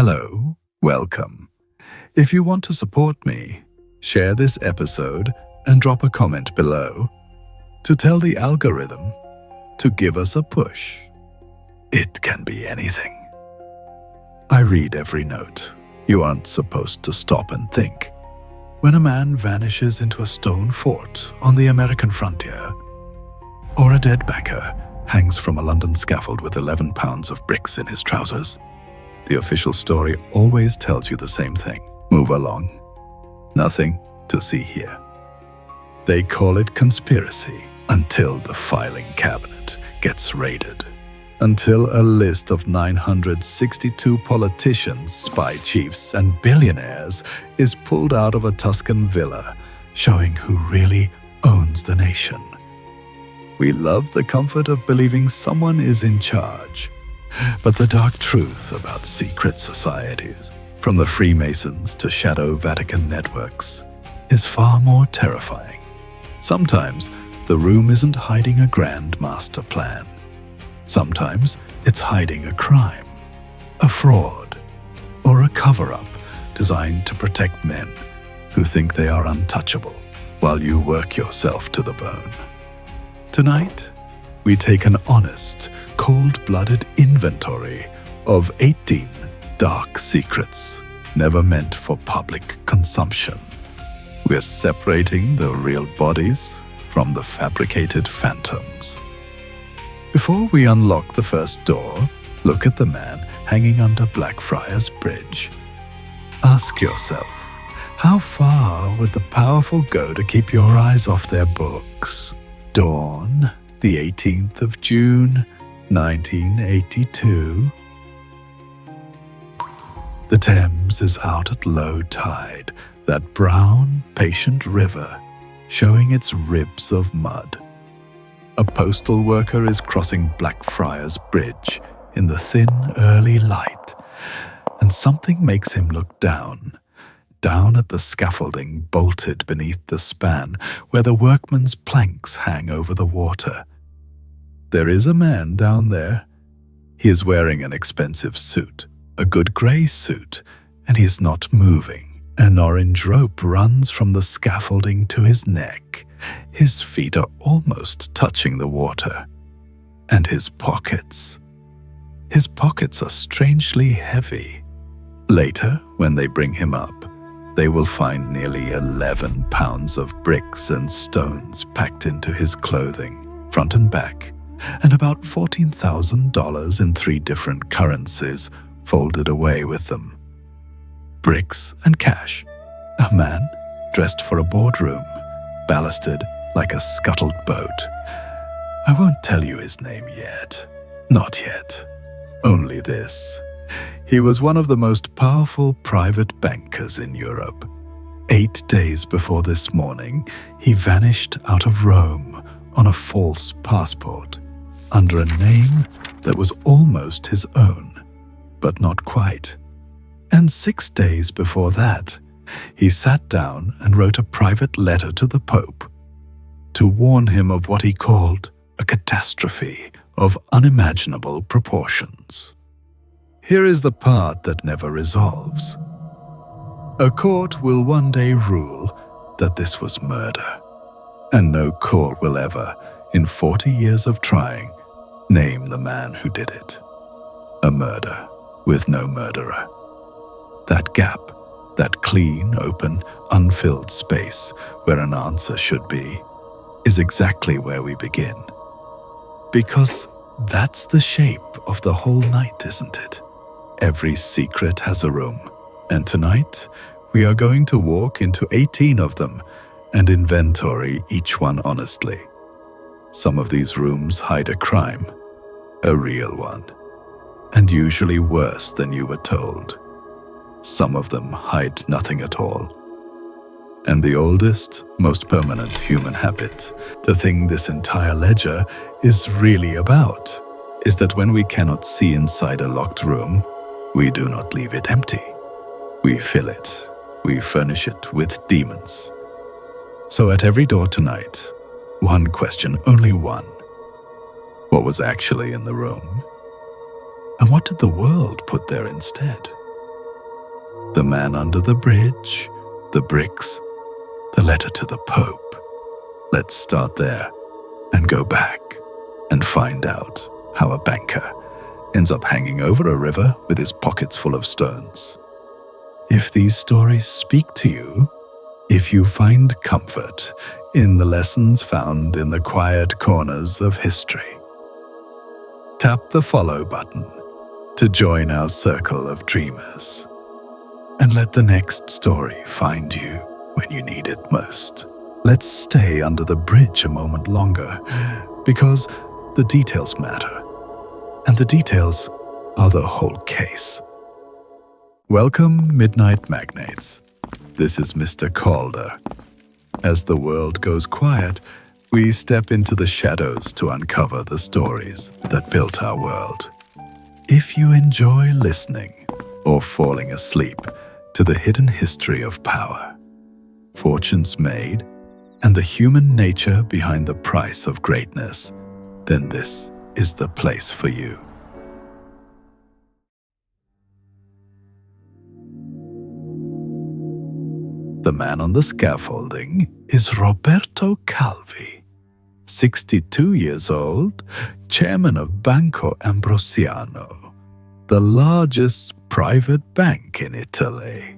Hello, welcome. If you want to support me, share this episode and drop a comment below to tell the algorithm to give us a push. It can be anything. I read every note. You aren't supposed to stop and think. When a man vanishes into a stone fort on the American frontier, or a dead banker hangs from a London scaffold with 11 pounds of bricks in his trousers, the official story always tells you the same thing. Move along. Nothing to see here. They call it conspiracy until the filing cabinet gets raided. Until a list of 962 politicians, spy chiefs, and billionaires is pulled out of a Tuscan villa, showing who really owns the nation. We love the comfort of believing someone is in charge. But the dark truth about secret societies, from the Freemasons to shadow Vatican networks, is far more terrifying. Sometimes the room isn't hiding a grand master plan. Sometimes it's hiding a crime, a fraud, or a cover-up designed to protect men who think they are untouchable while you work yourself to the bone. Tonight, we take an honest, cold-blooded inventory of 18 dark secrets never meant for public consumption. We're separating the real bodies from the fabricated phantoms. Before we unlock the first door, look at the man hanging under Blackfriars Bridge. Ask yourself, how far would the powerful go to keep your eyes off their books? Dawn, the 18th of June, 1982. The Thames is out at low tide, that brown, patient river showing its ribs of mud. A postal worker is crossing Blackfriars Bridge in the thin, early light, and something makes him look down at the scaffolding bolted beneath the span where the workmen's planks hang over the water. There is a man down there. He is wearing an expensive suit, a good grey suit, and he is not moving. An orange rope runs from the scaffolding to his neck. His feet are almost touching the water. And his pockets. His pockets are strangely heavy. Later, when they bring him up, they will find nearly 11 pounds of bricks and stones packed into his clothing, front and back, and about $14,000 in 3 different currencies folded away with them. Bricks and cash. A man dressed for a boardroom, ballasted like a scuttled boat. I won't tell you his name yet. Not yet. Only this. He was one of the most powerful private bankers in Europe. 8 days before this morning, he vanished out of Rome on a false passport, under a name that was almost his own, but not quite. And 6 days before that, he sat down and wrote a private letter to the Pope to warn him of what he called a catastrophe of unimaginable proportions. Here is the part that never resolves. A court will one day rule that this was murder, and no court will ever, in 40 years of trying, name the man who did it. A murder with no murderer. That gap, that clean, open, unfilled space where an answer should be, is exactly where we begin. Because that's the shape of the whole night, isn't it? Every secret has a room, and tonight we are going to walk into 18 of them and inventory each one honestly. Some of these rooms hide a crime, a real one, and usually worse than you were told. Some of them hide nothing at all. And the oldest, most permanent human habit, the thing this entire ledger is really about, is that when we cannot see inside a locked room, we do not leave it empty. We fill it. We furnish it with demons. So at every door tonight, one question, only one. What was actually in the room? And what did the world put there instead? The man under the bridge, the bricks, the letter to the Pope. Let's start there and go back and find out how a banker ends up hanging over a river with his pockets full of stones. If these stories speak to you, if you find comfort in the lessons found in the quiet corners of history, tap the follow button to join our circle of dreamers, and let the next story find you when you need it most. Let's stay under the bridge a moment longer, because the details matter, and the details are the whole case. Welcome, Midnight Magnates. This is Mr. Calder. As the world goes quiet, we step into the shadows to uncover the stories that built our world. If you enjoy listening or falling asleep to the hidden history of power, fortunes made, and the human nature behind the price of greatness, then this is the place for you. The man on the scaffolding is Roberto Calvi, 62 years old, chairman of Banco Ambrosiano, the largest private bank in Italy.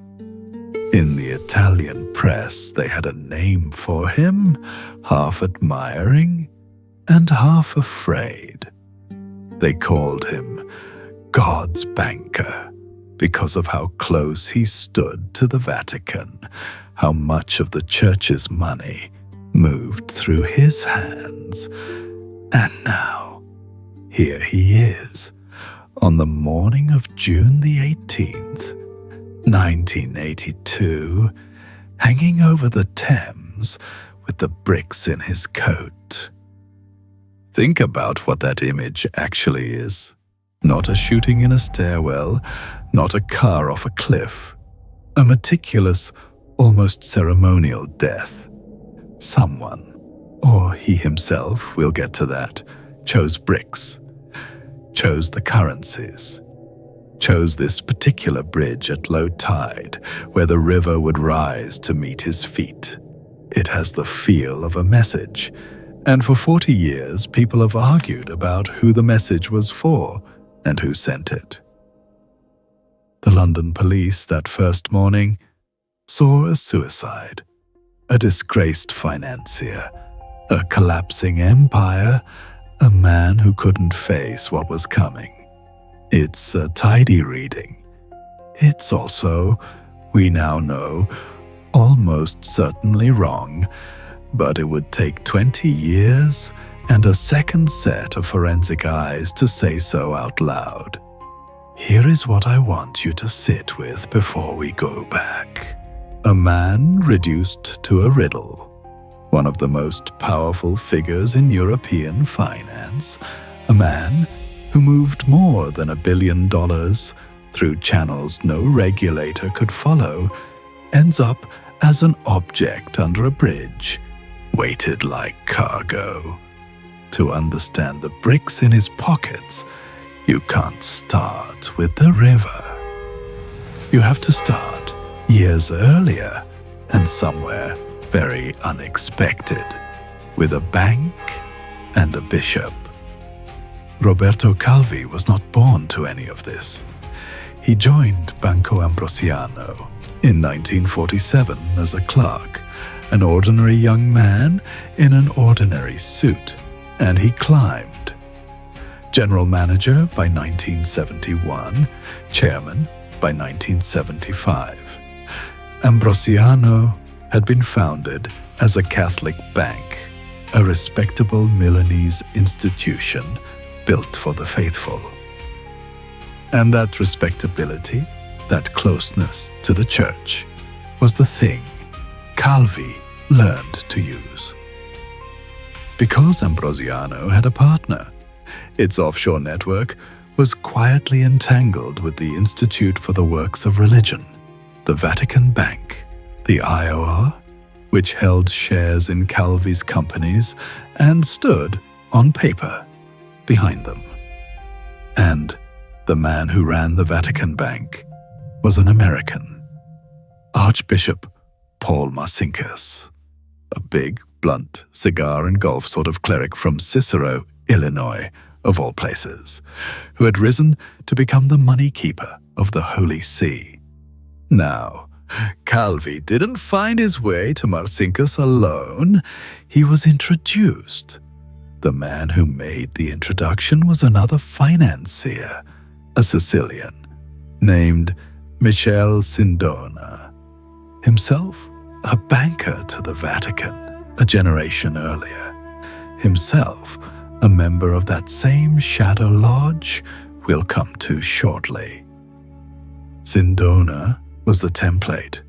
In the Italian press, they had a name for him, half admiring and half afraid. They called him God's banker because of how close he stood to the Vatican, how much of the church's money moved through his hands. And now, here he is, on the morning of June the 18th, 1982, hanging over the Thames with the bricks in his coat. Think about what that image actually is. Not a shooting in a stairwell, not a car off a cliff. A meticulous, almost ceremonial death. Someone, or he himself, we'll get to that, chose bricks, chose the currencies, chose this particular bridge at low tide, where the river would rise to meet his feet. It has the feel of a message, and for 40 years people have argued about who the message was for and who sent it. The London police that first morning saw a suicide, a disgraced financier, a collapsing empire, a man who couldn't face what was coming. It's a tidy reading. It's also, we now know, almost certainly wrong, but it would take 20 years and a second set of forensic eyes to say so out loud. Here is what I want you to sit with before we go back. A man reduced to a riddle. One of the most powerful figures in European finance. A man who moved more than $1 billion through channels no regulator could follow, ends up as an object under a bridge, weighted like cargo. To understand the bricks in his pockets, you can't start with the river. You have to start years earlier and somewhere very unexpected, with a bank and a bishop. Roberto Calvi was not born to any of this. He joined Banco Ambrosiano in 1947 as a clerk, an ordinary young man in an ordinary suit, and he climbed. General manager by 1971, chairman by 1975. Ambrosiano had been founded as a Catholic bank, a respectable Milanese institution built for the faithful. And that respectability, that closeness to the church, was the thing Calvi learned to use. Because Ambrosiano had a partner, its offshore network was quietly entangled with the Institute for the Works of Religion, the Vatican Bank, the IOR, which held shares in Calvi's companies and stood, on paper, behind them. And the man who ran the Vatican Bank was an American, Archbishop Paul Marcinkus, a big, blunt, cigar and golf sort of cleric from Cicero, Illinois, of all places, who had risen to become the money keeper of the Holy See. Now, Calvi didn't find his way to Marcinkus alone. He was introduced. The man who made the introduction was another financier, a Sicilian, named Michele Sindona, himself a banker to the Vatican a generation earlier, himself a member of that same shadow lodge we'll come to shortly. Sindona was the template.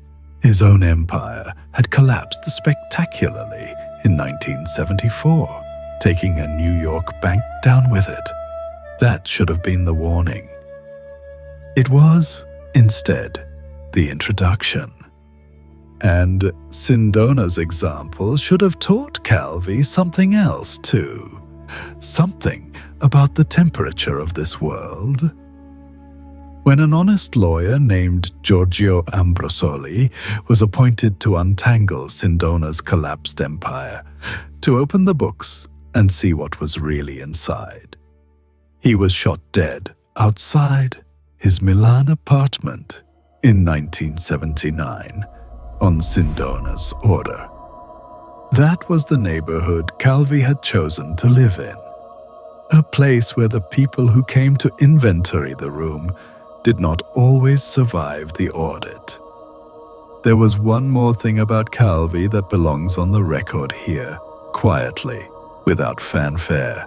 His own empire had collapsed spectacularly in 1974, taking a New York bank down with it. That should have been the warning. It was, instead, the introduction. And Sindona's example should have taught Calvi something else too. Something about the temperature of this world. When an honest lawyer named Giorgio Ambrosoli was appointed to untangle Sindona's collapsed empire, to open the books and see what was really inside, he was shot dead outside his Milan apartment in 1979 on Sindona's order. That was the neighborhood Calvi had chosen to live in, a place where the people who came to inventory the room did not always survive the audit. There was one more thing about Calvi that belongs on the record here, quietly, without fanfare.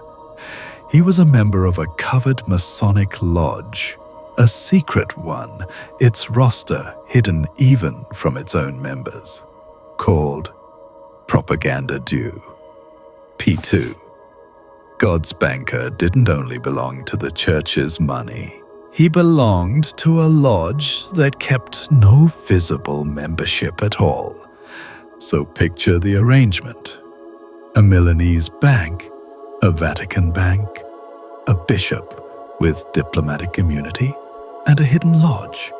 He was a member of a covered Masonic lodge, a secret one, its roster hidden even from its own members, called Propaganda Due, P2. God's banker didn't only belong to the church's money. He belonged to a lodge that kept no visible membership at all. So picture the arrangement. A Milanese bank, a Vatican bank, a bishop with diplomatic immunity, and a hidden lodge,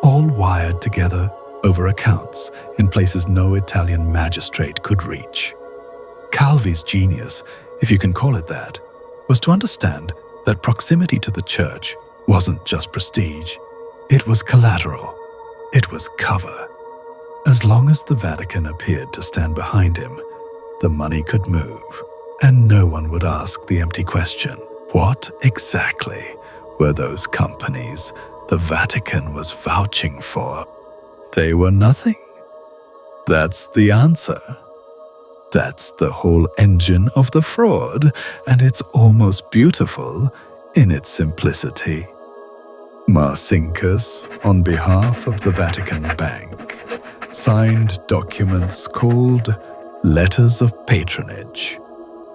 all wired together over accounts in places no Italian magistrate could reach. Calvi's genius, if you can call it that, was to understand that proximity to the church wasn't just prestige. It was collateral. It was cover. As long as the Vatican appeared to stand behind him, the money could move, and no one would ask the empty question, what exactly were those companies the Vatican was vouching for? They were nothing. That's the answer. That's the whole engine of the fraud, and it's almost beautiful in its simplicity. Marcinkus, on behalf of the Vatican Bank, signed documents called Letters of Patronage,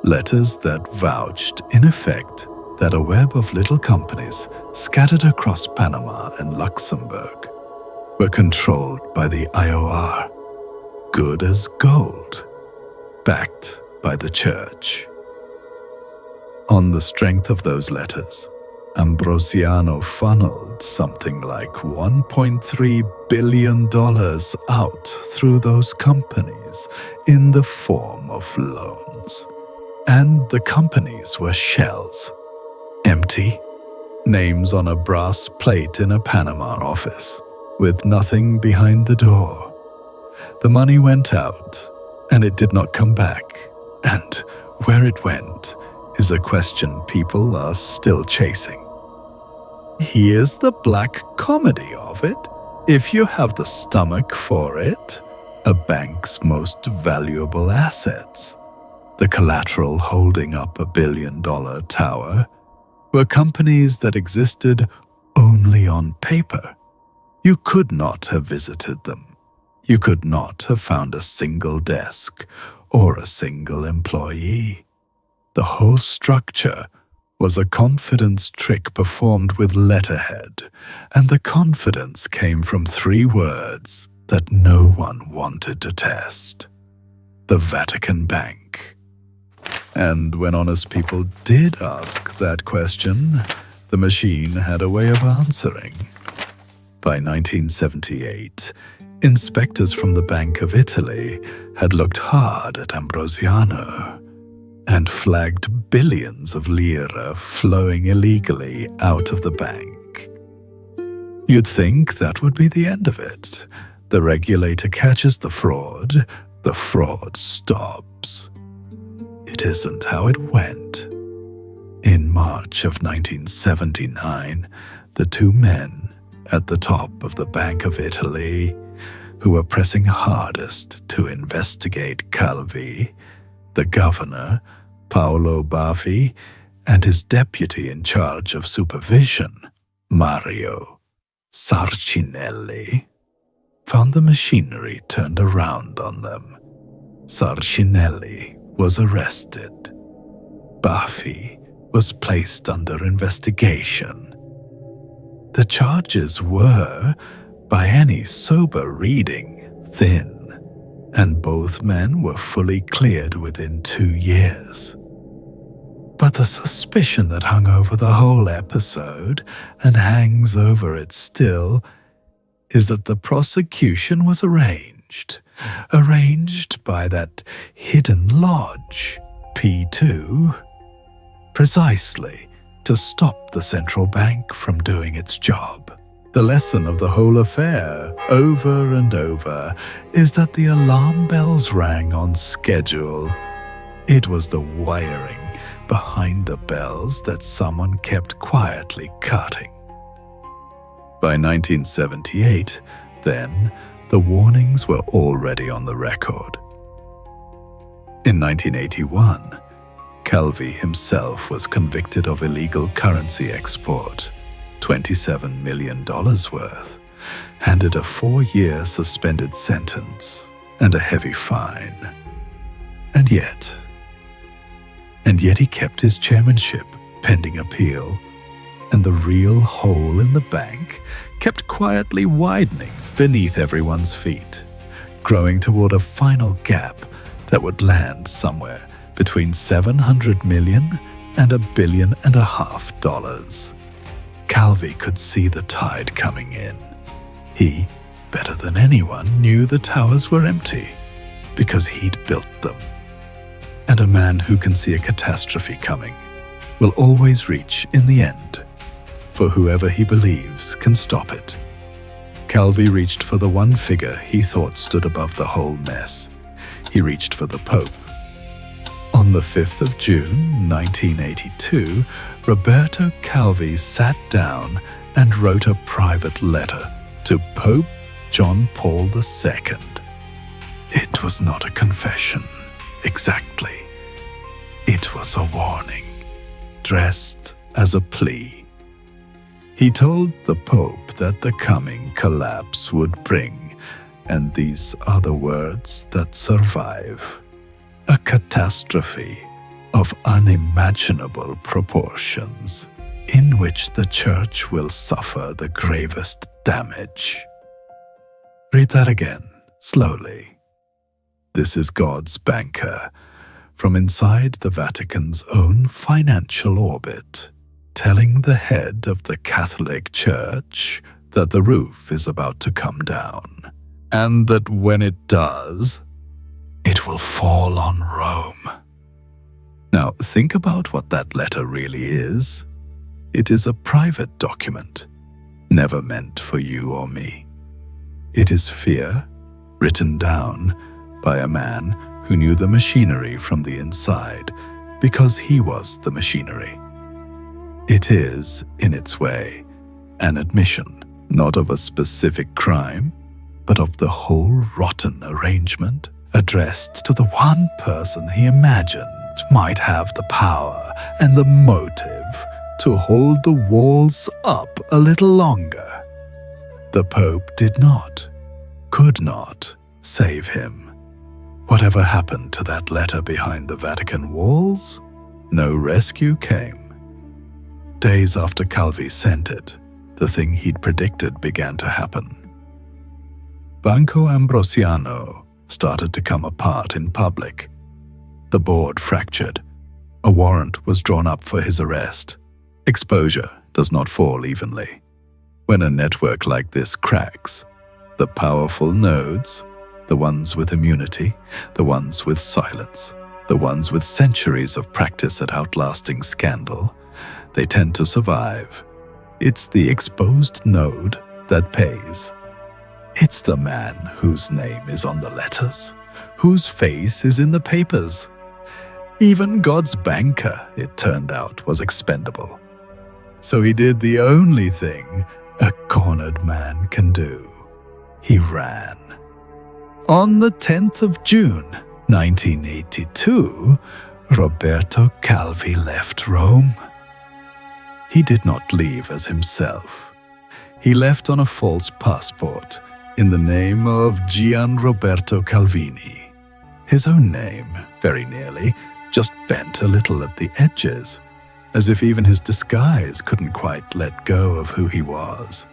letters that vouched, in effect, that a web of little companies scattered across Panama and Luxembourg were controlled by the IOR, good as gold, backed by the church. On the strength of those letters, Ambrosiano funneled something like $1.3 billion out through those companies in the form of loans. And the companies were shells, empty, names on a brass plate in a Panama office, with nothing behind the door. The money went out, and it did not come back, and where it went is a question people are still chasing. Here's the black comedy of it, if you have the stomach for it. A bank's most valuable assets, the collateral holding up a billion-dollar tower, were companies that existed only on paper. You could not have visited them. You could not have found a single desk or a single employee. The whole structure was a confidence trick performed with letterhead, and the confidence came from 3 words that no one wanted to test: the Vatican Bank. And when honest people did ask that question, the machine had a way of answering. By 1978, inspectors from the Bank of Italy had looked hard at Ambrosiano and flagged billions of lire flowing illegally out of the bank. You'd think that would be the end of it. The regulator catches the fraud stops. It isn't how it went. In March of 1979, the two men at the top of the Bank of Italy, who were pressing hardest to investigate Calvi, the governor, Paolo Baffi, and his deputy in charge of supervision, Mario Sarcinelli, found the machinery turned around on them. Sarcinelli was arrested. Baffi was placed under investigation. The charges were, by any sober reading, thin, and both men were fully cleared within 2 years. But the suspicion that hung over the whole episode, and hangs over it still, is that the prosecution was arranged by that hidden lodge, P2, precisely to stop the central bank from doing its job. The lesson of the whole affair, over and over, is that the alarm bells rang on schedule. It was the wiring behind the bells that someone kept quietly cutting. By 1978, then, the warnings were already on the record. In 1981, Calvi himself was convicted of illegal currency export, $27 million worth, handed a 4-year suspended sentence and a heavy fine. And yet he kept his chairmanship pending appeal, and the real hole in the bank kept quietly widening beneath everyone's feet, growing toward a final gap that would land somewhere between 700 million and $1.5 billion. Calvi could see the tide coming in. He, better than anyone, knew the towers were empty because he'd built them. And a man who can see a catastrophe coming will always reach in the end for whoever he believes can stop it. Calvi reached for the one figure he thought stood above the whole mess. He reached for the Pope. On the 5th of June, 1982, Roberto Calvi sat down and wrote a private letter to Pope John Paul II. It was not a confession, exactly. It was a warning, dressed as a plea. He told the Pope that the coming collapse would bring, and these are the words that survive, a catastrophe of unimaginable proportions, in which the Church will suffer the gravest damage. Read that again, slowly. This is God's banker, from inside the Vatican's own financial orbit, telling the head of the Catholic Church that the roof is about to come down, and that when it does, it will fall on Rome. Now, think about what that letter really is. It is a private document, never meant for you or me. It is fear, written down by a man who knew the machinery from the inside because he was the machinery. It is, in its way, an admission, not of a specific crime, but of the whole rotten arrangement, addressed to the one person he imagined might have the power and the motive to hold the walls up a little longer. The Pope did not, could not, save him. Whatever happened to that letter behind the Vatican walls? No rescue came. Days after Calvi sent it, the thing he'd predicted began to happen. Banco Ambrosiano started to come apart in public. The board fractured. A warrant was drawn up for his arrest. Exposure does not fall evenly. When a network like this cracks, the powerful nodes, the ones with immunity, the ones with silence, the ones with centuries of practice at outlasting scandal, they tend to survive. It's the exposed node that pays. It's the man whose name is on the letters, whose face is in the papers. Even God's banker, it turned out, was expendable. So he did the only thing a cornered man can do. He ran. On the 10th of June, 1982, Roberto Calvi left Rome. He did not leave as himself. He left on a false passport in the name of Gian Roberto Calvini. His own name, very nearly, just bent a little at the edges, as if even his disguise couldn't quite let go of who he was.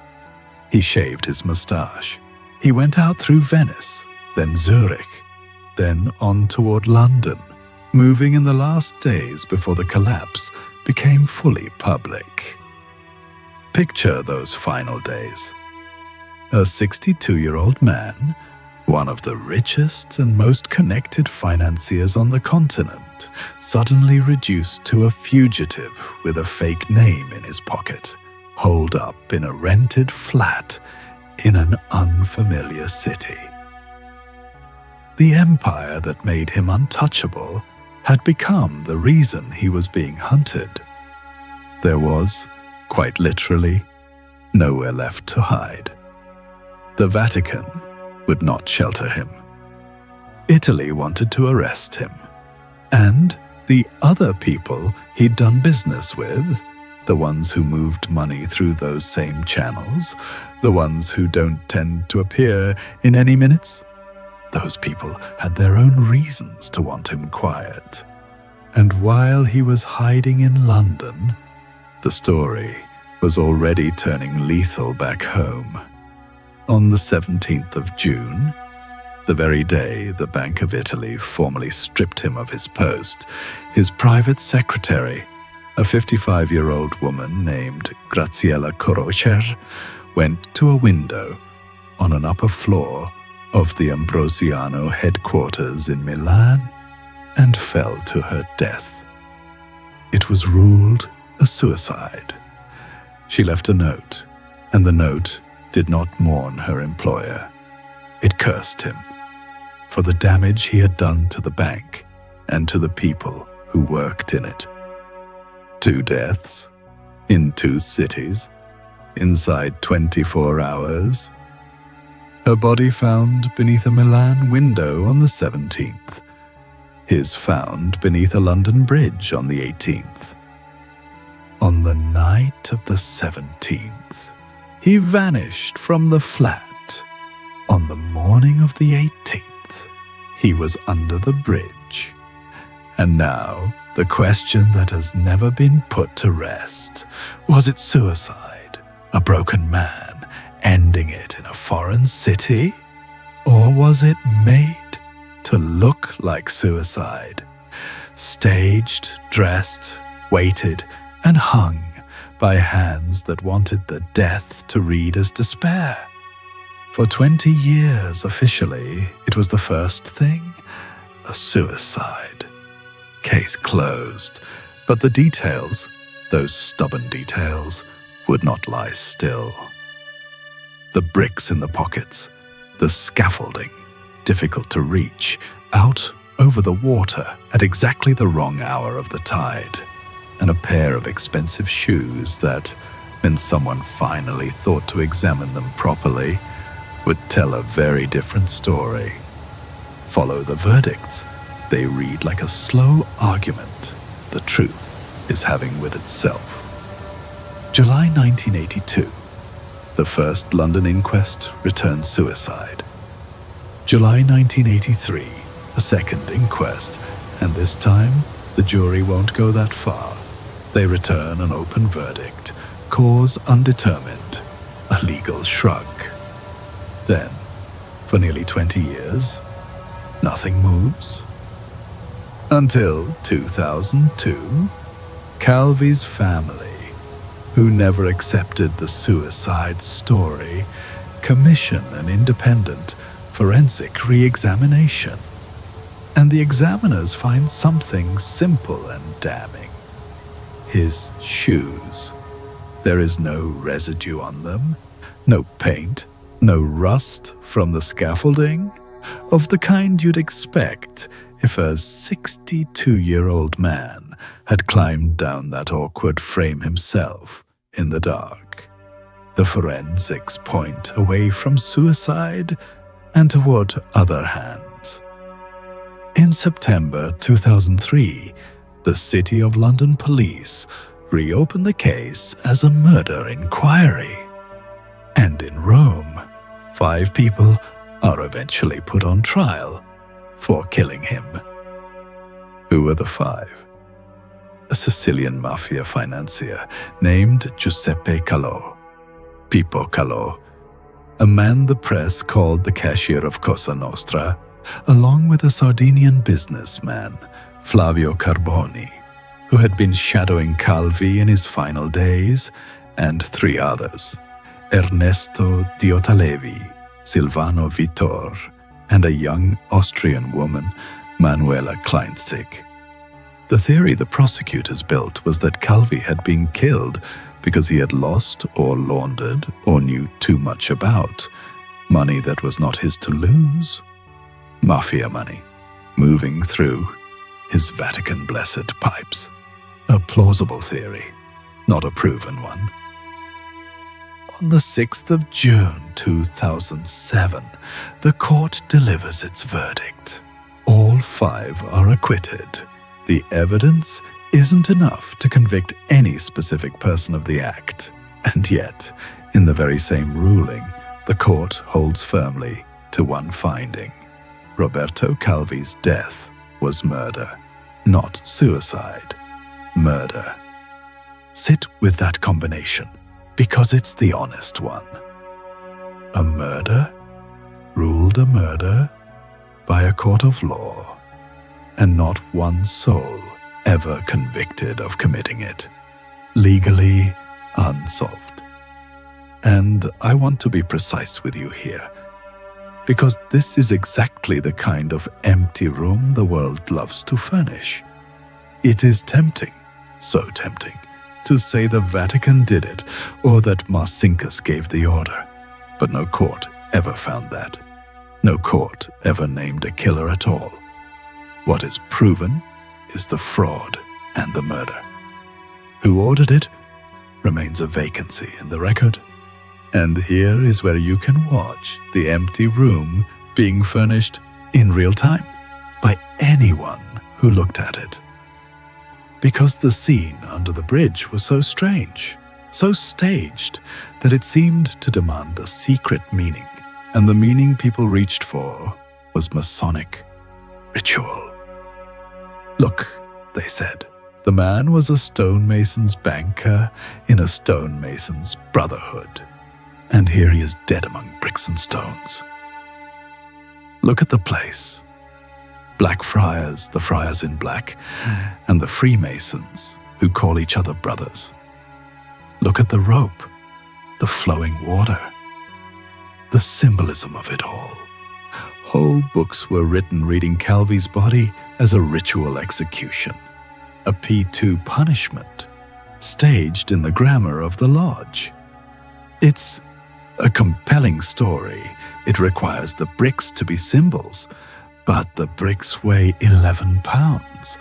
He shaved his mustache. He went out through Venice, then Zurich, then on toward London, moving in the last days before the collapse became fully public. Picture those final days. A 62-year-old man, one of the richest and most connected financiers on the continent, suddenly reduced to a fugitive with a fake name in his pocket, holed up in a rented flat in an unfamiliar city. The empire that made him untouchable had become the reason he was being hunted. There was, quite literally, nowhere left to hide. The Vatican would not shelter him. Italy wanted to arrest him. And the other people he'd done business with, the ones who moved money through those same channels, the ones who don't tend to appear in any minutes, those people had their own reasons to want him quiet. And while he was hiding in London, the story was already turning lethal back home. On the 17th of June, the very day the Bank of Italy formally stripped him of his post, his private secretary, a 55-year-old woman named Graziella Corrocher, went to a window on an upper floor of the Ambrosiano headquarters in Milan and fell to her death. It was ruled a suicide. She left a note, and the note did not mourn her employer. It cursed him for the damage he had done to the bank and to the people who worked in it. 2 deaths in 2 cities inside 24 hours. Her body found beneath a Milan window on the 17th. His found beneath a London bridge on the 18th. On the night of the 17th, he vanished from the flat. On the morning of the 18th, he was under the bridge. And now, the question that has never been put to rest: was it suicide, a broken man ending it in a foreign city? Or was it made to look like suicide, staged, dressed, weighted, and hung by hands that wanted the death to read as despair? For 20 years, officially, it was the first thing, a suicide. Case closed, but the details, those stubborn details, would not lie still. The bricks in the pockets, the scaffolding, difficult to reach, out over the water at exactly the wrong hour of the tide, and a pair of expensive shoes that, when someone finally thought to examine them properly, would tell a very different story. Follow the verdicts. They read like a slow argument the truth is having with itself. July 1982. The first London inquest returned suicide. July 1983. A second inquest, and this time the jury won't go that far. They return an open verdict, cause undetermined, a legal shrug. Then, for nearly 20 years, nothing moves. Until 2002, Calvi's family, who never accepted the suicide story, commission an independent forensic re-examination. And the examiners find something simple and damning. His shoes. There is no residue on them, no paint, no rust from the scaffolding, of the kind you'd expect if a 62-year-old man had climbed down that awkward frame himself in the dark. The forensics point away from suicide and toward other hands. In September 2003, the City of London police reopened the case as a murder inquiry. And in Rome, 5 people are eventually put on trial for killing him. Who were the 5? A Sicilian mafia financier named Giuseppe Calò, Pippo Calò, a man the press called the cashier of Cosa Nostra, along with a Sardinian businessman, Flavio Carboni, who had been shadowing Calvi in his final days, and 3 others, Ernesto Diotalevi, Silvano Vittor, and a young Austrian woman, Manuela Kleinzig. The theory the prosecutors built was that Calvi had been killed because he had lost or laundered or knew too much about money that was not his to lose. Mafia money, moving through his Vatican-blessed pipes. A plausible theory, not a proven one. On the 6th of June 2007, the court delivers its verdict. All 5 are acquitted. The evidence isn't enough to convict any specific person of the act, and yet, in the very same ruling, the court holds firmly to one finding. Roberto Calvi's death was murder, not suicide. Murder. Sit with that combination, because it's the honest one. A murder, ruled a murder by a court of law, and not one soul ever convicted of committing it. Legally unsolved. And I want to be precise with you here, because this is exactly the kind of empty room the world loves to furnish. It is tempting, so tempting, to say the Vatican did it, or that Marcinkus gave the order. But no court ever found that. No court ever named a killer at all. What is proven is the fraud and the murder. Who ordered it remains a vacancy in the record. And here is where you can watch the empty room being furnished in real time by anyone who looked at it. Because the scene under the bridge was so strange, so staged, that it seemed to demand a secret meaning, and the meaning people reached for was Masonic ritual. Look, they said, the man was a stonemason's banker in a stonemason's brotherhood, and here he is dead among bricks and stones. Look at the place. Black friars, the friars in black, and the Freemasons who call each other brothers. Look at the rope, the flowing water, the symbolism of it all. Whole books were written reading Calvi's body as a ritual execution, a P2 punishment, staged in the grammar of the lodge. It's a compelling story. It requires the bricks to be symbols, but the bricks weigh 11 pounds,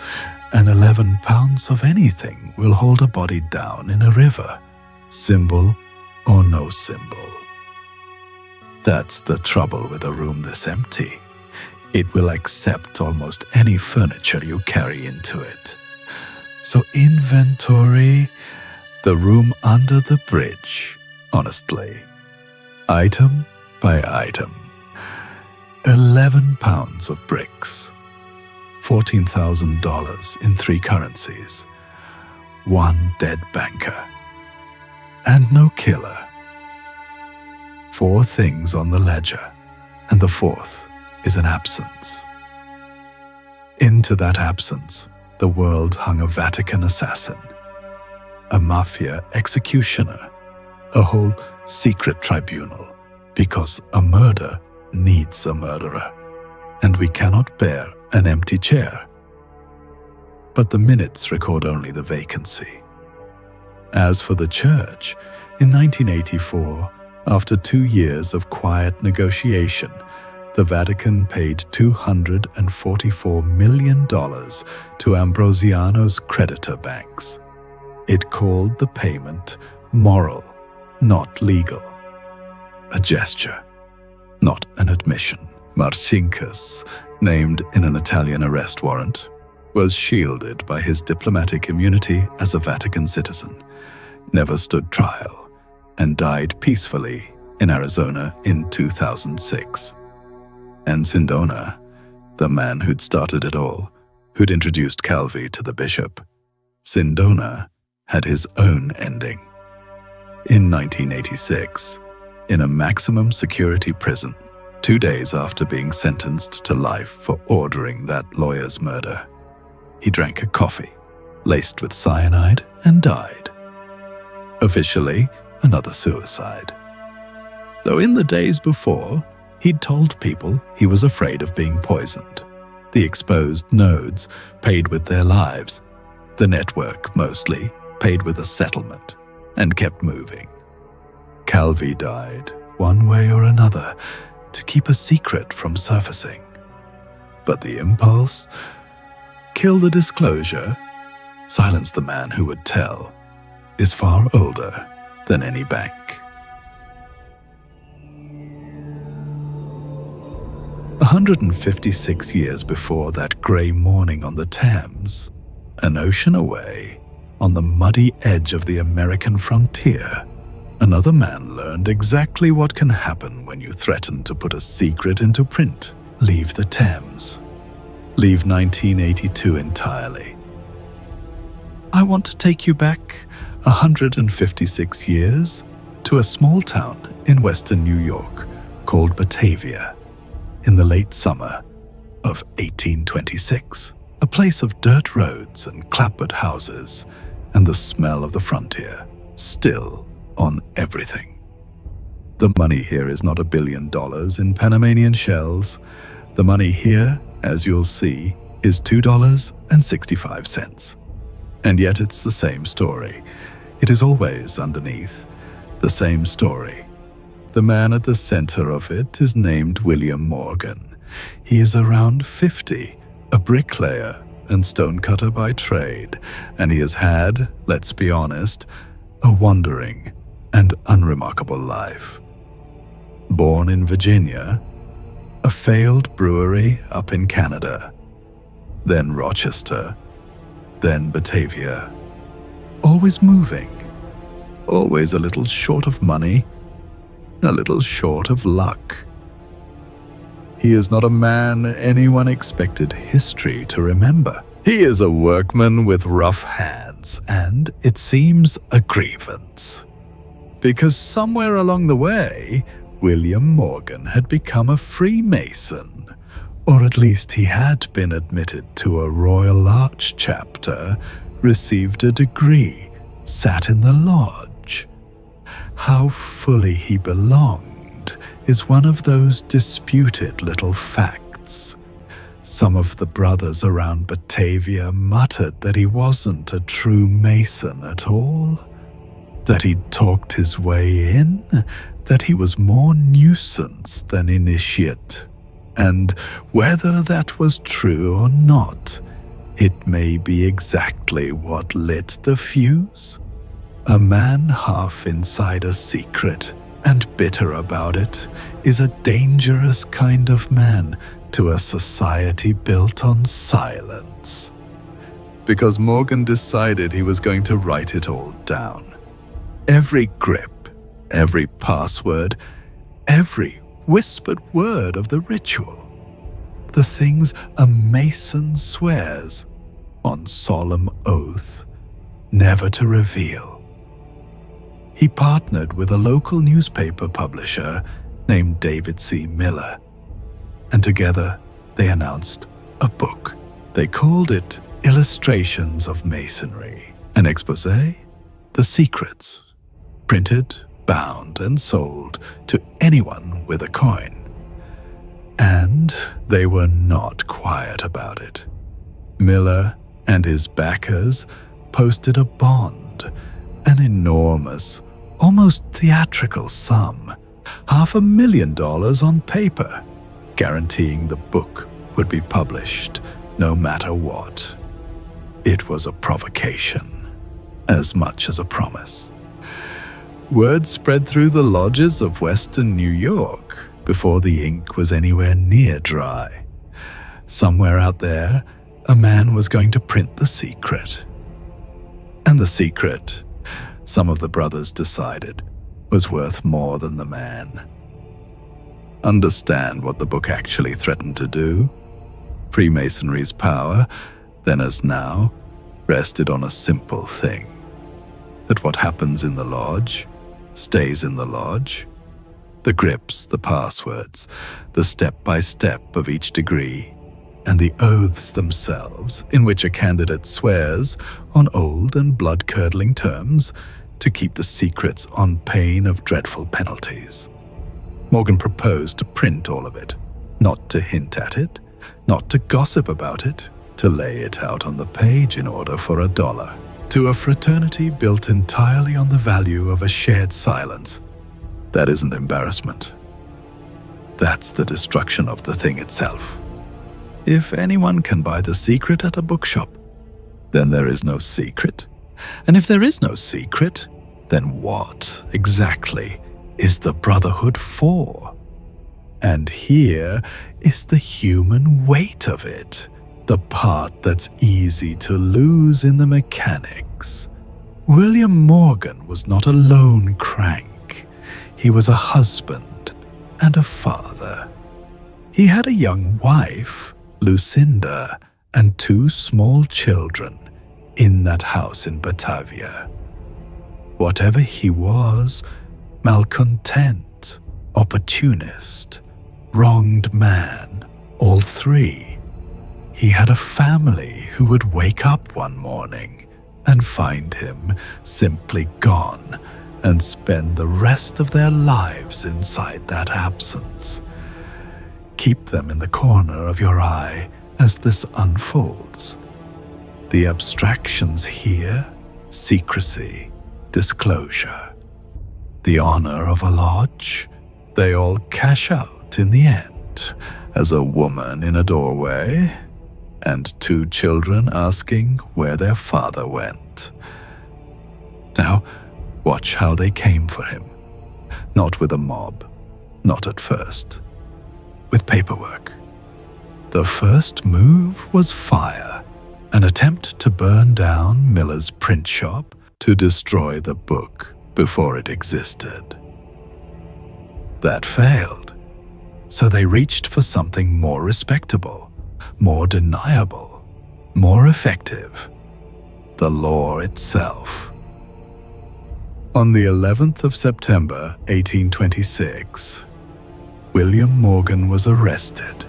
and 11 pounds of anything will hold a body down in a river, symbol or no symbol. That's the trouble with a room this empty. It will accept almost any furniture you carry into it. So inventory the room under the bridge, honestly, item by item. 11 pounds of bricks, $14,000 in 3 currencies, 1 dead banker, and no killer. 4 things on the ledger, and the 4th is an absence. Into that absence, the world hung a Vatican assassin. a mafia executioner, a whole secret tribunal, because a murder needs a murderer, and we cannot bear an empty chair. But the minutes record only the vacancy. As for the church, in 1984, after 2 years of quiet negotiation, the Vatican paid $244 million to Ambrosiano's creditor banks. It called the payment moral, not legal. A gesture, not an admission. Marcinkus, named in an Italian arrest warrant, was shielded by his diplomatic immunity as a Vatican citizen, never stood trial, and died peacefully in Arizona in 2006. And Sindona, the man who'd started it all, who'd introduced Calvi to the bishop, Sindona had his own ending. In 1986, in a maximum security prison, 2 days after being sentenced to life for ordering that lawyer's murder, he drank a coffee laced with cyanide and died. Officially, another suicide. Though in the days before, he'd told people he was afraid of being poisoned. The exposed nodes paid with their lives. The network, mostly, paid with a settlement and kept moving. Calvi died, one way or another, to keep a secret from surfacing. But the impulse? Kill the disclosure, silence the man who would tell, is far older than any bank. A 156 years before that grey morning on the Thames, an ocean away, on the muddy edge of the American frontier, another man learned exactly what can happen when you threaten to put a secret into print. Leave the Thames. Leave 1982 entirely. I want to take you back 156 years to a small town in western New York called Batavia in the late summer of 1826, a place of dirt roads and clapboard houses and the smell of the frontier still on everything. The money here is not $1 billion in Panamanian shells. The money here, as you'll see, is $2.65. And yet it's the same story. It is always underneath the same story. The man at the center of it is named William Morgan. He is around 50, a bricklayer and stonecutter by trade, and he has had, let's be honest, a wandering and unremarkable life. Born in Virginia, a failed brewery up in Canada, then Rochester, then Batavia. Always moving, always a little short of money, a little short of luck. He is not a man anyone expected history to remember. He is a workman with rough hands and, it seems, a grievance. Because somewhere along the way, William Morgan had become a Freemason, or at least he had been admitted to a Royal Arch chapter, received a degree, sat in the lodge. How fully he belonged is one of those disputed little facts. Some of the brothers around Batavia muttered that he wasn't a true Mason at all, that he'd talked his way in, that he was more nuisance than initiate. And whether that was true or not, it may be exactly what lit the fuse. A man half inside a secret and bitter about it is a dangerous kind of man to a society built on silence. Because Morgan decided he was going to write it all down. Every grip, every password, every whispered word of the ritual. The things a Mason swears on solemn oath never to reveal. He partnered with a local newspaper publisher named David C. Miller, and together they announced a book. They called it Illustrations of Masonry. An exposé? the secrets, printed, bound, and sold to anyone with a coin. And they were not quiet about it. Miller and his backers posted a bond, an enormous, almost theatrical sum, $500,000 on paper, guaranteeing the book would be published no matter what. It was a provocation, as much as a promise. Word spread through the lodges of Western New York before the ink was anywhere near dry. Somewhere out there, a man was going to print the secret. And the secret, some of the brothers decided, was worth more than the man. Understand what the book actually threatened to do? Freemasonry's power, then as now, rested on a simple thing: that what happens in the lodge stays in the lodge. The grips, the passwords, the step-by-step of each degree, and the oaths themselves in which a candidate swears on old and blood-curdling terms to keep the secrets on pain of dreadful penalties. Morgan proposed to print all of it, not to hint at it, not to gossip about it, to lay it out on the page in order for $1, to a fraternity built entirely on the value of a shared silence. That isn't embarrassment. That's the destruction of the thing itself. If anyone can buy the secret at a bookshop, then there is no secret. And if there is no secret, then what exactly is the Brotherhood for? And here is the human weight of it, the part that's easy to lose in the mechanics. William Morgan was not a lone crank. He was a husband and a father. He had a young wife, Lucinda, and 2 small children in that house in Batavia. Whatever he was, malcontent, opportunist, wronged man, all 3. He had a family who would wake up one morning and find him simply gone and spend the rest of their lives inside that absence. Keep them in the corner of your eye as this unfolds. The abstractions here: secrecy, disclosure. The honor of a lodge, they all cash out in the end, as a woman in a doorway, and 2 children asking where their father went. Now, watch how they came for him. Not with a mob, not at first. With paperwork. The first move was fire, an attempt to burn down Miller's print shop, to destroy the book before it existed. That failed, so they reached for something more respectable, more deniable, more effective: the law itself. On the 11th of September, 1826, William Morgan was arrested.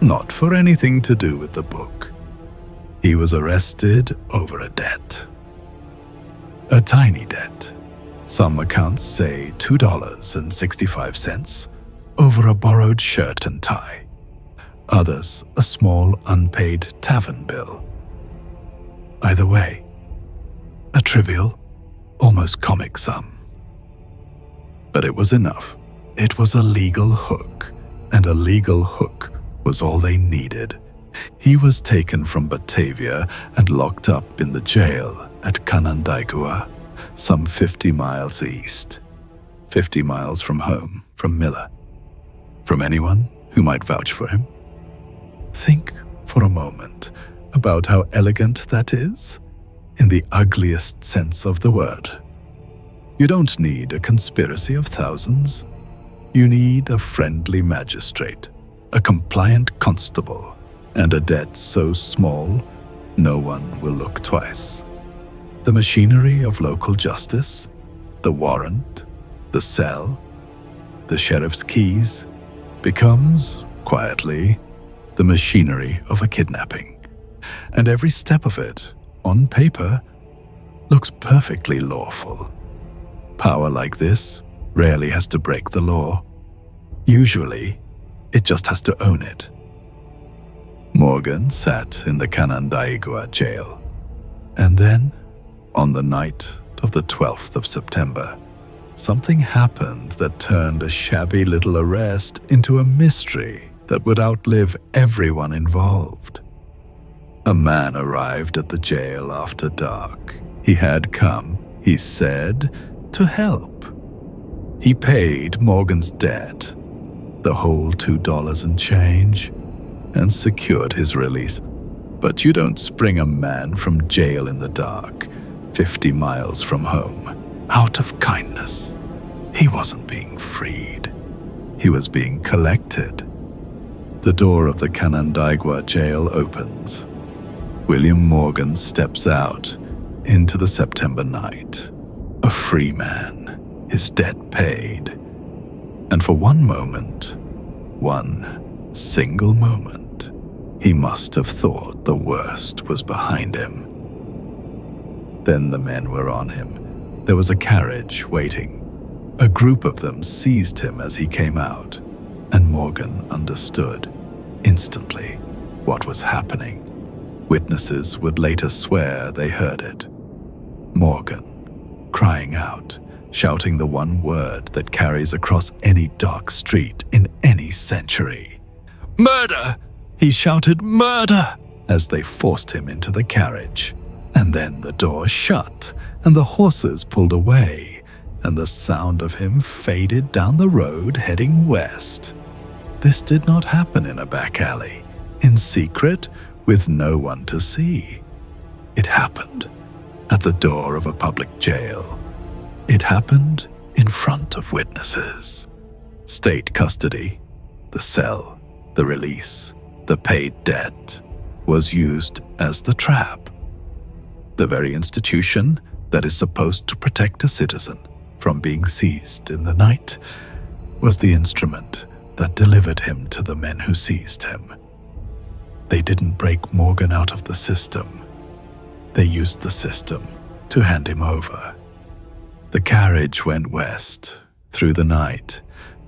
Not for anything to do with the book. He was arrested over a debt. A tiny debt. Some accounts say $2.65 over a borrowed shirt and tie. Others, a small unpaid tavern bill. Either way, a trivial, almost comic sum. But it was enough. It was a legal hook, and a legal hook was all they needed. He was taken from Batavia and locked up in the jail at Canandaigua, some 50 miles east. 50 miles from home, from Miller, from anyone who might vouch for him. Think for a moment about how elegant that is, in the ugliest sense of the word. You don't need a conspiracy of thousands. You need a friendly magistrate, a compliant constable, and a debt so small no one will look twice. The machinery of local justice, the warrant, the cell, the sheriff's keys, becomes, quietly, the machinery of a kidnapping. And every step of it, on paper, looks perfectly lawful. Power like this rarely has to break the law. Usually, it just has to own it. Morgan sat in the Canandaigua jail. And then, on the night of the 12th of September, something happened that turned a shabby little arrest into a mystery that would outlive everyone involved. A man arrived at the jail after dark. He had come, he said, to help. He paid Morgan's debt, the whole $2 and change, and secured his release. But you don't spring a man from jail in the dark, 50 miles from home, out of kindness. He wasn't being freed. He was being collected. The door of the Canandaigua jail opens. William Morgan steps out into the September night, a free man, his debt paid. And for one moment, one single moment, he must have thought the worst was behind him. Then the men were on him. There was a carriage waiting. A group of them seized him as he came out, and Morgan understood instantly what was happening. Witnesses would later swear they heard it. Morgan, crying out, shouting the one word that carries across any dark street in any century. "Murder!" He shouted, "Murder!" as they forced him into the carriage. And then the door shut, and the horses pulled away, and the sound of him faded down the road heading west. This did not happen in a back alley, in secret, with no one to see. It happened at the door of a public jail. It happened in front of witnesses. State custody, the cell, the release, the paid debt, was used as the trap. The very institution that is supposed to protect a citizen from being seized in the night was the instrument that delivered him to the men who seized him. They didn't break Morgan out of the system. They used the system to hand him over. The carriage went west, through the night,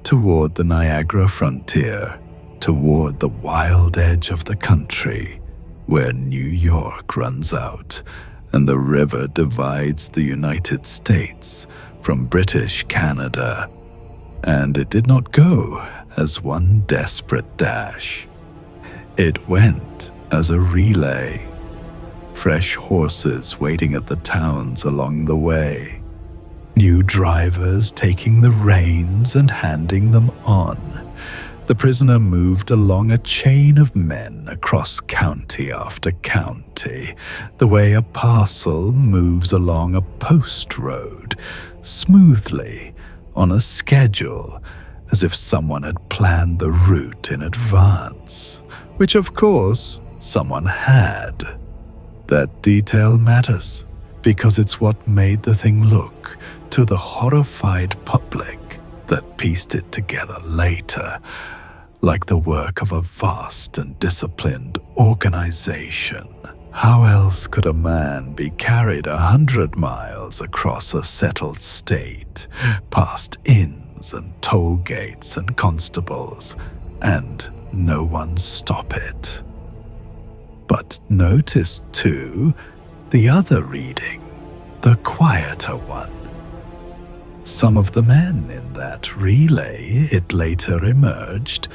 toward the Niagara frontier, toward the wild edge of the country, where New York runs out, and the river divides the United States from British Canada. And it did not go as one desperate dash. It went as a relay. Fresh horses waiting at the towns along the way. New drivers taking the reins and handing them on. The prisoner moved along a chain of men across county after county, the way a parcel moves along a post road, smoothly, on a schedule, as if someone had planned the route in advance, which of course someone had. That detail matters, because it's what made the thing look, to the horrified public that pieced it together later, like the work of a vast and disciplined organization. How else could a man be carried 100 miles across a settled state, past inns and toll gates and constables, and no one stop it? But notice, too, the other reading, the quieter one. Some of the men in that relay, it later emerged,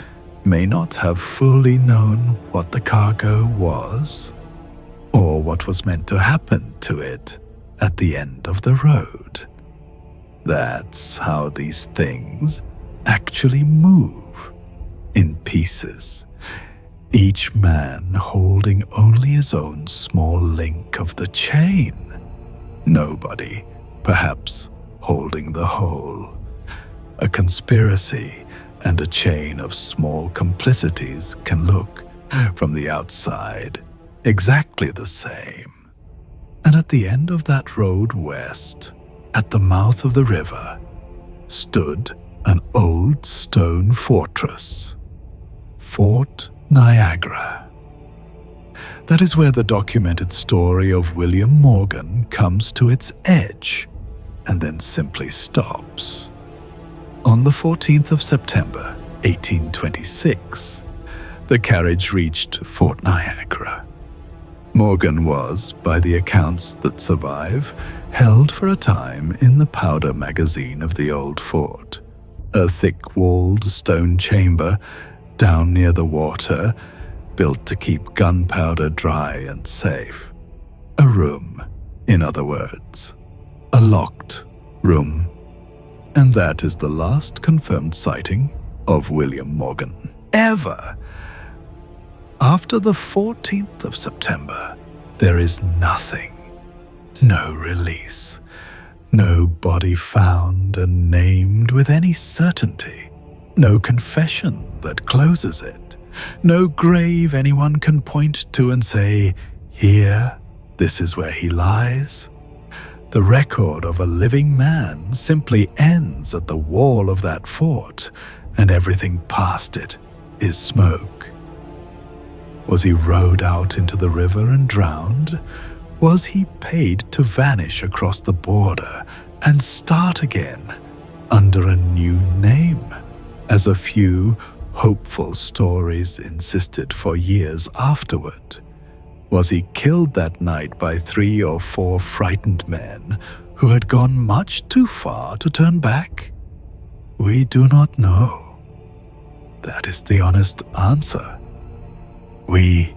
may not have fully known what the cargo was, or what was meant to happen to it at the end of the road. That's how these things actually move, in pieces, each man holding only his own small link of the chain. Nobody, perhaps, holding the whole. A conspiracy and a chain of small complicities can look, from the outside, exactly the same. And at the end of that road west, at the mouth of the river, stood an old stone fortress, Fort Niagara. That is where the documented story of William Morgan comes to its edge and then simply stops. On the 14th of September, 1826, the carriage reached Fort Niagara. Morgan was, by the accounts that survive, held for a time in the powder magazine of the old fort, a thick-walled stone chamber down near the water, built to keep gunpowder dry and safe. A room, in other words. A locked room. And that is the last confirmed sighting of William Morgan ever. After the 14th of September, there is nothing. No release. No body found and named with any certainty. No confession that closes it. No grave anyone can point to and say, "Here, this is where he lies." The record of a living man simply ends at the wall of that fort, and everything past it is smoke. Was he rowed out into the river and drowned? Was he paid to vanish across the border and start again under a new name, as a few hopeful stories insisted for years afterward? Was he killed that night by 3 or 4 frightened men who had gone much too far to turn back? We do not know. That is the honest answer. We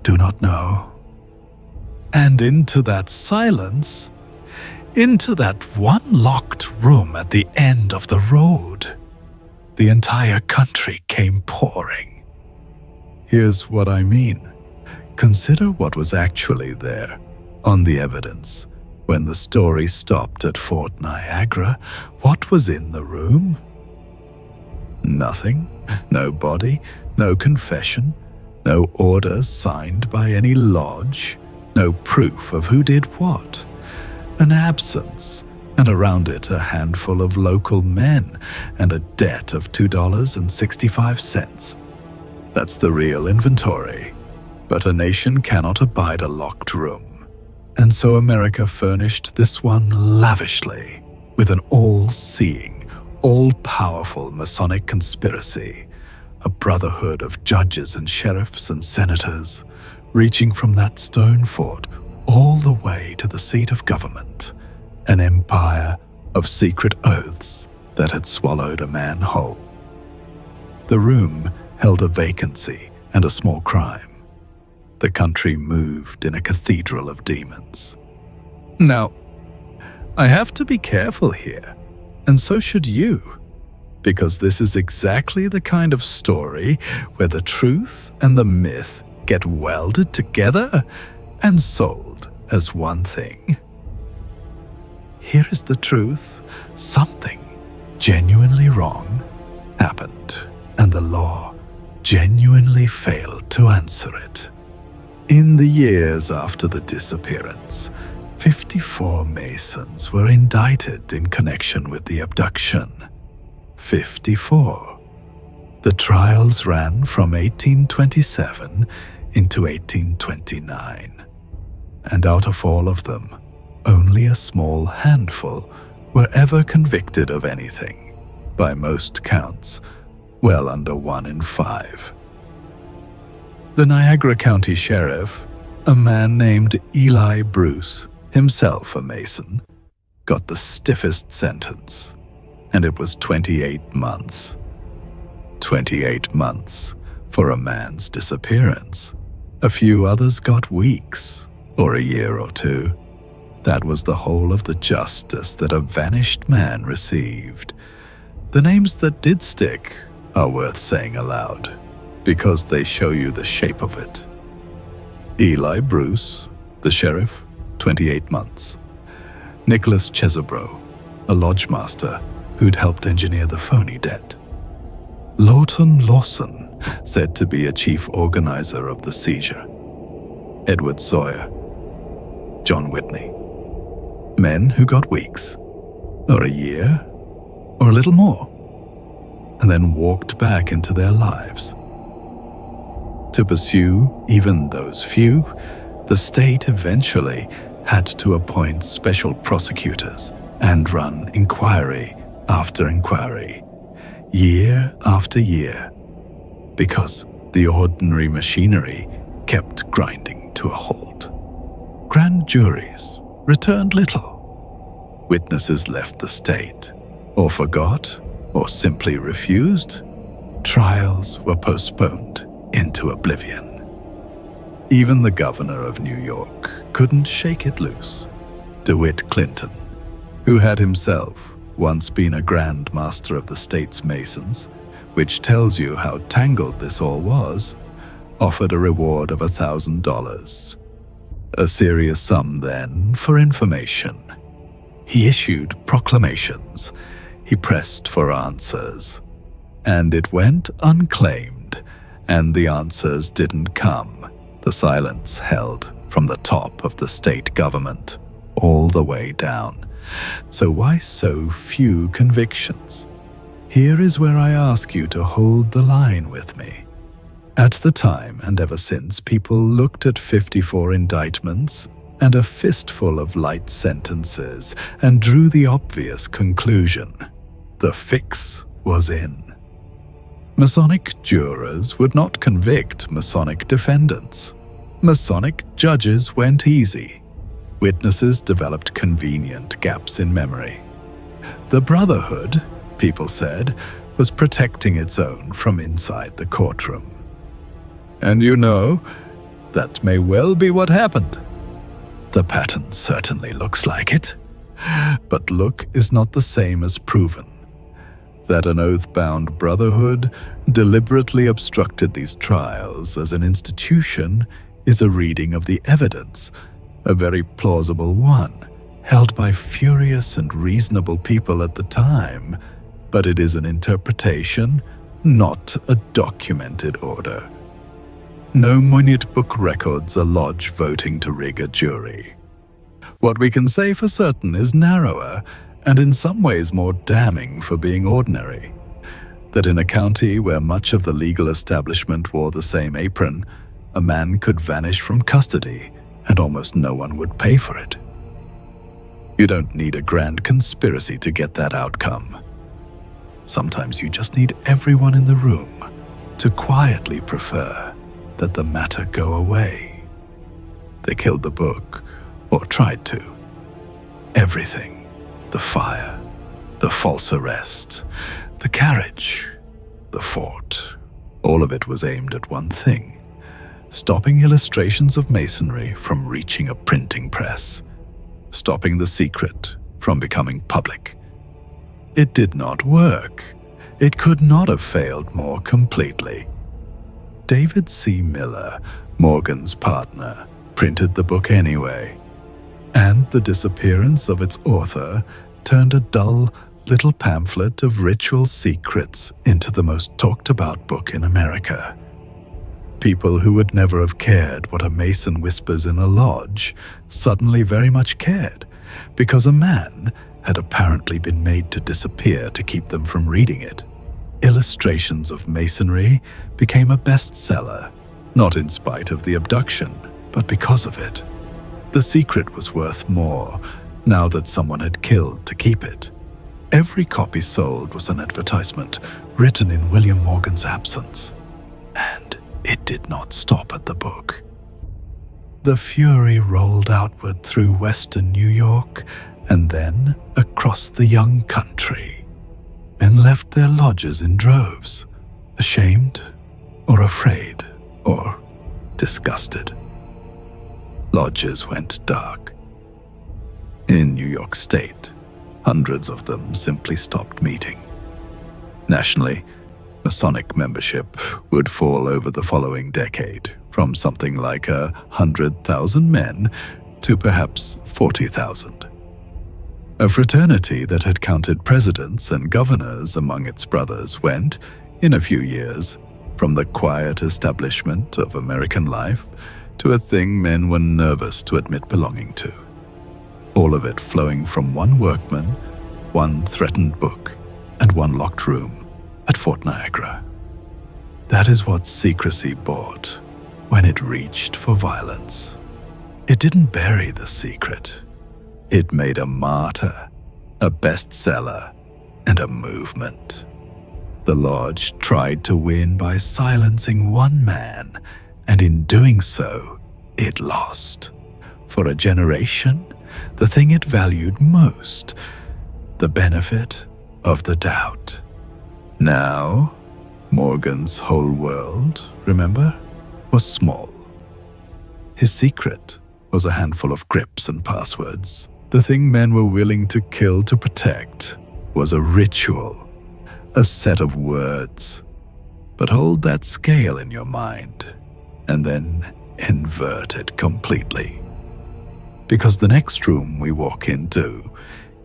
do not know. And into that silence, into that one locked room at the end of the road, the entire country came pouring. Here's what I mean. Consider what was actually there on the evidence. When the story stopped at Fort Niagara, what was in the room? Nothing. No body, no confession, no order signed by any lodge, no proof of who did what. An absence, and around it a handful of local men and a debt of $2.65. That's the real inventory. But a nation cannot abide a locked room, and so America furnished this one lavishly with an all-seeing, all-powerful Masonic conspiracy, a brotherhood of judges and sheriffs and senators, reaching from that stone fort all the way to the seat of government, an empire of secret oaths that had swallowed a man whole. The room held a vacancy and a small crime. The country moved in a cathedral of demons. Now, I have to be careful here, and so should you, because this is exactly the kind of story where the truth and the myth get welded together and sold as one thing. Here is the truth. Something genuinely wrong happened, and the law genuinely failed to answer it. In the years after the disappearance, 54 Masons were indicted in connection with the abduction. 54. The trials ran from 1827 into 1829, and out of all of them, only a small handful were ever convicted of anything. By most counts, well under 1 in 5. The Niagara County Sheriff, a man named Eli Bruce, himself a Mason, got the stiffest sentence, and it was 28 months. 28 months for a man's disappearance. A few others got weeks, or a year or 2. That was the whole of the justice that a vanished man received. The names that did stick are worth saying aloud, because they show you the shape of it. Eli Bruce, the sheriff, 28 months. Nicholas Chesebro, a lodge master who'd helped engineer the phony debt. Lawton Lawson, said to be a chief organizer of the seizure. Edward Sawyer. John Whitney. Men who got weeks, or a year, or a little more, and then walked back into their lives. To pursue even those few, the state eventually had to appoint special prosecutors and run inquiry after inquiry, year after year, because the ordinary machinery kept grinding to a halt. Grand juries returned little. Witnesses left the state, or forgot, or simply refused. Trials were postponed into oblivion. Even the governor of New York couldn't shake it loose. DeWitt Clinton, who had himself once been a Grand Master of the state's Masons, which tells you how tangled this all was, offered a reward of $1,000. A serious sum, then, for information. He issued proclamations. He pressed for answers. And it went unclaimed, and the answers didn't come. The silence held from the top of the state government all the way down. So why so few convictions? Here is where I ask you to hold the line with me. At the time, and ever since, people looked at 54 indictments and a fistful of light sentences and drew the obvious conclusion: the fix was in. Masonic jurors would not convict Masonic defendants. Masonic judges went easy. Witnesses developed convenient gaps in memory. The Brotherhood, people said, was protecting its own from inside the courtroom. And you know, that may well be what happened. The pattern certainly looks like it. But look is not the same as proven. That an oath-bound brotherhood deliberately obstructed these trials as an institution is a reading of the evidence, a very plausible one, held by furious and reasonable people at the time, but it is an interpretation, not a documented order. No minute book records are lodged voting to rig a jury. What we can say for certain is narrower and in some ways more damning for being ordinary. That in a county where much of the legal establishment wore the same apron, a man could vanish from custody and almost no one would pay for it. You don't need a grand conspiracy to get that outcome. Sometimes you just need everyone in the room to quietly prefer that the matter go away. They killed the book, or tried to. Everything. The fire, the false arrest, the carriage, the fort. All of it was aimed at one thing: stopping illustrations of Masonry from reaching a printing press, stopping the secret from becoming public. It did not work. It could not have failed more completely. David C. Miller, Morgan's partner, printed the book anyway, and the disappearance of its author turned a dull little pamphlet of ritual secrets into the most talked about book in America. People who would never have cared what a Mason whispers in a lodge suddenly very much cared, because a man had apparently been made to disappear to keep them from reading it. Illustrations of Masonry became a bestseller, not in spite of the abduction, but because of it. The secret was worth more, now that someone had killed to keep it. Every copy sold was an advertisement, written in William Morgan's absence. And it did not stop at the book. The fury rolled outward through western New York, and then across the young country, and left their lodges in droves, ashamed, or afraid, or disgusted. Lodges went dark. In New York State, hundreds of them simply stopped meeting. Nationally, Masonic membership would fall over the following decade from something like 100,000 men to perhaps 40,000. A fraternity that had counted presidents and governors among its brothers went, in a few years, from the quiet establishment of American life to a thing men were nervous to admit belonging to. All of it flowing from one workman, one threatened book, and one locked room at Fort Niagara. That is what secrecy bought when it reached for violence. It didn't bury the secret. It made a martyr, a bestseller, and a movement. The lodge tried to win by silencing one man, and in doing so, it lost. For a generation, the thing it valued most, the benefit of the doubt. Now, Morgan's whole world, remember, was small. His secret was a handful of crypts and passwords. The thing men were willing to kill to protect was a ritual, a set of words. But hold that scale in your mind, and then invert it completely. Because the next room we walk into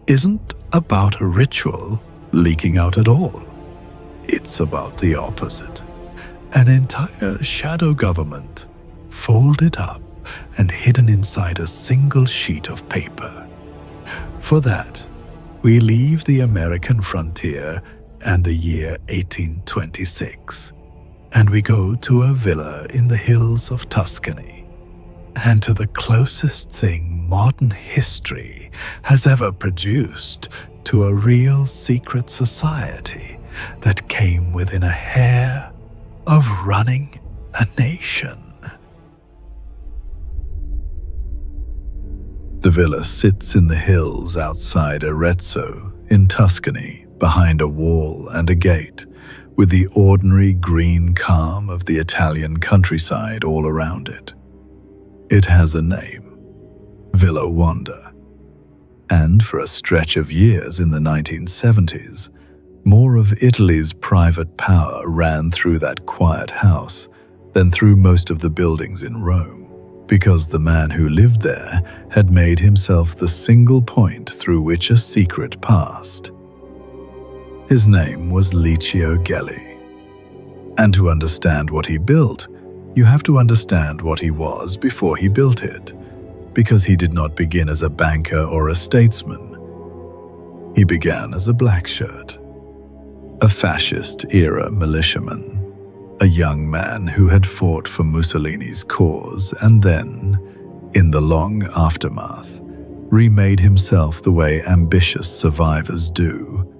isn't about a ritual leaking out at all. It's about the opposite. An entire shadow government, folded up and hidden inside a single sheet of paper. For that, we leave the American frontier and the year 1826, and we go to a villa in the hills of Tuscany, and to the closest thing modern history has ever produced to a real secret society that came within a hair of running a nation. The villa sits in the hills outside Arezzo in Tuscany, behind a wall and a gate, with the ordinary green calm of the Italian countryside all around it. It has a name, Villa Wanda, and for a stretch of years in the 1970s, more of Italy's private power ran through that quiet house than through most of the buildings in Rome, because the man who lived there had made himself the single point through which a secret passed. His name was Licio Gelli. And to understand what he built, you have to understand what he was before he built it, because he did not begin as a banker or a statesman. He began as a black shirt, a fascist-era militiaman, a young man who had fought for Mussolini's cause and then, in the long aftermath, remade himself the way ambitious survivors do,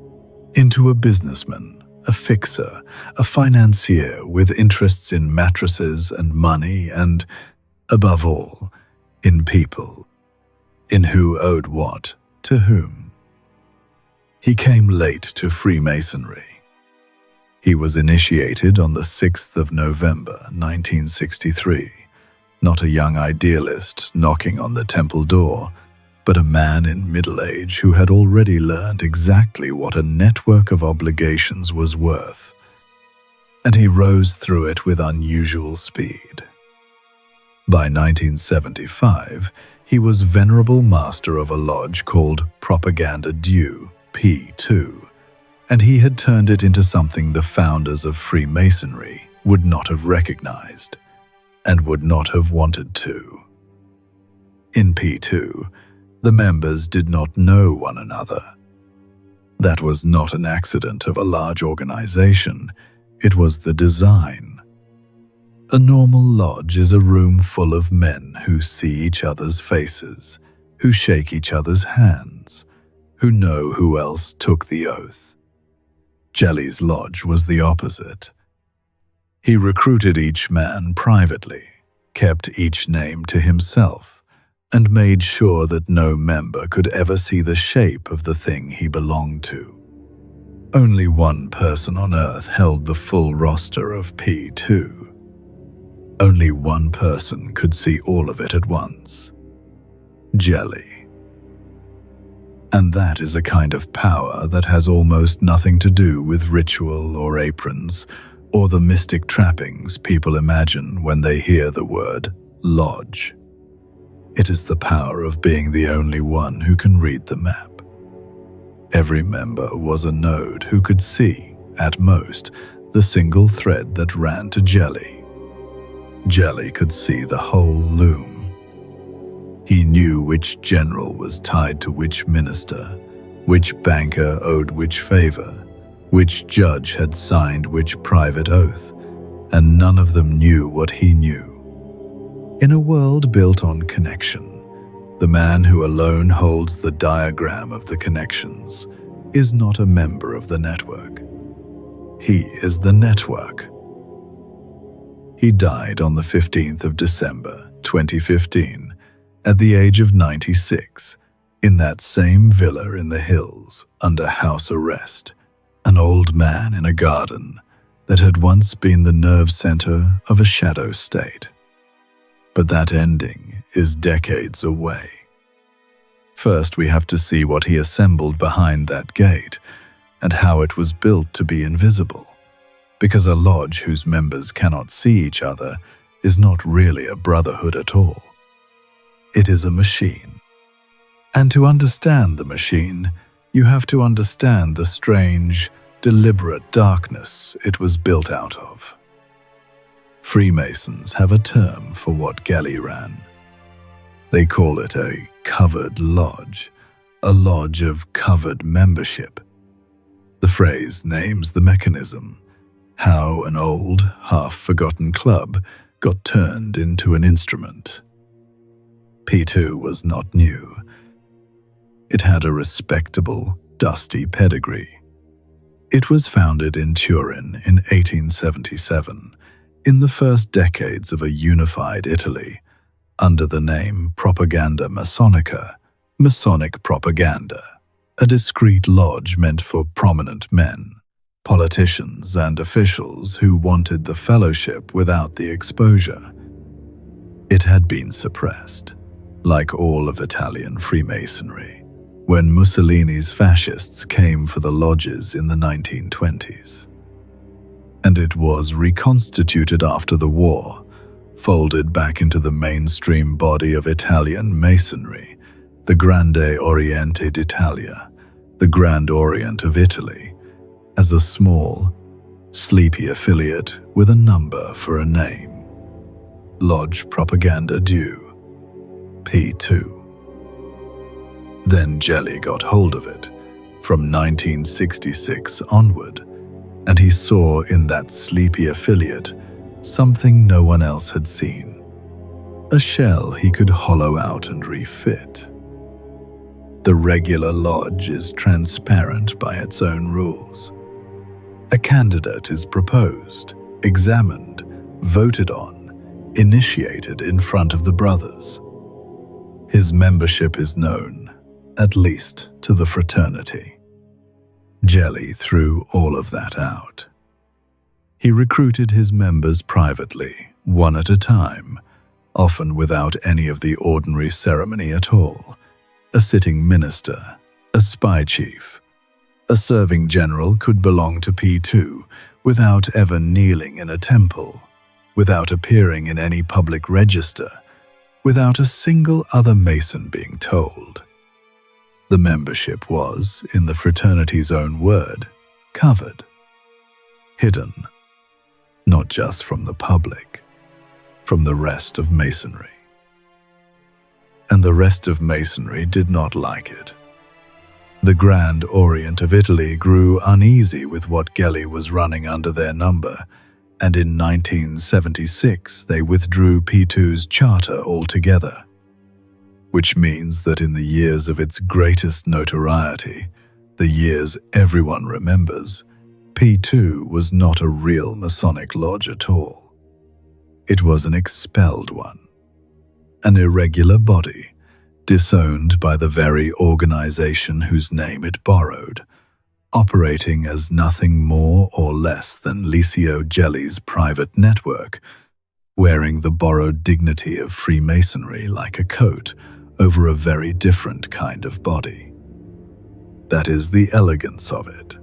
into a businessman, a fixer, a financier with interests in mattresses and money and, above all, in people, in who owed what to whom. He came late to Freemasonry. He was initiated on the 6th of November, 1963, not a young idealist knocking on the temple door, but a man in middle age who had already learned exactly what a network of obligations was worth, and he rose through it with unusual speed. By 1975, he was venerable master of a lodge called Propaganda Due, P2, and he had turned it into something the founders of Freemasonry would not have recognized, and would not have wanted to. In P2, the members did not know one another. That was not an accident of a large organization, it was the design. A normal lodge is a room full of men who see each other's faces, who shake each other's hands, who know who else took the oath. Gelli's lodge was the opposite. He recruited each man privately, kept each name to himself, and made sure that no member could ever see the shape of the thing he belonged to. Only one person on earth held the full roster of P2. Only one person could see all of it at once. Gelli. And that is a kind of power that has almost nothing to do with ritual or aprons, or the mystic trappings people imagine when they hear the word lodge. It is the power of being the only one who can read the map. Every member was a node who could see, at most, the single thread that ran to Gelli. Gelli could see the whole loom. He knew which general was tied to which minister, which banker owed which favor, which judge had signed which private oath, and none of them knew what he knew. In a world built on connection, the man who alone holds the diagram of the connections is not a member of the network. He is the network. He died on the 15th of December, 2015, at the age of 96, in that same villa in the hills under house arrest, an old man in a garden that had once been the nerve center of a shadow state. But that ending is decades away. First, we have to see what he assembled behind that gate and how it was built to be invisible, because a lodge whose members cannot see each other is not really a brotherhood at all. It is a machine. And to understand the machine, you have to understand the strange, deliberate darkness it was built out of. Freemasons have a term for what Gelly ran. They call it a covered lodge, a lodge of covered membership. The phrase names the mechanism, how an old, half-forgotten club got turned into an instrument. P2 was not new. It had a respectable, dusty pedigree. It was founded in Turin in 1877, in the first decades of a unified Italy, under the name Propaganda Masonica, Masonic propaganda, a discreet lodge meant for prominent men, politicians and officials who wanted the fellowship without the exposure. It had been suppressed, like all of Italian Freemasonry, when Mussolini's fascists came for the lodges in the 1920s. And it was reconstituted after the war, folded back into the mainstream body of Italian Masonry, the Grande Oriente d'Italia, the Grand Orient of Italy, as a small, sleepy affiliate with a number for a name. Lodge Propaganda Due, P2. Then Gelly got hold of it, from 1966 onward, and he saw in that sleepy affiliate something no one else had seen. A shell he could hollow out and refit. The regular lodge is transparent by its own rules. A candidate is proposed, examined, voted on, initiated in front of the brothers. His membership is known, at least to the fraternity. Gelly threw all of that out. He recruited his members privately, one at a time, often without any of the ordinary ceremony at all. A sitting minister, a spy chief, a serving general could belong to P2 without ever kneeling in a temple, without appearing in any public register, without a single other Mason being told. The membership was, in the fraternity's own word, covered, hidden, not just from the public, from the rest of Masonry. And the rest of Masonry did not like it. The Grand Orient of Italy grew uneasy with what Gelly was running under their number, and in 1976 they withdrew P2's charter altogether. Which means that in the years of its greatest notoriety, the years everyone remembers, P2 was not a real Masonic lodge at all. It was an expelled one, an irregular body, disowned by the very organization whose name it borrowed, operating as nothing more or less than Licio Gelli's private network, wearing the borrowed dignity of Freemasonry like a coat over a very different kind of body. That is the elegance of it,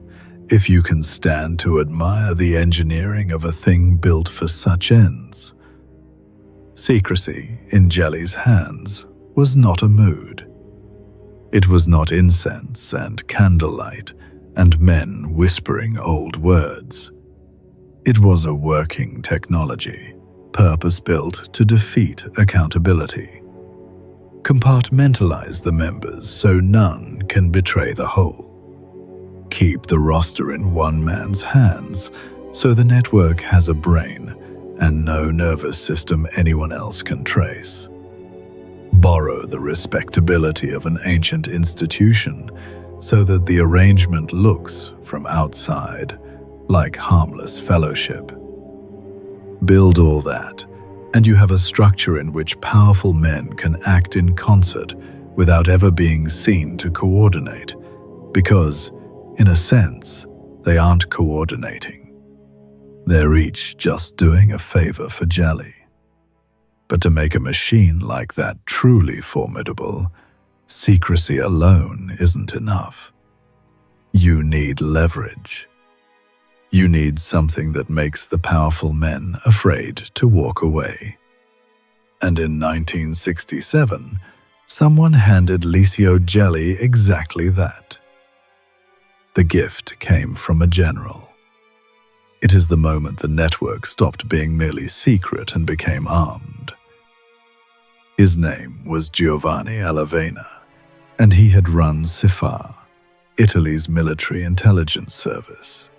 if you can stand to admire the engineering of a thing built for such ends. Secrecy, in Gelly's hands, was not a mood. It was not incense and candlelight and men whispering old words. It was a working technology, purpose-built to defeat accountability. Compartmentalize the members so none can betray the whole. Keep the roster in one man's hands so the network has a brain and no nervous system anyone else can trace. Borrow the respectability of an ancient institution so that the arrangement looks, from outside, like harmless fellowship. Build all that, and you have a structure in which powerful men can act in concert without ever being seen to coordinate, because, in a sense, they aren't coordinating. They're each just doing a favor for Jelly. But to make a machine like that truly formidable, secrecy alone isn't enough. You need leverage. You need something that makes the powerful men afraid to walk away. And in 1967, someone handed Licio Jelly exactly that. The gift came from a general. It is the moment the network stopped being merely secret and became armed. His name was Giovanni Alavena, and he had run CIFAR, Italy's military intelligence service.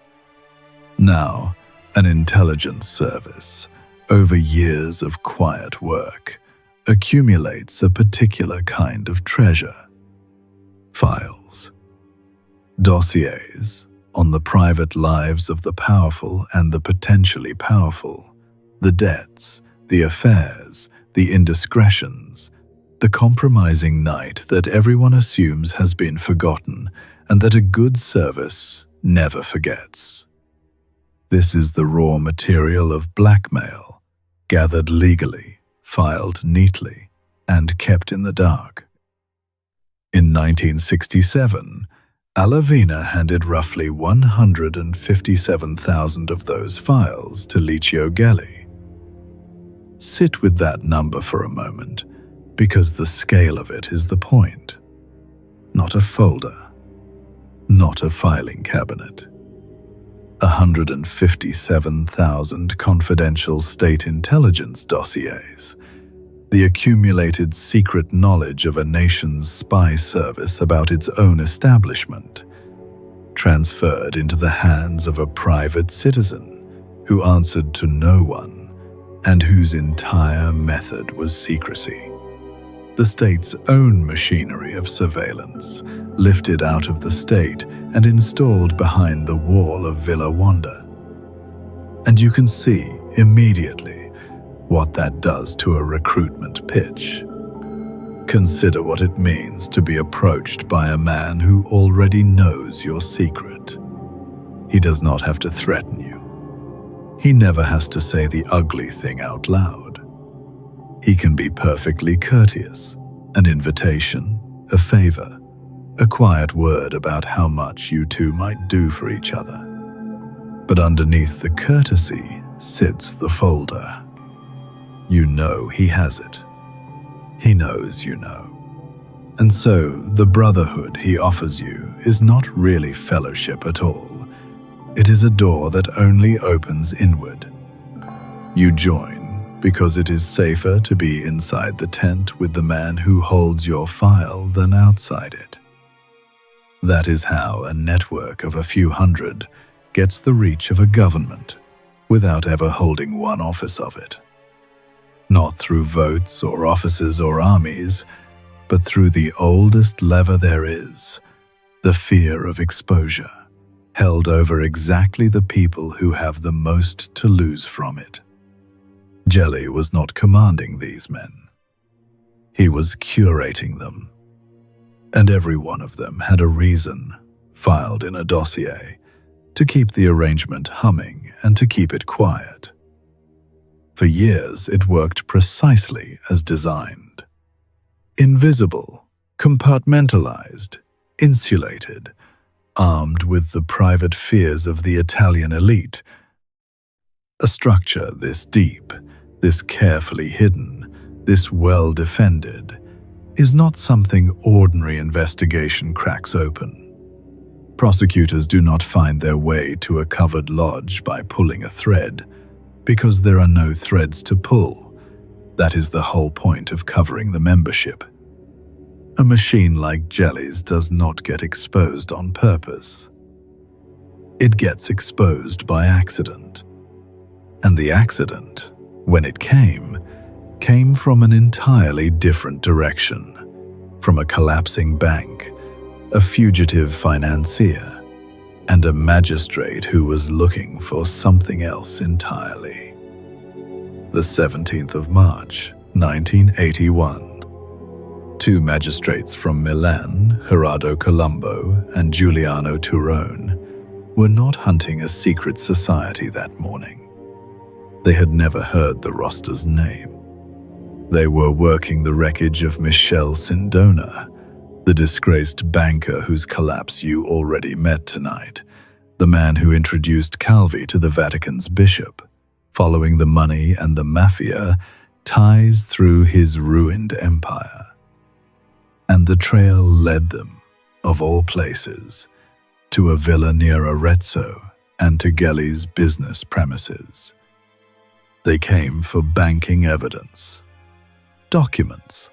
Now, an intelligence service, over years of quiet work, accumulates a particular kind of treasure. Files, dossiers on the private lives of the powerful and the potentially powerful, the debts, the affairs, the indiscretions, the compromising night that everyone assumes has been forgotten and that a good service never forgets. This is the raw material of blackmail, gathered legally, filed neatly, and kept in the dark. In 1967, Alavena handed roughly 157,000 of those files to Licio Gelli. Sit with that number for a moment, because the scale of it is the point. Not a folder, not a filing cabinet. 157,000 confidential state intelligence dossiers, the accumulated secret knowledge of a nation's spy service about its own establishment, transferred into the hands of a private citizen who answered to no one and whose entire method was secrecy. The state's own machinery of surveillance, lifted out of the state and installed behind the wall of Villa Wanda. And you can see immediately what that does to a recruitment pitch. Consider what it means to be approached by a man who already knows your secret. He does not have to threaten you. He never has to say the ugly thing out loud. He can be perfectly courteous, an invitation, a favor, a quiet word about how much you two might do for each other. But underneath the courtesy sits the folder. You know he has it. He knows you know. And so the brotherhood he offers you is not really fellowship at all. It is a door that only opens inward. You join because it is safer to be inside the tent with the man who holds your file than outside it. That is how a network of a few hundred gets the reach of a government without ever holding one office of it. Not through votes or offices or armies, but through the oldest lever there is, the fear of exposure, held over exactly the people who have the most to lose from it. Jelly was not commanding these men. He was curating them. And every one of them had a reason, filed in a dossier, to keep the arrangement humming and to keep it quiet. For years, it worked precisely as designed. Invisible, compartmentalized, insulated, armed with the private fears of the Italian elite. A structure this deep, this carefully hidden, this well-defended, is not something ordinary investigation cracks open. Prosecutors do not find their way to a covered lodge by pulling a thread, because there are no threads to pull. That is the whole point of covering the membership. A machine like Jelly's does not get exposed on purpose. It gets exposed by accident. And the accident, when it came from an entirely different direction, from a collapsing bank, a fugitive financier, and a magistrate who was looking for something else entirely. The 17th of March, 1981. Two magistrates from Milan, Gerardo Colombo and Giuliano Turone, were not hunting a secret society that morning. They had never heard the roster's name. They were working the wreckage of Michel Sindona, the disgraced banker whose collapse you already met tonight, the man who introduced Calvi to the Vatican's bishop, following the money and the mafia ties through his ruined empire. And the trail led them, of all places, to a villa near Arezzo and to Gelli's business premises. They came for banking evidence. Documents,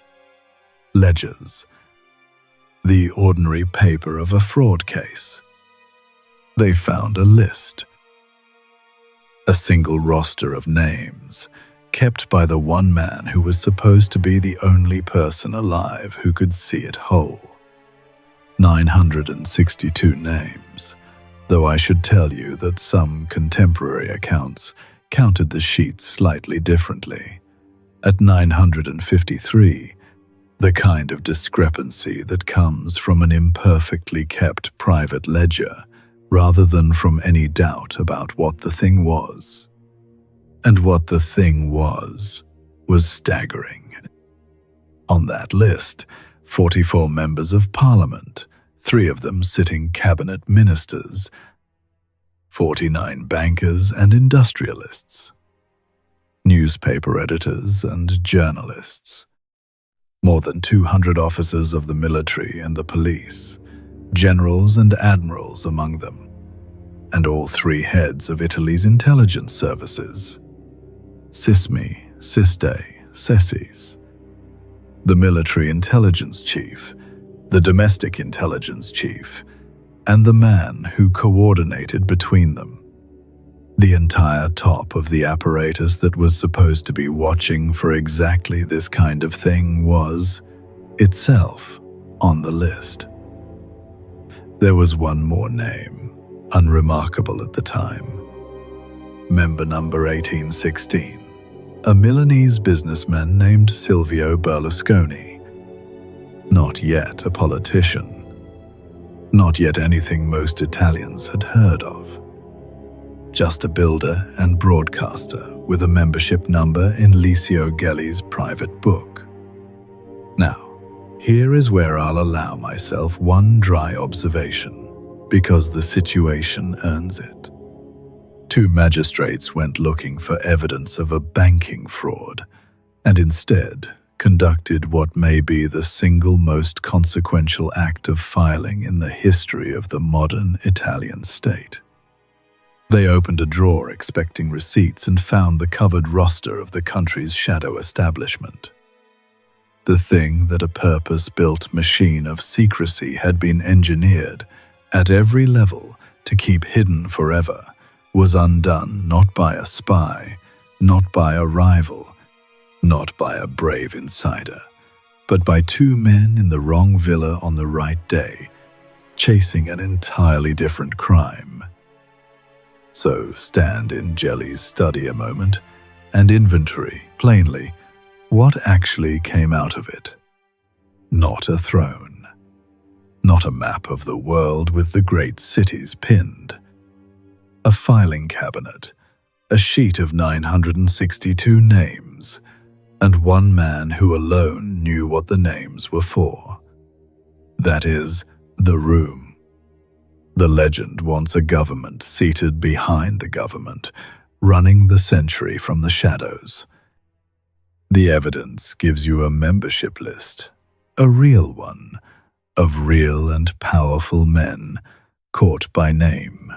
ledgers, the ordinary paper of a fraud case. They found a list, a single roster of names, kept by the one man who was supposed to be the only person alive who could see it whole. 962 names, though I should tell you that some contemporary accounts counted the sheets slightly differently. At 953, the kind of discrepancy that comes from an imperfectly kept private ledger rather than from any doubt about what the thing was. And what the thing was staggering. On that list, 44 members of parliament, 3 of them sitting cabinet ministers, 49 bankers and industrialists, newspaper editors and journalists, more than 200 officers of the military and the police, generals and admirals among them, and all 3 heads of Italy's intelligence services, Sismi, Siste, Sessis, the military intelligence chief, the domestic intelligence chief, and the man who coordinated between them. The entire top of the apparatus that was supposed to be watching for exactly this kind of thing was, itself, on the list. There was one more name, unremarkable at the time. Member number 1816, a Milanese businessman named Silvio Berlusconi. Not yet a politician. Not yet anything most Italians had heard of. Just a builder and broadcaster with a membership number in Licio Gelli's private book. Now, here is where I'll allow myself one dry observation, because the situation earns it. 2 magistrates went looking for evidence of a banking fraud, and instead conducted what may be the single most consequential act of filing in the history of the modern Italian state. They opened a drawer expecting receipts and found the covered roster of the country's shadow establishment. The thing that a purpose-built machine of secrecy had been engineered at every level to keep hidden forever was undone not by a spy, not by a rival, not by a brave insider, but by 2 men in the wrong villa on the right day, chasing an entirely different crime. So stand in Gelli's study a moment and inventory, plainly, what actually came out of it. Not a throne. Not a map of the world with the great cities pinned. A filing cabinet, a sheet of 962 names, and one man who alone knew what the names were for. That is, the room. The legend wants a government seated behind the government, running the century from the shadows. The evidence gives you a membership list, a real one, of real and powerful men, caught by name.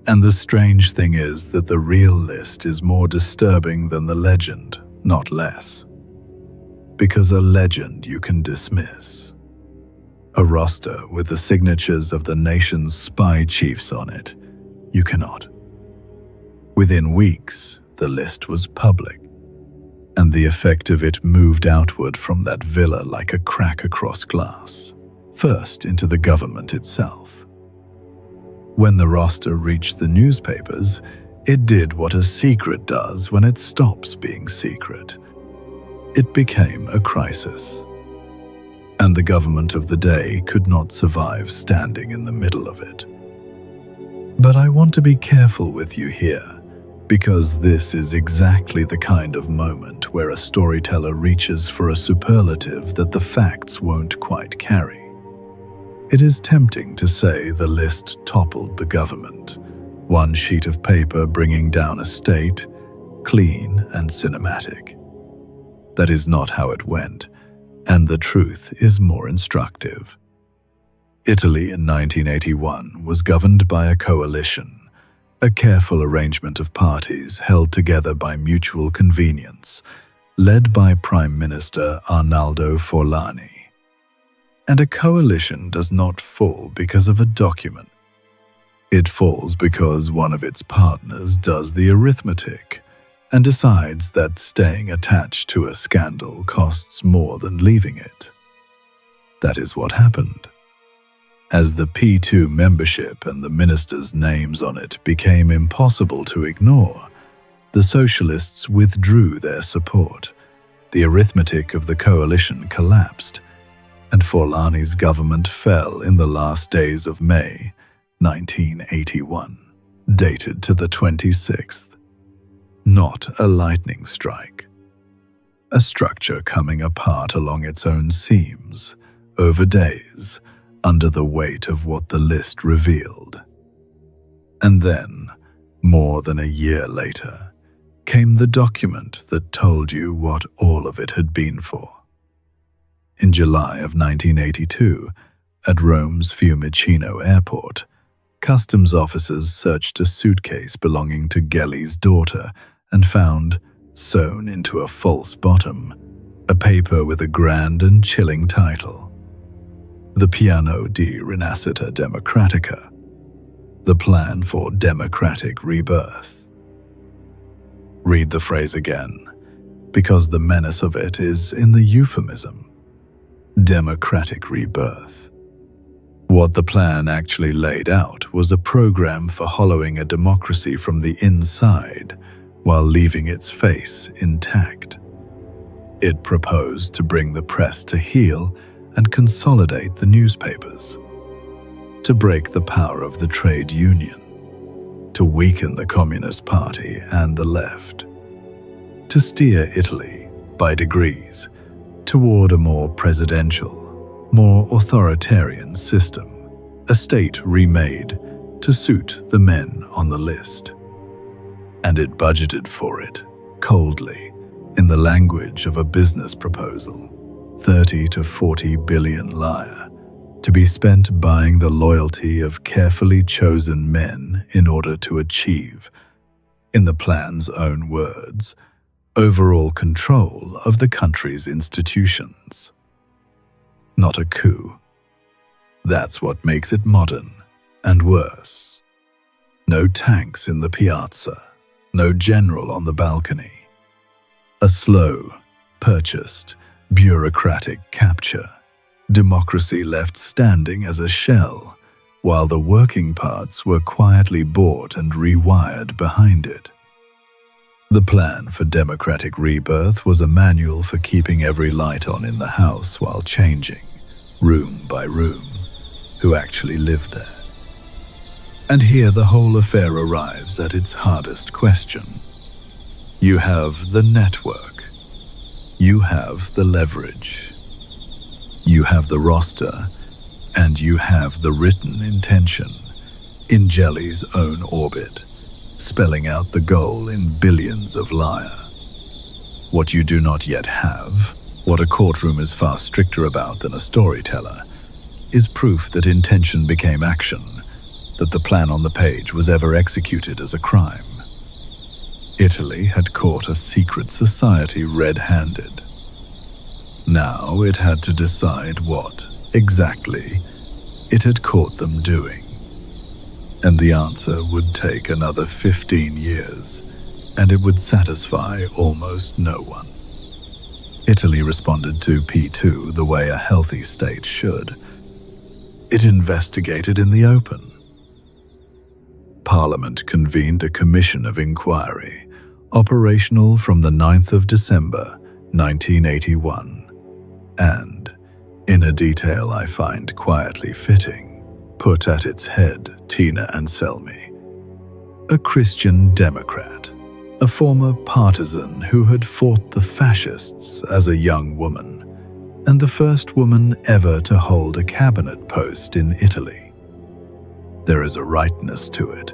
And the strange thing is that the real list is more disturbing than the legend, not less. Because a legend you can dismiss. A roster with the signatures of the nation's spy chiefs on it, you cannot. Within weeks, the list was public, and the effect of it moved outward from that villa like a crack across glass, first into the government itself. When the roster reached the newspapers, it did what a secret does when it stops being secret. It became a crisis, and the government of the day could not survive standing in the middle of it. But I want to be careful with you here, because this is exactly the kind of moment where a storyteller reaches for a superlative that the facts won't quite carry. It is tempting to say the list toppled the government, one sheet of paper bringing down a state, clean and cinematic. That is not how it went, and the truth is more instructive. Italy in 1981 was governed by a coalition, a careful arrangement of parties held together by mutual convenience, led by Prime Minister Arnaldo Forlani. And a coalition does not fall because of a document. It falls because one of its partners does the arithmetic and decides that staying attached to a scandal costs more than leaving it. That is what happened. As the P2 membership and the ministers' names on it became impossible to ignore, the socialists withdrew their support. The arithmetic of the coalition collapsed, and Forlani's government fell in the last days of May 1981, dated to the 26th. Not a lightning strike. A structure coming apart along its own seams, over days, under the weight of what the list revealed. And then, more than a year later, came the document that told you what all of it had been for. In July of 1982, at Rome's Fiumicino airport, customs officers searched a suitcase belonging to Gelli's daughter and found, sewn into a false bottom, a paper with a grand and chilling title: The Piano di Rinascita Democratica, the plan for democratic rebirth. Read the phrase again, because the menace of it is in the euphemism. Democratic rebirth. What the plan actually laid out was a program for hollowing a democracy from the inside while leaving its face intact. It proposed to bring the press to heel and consolidate the newspapers, to break the power of the trade union, to weaken the Communist Party and the left, to steer Italy, by degrees, toward a more presidential, more authoritarian system, a state remade to suit the men on the list. And it budgeted for it, coldly, in the language of a business proposal, 30 to 40 billion lire, to be spent buying the loyalty of carefully chosen men in order to achieve, in the plan's own words, overall control of the country's institutions. Not a coup. That's what makes it modern, and worse. No tanks in the piazza, no general on the balcony. A slow, purchased, bureaucratic capture. Democracy left standing as a shell, while the working parts were quietly bought and rewired behind it. The plan for democratic rebirth was a manual for keeping every light on in the house while changing, room by room, who actually lived there. And here the whole affair arrives at its hardest question. You have the network. You have the leverage. You have the roster, and you have the written intention, in Gelli's own orbit, spelling out the goal in billions of lire. What you do not yet have, what a courtroom is far stricter about than a storyteller, is proof that intention became action, that the plan on the page was ever executed as a crime. Italy had caught a secret society red-handed. Now it had to decide what, exactly, it had caught them doing. And the answer would take another 15 years, and it would satisfy almost no one. Italy responded to P2 the way a healthy state should. It investigated in the open. Parliament convened a commission of inquiry, operational from the 9th of December, 1981, and, in a detail I find quietly fitting, put at its head Tina Anselmi, a Christian Democrat, a former partisan who had fought the fascists as a young woman, and the first woman ever to hold a cabinet post in Italy. There is a rightness to it,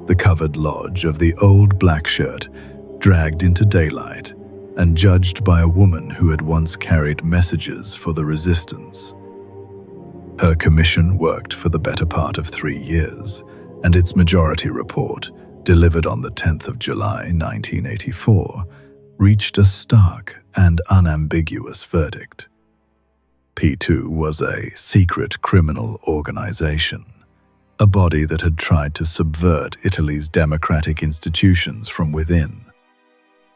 the covered lodge of the old black shirt dragged into daylight and judged by a woman who had once carried messages for the resistance. Her commission worked for the better part of 3 years, and its majority report, delivered on the 10th of July 1984, reached a stark and unambiguous verdict. P2 was a secret criminal organization, a body that had tried to subvert Italy's democratic institutions from within.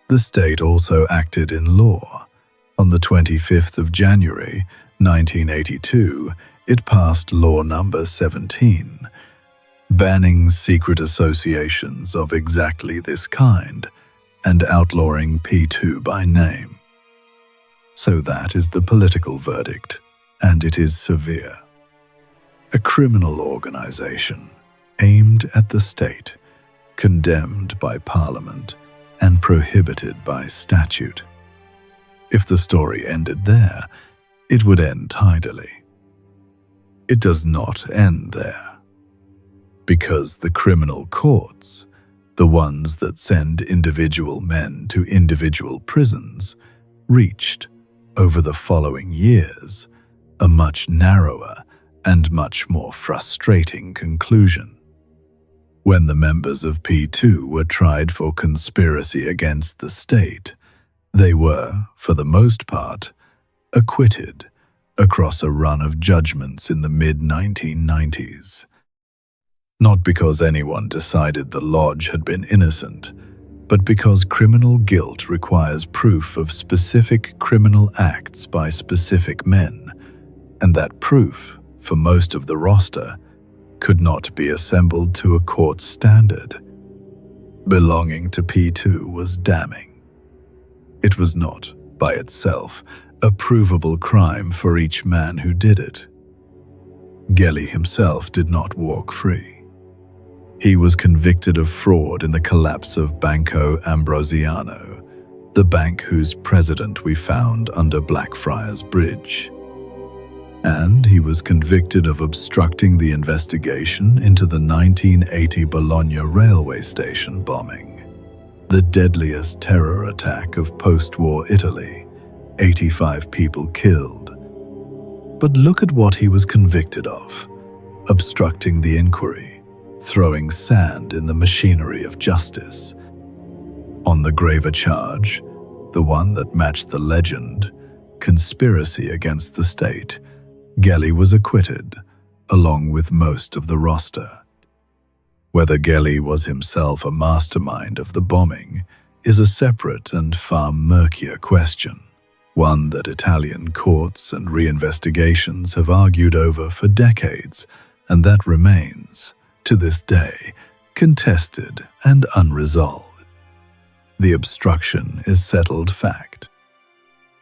The state also acted in law. On the 25th of January 1982, it passed Law Number 17, banning secret associations of exactly this kind and outlawing P2 by name. So that is the political verdict, and it is severe. A criminal organization aimed at the state, condemned by Parliament, and prohibited by statute. If the story ended there, it would end tidily. It does not end there, because the criminal courts, the ones that send individual men to individual prisons, reached, over the following years, a much narrower and much more frustrating conclusion. When the members of P2 were tried for conspiracy against the state, they were, for the most part, acquitted across a run of judgments in the mid-1990s. Not because anyone decided the lodge had been innocent, but because criminal guilt requires proof of specific criminal acts by specific men, and that proof, for most of the roster, could not be assembled to a court standard. Belonging to P2 was damning. It was not, by itself, a provable crime for each man who did it. Gelli himself did not walk free. He was convicted of fraud in the collapse of Banco Ambrosiano, the bank whose president we found under Blackfriars Bridge. And he was convicted of obstructing the investigation into the 1980 Bologna railway station bombing, the deadliest terror attack of post-war Italy, 85 people killed. But look at what he was convicted of: obstructing the inquiry, throwing sand in the machinery of justice. On the graver charge, the one that matched the legend, conspiracy against the state, Gelli was acquitted, along with most of the roster. Whether Gelli was himself a mastermind of the bombing is a separate and far murkier question, one that Italian courts and reinvestigations have argued over for decades, and that remains, to this day, contested and unresolved. The obstruction is settled fact.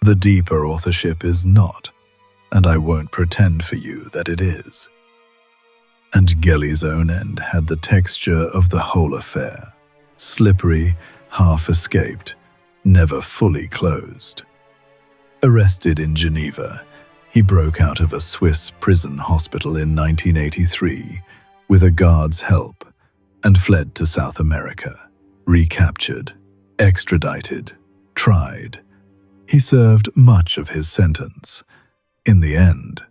The deeper authorship is not, and I won't pretend for you that it is. And Gelli's own end had the texture of the whole affair, slippery, half-escaped, never fully closed. Arrested in Geneva, he broke out of a Swiss prison hospital in 1983 with a guard's help and fled to South America, recaptured, extradited, tried. He served much of his sentence, in the end,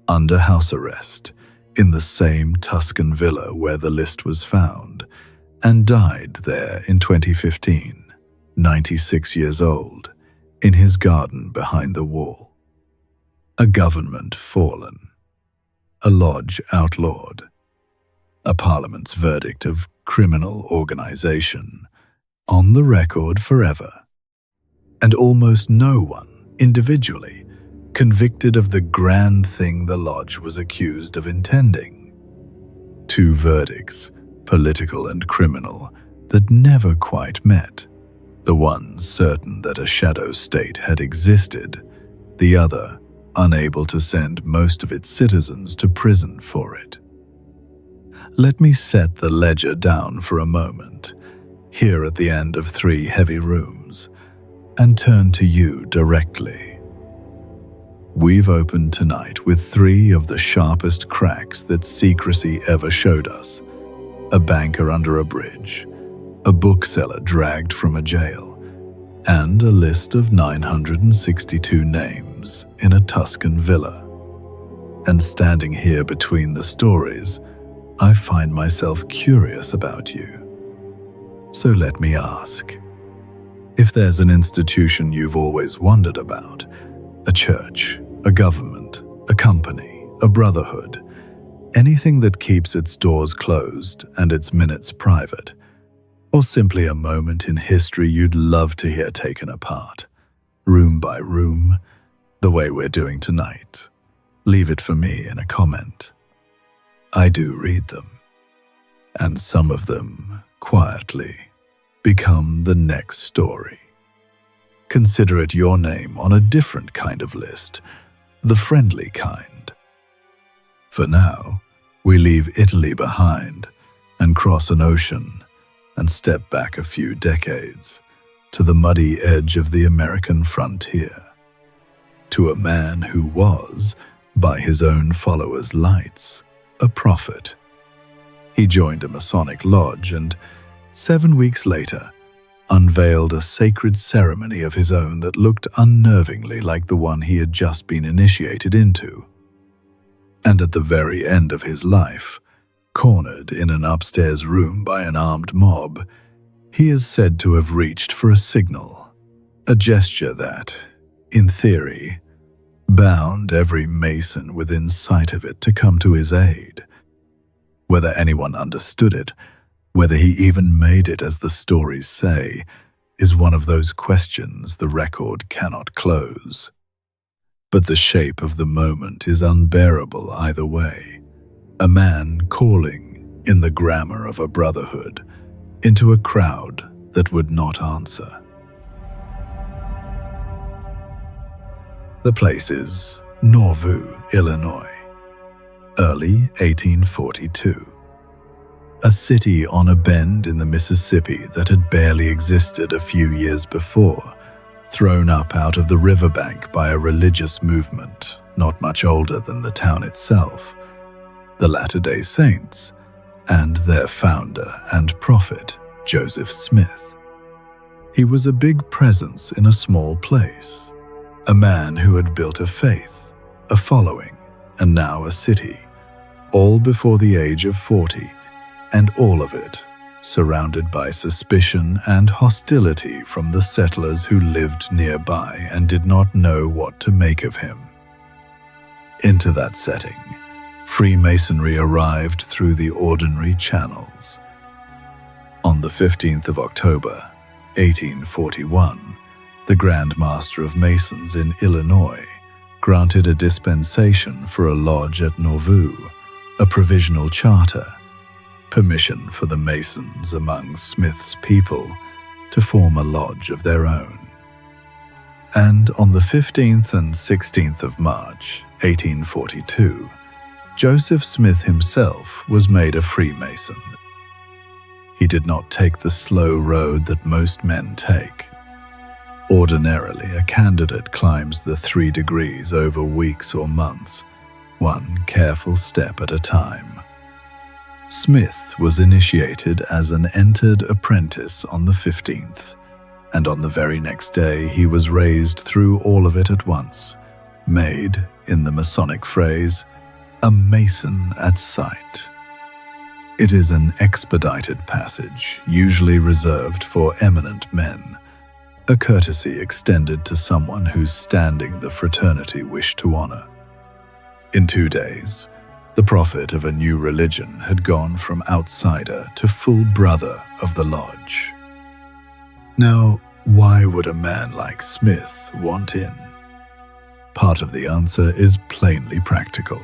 under house arrest, in the same Tuscan villa where the list was found, and died there in 2015, 96 years old, in his garden behind the wall. A government fallen, a lodge outlawed, a Parliament's verdict of criminal organization, on the record forever. And almost no one, individually, convicted of the grand thing the lodge was accused of intending. Two verdicts, political and criminal, that never quite met. The one certain that a shadow state had existed, the other unable to send most of its citizens to prison for it. Let me set the ledger down for a moment, here at the end of 3 heavy rooms, and turn to you directly. We've opened tonight with 3 of the sharpest cracks that secrecy ever showed us: a banker under a bridge, a bookseller dragged from a jail, and a list of 962 names in a Tuscan villa. And standing here between the stories, I find myself curious about you. So let me ask, if there's an institution you've always wondered about, a church, a government, a company, a brotherhood, anything that keeps its doors closed and its minutes private, or simply a moment in history you'd love to hear taken apart, room by room, the way we're doing tonight, leave it for me in a comment. I do read them, and some of them, quietly, become the next story. Consider it your name on a different kind of list, the friendly kind. For now, we leave Italy behind and cross an ocean and step back a few decades to the muddy edge of the American frontier, to a man who was, by his own followers' lights, a prophet. He joined a Masonic lodge and, 7 weeks later, unveiled a sacred ceremony of his own that looked unnervingly like the one he had just been initiated into. And at the very end of his life, cornered in an upstairs room by an armed mob, he is said to have reached for a signal, a gesture that, in theory, bound every Mason within sight of it to come to his aid. Whether anyone understood it, whether he even made it as the stories say, is one of those questions the record cannot close. But the shape of the moment is unbearable either way. A man calling, in the grammar of a brotherhood, into a crowd that would not answer. The place is Nauvoo, Illinois, early 1842. A city on a bend in the Mississippi that had barely existed a few years before, thrown up out of the riverbank by a religious movement not much older than the town itself, the Latter-day Saints, and their founder and prophet, Joseph Smith. He was a big presence in a small place, a man who had built a faith, a following, and now a city, all before the age of 40, and all of it surrounded by suspicion and hostility from the settlers who lived nearby and did not know what to make of him. Into that setting, Freemasonry arrived through the ordinary channels. On the 15th of October, 1841, the Grand Master of Masons in Illinois granted a dispensation for a lodge at Nauvoo, a provisional charter, permission for the Masons among Smith's people to form a lodge of their own. And on the 15th and 16th of March, 1842, Joseph Smith himself was made a Freemason. He did not take the slow road that most men take. Ordinarily, a candidate climbs the 3 degrees over weeks or months, one careful step at a time. Smith was initiated as an entered apprentice on the 15th, and on the very next day he was raised through all of it at once, made, in the Masonic phrase, a Mason at sight. It is an expedited passage, usually reserved for eminent men, a courtesy extended to someone whose standing the fraternity wished to honor. In 2 days, The prophet of a new religion had gone from outsider to full brother of the lodge. Now, why would a man like Smith want in? Part of the answer is plainly practical.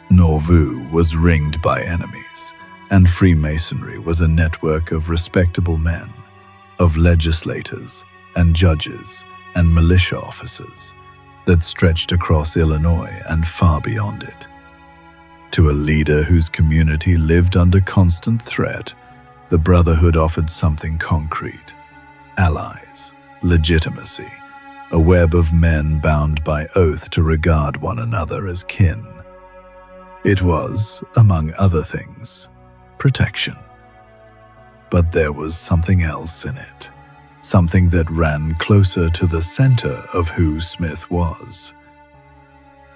Nauvoo was ringed by enemies, and Freemasonry was a network of respectable men, of legislators and judges and militia officers that stretched across Illinois and far beyond it. To a leader whose community lived under constant threat, the Brotherhood offered something concrete: allies, legitimacy, a web of men bound by oath to regard one another as kin. It was, among other things, protection. But there was something else in it, something that ran closer to the center of who Smith was.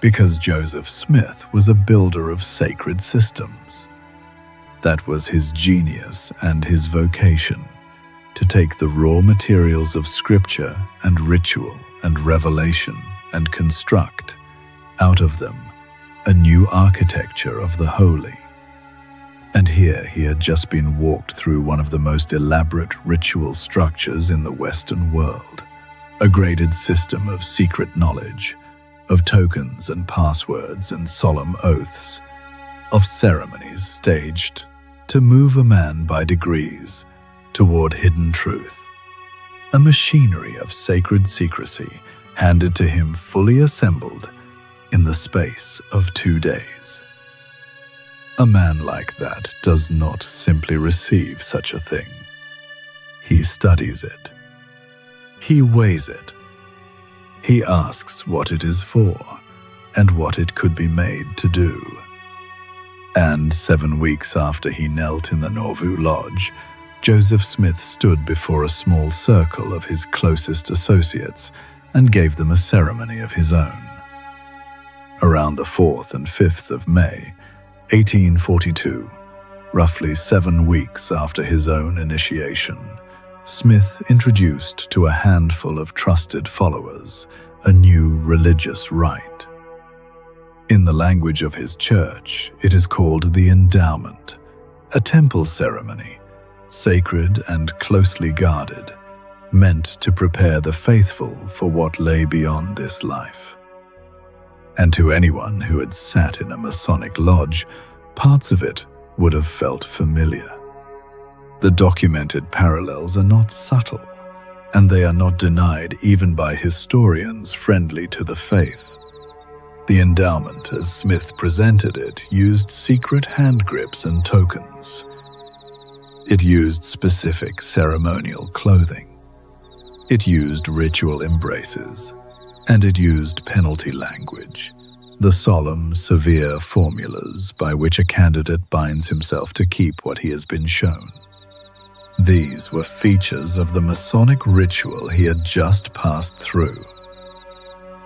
Because Joseph Smith was a builder of sacred systems. That was his genius and his vocation, to take the raw materials of scripture and ritual and revelation and construct, out of them, a new architecture of the holy. And here he had just been walked through one of the most elaborate ritual structures in the Western world, a graded system of secret knowledge, of tokens and passwords and solemn oaths, of ceremonies staged to move a man by degrees toward hidden truth, a machinery of sacred secrecy handed to him fully assembled in the space of 2 days. A man like that does not simply receive such a thing. He studies it. He weighs it. He asks what it is for and what it could be made to do. And 7 weeks after he knelt in the Nauvoo Lodge, Joseph Smith stood before a small circle of his closest associates and gave them a ceremony of his own. Around the 4th and 5th of May, 1842, roughly 7 weeks after his own initiation, Smith introduced to a handful of trusted followers a new religious rite. In the language of his church, it is called the endowment, a temple ceremony, sacred and closely guarded, meant to prepare the faithful for what lay beyond this life. And to anyone who had sat in a Masonic lodge, parts of it would have felt familiar. The documented parallels are not subtle, and they are not denied even by historians friendly to the faith. The endowment, as Smith presented it, used secret hand grips and tokens. It used specific ceremonial clothing. It used ritual embraces, and it used penalty language, the solemn, severe formulas by which a candidate binds himself to keep what he has been shown. These were features of the Masonic ritual he had just passed through.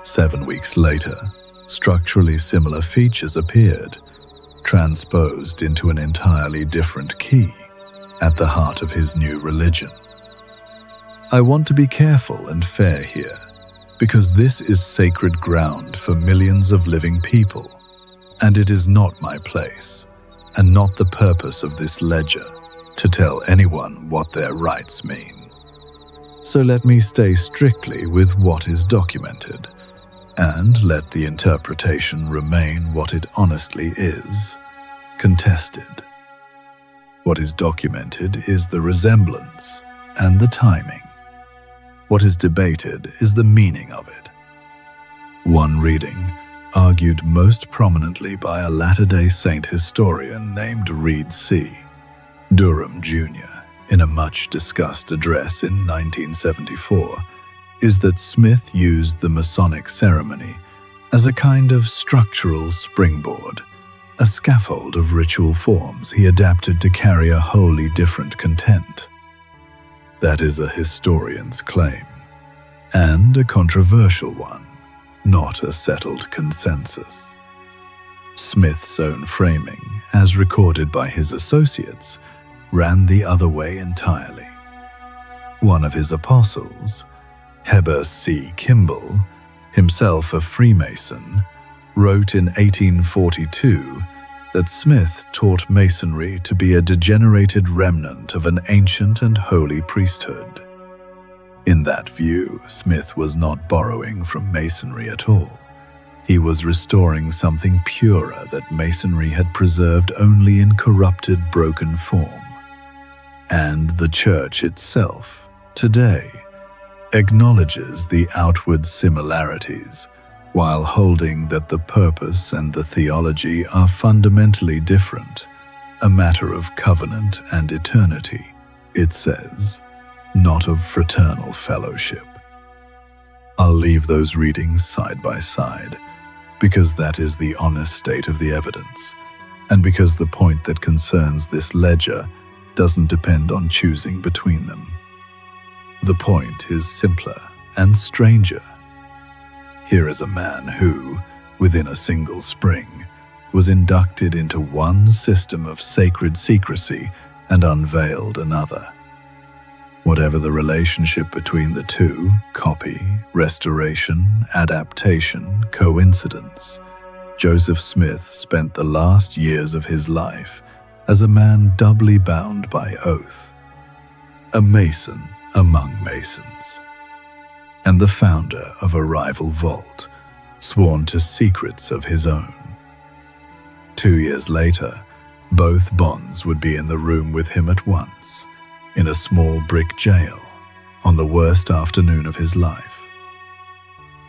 7 weeks later, structurally similar features appeared, transposed into an entirely different key at the heart of his new religion. I want to be careful and fair here, because this is sacred ground for millions of living people, and it is not my place, and not the purpose of this ledger, to tell anyone what their rights mean. So let me stay strictly with what is documented, and let the interpretation remain what it honestly is, contested. What is documented is the resemblance and the timing. What is debated is the meaning of it. One reading, argued most prominently by a Latter-day Saint historian named Reed C. Durham, Jr., in a much-discussed address in 1974, is that Smith used the Masonic ceremony as a kind of structural springboard, a scaffold of ritual forms he adapted to carry a wholly different content. That is a historian's claim, and a controversial one, not a settled consensus. Smith's own framing, as recorded by his associates, ran the other way entirely. One of his apostles, Heber C. Kimball, himself a Freemason, wrote in 1842 that Smith taught Masonry to be a degenerated remnant of an ancient and holy priesthood. In that view, Smith was not borrowing from Masonry at all. He was restoring something purer that Masonry had preserved only in corrupted, broken form. And the Church itself, today, acknowledges the outward similarities, while holding that the purpose and the theology are fundamentally different, a matter of covenant and eternity, it says, not of fraternal fellowship. I'll leave those readings side by side, because that is the honest state of the evidence, and because the point that concerns this ledger doesn't depend on choosing between them. The point is simpler and stranger. Here is a man who, within a single spring, was inducted into one system of sacred secrecy and unveiled another. Whatever the relationship between the two, copy, restoration, adaptation, coincidence, Joseph Smith spent the last years of his life as a man doubly bound by oath, a Mason among Masons, and the founder of a rival vault, sworn to secrets of his own. 2 years later, both bonds would be in the room with him at once, in a small brick jail, on the worst afternoon of his life.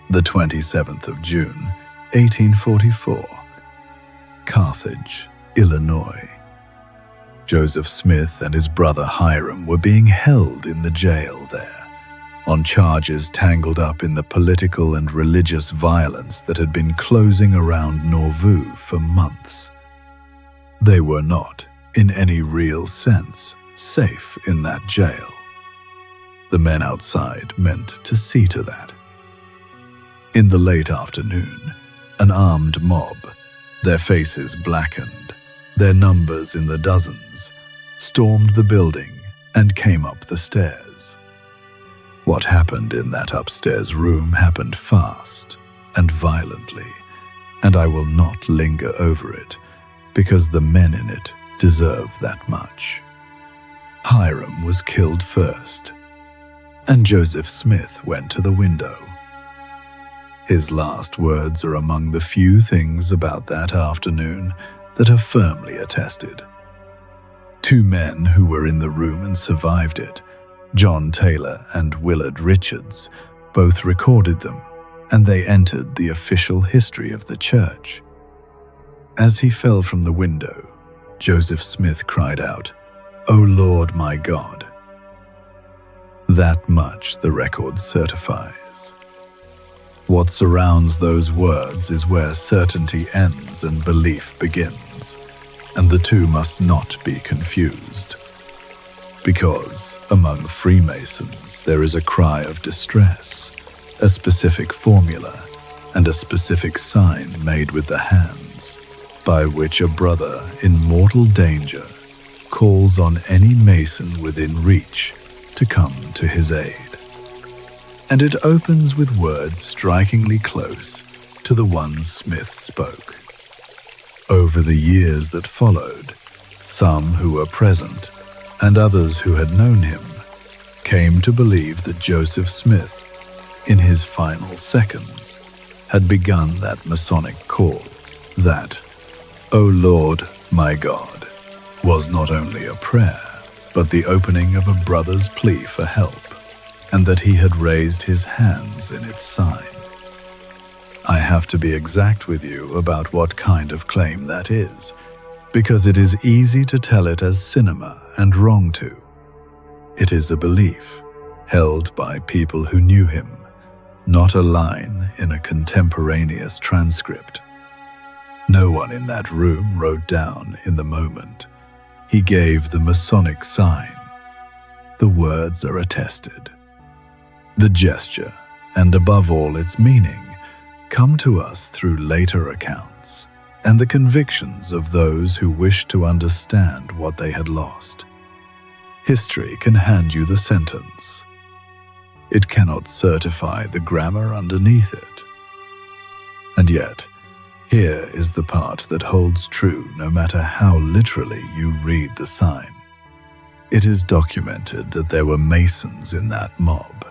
The 27th of June, 1844, Carthage, Illinois. Joseph Smith and his brother Hiram were being held in the jail there, on charges tangled up in the political and religious violence that had been closing around Nauvoo for months. They were not, in any real sense, safe in that jail. The men outside meant to see to that. In the late afternoon, an armed mob, their faces blackened, their numbers in the dozens, stormed the building and came up the stairs. What happened in that upstairs room happened fast and violently, and I will not linger over it, because the men in it deserve that much. Hiram was killed first, and Joseph Smith went to the window. His last words are among the few things about that afternoon that are firmly attested. 2 men who were in the room and survived it, John Taylor and Willard Richards, both recorded them, and they entered the official history of the church. As he fell from the window, Joseph Smith cried out, "O Lord my God." That much the record certifies. What surrounds those words is where certainty ends and belief begins, and the two must not be confused. Because among Freemasons there is a cry of distress, a specific formula, and a specific sign made with the hands, by which a brother in mortal danger calls on any Mason within reach to come to his aid. And it opens with words strikingly close to the ones Smith spoke. Over the years that followed, some who were present and others who had known him came to believe that Joseph Smith, in his final seconds, had begun that Masonic call, that, "O Lord, my God," was not only a prayer, but the opening of a brother's plea for help, and that he had raised his hands in its sign. I have to be exact with you about what kind of claim that is, because it is easy to tell it as cinema and wrong to. It is a belief held by people who knew him, not a line in a contemporaneous transcript. No one in that room wrote down in the moment, "He gave the Masonic sign." The words are attested. The gesture, and above all its meaning, come to us through later accounts and the convictions of those who wished to understand what they had lost. History can hand you the sentence. It cannot certify the grammar underneath it. And yet, Here is the part that holds true no matter how literally you read the sign. It is documented that there were Masons in that mob.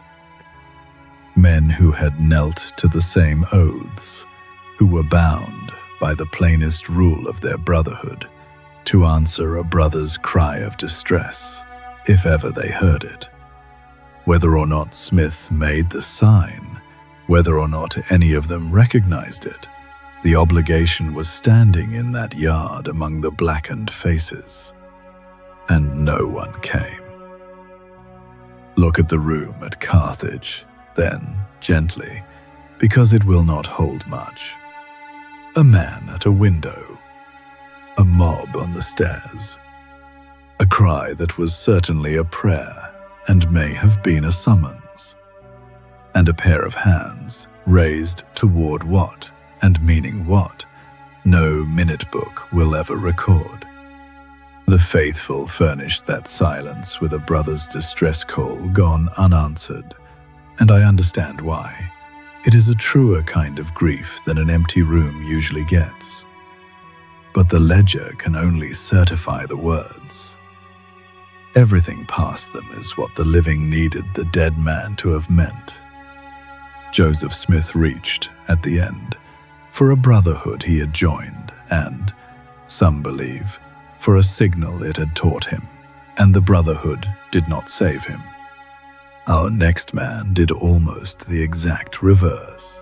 Men who had knelt to the same oaths, who were bound by the plainest rule of their brotherhood to answer a brother's cry of distress, if ever they heard it. Whether or not Smith made the sign, whether or not any of them recognized it, the obligation was standing in that yard among the blackened faces, and no one came. Look at the room at Carthage, then, gently, because it will not hold much. A man at a window, a mob on the stairs, a cry that was certainly a prayer and may have been a summons, and a pair of hands raised toward what, and meaning what, no minute book will ever record. The faithful furnished that silence with a brother's distress call gone unanswered, and I understand why. It is a truer kind of grief than an empty room usually gets. But the ledger can only certify the words. Everything past them is what the living needed the dead man to have meant. Joseph Smith reached, at the end, for a brotherhood he had joined and, some believe, for a signal it had taught him, and the brotherhood did not save him. Our next man did almost the exact reverse.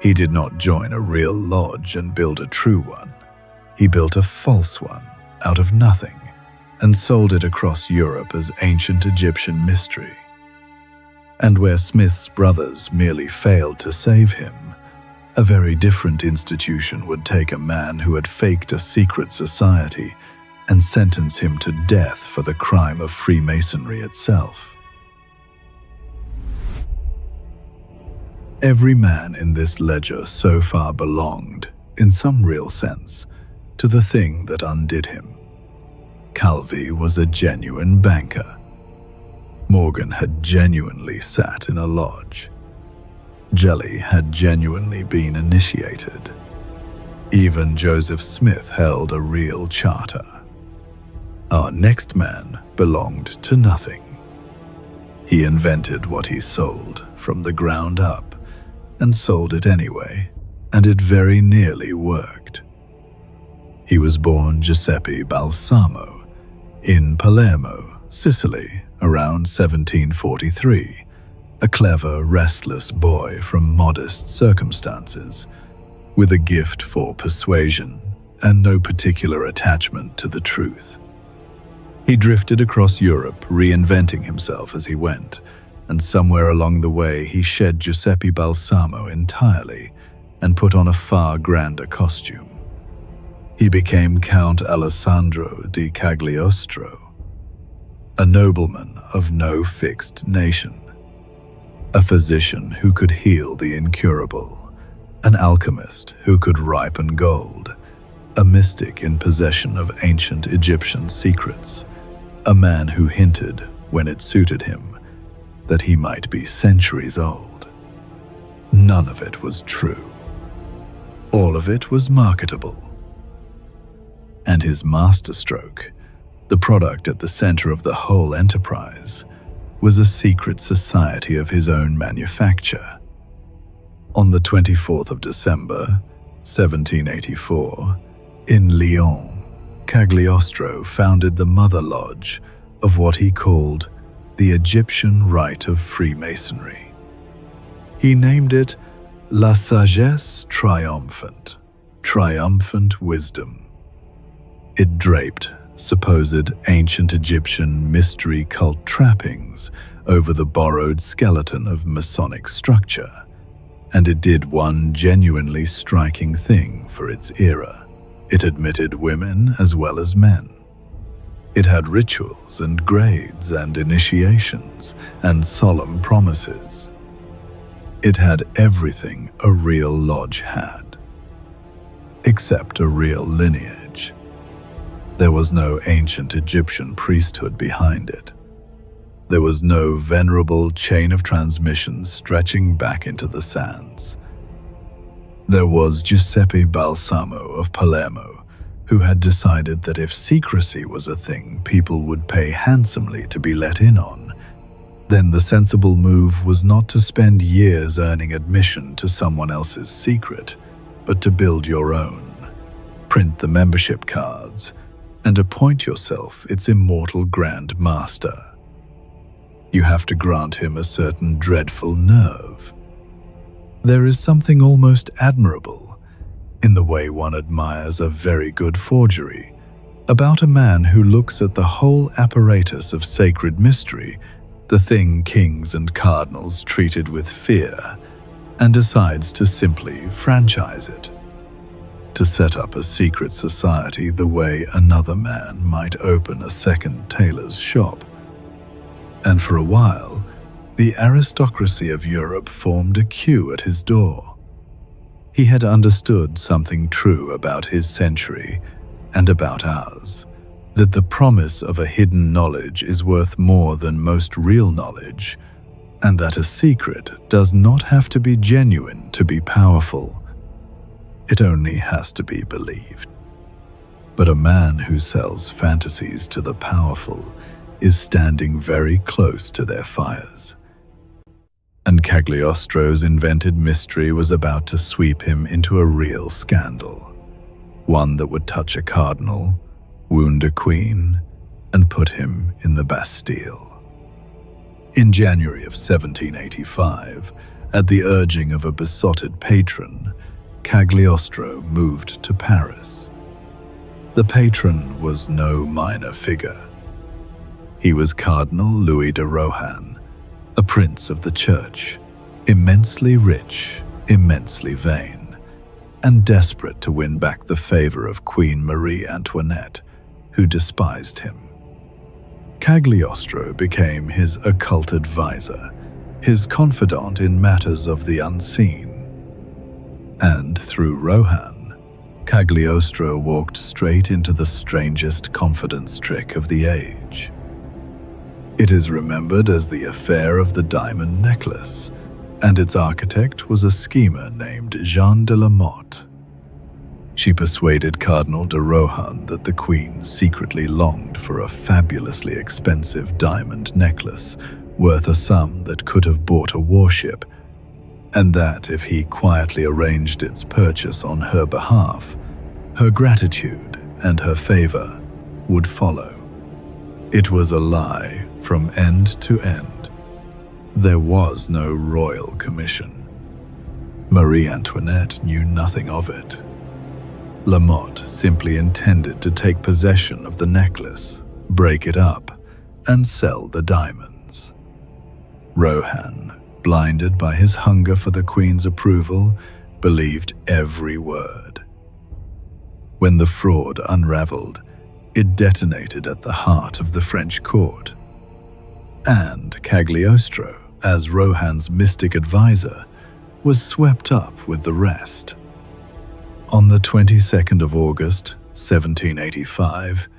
He did not join a real lodge and build a true one. He built a false one out of nothing and sold it across Europe as ancient Egyptian mystery. And where Smith's brothers merely failed to save him, a very different institution would take a man who had faked a secret society and sentence him to death for the crime of Freemasonry itself. Every man in this ledger so far belonged, in some real sense, to the thing that undid him. Calvi was a genuine banker. Morgan had genuinely sat in a lodge. Jelly had genuinely been initiated. Even Joseph Smith held a real charter. Our next man belonged to nothing. He invented what he sold from the ground up and sold it anyway, and it very nearly worked. He was born Giuseppe Balsamo in Palermo, Sicily, around 1743, a clever, restless boy from modest circumstances, with a gift for persuasion and no particular attachment to the truth. He drifted across Europe, reinventing himself as he went, and somewhere along the way he shed Giuseppe Balsamo entirely and put on a far grander costume. He became Count Alessandro di Cagliostro, a nobleman of no fixed nation, a physician who could heal the incurable, an alchemist who could ripen gold, a mystic in possession of ancient Egyptian secrets, a man who hinted, when it suited him, that he might be centuries old. None of it was true. All of it was marketable. And his masterstroke, the product at the center of the whole enterprise, was a secret society of his own manufacture. On the 24th of December, 1784, in Lyon, Cagliostro founded the mother lodge of what he called the Egyptian Rite of Freemasonry. He named it La Sagesse Triomphante, triumphant wisdom. It draped supposed ancient Egyptian mystery cult trappings over the borrowed skeleton of Masonic structure, and it did one genuinely striking thing for its era. It admitted women as well as men. It had rituals and grades and initiations and solemn promises. It had everything a real lodge had, except a real lineage. There was no ancient Egyptian priesthood behind it. There was no venerable chain of transmission stretching back into the sands. There was Giuseppe Balsamo of Palermo, who had decided that if secrecy was a thing people would pay handsomely to be let in on, then the sensible move was not to spend years earning admission to someone else's secret, but to build your own, print the membership cards, and appoint yourself its immortal Grand Master. You have to grant him a certain dreadful nerve. There is something almost admirable in the way one admires a very good forgery about a man who looks at the whole apparatus of sacred mystery, the thing kings and cardinals treated with fear, and decides to simply franchise it, to set up a secret society the way another man might open a second tailor's shop. And for a while, the aristocracy of Europe formed a queue at his door. He had understood something true about his century and about ours, that the promise of a hidden knowledge is worth more than most real knowledge, and that a secret does not have to be genuine to be powerful. It only has to be believed. But a man who sells fantasies to the powerful is standing very close to their fires. And Cagliostro's invented mystery was about to sweep him into a real scandal, one that would touch a cardinal, wound a queen, and put him in the Bastille. In January of 1785, at the urging of a besotted patron, Cagliostro moved to Paris. The patron was no minor figure. He was Cardinal Louis de Rohan, a prince of the church, immensely rich, immensely vain, and desperate to win back the favor of Queen Marie Antoinette, who despised him. Cagliostro became his occult advisor, his confidant in matters of the unseen. And through Rohan, Cagliostro walked straight into the strangest confidence trick of the age. It is remembered as the affair of the diamond necklace, and its architect was a schemer named Jeanne de la Motte. She persuaded Cardinal de Rohan that the Queen secretly longed for a fabulously expensive diamond necklace worth a sum that could have bought a warship, and that if he quietly arranged its purchase on her behalf, her gratitude and her favor would follow. It was a lie from end to end. There was no royal commission. Marie Antoinette knew nothing of it. La Motte simply intended to take possession of the necklace, break it up, and sell the diamonds. Rohan, blinded by his hunger for the Queen's approval, believed every word. When the fraud unraveled, it detonated at the heart of the French court. And Cagliostro, as Rohan's mystic advisor, was swept up with the rest. On the 22nd of August, 1785,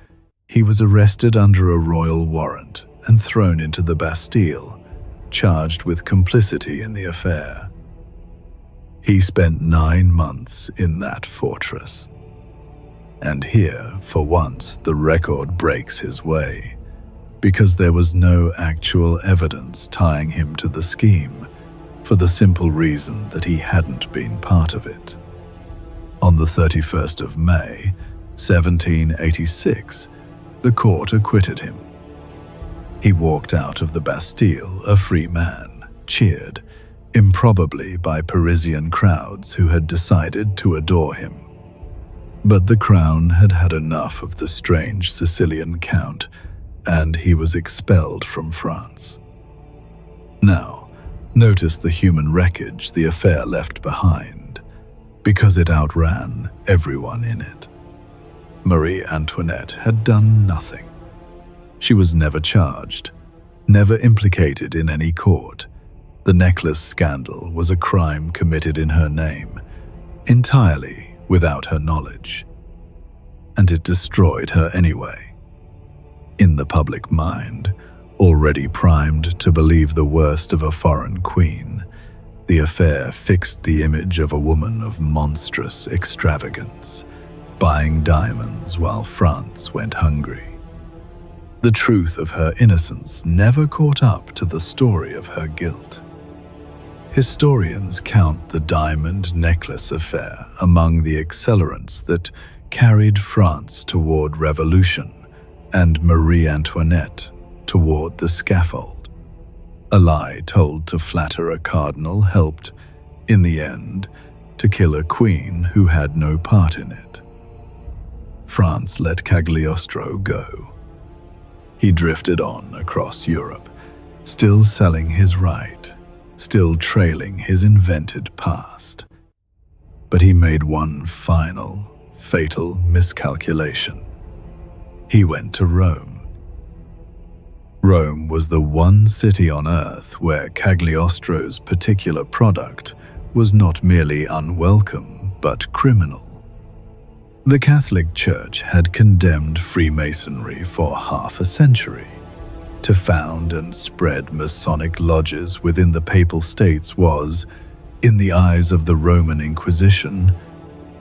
he was arrested under a royal warrant and thrown into the Bastille, charged with complicity in the affair. He spent 9 months in that fortress. And here, for once, the record breaks his way, because there was no actual evidence tying him to the scheme, for the simple reason that he hadn't been part of it. On the 31st of May, 1786, the court acquitted him. He walked out of the Bastille a free man, cheered, improbably by Parisian crowds who had decided to adore him. But the crown had had enough of the strange Sicilian count, and he was expelled from France. Now, notice the human wreckage the affair left behind, because it outran everyone in it. Marie Antoinette had done nothing. She was never charged, never implicated in any court. The necklace scandal was a crime committed in her name, entirely without her knowledge. And it destroyed her anyway. In the public mind, already primed to believe the worst of a foreign queen, The affair fixed the image of a woman of monstrous extravagance, buying diamonds while France went hungry. The truth of her innocence never caught up to the story of her guilt. Historians count the diamond necklace affair among the accelerants that carried France toward revolution and Marie Antoinette toward the scaffold. A lie told to flatter a cardinal helped, in the end, to kill a queen who had no part in it. France let Cagliostro go. He drifted on across Europe, still selling his right, still trailing his invented past. But he made one final, fatal miscalculation. He went to Rome. Rome was the one city on earth where Cagliostro's particular product was not merely unwelcome, but criminal. The Catholic Church had condemned Freemasonry for half a century. To found and spread Masonic lodges within the Papal States was, in the eyes of the Roman Inquisition,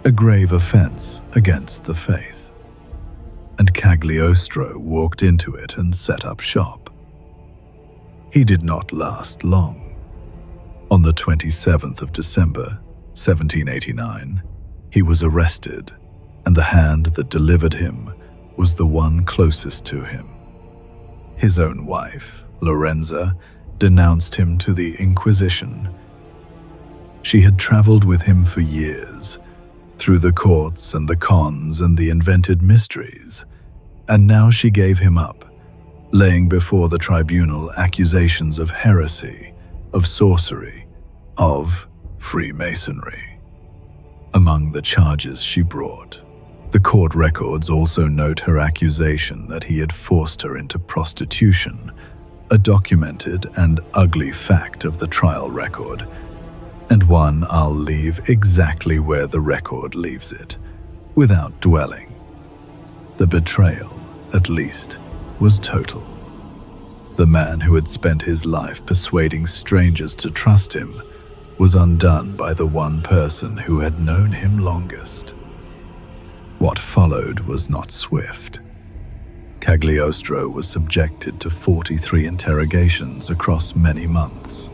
a grave offense against the faith. And Cagliostro walked into it and set up shop. He did not last long. On the 27th of December, 1789, he was arrested, and the hand that delivered him was the one closest to him. His own wife, Lorenza, denounced him to the Inquisition. She had traveled with him for years, through the courts and the cons and the invented mysteries, and now she gave him up, laying before the tribunal accusations of heresy, of sorcery, of Freemasonry. Among the charges she brought, the court records also note her accusation that he had forced her into prostitution, a documented and ugly fact of the trial record, and one I'll leave exactly where the record leaves it, without dwelling. The betrayal, at least, was total. The man who had spent his life persuading strangers to trust him was undone by the one person who had known him longest. What followed was not swift. Cagliostro was subjected to 43 interrogations across many months.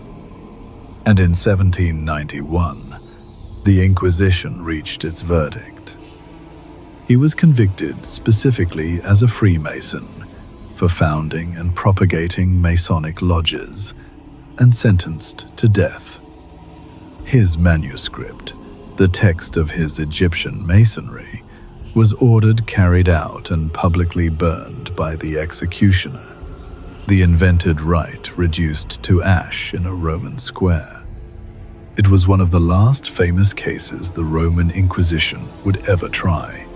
And in 1791, the Inquisition reached its verdict. He was convicted specifically as a Freemason for founding and propagating Masonic lodges and sentenced to death. His manuscript, the text of his Egyptian masonry, was ordered carried out and publicly burned by the executioner, the invented rite reduced to ash in a Roman square. It was one of the last famous cases the Roman Inquisition would ever try,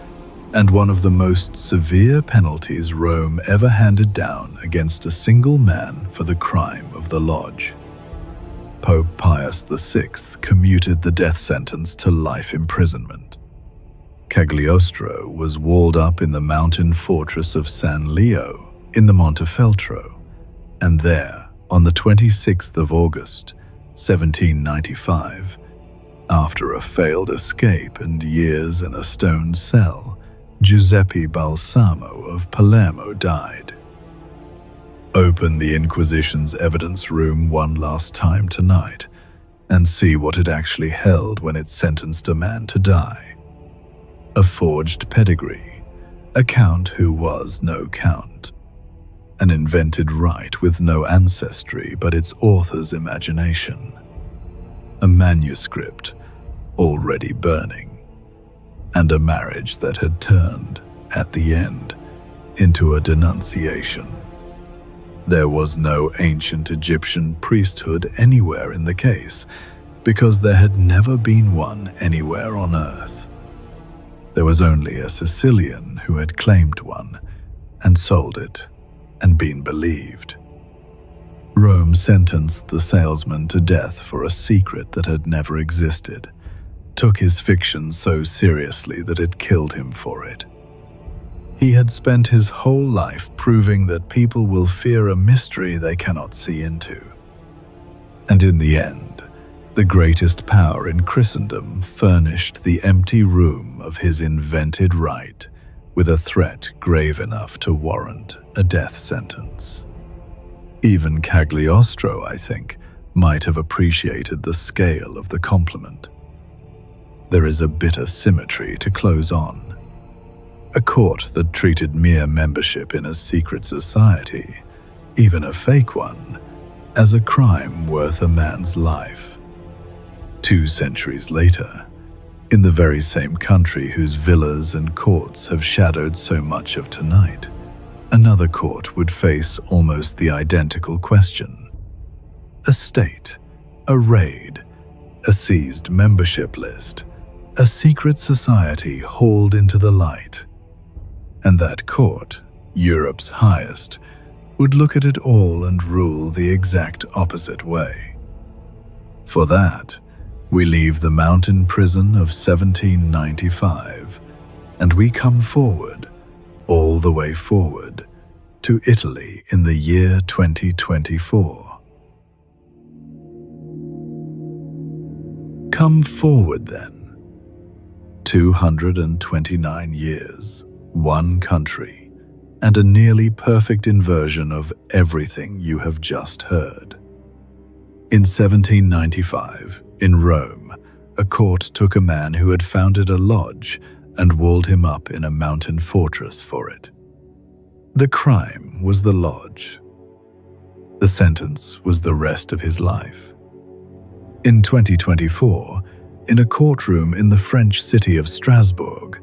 and one of the most severe penalties Rome ever handed down against a single man for the crime of the lodge. Pope Pius VI commuted the death sentence to life imprisonment. Cagliostro was walled up in the mountain fortress of San Leo in the Montefeltro, and there, on the 26th of August, 1795, after a failed escape and years in a stone cell, Giuseppe Balsamo of Palermo died. Open the Inquisition's evidence room one last time tonight and see what it actually held when it sentenced a man to die. A forged pedigree, a count who was no count, an invented rite with no ancestry but its author's imagination, a manuscript already burning, and a marriage that had turned, at the end, into a denunciation. There was no ancient Egyptian priesthood anywhere in the case, because there had never been one anywhere on earth. There was only a Sicilian who had claimed one, and sold it, and been believed. Rome sentenced the salesman to death for a secret that had never existed, took his fiction so seriously that it killed him for it. He had spent his whole life proving that people will fear a mystery they cannot see into. And in the end, The greatest power in Christendom furnished the empty room of his invented right with a threat grave enough to warrant a death sentence. Even Cagliostro, I think, might have appreciated the scale of the compliment. There is a bitter symmetry to close on. A court that treated mere membership in a secret society, even a fake one, as a crime worth a man's life. 2 centuries later, in the very same country whose villas and courts have shadowed so much of tonight, another court would face almost the identical question. A state, a raid, a seized membership list, a secret society hauled into the light. And that court, Europe's highest, would look at it all and rule the exact opposite way. For that, we leave the mountain prison of 1795, and we come forward, all the way forward, to Italy in the year 2024. Come forward then. 229 years, one country, and a nearly perfect inversion of everything you have just heard. In 1795, in Rome, a court took a man who had founded a lodge and walled him up in a mountain fortress for it. The crime was the lodge. The sentence was the rest of his life. In 2024, in a courtroom in the French city of Strasbourg,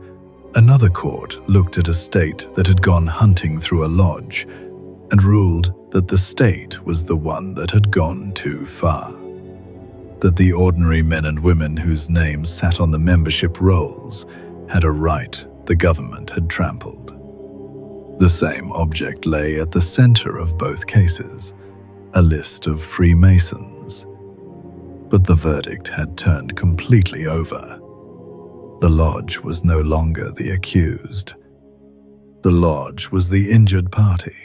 another court looked at a state that had gone hunting through a lodge and ruled that the state was the one that had gone too far. That the ordinary men and women whose names sat on the membership rolls had a right the government had trampled. The same object lay at the center of both cases, a list of Freemasons. But the verdict had turned completely over. The lodge was no longer the accused. The lodge was the injured party.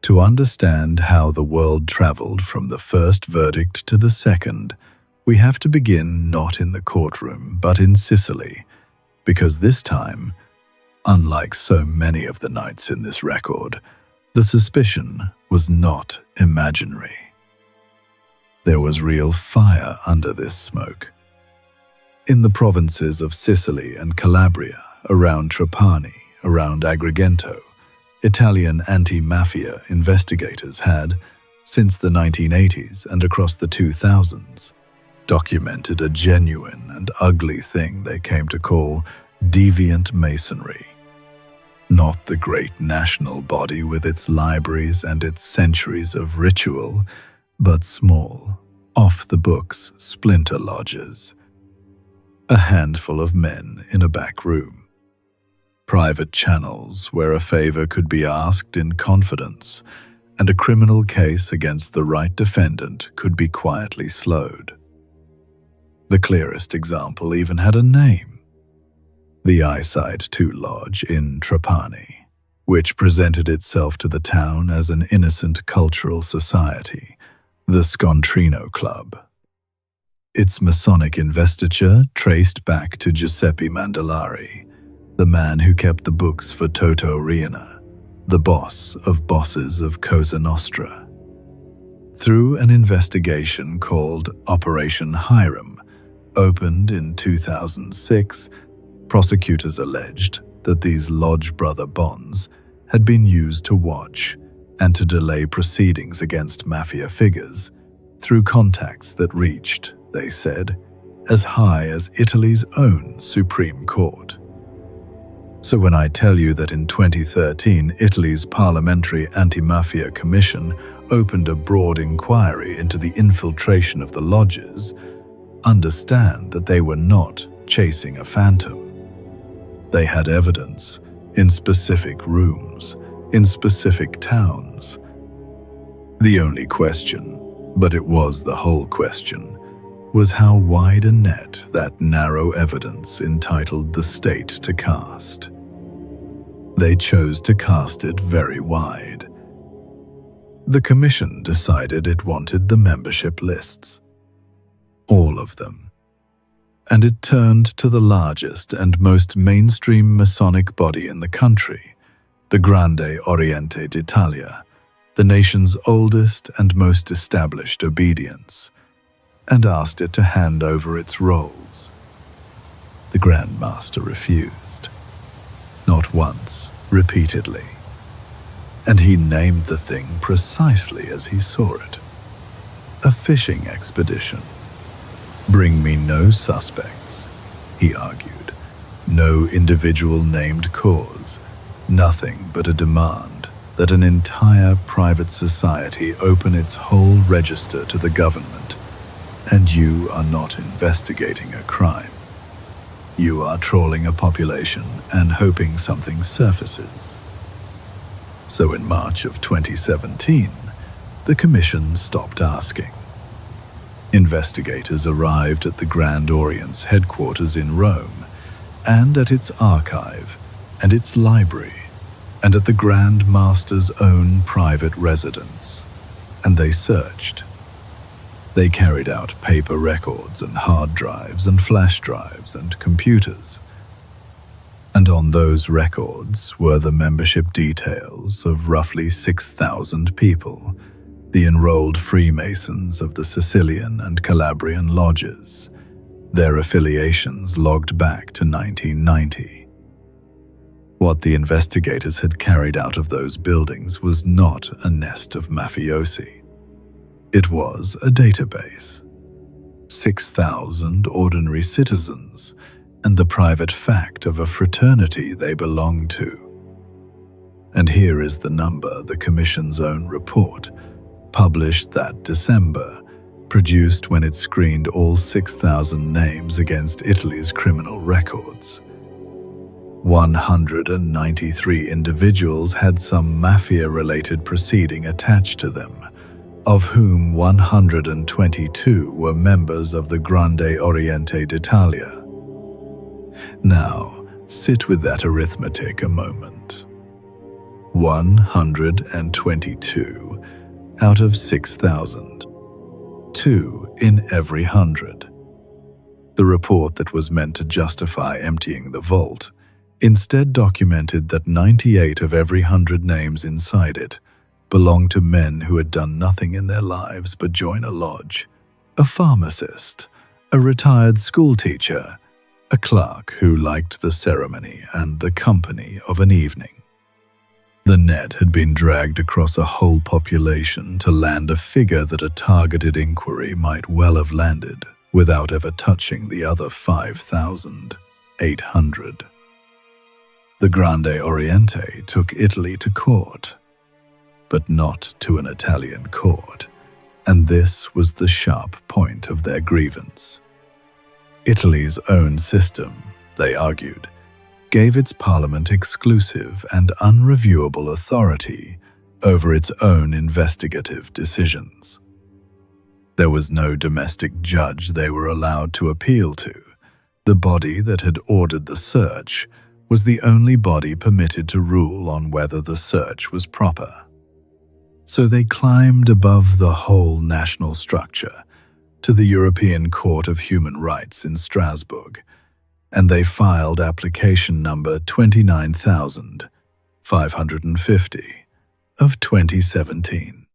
To understand how the world traveled from the first verdict to the second, we have to begin not in the courtroom, but in Sicily, because this time, unlike so many of the nights in this record, the suspicion was not imaginary. There was real fire under this smoke. In the provinces of Sicily and Calabria, around Trapani, around Agrigento, Italian anti-mafia investigators had, since the 1980s and across the 2000s, documented a genuine and ugly thing they came to call deviant masonry. Not the great national body with its libraries and its centuries of ritual, but small, off-the-books splinter lodges. A handful of men in a back room. Private channels where a favor could be asked in confidence, and a criminal case against the right defendant could be quietly slowed. The clearest example even had a name: the Eyesight 2 Lodge in Trapani, which presented itself to the town as an innocent cultural society, the Scontrino Club. Its Masonic investiture traced back to Giuseppe Mandolari, the man who kept the books for Toto Riina, the boss of bosses of Cosa Nostra. Through an investigation called Operation Hiram, opened in 2006, prosecutors alleged that these Lodge Brother bonds had been used to watch and to delay proceedings against mafia figures through contacts that reached, they said, as high as Italy's own Supreme Court. So when I tell you that in 2013 Italy's Parliamentary Anti-Mafia Commission opened a broad inquiry into the infiltration of the lodges, understand that they were not chasing a phantom. They had evidence in specific rooms, in specific towns. The only question, but it was the whole question, was how wide a net that narrow evidence entitled the state to cast. They chose to cast it very wide. The commission decided it wanted the membership lists. All of them. And it turned to the largest and most mainstream Masonic body in the country, the Grande Oriente d'Italia, the nation's oldest and most established obedience, and asked it to hand over its rolls. The Grand Master refused. Not once, repeatedly. And he named the thing precisely as he saw it. A fishing expedition. Bring me no suspects, he argued. No individual named cause. Nothing but a demand that an entire private society open its whole register to the government. And you are not investigating a crime. You are trawling a population and hoping something surfaces. So in March of 2017, the Commission stopped asking. Investigators arrived at the Grand Orient's headquarters in Rome, and at its archive, and its library, and at the Grand Master's own private residence, and they searched. They carried out paper records and hard drives and flash drives and computers. And on those records were the membership details of roughly 6,000 people, the enrolled Freemasons of the Sicilian and Calabrian lodges, their affiliations logged back to 1990. What the investigators had carried out of those buildings was not a nest of mafiosi. It was a database. 6,000 ordinary citizens, and the private fact of a fraternity they belonged to. And here is the number the Commission's own report, published that December, produced when it screened all 6,000 names against Italy's criminal records. 193 individuals had some mafia-related proceeding attached to them, of whom 122 were members of the Grande Oriente d'Italia. Now, sit with that arithmetic a moment. 122 out of 6,000. 2 in every 100. The report that was meant to justify emptying the vault instead documented that 98 of every 100 names inside it belonged to men who had done nothing in their lives but join a lodge, a pharmacist, a retired schoolteacher, a clerk who liked the ceremony and the company of an evening. The net had been dragged across a whole population to land a figure that a targeted inquiry might well have landed without ever touching the other 5,800. The Grande Oriente took Italy to court, but not to an Italian court, and this was the sharp point of their grievance. Italy's own system, they argued, gave its parliament exclusive and unreviewable authority over its own investigative decisions. There was no domestic judge they were allowed to appeal to. The body that had ordered the search was the only body permitted to rule on whether the search was proper. So they climbed above the whole national structure to the European Court of Human Rights in Strasbourg, and they filed application number 29,550 of 2017.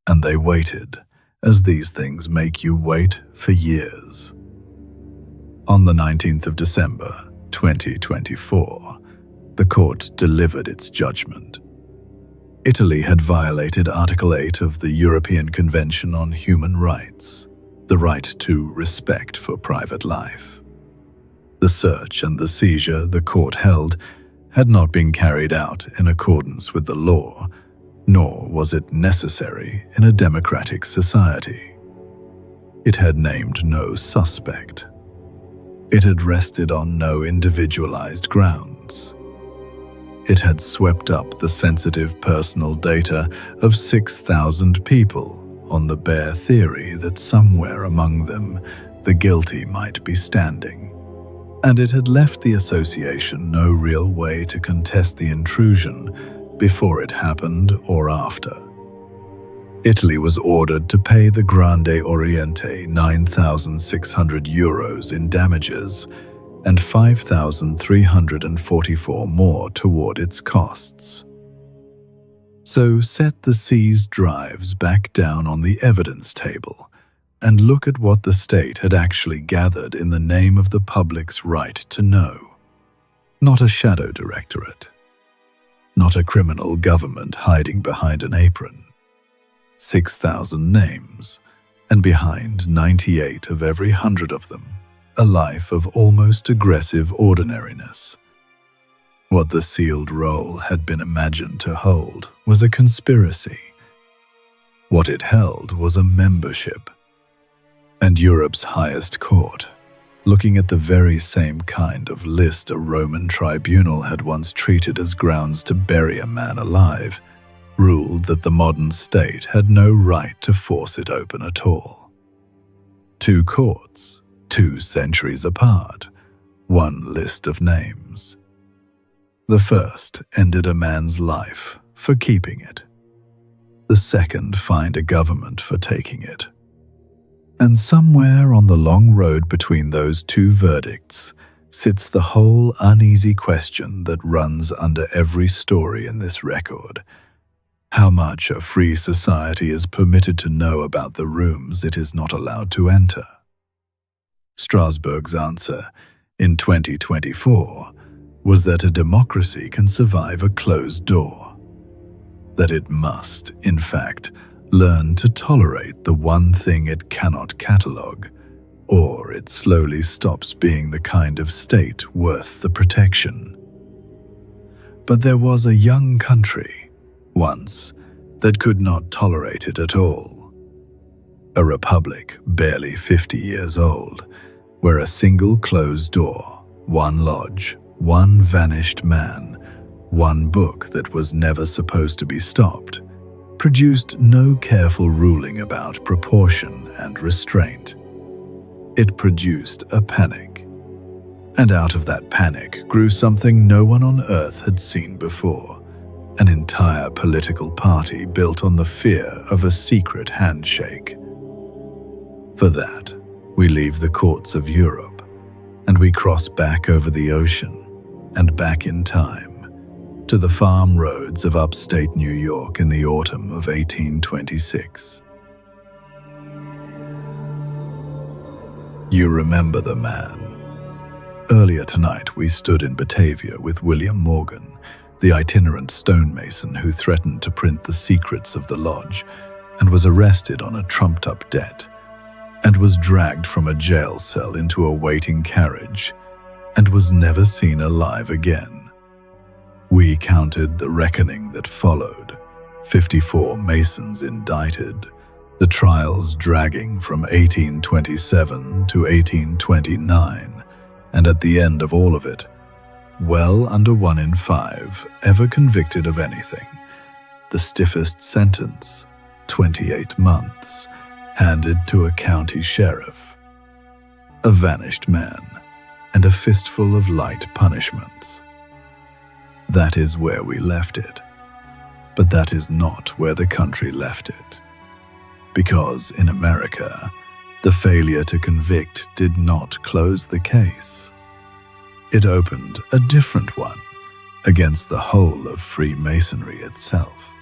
And they waited, as these things make you wait for years. On the 19th of December, 2024, the court delivered its judgment. Italy had violated Article 8 of the European Convention on Human Rights, the right to respect for private life. The search and the seizure the court held had not been carried out in accordance with the law, nor was it necessary in a democratic society. It had named no suspect. It had rested on no individualized grounds. It had swept up the sensitive personal data of 6,000 people on the bare theory that somewhere among them the guilty might be standing. And it had left the association no real way to contest the intrusion before it happened or after. Italy was ordered to pay the Grande Oriente €9,600 in damages and 5,344 more toward its costs. So set the seized drives back down on the evidence table and look at what the state had actually gathered in the name of the public's right to know. Not a shadow directorate. Not a criminal government hiding behind an apron. 6,000 names, and behind 98 of every 100 of them, a life of almost aggressive ordinariness. What the sealed roll had been imagined to hold was a conspiracy. What it held was a membership. And Europe's highest court, looking at the very same kind of list a Roman tribunal had once treated as grounds to bury a man alive, ruled that the modern state had no right to force it open at all. 2 courts, 2 centuries apart, 1 list of names. The first ended a man's life for keeping it. The second fined a government for taking it. And somewhere on the long road between those 2 verdicts sits the whole uneasy question that runs under every story in this record: how much a free society is permitted to know about the rooms it is not allowed to enter. Strasbourg's answer in 2024 was that a democracy can survive a closed door, that it must, in fact, learn to tolerate the one thing it cannot catalogue, or it slowly stops being the kind of state worth the protection. But there was a young country once that could not tolerate it at all. A republic barely 50 years old, where a single closed door, 1 lodge, 1 vanished man, 1 book that was never supposed to be stopped, produced no careful ruling about proportion and restraint. It produced a panic. And out of that panic grew something no one on earth had seen before: an entire political party built on the fear of a secret handshake. For that, we leave the courts of Europe, and we cross back over the ocean and back in time to the farm roads of upstate New York in the autumn of 1826. You remember the man. Earlier tonight we stood in Batavia with William Morgan, the itinerant stonemason who threatened to print the secrets of the lodge and was arrested on a trumped-up debt, and was dragged from a jail cell into a waiting carriage, and was never seen alive again. We counted the reckoning that followed, 54 Masons indicted, the trials dragging from 1827 to 1829, and at the end of all of it, well under 1 in 5 ever convicted of anything. The stiffest sentence, 28 months, handed to a county sheriff. A vanished man, and a fistful of light punishments. That is where we left it. But that is not where the country left it. Because in America, the failure to convict did not close the case. It opened a different one against the whole of Freemasonry itself.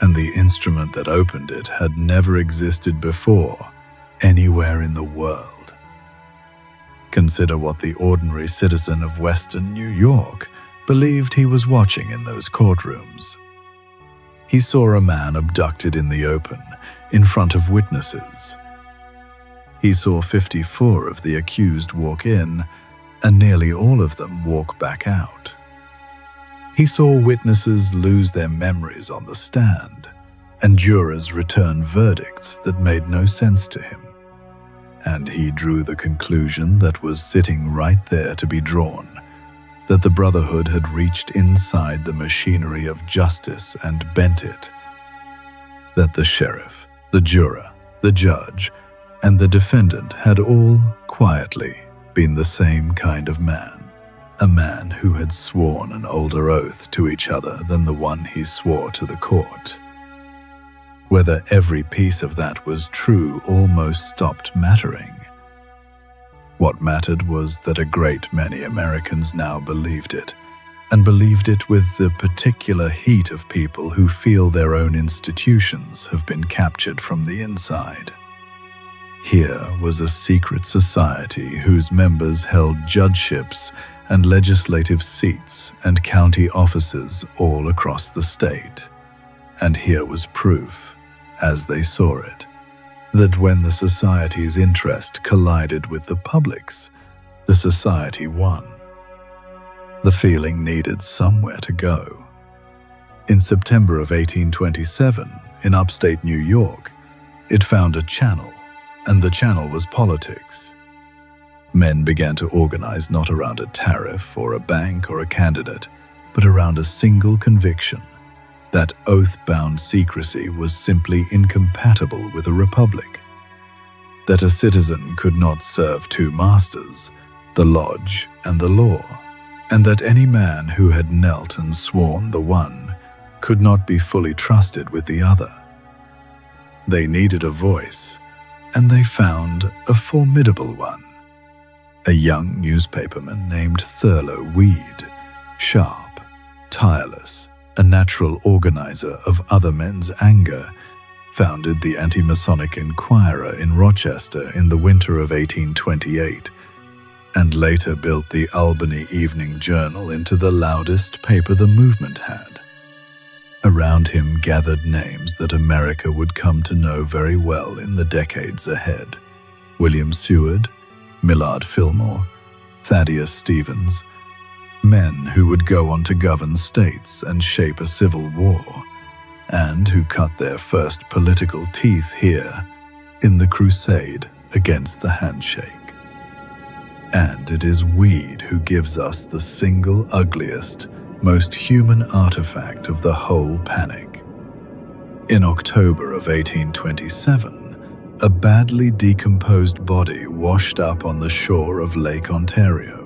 And the instrument that opened it had never existed before anywhere in the world. Consider what the ordinary citizen of Western New York believed he was watching in those courtrooms. He saw a man abducted in the open, in front of witnesses. He saw 54 of the accused walk in, and nearly all of them walk back out. He saw witnesses lose their memories on the stand, and jurors return verdicts that made no sense to him. And he drew the conclusion that was sitting right there to be drawn, that the Brotherhood had reached inside the machinery of justice and bent it, that the sheriff, the juror, the judge, and the defendant had all, quietly, been the same kind of man, a man who had sworn an older oath to each other than the one he swore to the court. Whether every piece of that was true almost stopped mattering. What mattered was that a great many Americans now believed it, and believed it with the particular heat of people who feel their own institutions have been captured from the inside. Here was a secret society whose members held judgeships and legislative seats and county offices all across the state. And here was proof, as they saw it, that when the society's interest collided with the public's, the society won. The feeling needed somewhere to go. In September of 1827, in upstate New York, it found a channel, and the channel was politics. Men began to organize not around a tariff or a bank or a candidate, but around a single conviction: that oath-bound secrecy was simply incompatible with a republic. That a citizen could not serve two masters, the lodge and the law, and that any man who had knelt and sworn the one could not be fully trusted with the other. They needed a voice, and they found a formidable one. A young newspaperman named Thurlow Weed, sharp, tireless, a natural organizer of other men's anger, founded the Anti-Masonic Inquirer in Rochester in the winter of 1828, and later built the Albany Evening Journal into the loudest paper the movement had. Around him gathered names that America would come to know very well in the decades ahead: William Seward, Millard Fillmore, Thaddeus Stevens, men who would go on to govern states and shape a civil war, and who cut their first political teeth here in the crusade against the handshake. And it is Weed who gives us the single ugliest, most human artifact of the whole panic. In October of 1827, a badly decomposed body washed up on the shore of Lake Ontario.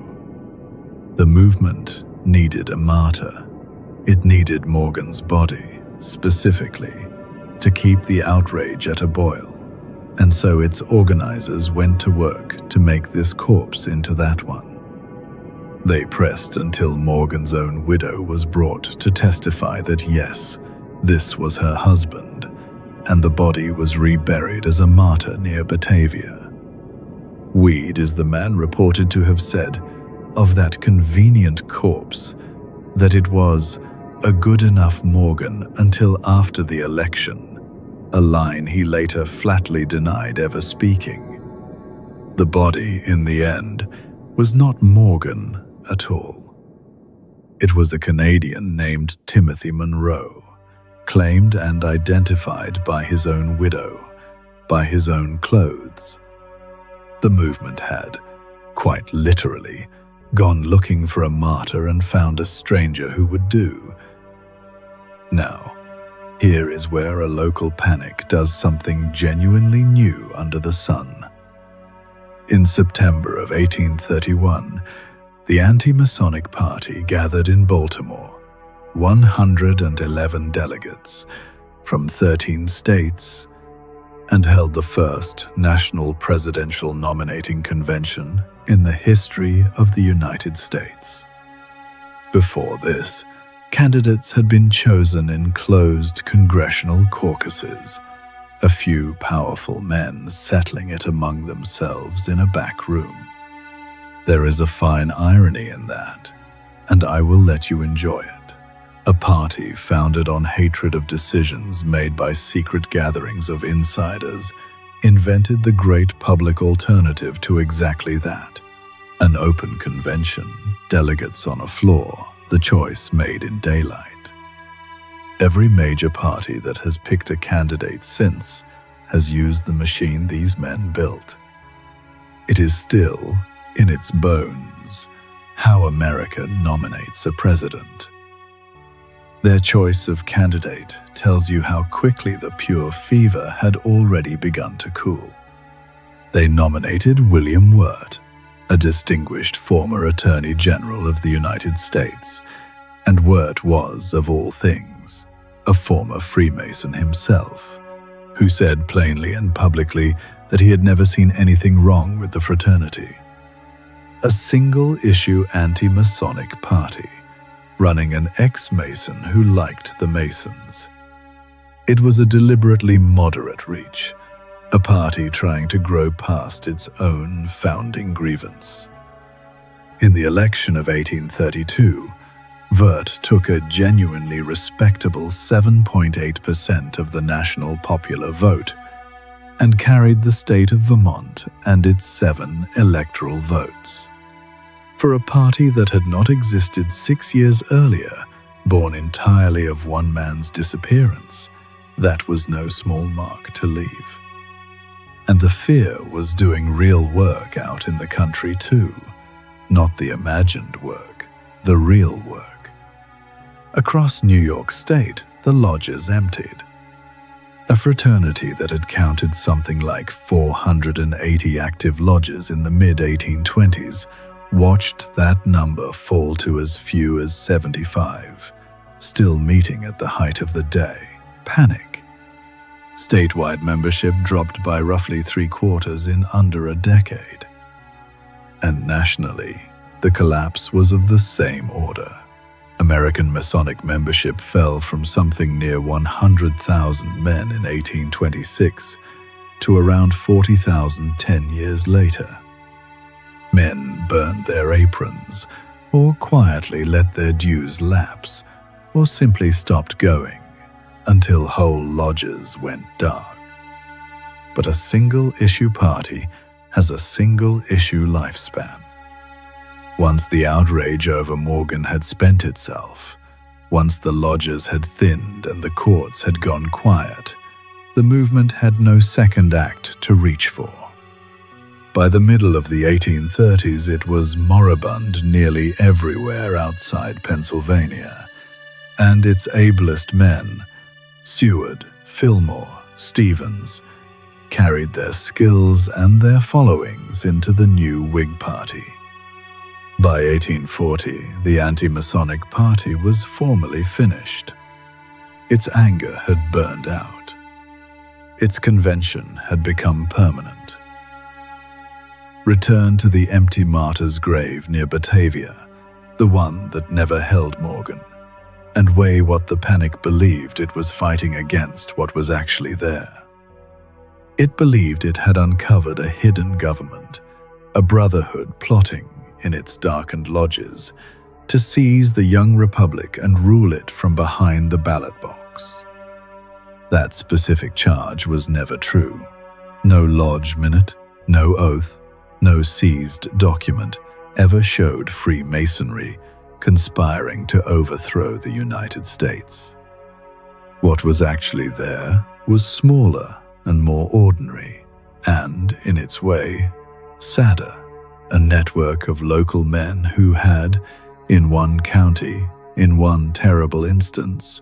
The movement needed a martyr. It needed Morgan's body, specifically, to keep the outrage at a boil, and so its organizers went to work to make this corpse into that one. They pressed until Morgan's own widow was brought to testify that yes, this was her husband, and the body was reburied as a martyr near Batavia. Weed is the man reported to have said of that convenient corpse that it was a good enough Morgan until after the election, a line he later flatly denied ever speaking. The body, in the end, was not Morgan at all. It was a Canadian named Timothy Monroe, claimed and identified by his own widow, by his own clothes. The movement had, quite literally, gone looking for a martyr and found a stranger who would do. Now, here is where a local panic does something genuinely new under the sun. In September of 1831, the Anti-Masonic Party gathered in Baltimore, 111 delegates from 13 states, and held the first national presidential nominating convention in the history of the United States. Before this, candidates had been chosen in closed congressional caucuses, a few powerful men settling it among themselves in a back room. There is a fine irony in that, and I will let you enjoy it. A party founded on hatred of decisions made by secret gatherings of insiders invented the great public alternative to exactly that: an open convention, delegates on a floor, the choice made in daylight. Every major party that has picked a candidate since has used the machine these men built. It is still, in its bones, how America nominates a president. Their choice of candidate tells you how quickly the pure fever had already begun to cool. They nominated William Wirt, a distinguished former Attorney General of the United States, and Wirt was, of all things, a former Freemason himself, who said plainly and publicly that he had never seen anything wrong with the fraternity. A single-issue anti-Masonic party, running an ex-Mason who liked the Masons. It was a deliberately moderate reach, a party trying to grow past its own founding grievance. In the election of 1832, Vert took a genuinely respectable 7.8% of the national popular vote and carried the state of Vermont and its 7 electoral votes. For a party that had not existed 6 years earlier, born entirely of one man's disappearance, that was no small mark to leave. And the fear was doing real work out in the country too, not the imagined work, the real work. Across New York State, the lodges emptied. A fraternity that had counted something like 480 active lodges in the mid-1820s watched that number fall to as few as 75, still meeting at the height of the day. Panic. Statewide membership dropped by roughly 3/4 in under a decade. And nationally, the collapse was of the same order. American Masonic membership fell from something near 100,000 men in 1826 to around 40,000 10 years later. Men burned their aprons, or quietly let their dues lapse, or simply stopped going, until whole lodges went dark. But a single-issue party has a single-issue lifespan. Once the outrage over Morgan had spent itself, once the lodges had thinned and the courts had gone quiet, the movement had no second act to reach for. By the middle of the 1830s, it was moribund nearly everywhere outside Pennsylvania, and its ablest men, Seward, Fillmore, Stevens, carried their skills and their followings into the new Whig Party. By 1840, the anti-Masonic party was formally finished. Its anger had burned out. Its convention had become permanent. Return to the empty martyr's grave near Batavia, the one that never held Morgan, and weigh what the panic believed it was fighting against what was actually there. It believed it had uncovered a hidden government, a brotherhood plotting, in its darkened lodges, to seize the young republic and rule it from behind the ballot box. That specific charge was never true. No lodge minute, no oath, no seized document ever showed Freemasonry conspiring to overthrow the United States. What was actually there was smaller and more ordinary, and, in its way, sadder. A network of local men who had, in one county, in one terrible instance,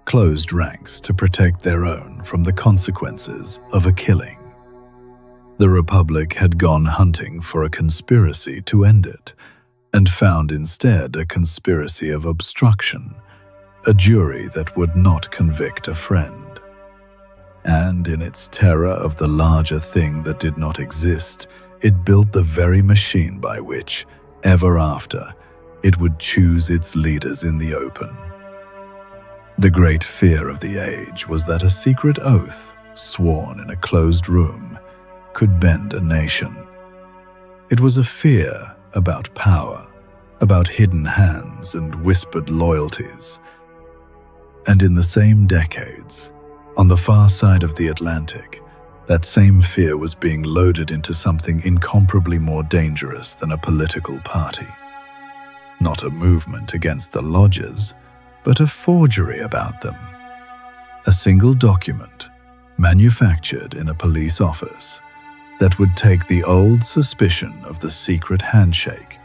closed ranks to protect their own from the consequences of a killing. The Republic had gone hunting for a conspiracy to end it, and found instead a conspiracy of obstruction, a jury that would not convict a friend. And in its terror of the larger thing that did not exist, it built the very machine by which, ever after, it would choose its leaders in the open. The great fear of the age was that a secret oath, sworn in a closed room, could bend a nation. It was a fear about power, about hidden hands and whispered loyalties. And in the same decades, on the far side of the Atlantic, that same fear was being loaded into something incomparably more dangerous than a political party. Not a movement against the lodges, but a forgery about them. A single document, manufactured in a police office, that would take the old suspicion of the secret handshake,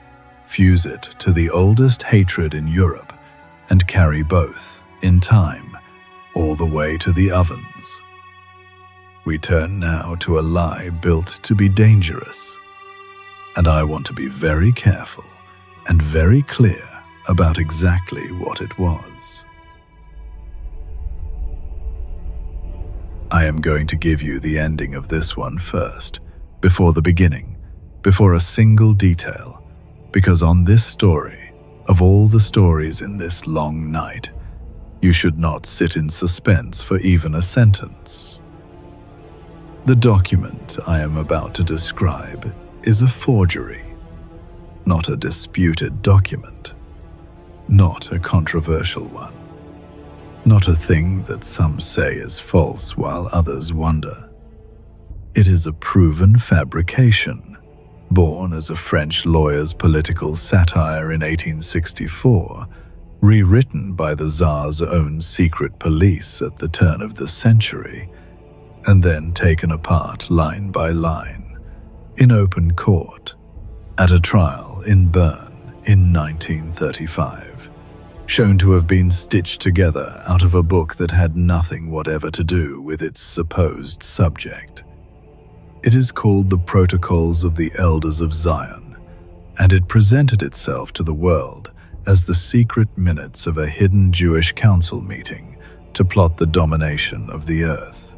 fuse it to the oldest hatred in Europe, and carry both, in time, all the way to the ovens. We turn now to a lie built to be dangerous, and I want to be very careful and very clear about exactly what it was. I am going to give you the ending of this one first, before the beginning, before a single detail, because on this story, of all the stories in this long night, you should not sit in suspense for even a sentence. The document I am about to describe is a forgery, not a disputed document, not a controversial one, not a thing that some say is false while others wonder. It is a proven fabrication, born as a French lawyer's political satire in 1864, rewritten by the Tsar's own secret police at the turn of the century, and then taken apart line by line, in open court, at a trial in Bern in 1935, shown to have been stitched together out of a book that had nothing whatever to do with its supposed subject. It is called the Protocols of the Elders of Zion, and it presented itself to the world as the secret minutes of a hidden Jewish council meeting to plot the domination of the earth.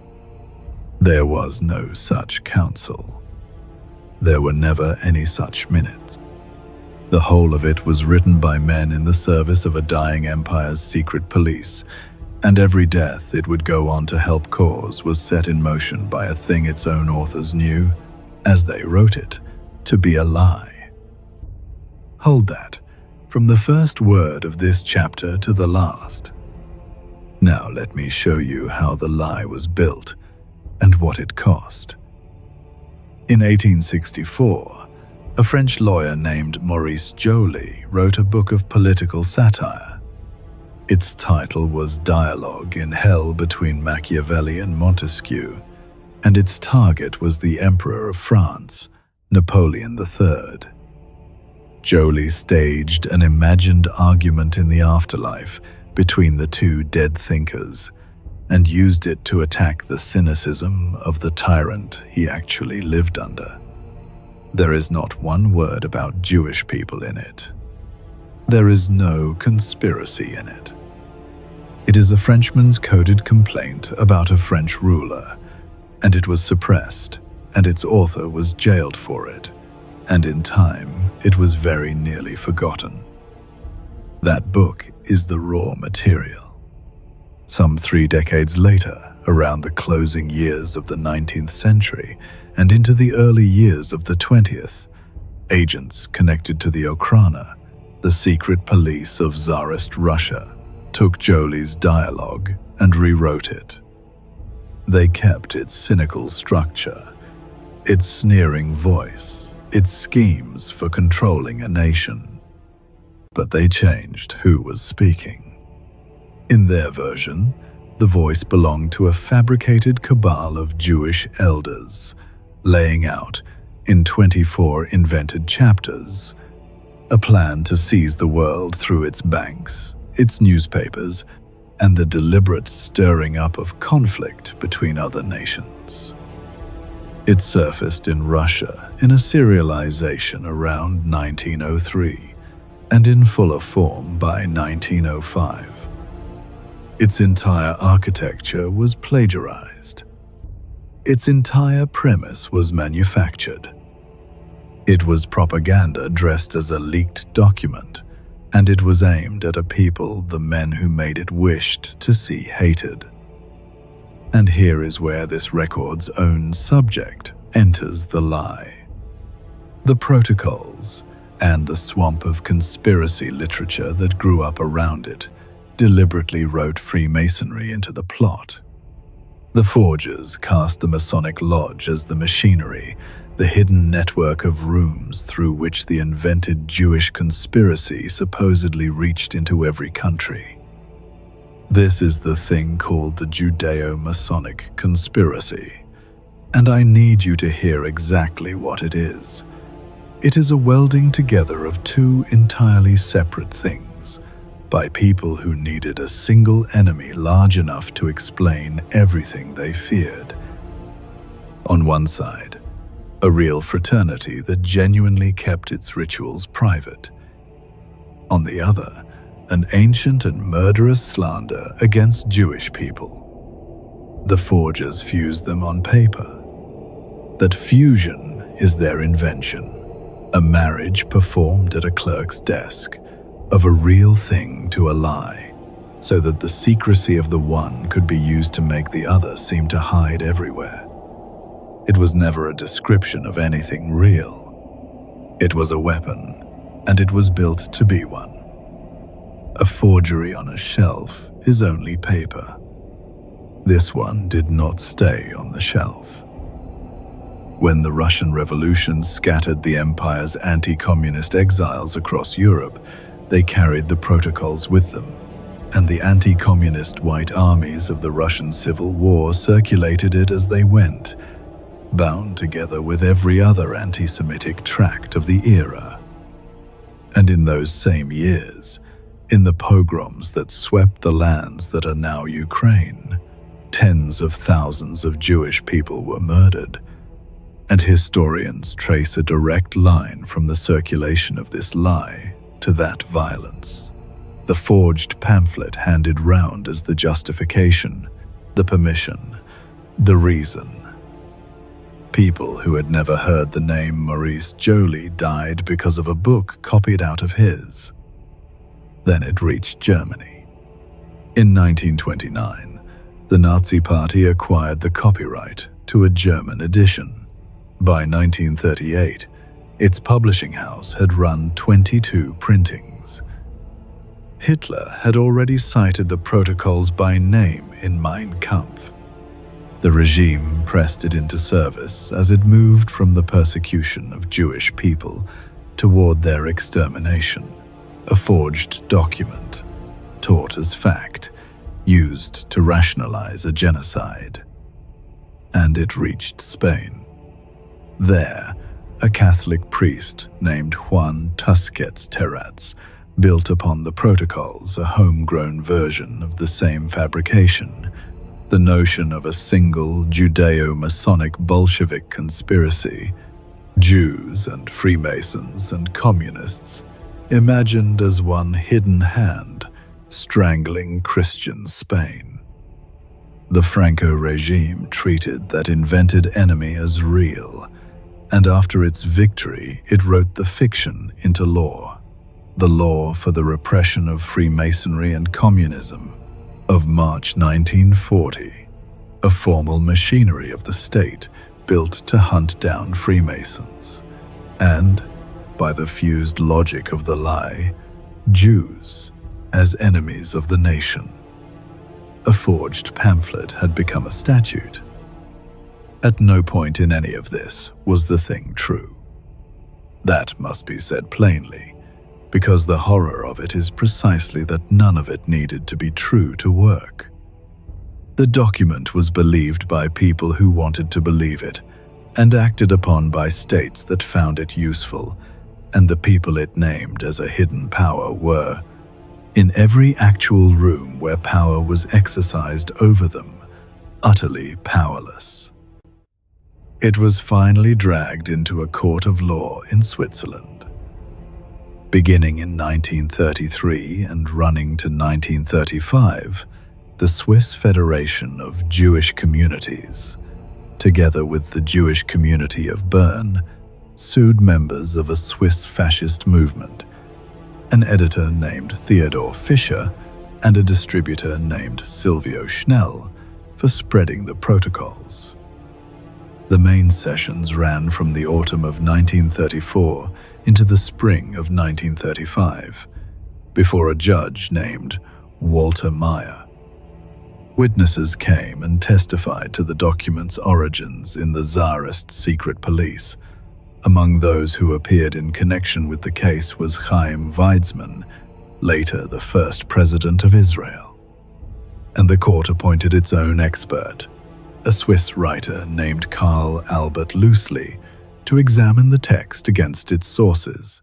There was no such council. There were never any such minutes. The whole of it was written by men in the service of a dying empire's secret police, and every death it would go on to help cause was set in motion by a thing its own authors knew, as they wrote it, to be a lie. Hold that, from the first word of this chapter to the last. Now let me show you how the lie was built and what it cost. In 1864, a French lawyer named Maurice Joly wrote a book of political satire. Its title was Dialogue in Hell between Machiavelli and Montesquieu, and its target was the Emperor of France, Napoleon III. Joly staged an imagined argument in the afterlife between the two dead thinkers, and used it to attack the cynicism of the tyrant he actually lived under. There is not one word about Jewish people in it. There is no conspiracy in it. It is a Frenchman's coded complaint about a French ruler, and it was suppressed, and its author was jailed for it, and in time it was very nearly forgotten. That book is the raw material. Some 3 decades later, around the closing years of the 19th century and into the early years of the 20th, agents connected to the Okhrana, the secret police of Tsarist Russia, took Joly's dialogue and rewrote it. They kept its cynical structure, its sneering voice, its schemes for controlling a nation. But they changed who was speaking. In their version, the voice belonged to a fabricated cabal of Jewish elders, laying out, in 24 invented chapters, a plan to seize the world through its banks, its newspapers, and the deliberate stirring up of conflict between other nations. It surfaced in Russia in a serialization around 1903, and in fuller form by 1905. Its entire architecture was plagiarized. Its entire premise was manufactured. It was propaganda dressed as a leaked document, and it was aimed at a people the men who made it wished to see hated. And here is where this record's own subject enters the lie. The protocols, and the swamp of conspiracy literature that grew up around it, deliberately wrote Freemasonry into the plot. The forgers cast the Masonic Lodge as the machinery, the hidden network of rooms through which the invented Jewish conspiracy supposedly reached into every country. This is the thing called the Judeo-Masonic conspiracy, and I need you to hear exactly what it is. It is a welding together of two entirely separate things, by people who needed a single enemy large enough to explain everything they feared. On one side, a real fraternity that genuinely kept its rituals private. On the other, an ancient and murderous slander against Jewish people. The forgers fused them on paper. That fusion is their invention, a marriage performed at a clerk's desk of a real thing to a lie, so that the secrecy of the one could be used to make the other seem to hide everywhere. It was never a description of anything real. It was a weapon, and it was built to be one. A forgery on a shelf is only paper. This one did not stay on the shelf. When the Russian Revolution scattered the empire's anti-communist exiles across Europe, they carried the protocols with them, and the anti-communist white armies of the Russian Civil War circulated it as they went, bound together with every other anti-Semitic tract of the era. And in those same years, in the pogroms that swept the lands that are now Ukraine, tens of thousands of Jewish people were murdered, and historians trace a direct line from the circulation of this lie to that violence. The forged pamphlet handed round as the justification, the permission, the reason. People who had never heard the name Maurice Joly died because of a book copied out of his. Then it reached Germany. In 1929, the Nazi Party acquired the copyright to a German edition. By 1938, its publishing house had run 22 printings. Hitler had already cited the protocols by name in Mein Kampf. The regime pressed it into service as it moved from the persecution of Jewish people toward their extermination. A forged document, taught as fact, used to rationalize a genocide. And it reached Spain. There, a Catholic priest named Juan Tusquets Terrats built upon the protocols a homegrown version of the same fabrication, the notion of a single Judeo-Masonic Bolshevik conspiracy, Jews and Freemasons and communists, imagined as one hidden hand strangling Christian Spain. The Franco regime treated that invented enemy as real, and after its victory, it wrote the fiction into law, the law for the repression of Freemasonry and communism of March 1940, a formal machinery of the state built to hunt down Freemasons, and, by the fused logic of the lie, Jews as enemies of the nation. A forged pamphlet had become a statute. At no point in any of this was the thing true. That must be said plainly, because the horror of it is precisely that none of it needed to be true to work. The document was believed by people who wanted to believe it, and acted upon by states that found it useful, and the people it named as a hidden power were, in every actual room where power was exercised over them, utterly powerless. It was finally dragged into a court of law in Switzerland. Beginning in 1933 and running to 1935, the Swiss Federation of Jewish Communities, together with the Jewish community of Bern, sued members of a Swiss fascist movement, an editor named Theodor Fischer and a distributor named Silvio Schnell, for spreading the protocols. The main sessions ran from the autumn of 1934 into the spring of 1935, before a judge named Walter Meyer. Witnesses came and testified to the document's origins in the Tsarist secret police. Among those who appeared in connection with the case was Chaim Weizmann, later the first president of Israel. And the court appointed its own expert, a Swiss writer named Karl Albert Loosely, to examine the text against its sources.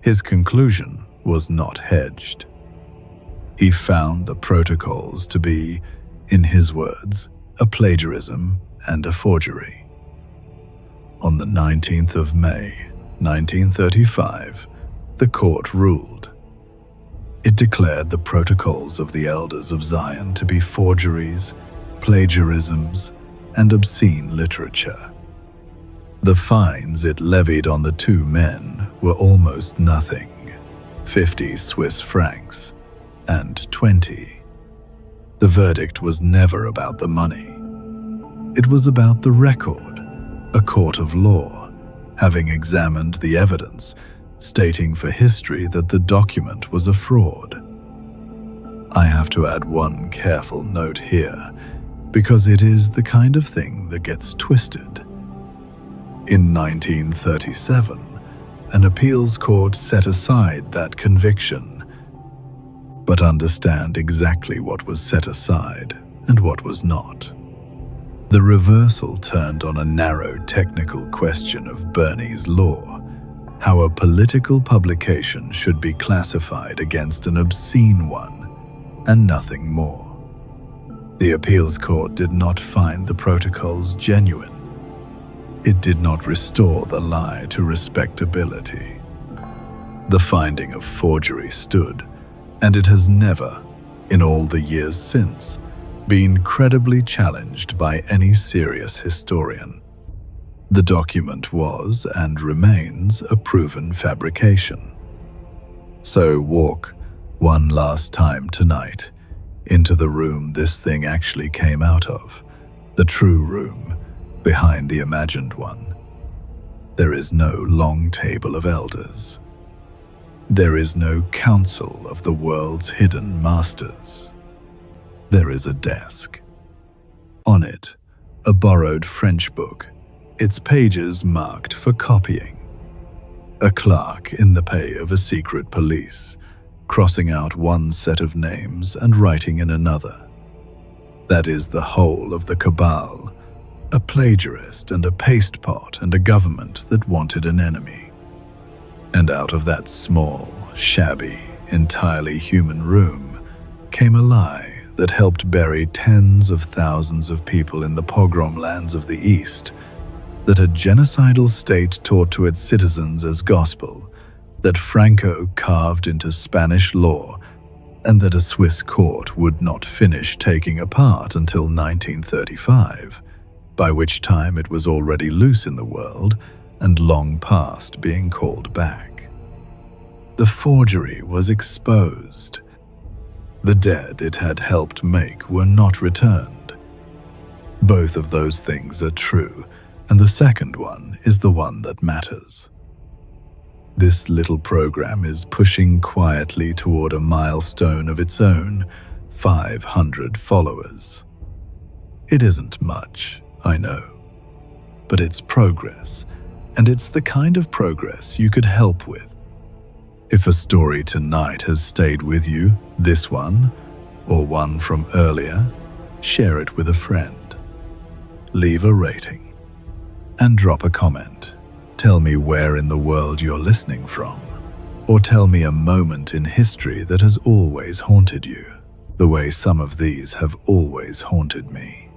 His conclusion was not hedged. He found the protocols to be, in his words, a plagiarism and a forgery. On the 19th of May, 1935, the court ruled. It declared the protocols of the Elders of Zion to be forgeries, plagiarisms, and obscene literature. The fines it levied on the two men were almost nothing, 50 Swiss francs and 20. The verdict was never about the money. It was about the record, a court of law, having examined the evidence, stating for history that the document was a fraud. I have to add one careful note here, because it is the kind of thing that gets twisted. In 1937, an appeals court set aside that conviction. But understand exactly what was set aside and what was not. The reversal turned on a narrow technical question of Bernie's law, how a political publication should be classified against an obscene one, and nothing more. The appeals court did not find the protocols genuine. It did not restore the lie to respectability. The finding of forgery stood, and it has never, in all the years since, been credibly challenged by any serious historian. The document was and remains a proven fabrication. So walk one last time tonight into the room this thing actually came out of, the true room behind the imagined one. There is no long table of elders. There is no council of the world's hidden masters. There is a desk. On it, a borrowed French book, its pages marked for copying. A clerk in the pay of a secret police, crossing out one set of names and writing in another. That is the whole of the cabal, a plagiarist and a paste pot and a government that wanted an enemy. And out of that small, shabby, entirely human room came a lie that helped bury tens of thousands of people in the pogrom lands of the East, that a genocidal state taught to its citizens as gospel, that Franco carved into Spanish law, and that a Swiss court would not finish taking apart until 1935, by which time it was already loose in the world and long past being called back. The forgery was exposed. The dead it had helped make were not returned. Both of those things are true, and the second one is the one that matters. This little program is pushing quietly toward a milestone of its own, 500 followers. It isn't much, I know, but it's progress, and it's the kind of progress you could help with. If a story tonight has stayed with you, this one, or one from earlier, share it with a friend. Leave a rating, and drop a comment. Tell me where in the world you're listening from, or tell me a moment in history that has always haunted you, the way some of these have always haunted me.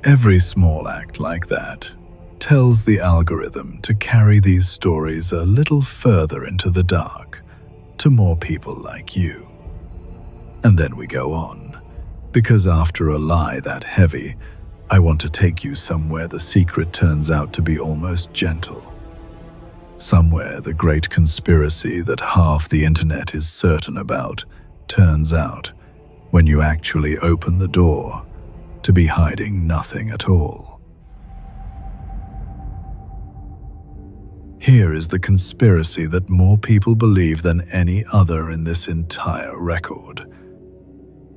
Every small act like that tells the algorithm to carry these stories a little further into the dark, to more people like you. And then we go on, because after a lie that heavy, I want to take you somewhere the secret turns out to be almost gentle. Somewhere the great conspiracy that half the internet is certain about turns out, when you actually open the door, to be hiding nothing at all. Here is the conspiracy that more people believe than any other in this entire record.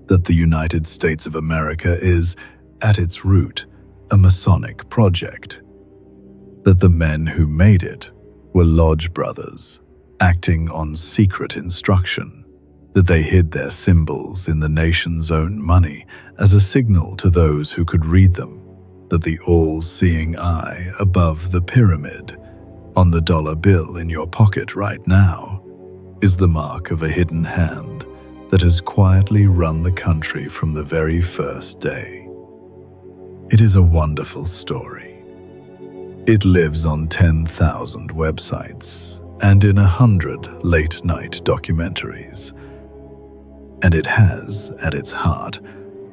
That the United States of America is, at its root, a Masonic project. That the men who made it were lodge brothers, acting on secret instruction. That they hid their symbols in the nation's own money as a signal to those who could read them. That the all-seeing eye above the pyramid, on the dollar bill in your pocket right now, is the mark of a hidden hand that has quietly run the country from the very first day. It is a wonderful story. It lives on 10,000 websites and in 100 late-night documentaries. And it has, at its heart,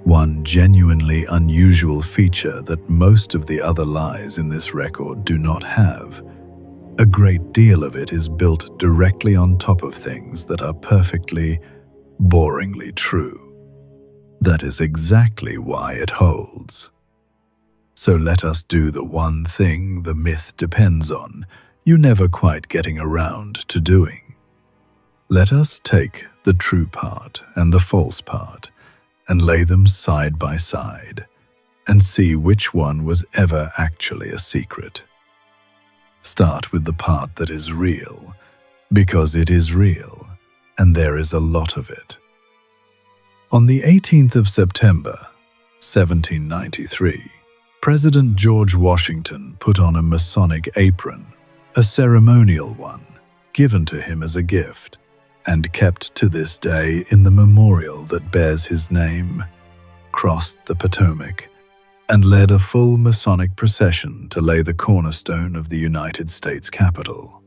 One genuinely unusual feature that most of the other lies in this record do not have. A great deal of it is built directly on top of things that are perfectly, boringly true. That is exactly why it holds. So let us do the one thing the myth depends on, you never quite getting around to doing. Let us take the true part and the false part and lay them side by side and see which one was ever actually a secret. Start with the part that is real, because it is real, and there is a lot of it. On the 18th of September, 1793, President George Washington put on a Masonic apron, a ceremonial one, given to him as a gift, and kept to this day in the memorial that bears his name, crossed the Potomac, and led a full Masonic procession to lay the cornerstone of the United States Capitol.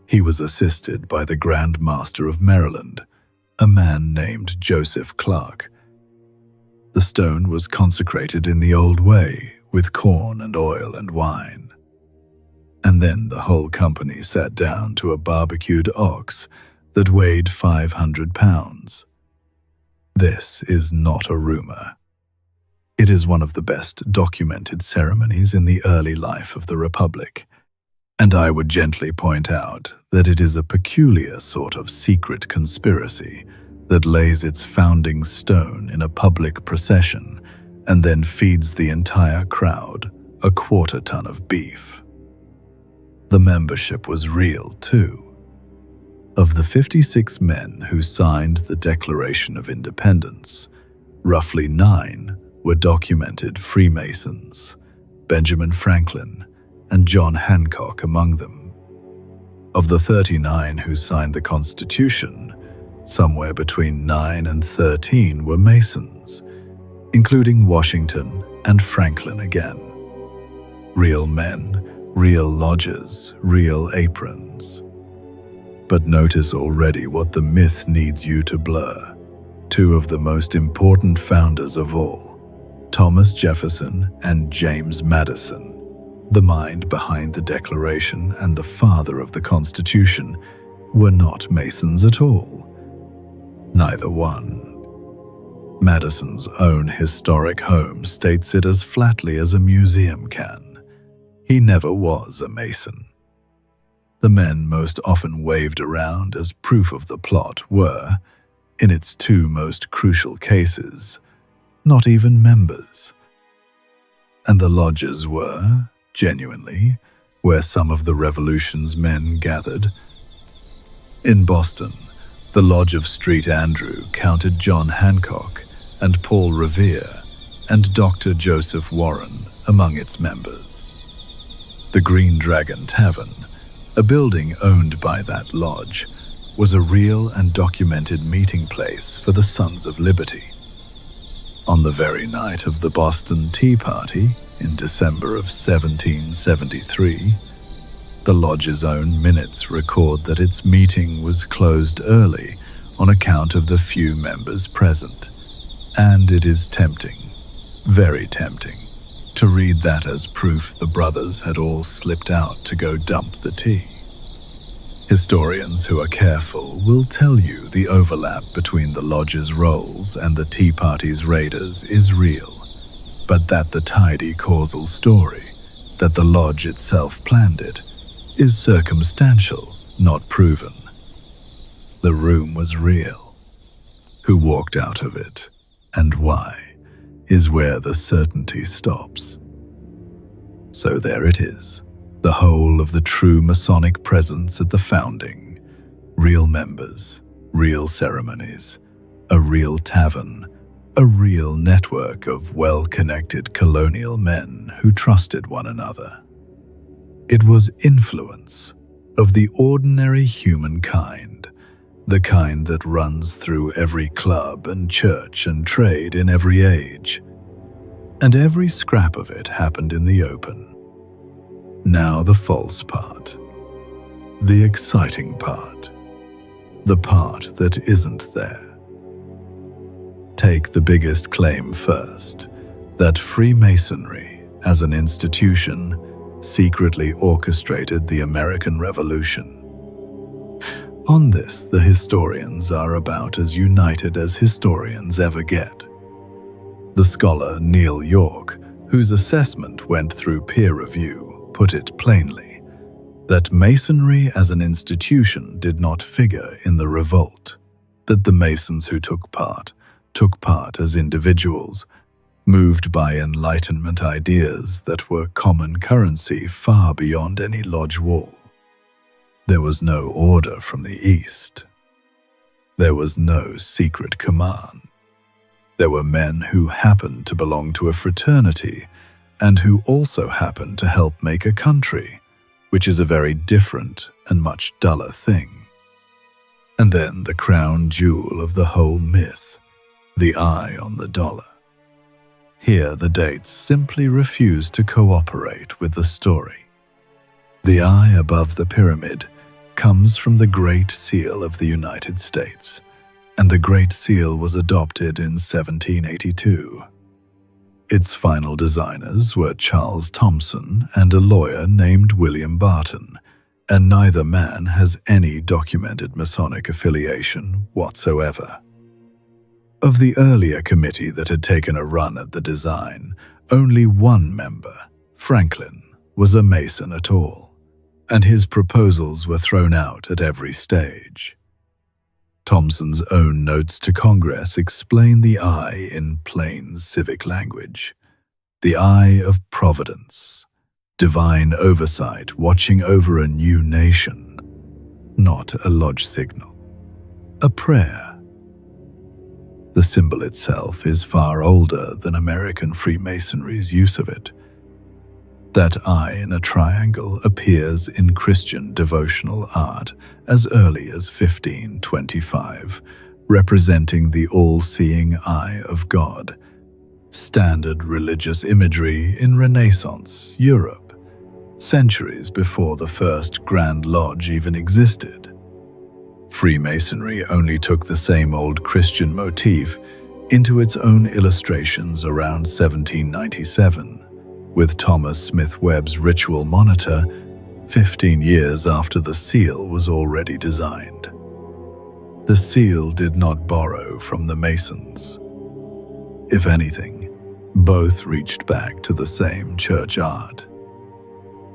He was assisted by the Grand Master of Maryland, a man named Joseph Clark. The stone was consecrated in the old way, with corn and oil and wine. And then the whole company sat down to a barbecued ox that weighed 500 pounds. This is not a rumor. It is one of the best documented ceremonies in the early life of the Republic, and I would gently point out that it is a peculiar sort of secret conspiracy that lays its founding stone in a public procession and then feeds the entire crowd a quarter-ton of beef. The membership was real, too. Of the 56 men who signed the Declaration of Independence, roughly 9 were documented Freemasons, Benjamin Franklin and John Hancock among them. Of the 39 who signed the Constitution, somewhere between 9 and 13 were Masons, including Washington and Franklin again. Real men, real lodges, real aprons. But notice already what the myth needs you to blur. 2 of the most important founders of all, Thomas Jefferson and James Madison, the mind behind the Declaration and the father of the Constitution, were not Masons at all. Neither one. Madison's own historic home states it as flatly as a museum can. He never was a Mason. The men most often waved around as proof of the plot were, in its 2 most crucial cases, not even members. And the lodges were, genuinely, where some of the Revolution's men gathered. In Boston, the Lodge of St. Andrew counted John Hancock and Paul Revere and Dr. Joseph Warren among its members. The Green Dragon Tavern, a building owned by that lodge, was a real and documented meeting place for the Sons of Liberty. On the very night of the Boston Tea Party in December of 1773, the lodge's own minutes record that its meeting was closed early on account of the few members present, and it is tempting, very tempting, to read that as proof the brothers had all slipped out to go dump the tea. Historians who are careful will tell you the overlap between the lodge's roles and the Tea Party's raiders is real, but that the tidy causal story, that the lodge itself planned it, is circumstantial, not proven. The room was real. Who walked out of it, and why, is where the certainty stops. So there it is, the whole of the true Masonic presence at the founding. Real members, real ceremonies, a real tavern, a real network of well-connected colonial men who trusted one another. It was influence of the ordinary humankind, the kind that runs through every club and church and trade in every age. And every scrap of it happened in the open. Now the false part, the exciting part, the part that isn't there. Take take the biggest claim first, that Freemasonry, as an institution, secretly orchestrated the American Revolution. On this, the historians are about as united as historians ever get. The scholar Neil York, whose assessment went through peer review, put it plainly, that Masonry as an institution did not figure in the revolt, that the Masons who took part as individuals, moved by Enlightenment ideas that were common currency far beyond any lodge wall. There was no order from the East. There was no secret command. There were men who happened to belong to a fraternity and who also happened to help make a country, which is a very different and much duller thing. And then the crown jewel of the whole myth, the eye on the dollar. Here the dates simply refuse to cooperate with the story. The eye above the pyramid comes from the Great Seal of the United States, and the Great Seal was adopted in 1782. Its final designers were Charles Thomson and a lawyer named William Barton, and neither man has any documented Masonic affiliation whatsoever. Of the earlier committee that had taken a run at the design, only one member, Franklin, was a Mason at all, and his proposals were thrown out at every stage. Thomson's own notes to Congress explain the eye in plain civic language. The eye of providence, divine oversight watching over a new nation, not a lodge signal, a prayer. The symbol itself is far older than American Freemasonry's use of it. That eye in a triangle appears in Christian devotional art as early as 1525, representing the all-seeing eye of God, standard religious imagery in Renaissance Europe, centuries before the first Grand Lodge even existed. Freemasonry only took the same old Christian motif into its own illustrations around 1797, with Thomas Smith Webb's ritual monitor 15 years after the seal was already designed. The seal did not borrow from the Masons. If anything, both reached back to the same church art.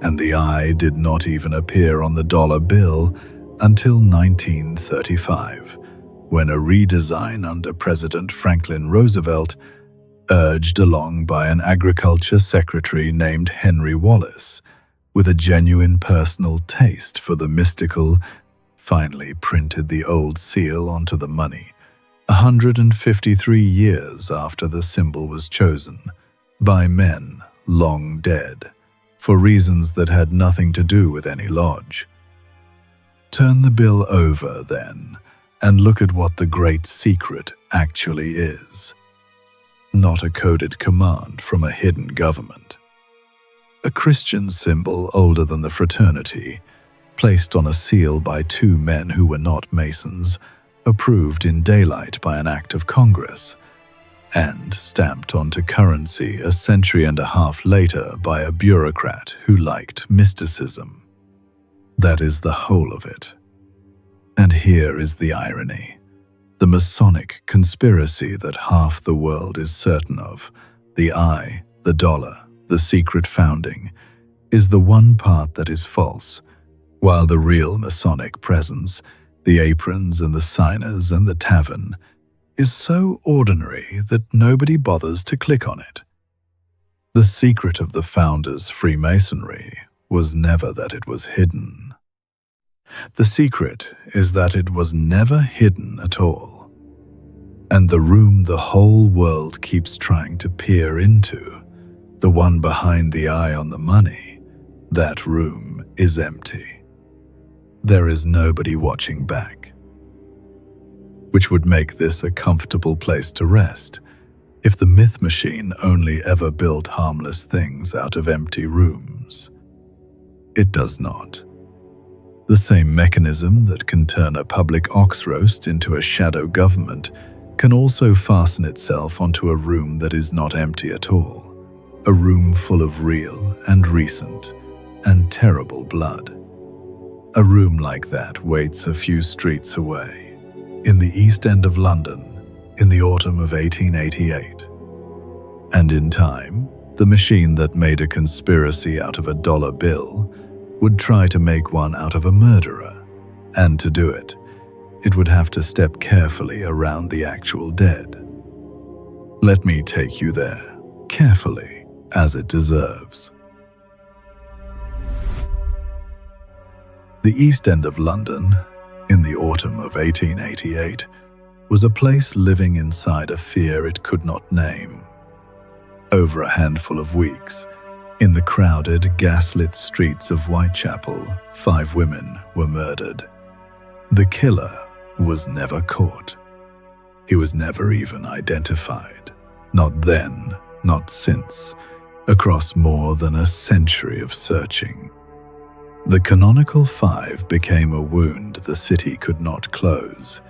And the eye did not even appear on the dollar bill until 1935, when a redesign under President Franklin Roosevelt, urged along by an agriculture secretary named Henry Wallace, with a genuine personal taste for the mystical, finally printed the old seal onto the money, 153 years after the symbol was chosen, by men long dead, for reasons that had nothing to do with any lodge. Turn the bill over, then, and look at what the Great Secret actually is. Not a coded command from a hidden government. A Christian symbol older than the fraternity, placed on a seal by two men who were not Masons, approved in daylight by an act of Congress, and stamped onto currency a century and a half later by a bureaucrat who liked mysticism. That is the whole of it. And here is the irony. The Masonic conspiracy that half the world is certain of, the eye, the dollar, the secret founding, is the one part that is false, while the real Masonic presence, the aprons and the signers and the tavern, is so ordinary that nobody bothers to click on it. The secret of the founders' Freemasonry was never that it was hidden. The secret is that it was never hidden at all. And the room the whole world keeps trying to peer into, the one behind the eye on the money, that room is empty. There is nobody watching back. Which would make this a comfortable place to rest, if the myth machine only ever built harmless things out of empty rooms. It does not. The same mechanism that can turn a public ox roast into a shadow government can also fasten itself onto a room that is not empty at all, a room full of real and recent and terrible blood. A room like that waits a few streets away, in the East End of London, in the autumn of 1888. And in time, the machine that made a conspiracy out of a dollar bill would try to make one out of a murderer, and to do it, it would have to step carefully around the actual dead. Let me take you there, carefully, as it deserves. The East End of London, in the autumn of 1888, was a place living inside a fear it could not name. Over a handful of weeks, in the crowded, gaslit streets of Whitechapel, 5 women were murdered. The killer was never caught. He was never even identified. Not then, not since, across more than a century of searching. The canonical 5 became a wound the city could not close,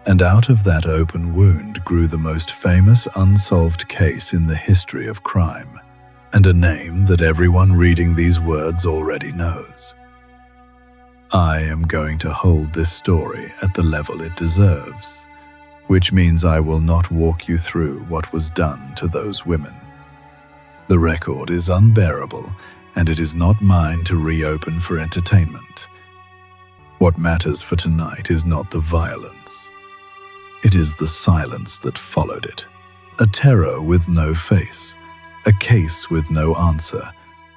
and out of that open wound grew the most famous unsolved case in the history of crime, and a name that everyone reading these words already knows. I am going to hold this story at the level it deserves, which means I will not walk you through what was done to those women. The record is unbearable, and it is not mine to reopen for entertainment. What matters for tonight is not the violence. It is the silence that followed it. A terror with no face, a case with no answer,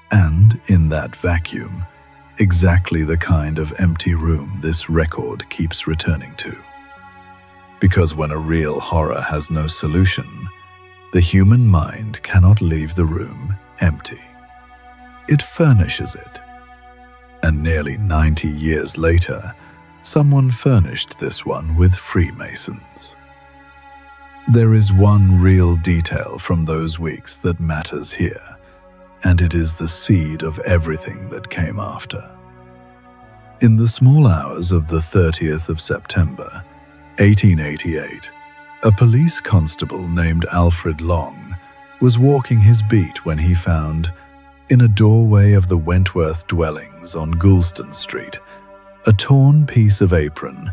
and, in that vacuum, exactly the kind of empty room this record keeps returning to. Because when a real horror has no solution, the human mind cannot leave the room empty. It furnishes it. And nearly 90 years later, someone furnished this one with Freemasons. There is one real detail from those weeks that matters here, and it is the seed of everything that came after. In the small hours of the 30th of September, 1888, a police constable named Alfred Long was walking his beat when he found, in a doorway of the Wentworth dwellings on Goulston Street, a torn piece of apron,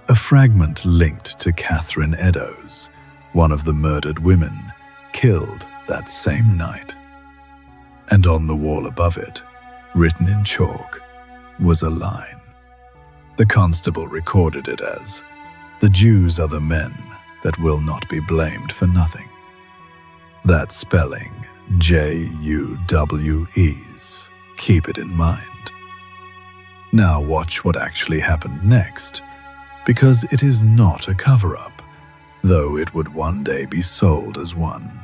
a fragment linked to Catherine Eddowes, one of the murdered women, killed that same night. And on the wall above it, written in chalk, was a line. The constable recorded it as, "The Jews are the men that will not be blamed for nothing." That spelling, J-U-W-Es, keep it in mind. Now watch what actually happened next, because it is not a cover-up, though it would one day be sold as one.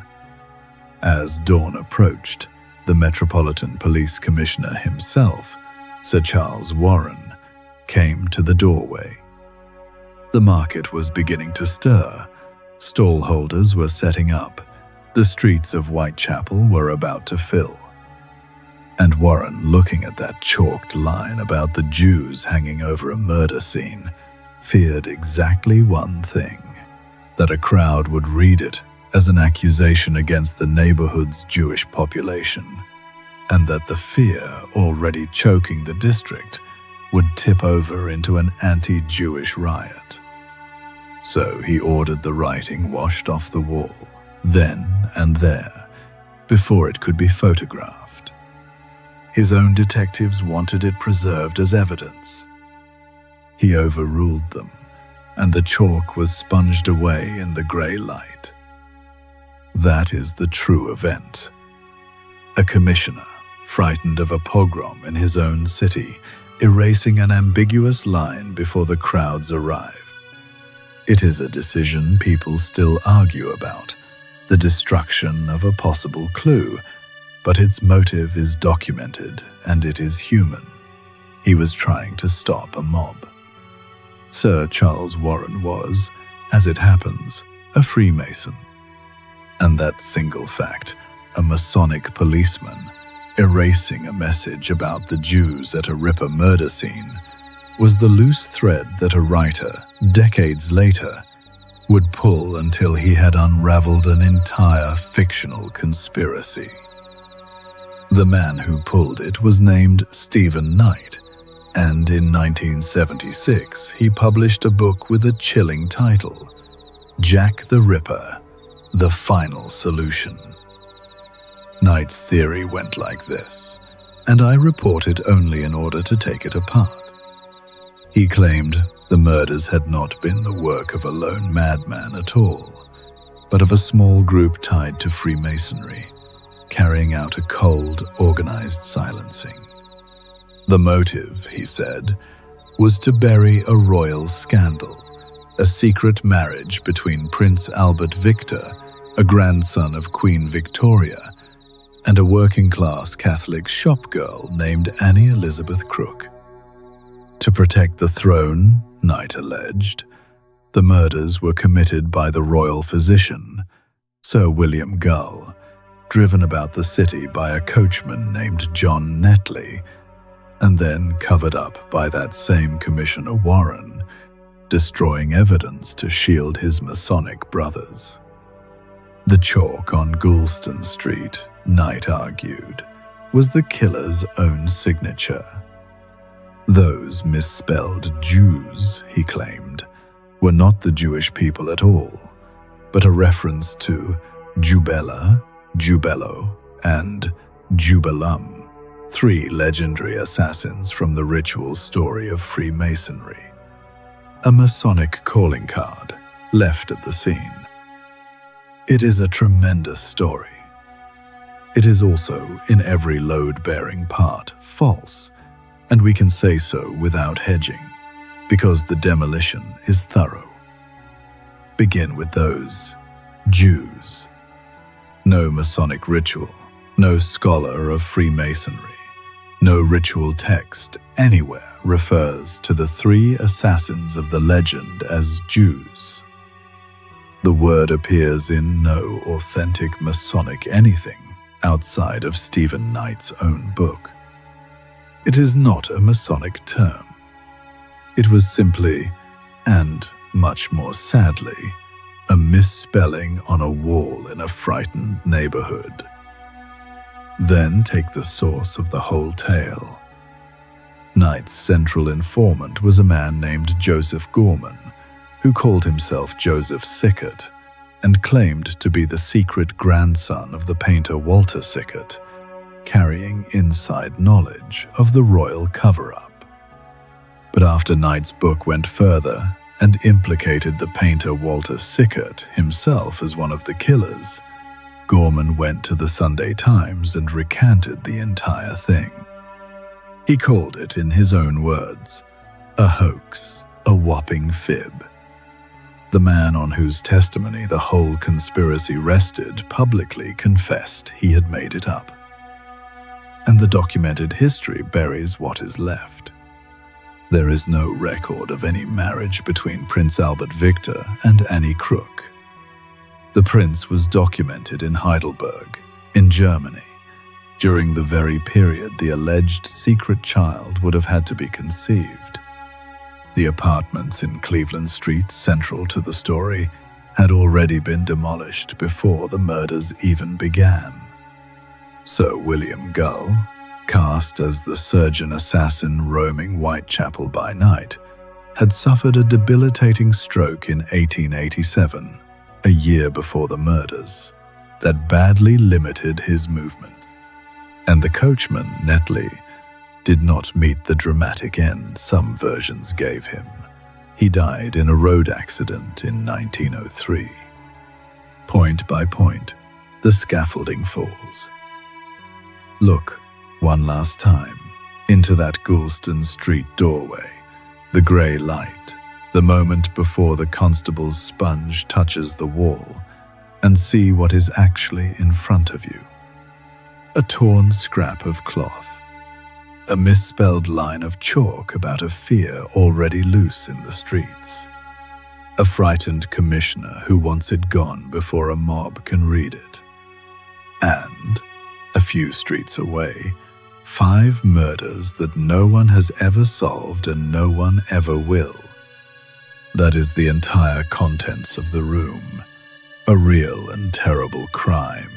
As dawn approached, the Metropolitan Police Commissioner himself, Sir Charles Warren, came to the doorway. The market was beginning to stir. Stallholders were setting up. The streets of Whitechapel were about to fill. And Warren, looking at that chalked line about the Jews hanging over a murder scene, feared exactly one thing: that a crowd would read it as an accusation against the neighborhood's Jewish population, and that the fear already choking the district would tip over into an anti-Jewish riot. So he ordered the writing washed off the wall, then and there, before it could be photographed. His own detectives wanted it preserved as evidence. He overruled them, and the chalk was sponged away in the grey light. That is the true event. A commissioner, frightened of a pogrom in his own city, erasing an ambiguous line before the crowds arrive. It is a decision people still argue about, the destruction of a possible clue, but its motive is documented and it is human. He was trying to stop a mob. Sir Charles Warren was, as it happens, a Freemason. And that single fact, a Masonic policeman, erasing a message about the Jews at a Ripper murder scene, was the loose thread that a writer, decades later, would pull until he had unraveled an entire fictional conspiracy. The man who pulled it was named Stephen Knight, and in 1976 he published a book with a chilling title, Jack the Ripper, The Final Solution. Knight's theory went like this, and I report it only in order to take it apart. He claimed the murders had not been the work of a lone madman at all, but of a small group tied to Freemasonry, carrying out a cold, organized silencing. The motive, he said, was to bury a royal scandal, a secret marriage between Prince Albert Victor, a grandson of Queen Victoria, and a working-class Catholic shopgirl named Annie Elizabeth Crook. To protect the throne, Knight alleged, the murders were committed by the royal physician, Sir William Gull, driven about the city by a coachman named John Netley, and then covered up by that same Commissioner Warren, destroying evidence to shield his Masonic brothers. The chalk on Goulston Street, Knight argued, was the killer's own signature. Those misspelled Jews, he claimed, were not the Jewish people at all, but a reference to Jubela, Jubelo, and Jubilum, three legendary assassins from the ritual story of Freemasonry. A Masonic calling card left at the scene. It is a tremendous story. It is also, in every load-bearing part, false, and we can say so without hedging, because the demolition is thorough. Begin with those Jews. No Masonic ritual, no scholar of Freemasonry, no ritual text anywhere refers to the three assassins of the legend as Jews. The word appears in no authentic Masonic anything outside of Stephen Knight's own book. It is not a Masonic term. It was simply, and much more sadly, a misspelling on a wall in a frightened neighborhood. Then take the source of the whole tale. Knight's central informant was a man named Joseph Gorman, who called himself Joseph Sickert and claimed to be the secret grandson of the painter Walter Sickert, carrying inside knowledge of the royal cover-up. But after Knight's book went further and implicated the painter Walter Sickert himself as one of the killers, Gorman went to the Sunday Times and recanted the entire thing. He called it, in his own words, a hoax, a whopping fib. The man on whose testimony the whole conspiracy rested publicly confessed he had made it up. And the documented history buries what is left. There is no record of any marriage between Prince Albert Victor and Annie Crook. The prince was documented in Heidelberg, in Germany, during the very period the alleged secret child would have had to be conceived. The apartments in Cleveland Street, central to the story, had already been demolished before the murders even began. Sir William Gull, cast as the surgeon assassin roaming Whitechapel by night, had suffered a debilitating stroke in 1887, a year before the murders, that badly limited his movement. And the coachman, Netley, did not meet the dramatic end some versions gave him. He died in a road accident in 1903. Point by point, the scaffolding falls. Look, one last time, into that Goulston Street doorway, the grey light, the moment before the constable's sponge touches the wall, and see what is actually in front of you. A torn scrap of cloth, a misspelled line of chalk about a fear already loose in the streets, a frightened commissioner who wants it gone before a mob can read it, and, a few streets away, 5 murders that no one has ever solved and no one ever will. That is the entire contents of the room. A real and terrible crime,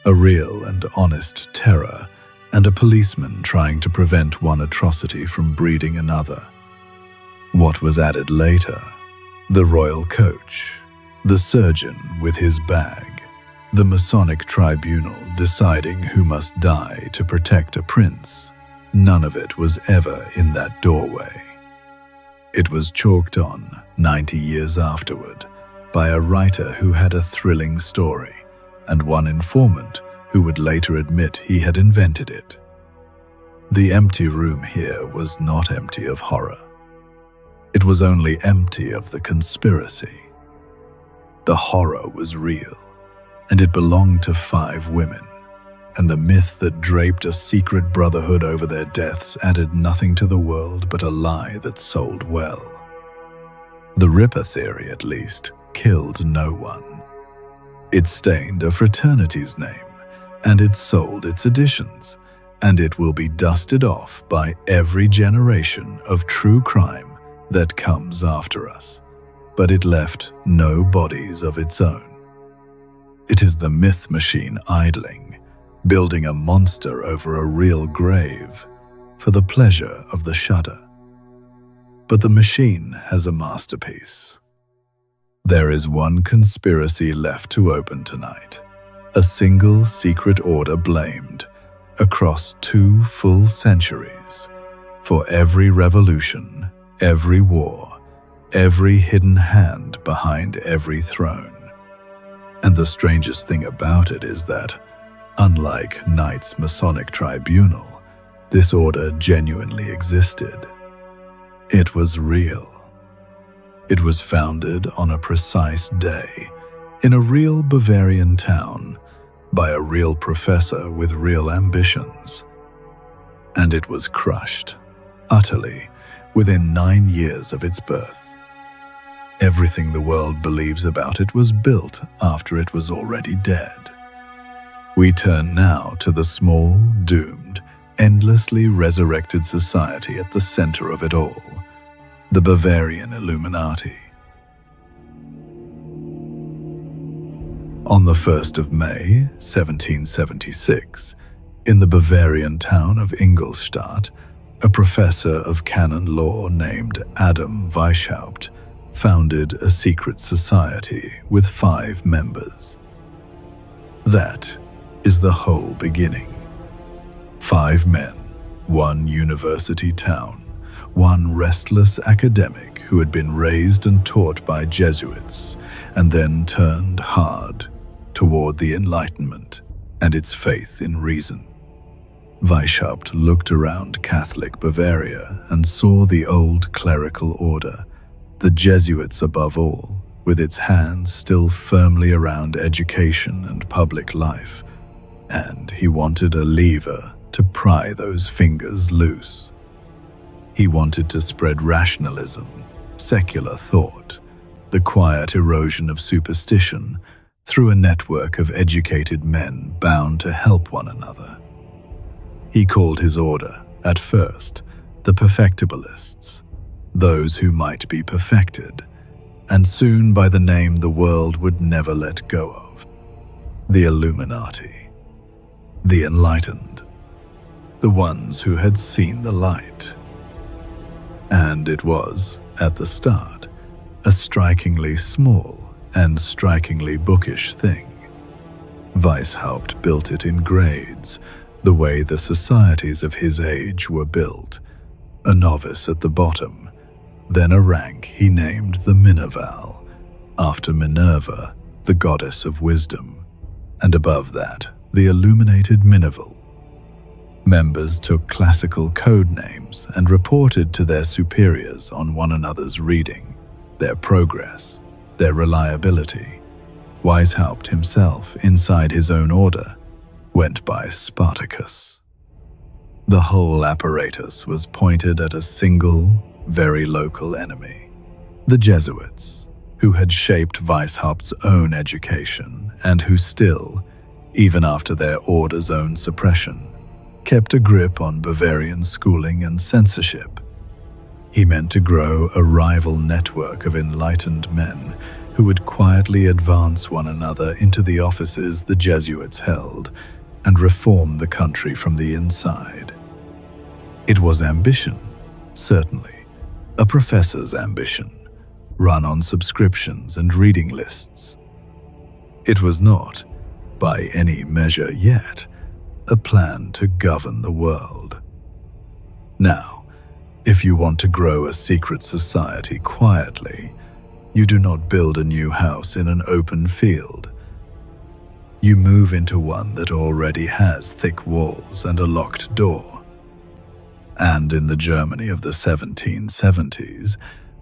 a real and honest terror, and a policeman trying to prevent one atrocity from breeding another. What was added later? The royal coach, the surgeon with his bag, the Masonic tribunal deciding who must die to protect a prince. None of it was ever in that doorway. It was chalked on 90 years afterward by a writer who had a thrilling story, and one informant who would later admit he had invented it. The empty room here was not empty of horror. It was only empty of the conspiracy. The horror was real, and it belonged to 5 women, and the myth that draped a secret brotherhood over their deaths added nothing to the world but a lie that sold well. The Ripper theory, at least, killed no one. It stained a fraternity's name, and it sold its editions, and it will be dusted off by every generation of true crime that comes after us, but it left no bodies of its own. It is the myth machine idling, building a monster over a real grave for the pleasure of the shudder. But the machine has a masterpiece. There is one conspiracy left to open tonight, a single secret order blamed across 2 full centuries for every revolution, every war, every hidden hand behind every throne. And the strangest thing about it is that, unlike Knight's Masonic tribunal, this order genuinely existed. It was real. It was founded on a precise day, in a real Bavarian town, by a real professor with real ambitions. And it was crushed, utterly, within 9 years of its birth. Everything the world believes about it was built after it was already dead. We turn now to the small, doomed, endlessly resurrected society at the center of it all, the Bavarian Illuminati. On the 1st of May, 1776, in the Bavarian town of Ingolstadt, a professor of canon law named Adam Weishaupt founded a secret society with 5 members. That is the whole beginning. 5 men, 1 university town, 1 restless academic who had been raised and taught by Jesuits and then turned hard toward the Enlightenment and its faith in reason. Weishaupt looked around Catholic Bavaria and saw the old clerical order, the Jesuits above all, with its hands still firmly around education and public life, and he wanted a lever to pry those fingers loose. He wanted to spread rationalism, secular thought, the quiet erosion of superstition through a network of educated men bound to help one another. He called his order, at first, the Perfectibilists, those who might be perfected, and soon by the name the world would never let go of, the Illuminati, the enlightened, the ones who had seen the light. And it was, at the start, a strikingly small and strikingly bookish thing. Weishaupt built it in grades, the way the societies of his age were built, a novice at the bottom, then a rank he named the Minerval, after Minerva, the goddess of wisdom, and above that, the illuminated Minival. Members took classical code names and reported to their superiors on one another's reading, their progress, their reliability. Weishaupt himself, inside his own order, went by Spartacus. The whole apparatus was pointed at a single, very local enemy, the Jesuits, who had shaped Weishaupt's own education and who still, even after their order's own suppression, kept a grip on Bavarian schooling and censorship. He meant to grow a rival network of enlightened men who would quietly advance one another into the offices the Jesuits held and reform the country from the inside. It was ambition, certainly, a professor's ambition, run on subscriptions and reading lists. It was not, by any measure yet, a plan to govern the world. Now, if you want to grow a secret society quietly, you do not build a new house in an open field. You move into one that already has thick walls and a locked door. And in the Germany of the 1770s,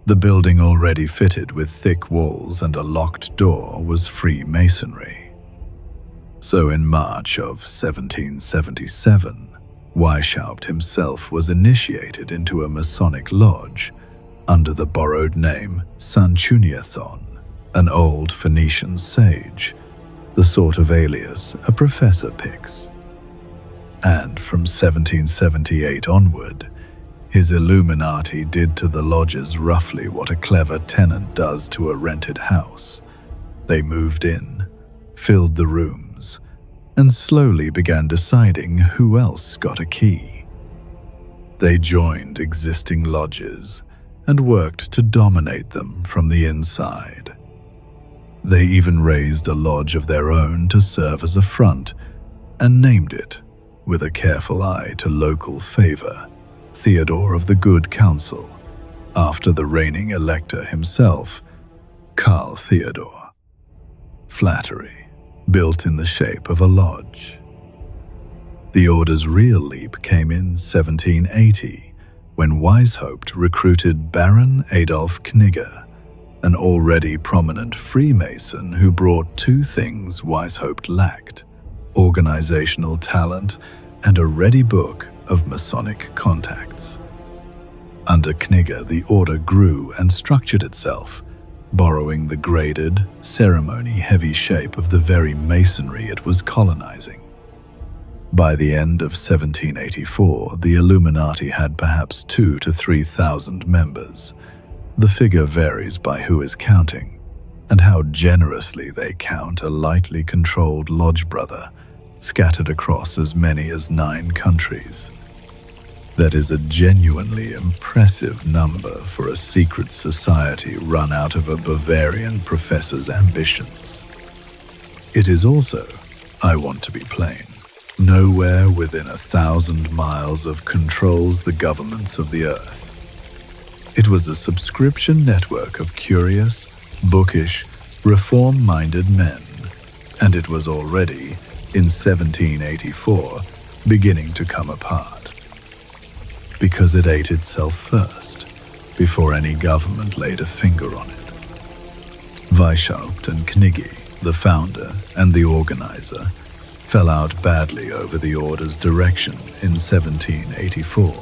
the building already fitted with thick walls and a locked door was Freemasonry. So in March of 1777, Weishaupt himself was initiated into a Masonic lodge under the borrowed name Sanchuniathon, an old Phoenician sage, the sort of alias a professor picks. And from 1778 onward, his Illuminati did to the lodges roughly what a clever tenant does to a rented house. They moved in, filled the rooms, and slowly began deciding who else got a key. They joined existing lodges and worked to dominate them from the inside. They even raised a lodge of their own to serve as a front and named it, with a careful eye to local favor, Theodore of the Good Counsel, after the reigning elector himself, Karl Theodor. Flattery, built in the shape of a lodge. The order's real leap came in 1780, when Weishaupt recruited Baron Adolf Knigge, an already prominent Freemason who brought two things Weishaupt lacked: organizational talent and a ready book of Masonic contacts. Under Knigge, the order grew and structured itself, borrowing the graded, ceremony-heavy shape of the very masonry it was colonizing. By the end of 1784, the Illuminati had perhaps 2,000 to 3,000 members. The figure varies by who is counting, and how generously they count a lightly controlled lodge brother, scattered across as many as 9 countries. That is a genuinely impressive number for a secret society run out of a Bavarian professor's ambitions. It is also, I want to be plain, nowhere within 1,000 miles of controls the governments of the earth. It was a subscription network of curious, bookish, reform-minded men, and it was already, in 1784, beginning to come apart. Because it ate itself first, before any government laid a finger on it. Weishaupt and Knigge, the founder and the organizer, fell out badly over the order's direction in 1784,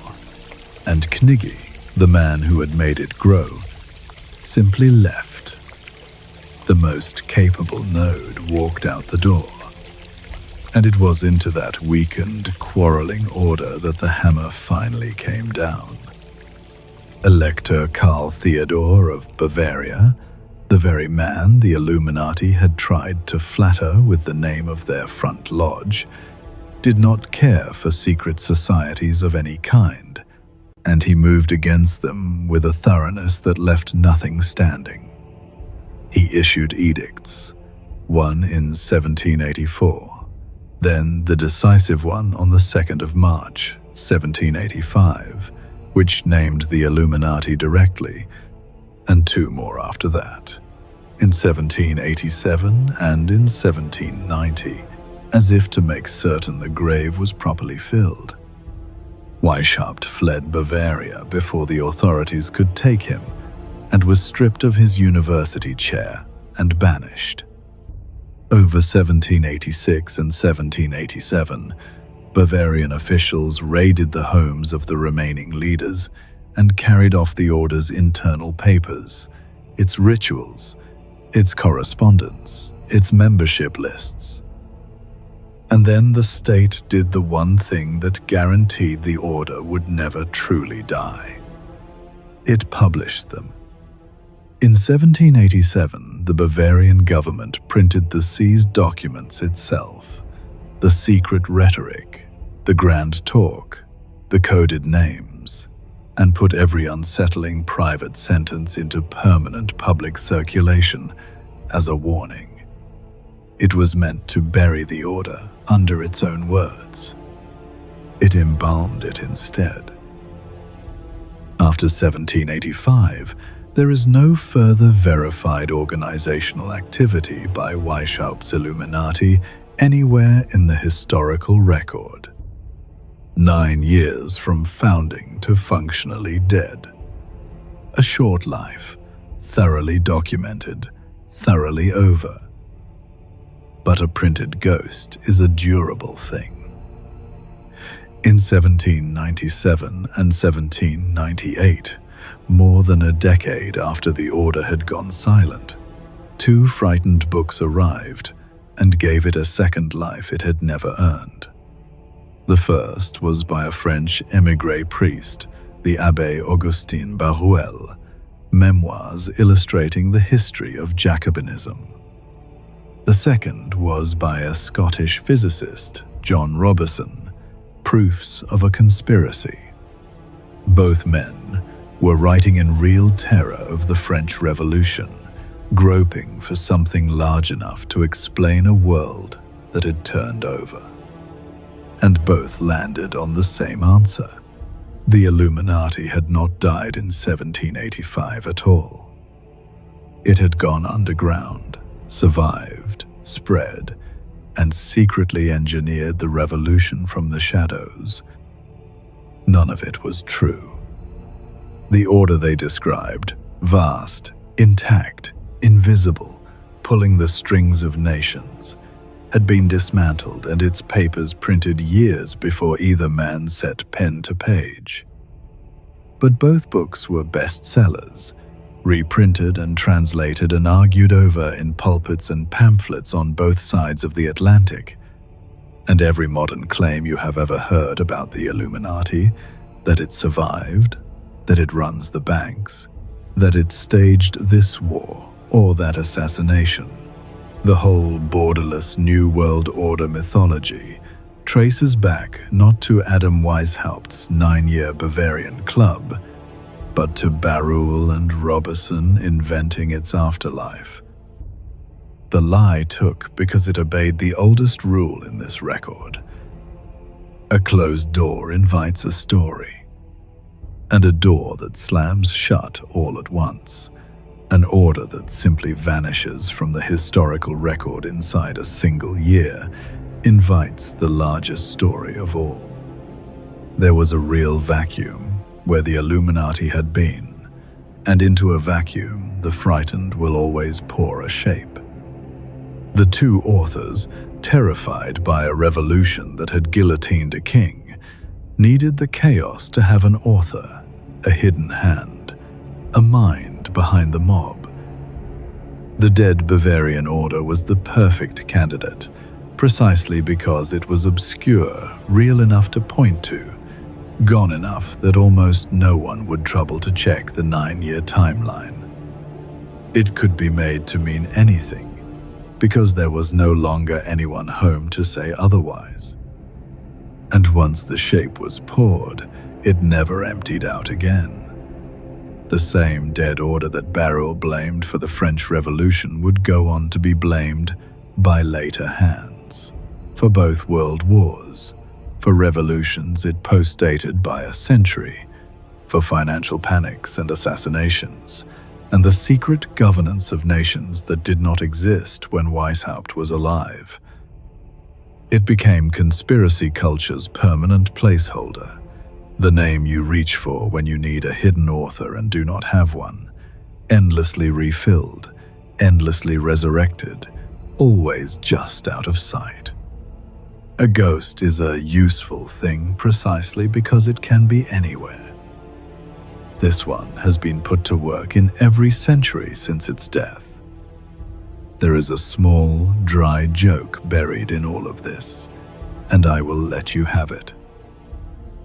and Knigge, the man who had made it grow, simply left. The most capable node walked out the door, and it was into that weakened, quarreling order that the hammer finally came down. Elector Karl Theodor of Bavaria, the very man the Illuminati had tried to flatter with the name of their front lodge, did not care for secret societies of any kind, and he moved against them with a thoroughness that left nothing standing. He issued edicts, one in 1784, then the decisive one on the 2nd of March, 1785, which named the Illuminati directly, and 2 more after that, in 1787 and in 1790, as if to make certain the grave was properly filled. Weishaupt fled Bavaria before the authorities could take him, and was stripped of his university chair and banished. Over 1786 and 1787, Bavarian officials raided the homes of the remaining leaders and carried off the order's internal papers, its rituals, its correspondence, its membership lists. And then the state did the one thing that guaranteed the order would never truly die. It published them. In 1787, the Bavarian government printed the seized documents itself. The secret rhetoric, the grand talk, the coded names, and put every unsettling private sentence into permanent public circulation as a warning. It was meant to bury the order under its own words. It embalmed it instead. After 1785, there is no further verified organizational activity by Weishaupt's Illuminati anywhere in the historical record. 9 years from founding to functionally dead. A short life, thoroughly documented, thoroughly over. But a printed ghost is a durable thing. In 1797 and 1798, more than a decade after the order had gone silent, 2 frightened books arrived and gave it a second life it had never earned. The first was by a French émigré priest, the Abbé Augustin Baruel, memoirs illustrating the history of Jacobinism. The second was by a Scottish physicist, John Robison, Proofs of a Conspiracy. Both men were writing in real terror of the French Revolution, groping for something large enough to explain a world that had turned over. And both landed on the same answer. The Illuminati had not died in 1785 at all. It had gone underground, survived, spread, and secretly engineered the revolution from the shadows. None of it was true. The order they described, vast, intact, invisible, pulling the strings of nations, had been dismantled and its papers printed years before either man set pen to page. But both books were bestsellers, reprinted and translated and argued over in pulpits and pamphlets on both sides of the Atlantic. And every modern claim you have ever heard about the Illuminati, that it survived, that it runs the banks, that it staged this war or that assassination, the whole borderless New World Order mythology traces back not to Adam Weishaupt's 9-year Bavarian club, but to Baruel and Robison inventing its afterlife. The lie took because it obeyed the oldest rule in this record. A closed door invites a story, and a door that slams shut all at once, an order that simply vanishes from the historical record inside a single year, invites the largest story of all. There was a real vacuum where the Illuminati had been, and into a vacuum the frightened will always pour a shape. The 2 authors, terrified by a revolution that had guillotined a king, needed the chaos to have an author, a hidden hand, a mind behind the mob. The dead Bavarian order was the perfect candidate, precisely because it was obscure, real enough to point to, gone enough that almost no one would trouble to check the 9-year timeline. It could be made to mean anything, because there was no longer anyone home to say otherwise. And once the shape was poured, it never emptied out again. The same dead order that Baruel blamed for the French Revolution would go on to be blamed by later hands for both world wars, for revolutions it postdated by a century, for financial panics and assassinations, and the secret governance of nations that did not exist when Weishaupt was alive. It became conspiracy culture's permanent placeholder, the name you reach for when you need a hidden author and do not have one, endlessly refilled, endlessly resurrected, always just out of sight. A ghost is a useful thing precisely because it can be anywhere. This one has been put to work in every century since its death. There is a small, dry joke buried in all of this, and I will let you have it.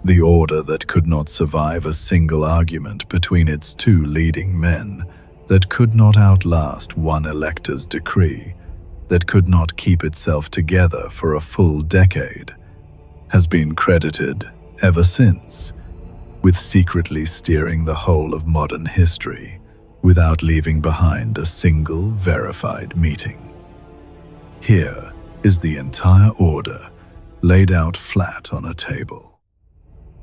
The order that could not survive a single argument between its two leading men, that could not outlast one elector's decree, that could not keep itself together for a full decade, has been credited ever since with secretly steering the whole of modern history without leaving behind a single verified meeting. Here is the entire order laid out flat on a table.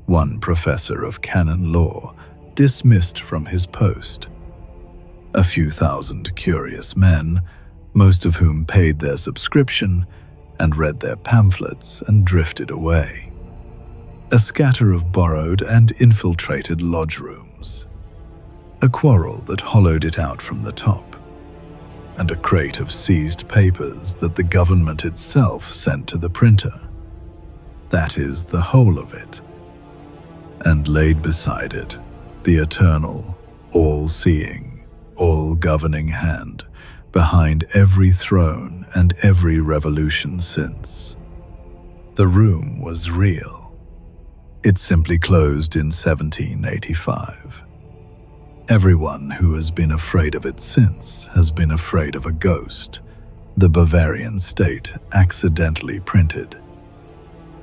One professor of canon law dismissed from his post. A few thousand curious men, most of whom paid their subscription and read their pamphlets and drifted away. A scatter of borrowed and infiltrated lodge rooms. A quarrel that hollowed it out from the top. And a crate of seized papers that the government itself sent to the printer. That is the whole of it. And laid beside it, the eternal, all-seeing, all-governing hand behind every throne and every revolution since. The room was real. It simply closed in 1785. Everyone who has been afraid of it since has been afraid of a ghost, the Bavarian state accidentally printed.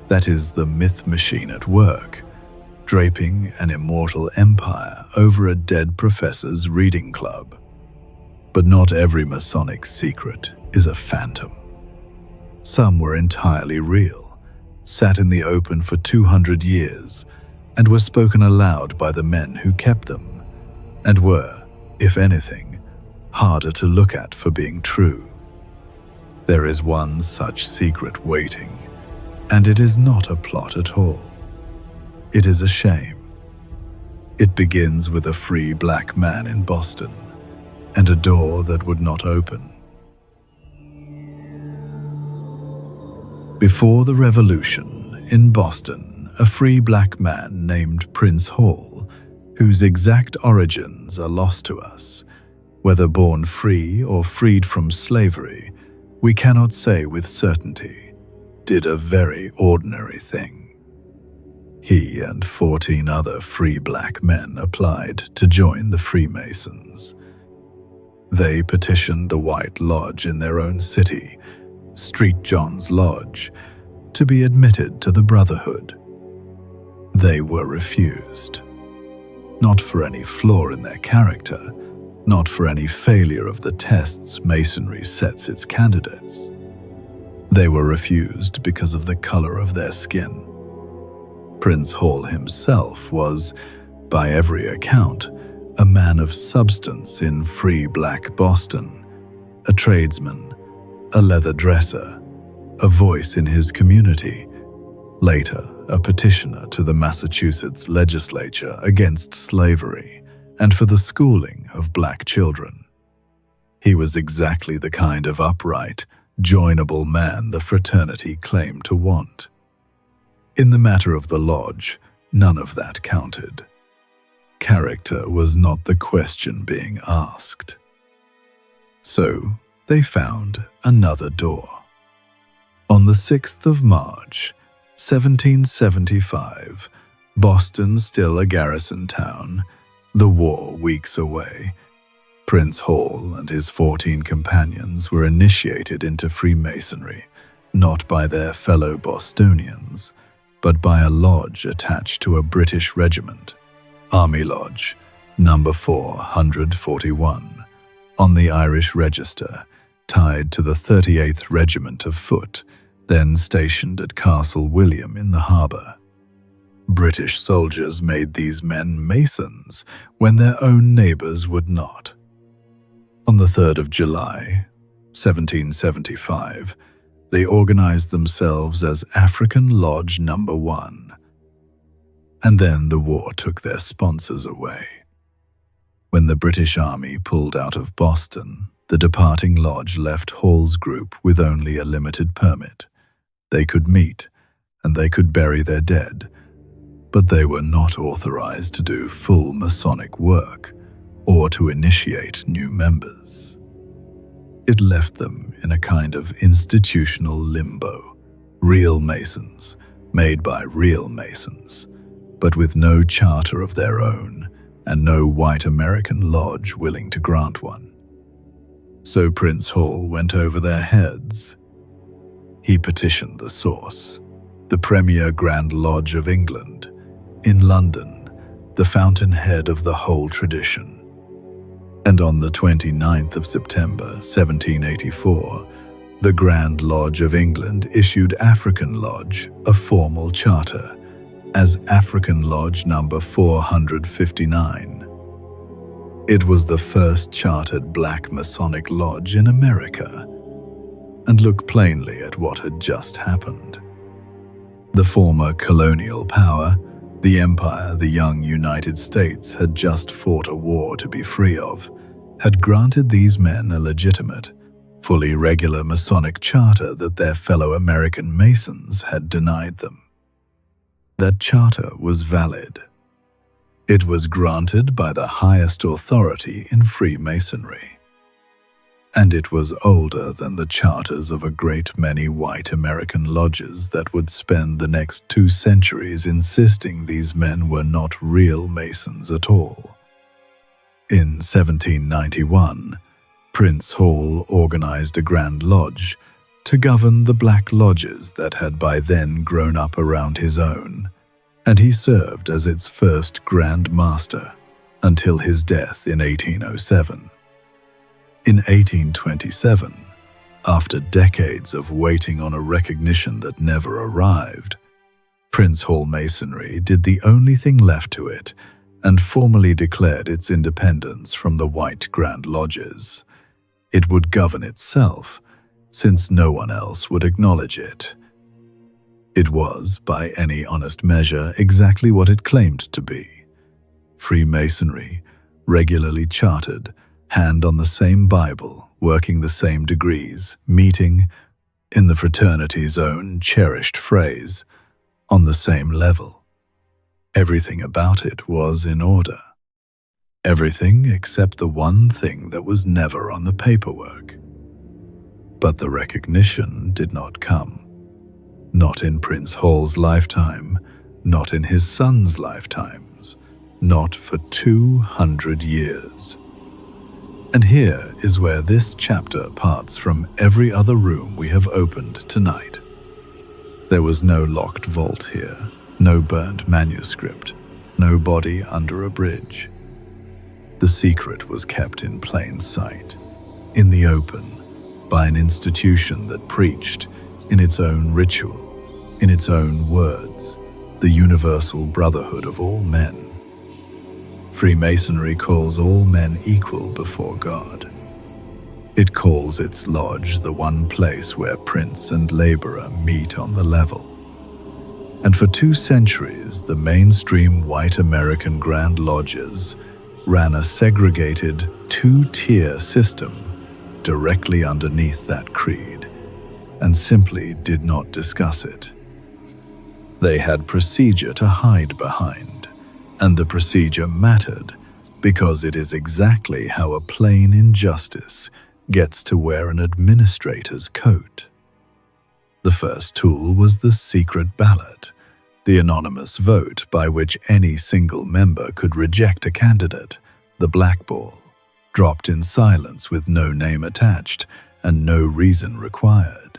That is the myth machine at work, draping an immortal empire over a dead professor's reading club. But not every Masonic secret is a phantom. Some were entirely real, sat in the open for 200 years, and were spoken aloud by the men who kept them, and were, if anything, harder to look at for being true. There is one such secret waiting, and it is not a plot at all. It is a shame. It begins with a free black man in Boston, and a door that would not open. Before the Revolution, in Boston, a free black man named Prince Hall, whose exact origins are lost to us, whether born free or freed from slavery, we cannot say with certainty, did a very ordinary thing. He and 14 other free black men applied to join the Freemasons. They petitioned the White Lodge in their own city, St. John's Lodge, to be admitted to the Brotherhood. They were refused. Not for any flaw in their character, not for any failure of the tests Masonry sets its candidates. They were refused because of the color of their skin. Prince Hall himself was, by every account, a man of substance in free black Boston, a tradesman, a leather dresser, a voice in his community, later a petitioner to the Massachusetts legislature against slavery and for the schooling of black children. He was exactly the kind of upright, joinable man the fraternity claimed to want. In the matter of the lodge, none of that counted. Character was not the question being asked. So they found another door. On the 6th of March, 1775, Boston still a garrison town, the war weeks away, Prince Hall and his 14 companions were initiated into Freemasonry, not by their fellow Bostonians, but by a lodge attached to a British regiment, Army Lodge, number 441, on the Irish Register, tied to the 38th Regiment of Foot, then stationed at Castle William in the harbour. British soldiers made these men Masons when their own neighbours would not. On the 3rd of July, 1775, they organised themselves as African Lodge Number 1. And then the war took their sponsors away. When the British Army pulled out of Boston, the departing lodge left Hall's group with only a limited permit. They could meet, and they could bury their dead, but they were not authorized to do full Masonic work or to initiate new members. It left them in a kind of institutional limbo, real Masons, made by real Masons, but with no charter of their own and no white American lodge willing to grant one. So Prince Hall went over their heads. He petitioned the source, the premier Grand Lodge of England, in London, the fountainhead of the whole tradition. And on the 29th of September 1784, the Grand Lodge of England issued African Lodge a formal charter as African Lodge number 459. It was the first chartered black Masonic lodge in America, and look plainly at what had just happened. The former colonial power, the empire the young United States had just fought a war to be free of, had granted these men a legitimate, fully regular Masonic charter that their fellow American Masons had denied them. That charter was valid. It was granted by the highest authority in Freemasonry, and it was older than the charters of a great many white American lodges that would spend the next 2 centuries insisting these men were not real Masons at all. In 1791, Prince Hall organized a Grand Lodge to govern the black lodges that had by then grown up around his own, and he served as its first Grand Master until his death in 1807. In 1827, after decades of waiting on a recognition that never arrived, Prince Hall Masonry did the only thing left to it and formally declared its independence from the white Grand Lodges. It would govern itself, since no one else would acknowledge it. It was, by any honest measure, exactly what it claimed to be. Freemasonry, regularly chartered, hand on the same Bible, working the same degrees, meeting, in the fraternity's own cherished phrase, on the same level. Everything about it was in order. Everything except the one thing that was never on the paperwork. But the recognition did not come. Not in Prince Hall's lifetime, not in his son's lifetimes, not for 200 years. And here is where this chapter parts from every other room we have opened tonight. There was no locked vault here, no burnt manuscript, no body under a bridge. The secret was kept in plain sight, in the open, by an institution that preached, in its own ritual, in its own words, the universal brotherhood of all men. Freemasonry calls all men equal before God. It calls its lodge the one place where prince and laborer meet on the level. And for 2 centuries, the mainstream white American Grand Lodges ran a segregated 2-tier system directly underneath that creed, and simply did not discuss it. They had procedure to hide behind, and the procedure mattered because it is exactly how a plain injustice gets to wear an administrator's coat. The first tool was the secret ballot, the anonymous vote by which any single member could reject a candidate, the blackball, dropped in silence with no name attached and no reason required.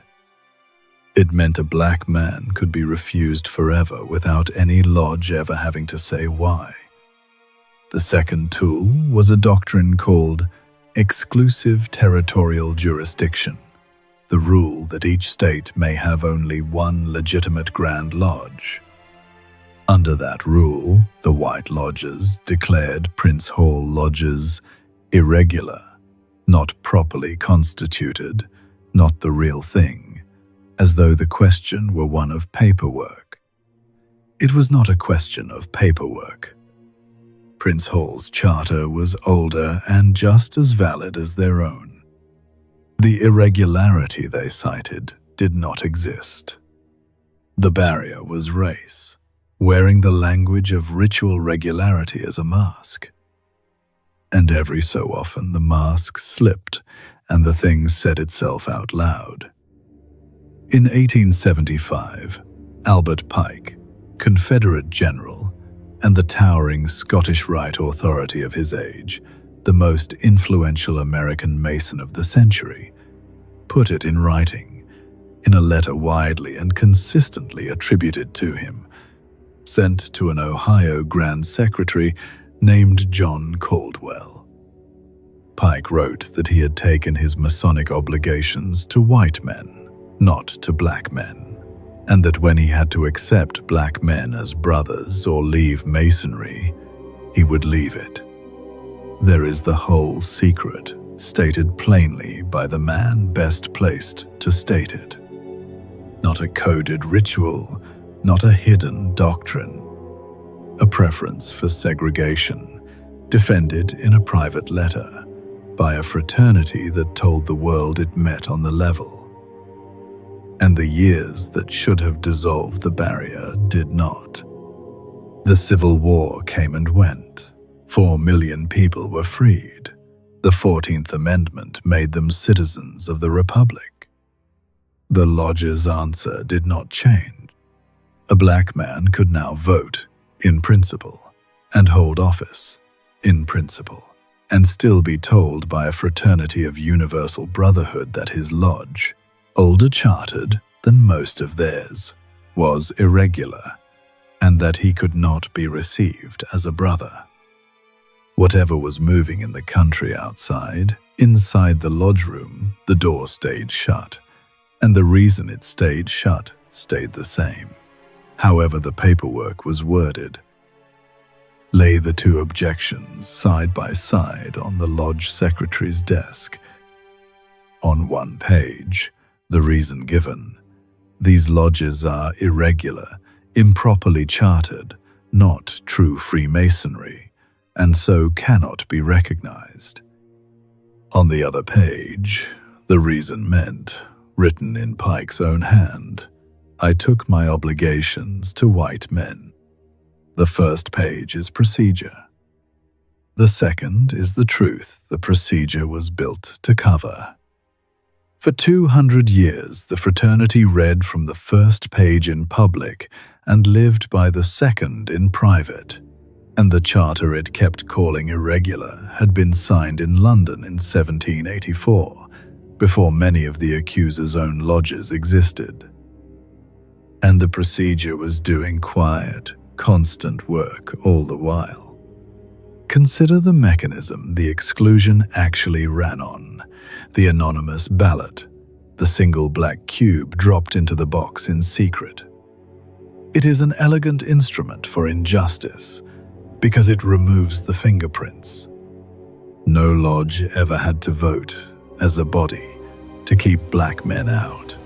It meant a black man could be refused forever without any lodge ever having to say why. The second tool was a doctrine called exclusive territorial jurisdiction, the rule that each state may have only one legitimate Grand Lodge. Under that rule, the White Lodges declared Prince Hall Lodges irregular, not properly constituted, not the real thing, as though the question were one of paperwork. It was not a question of paperwork. Prince Hall's charter was older and just as valid as their own. The irregularity they cited did not exist. The barrier was race, wearing the language of ritual regularity as a mask. And every so often the mask slipped and the thing said itself out loud. In 1875, Albert Pike, Confederate general, and the towering Scottish Rite authority of his age, the most influential American Mason of the century, put it in writing, in a letter widely and consistently attributed to him, sent to an Ohio Grand Secretary named John Caldwell. Pike wrote that he had taken his Masonic obligations to white men, not to black men, and that when he had to accept black men as brothers or leave Masonry, he would leave it. There is the whole secret, stated plainly by the man best placed to state it. Not a coded ritual, not a hidden doctrine. A preference for segregation, defended in a private letter by a fraternity that told the world it met on the level. And the years that should have dissolved the barrier did not. The Civil War came and went. 4 million people were freed. The 14th Amendment made them citizens of the Republic. The Lodge's answer did not change. A black man could now vote, in principle, and hold office, in principle, and still be told by a fraternity of universal brotherhood that his lodge, older chartered than most of theirs, was irregular, and that he could not be received as a brother. Whatever was moving in the country outside, inside the lodge room, the door stayed shut, and the reason it stayed shut stayed the same, however the paperwork was worded. Lay the two objections side by side on the lodge secretary's desk. On one page, the reason given: these lodges are irregular, improperly chartered, not true Freemasonry, and so cannot be recognized. On the other page, the reason meant, written in Pike's own hand: I took my obligations to white men. The first page is procedure. The second is the truth the procedure was built to cover. For 200 years, the fraternity read from the first page in public and lived by the second in private, and the charter it kept calling irregular had been signed in London in 1784, before many of the accuser's own lodges existed. And the procedure was doing quiet, constant work all the while. Consider the mechanism the exclusion actually ran on: the anonymous ballot, the single black cube dropped into the box in secret. It is an elegant instrument for injustice, because it removes the fingerprints. No lodge ever had to vote, as a body, to keep black men out.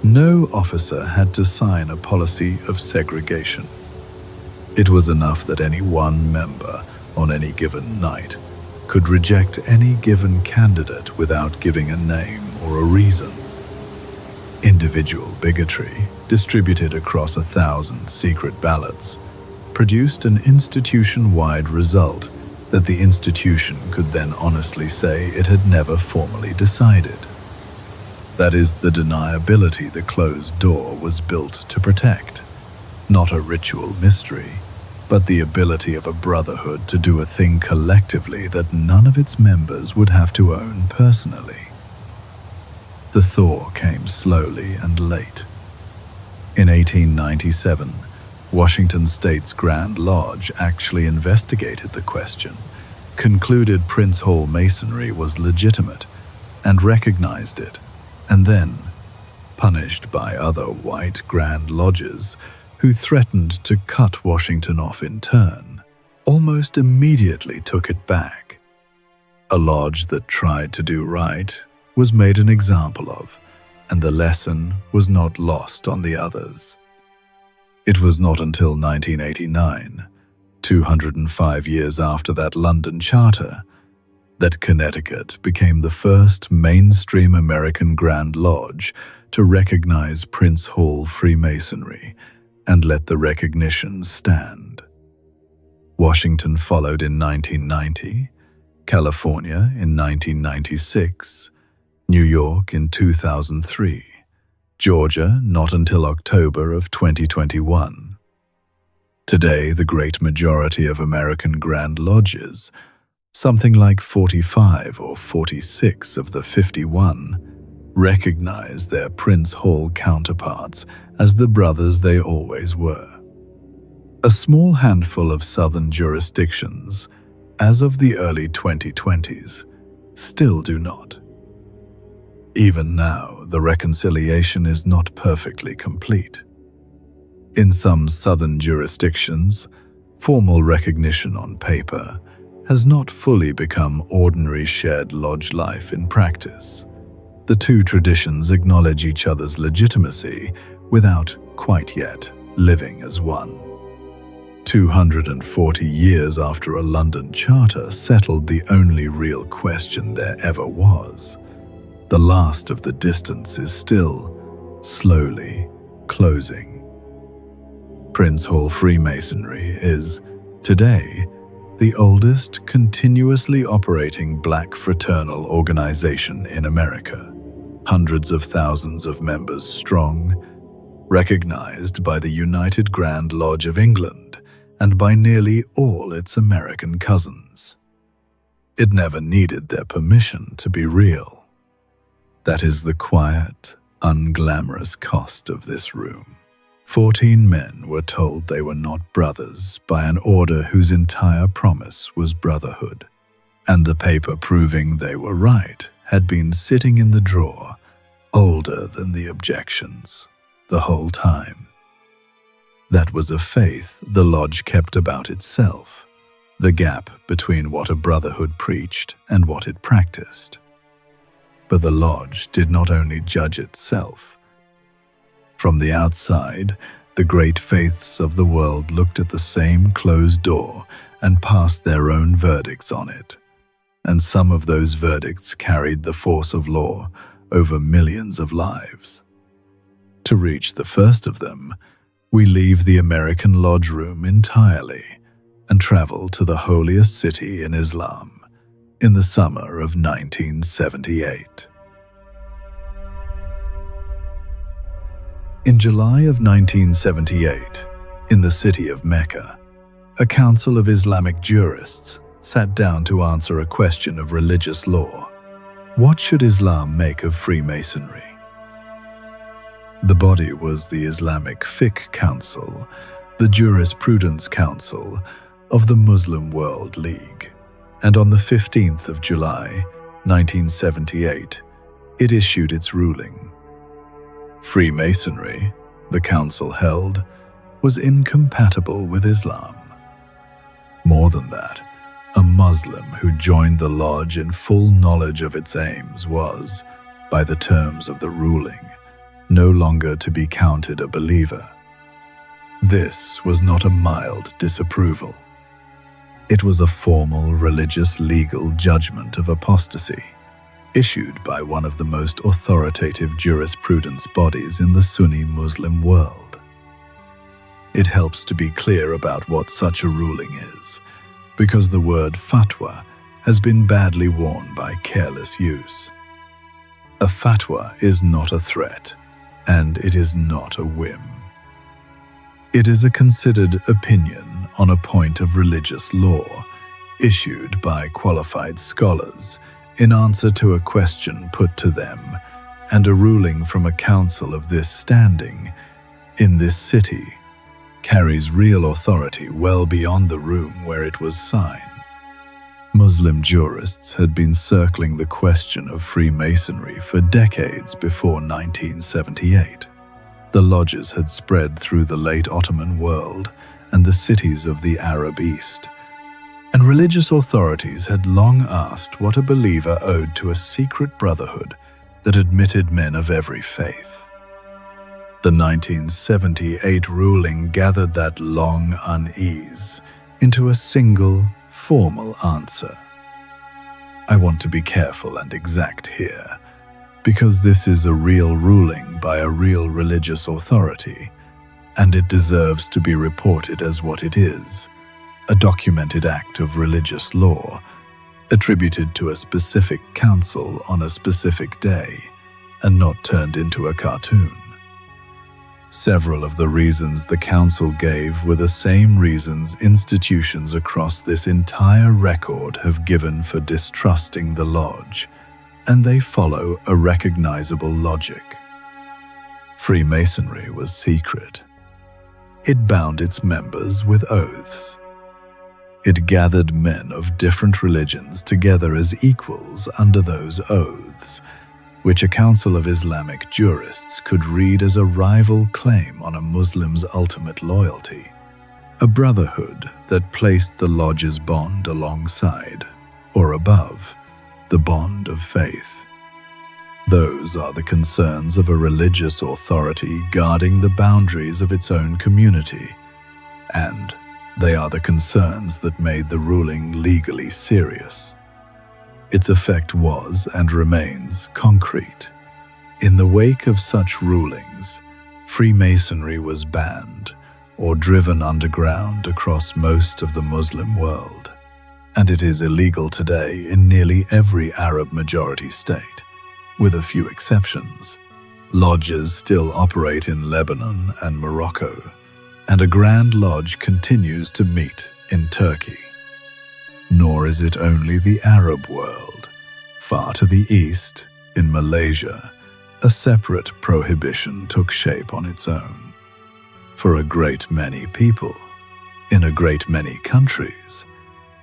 No officer had to sign a policy of segregation. It was enough that any one member, on any given night, could reject any given candidate without giving a name or a reason. Individual bigotry, distributed across 1,000 secret ballots, produced an institution-wide result that the institution could then honestly say it had never formally decided. That is the deniability the closed door was built to protect. Not a ritual mystery, but the ability of a brotherhood to do a thing collectively that none of its members would have to own personally. The thaw came slowly and late. In 1897, Washington State's Grand Lodge actually investigated the question, concluded Prince Hall Masonry was legitimate, and recognized it, and then, punished by other white Grand Lodges who threatened to cut Washington off in turn, almost immediately took it back. A lodge that tried to do right was made an example of, and the lesson was not lost on the others. It was not until 1989, 205 years after that London Charter, that Connecticut became the first mainstream American Grand Lodge to recognize Prince Hall Freemasonry and let the recognition stand. Washington followed in 1990, California in 1996, New York in 2003, Georgia not until October of 2021. Today, the great majority of American Grand Lodges, something like 45 or 46 of the 51, recognize their Prince Hall counterparts as the brothers they always were. A small handful of southern jurisdictions, as of the early 2020s, still do not. Even now, the reconciliation is not perfectly complete. In some southern jurisdictions, formal recognition on paper has not fully become ordinary shared lodge life in practice. The two traditions acknowledge each other's legitimacy without quite yet living as one. 240 years after a London charter settled the only real question there ever was, the last of the distance is still slowly closing. Prince Hall Freemasonry is, today, the oldest continuously operating black fraternal organization in America, hundreds of thousands of members strong, recognized by the United Grand Lodge of England and by nearly all its American cousins. It never needed their permission to be real. That is the quiet, unglamorous cost of this room. 14 men were told they were not brothers by an order whose entire promise was brotherhood, and the paper proving they were right had been sitting in the drawer, older than the objections, the whole time. That was a faith the lodge kept about itself, the gap between what a brotherhood preached and what it practiced. But the lodge did not only judge itself. From the outside, the great faiths of the world looked at the same closed door and passed their own verdicts on it, and some of those verdicts carried the force of law over millions of lives. To reach the first of them, we leave the American lodge room entirely and travel to the holiest city in Islam in the summer of 1978. In July of 1978, in the city of Mecca, a council of Islamic jurists sat down to answer a question of religious law. What should Islam make of Freemasonry? The body was the Islamic Fiqh Council, the Jurisprudence Council of the Muslim World League, and on the 15th of July, 1978, it issued its ruling. Freemasonry, the council held, was incompatible with Islam. More than that, a Muslim who joined the lodge in full knowledge of its aims was, by the terms of the ruling, no longer to be counted a believer. This was not a mild disapproval. It was a formal religious legal judgment of apostasy, issued by one of the most authoritative jurisprudence bodies in the Sunni Muslim world. It helps to be clear about what such a ruling is, because the word fatwa has been badly worn by careless use. A fatwa is not a threat, and it is not a whim. It is a considered opinion on a point of religious law, issued by qualified scholars in answer to a question put to them, and a ruling from a council of this standing, in this city, carries real authority well beyond the room where it was signed. Muslim jurists had been circling the question of Freemasonry for decades before 1978. The lodges had spread through the late Ottoman world and the cities of the Arab East, and religious authorities had long asked what a believer owed to a secret brotherhood that admitted men of every faith. The 1978 ruling gathered that long unease into a single, formal answer. I want to be careful and exact here, because this is a real ruling by a real religious authority, and it deserves to be reported as what it is, a documented act of religious law, attributed to a specific council on a specific day, and not turned into a cartoon. Several of the reasons the council gave were the same reasons institutions across this entire record have given for distrusting the lodge, and they follow a recognizable logic. Freemasonry was secret. It bound its members with oaths. It gathered men of different religions together as equals under those oaths, which a council of Islamic jurists could read as a rival claim on a Muslim's ultimate loyalty, a brotherhood that placed the lodge's bond alongside, or above, the bond of faith. Those are the concerns of a religious authority guarding the boundaries of its own community, and they are the concerns that made the ruling legally serious. Its effect was and remains concrete. In the wake of such rulings, Freemasonry was banned or driven underground across most of the Muslim world, and it is illegal today in nearly every Arab-majority state, with a few exceptions. Lodges still operate in Lebanon and Morocco, and a Grand Lodge continues to meet in Turkey. Nor is it only the Arab world. Far to the east, in Malaysia, a separate prohibition took shape on its own. For a great many people, in a great many countries,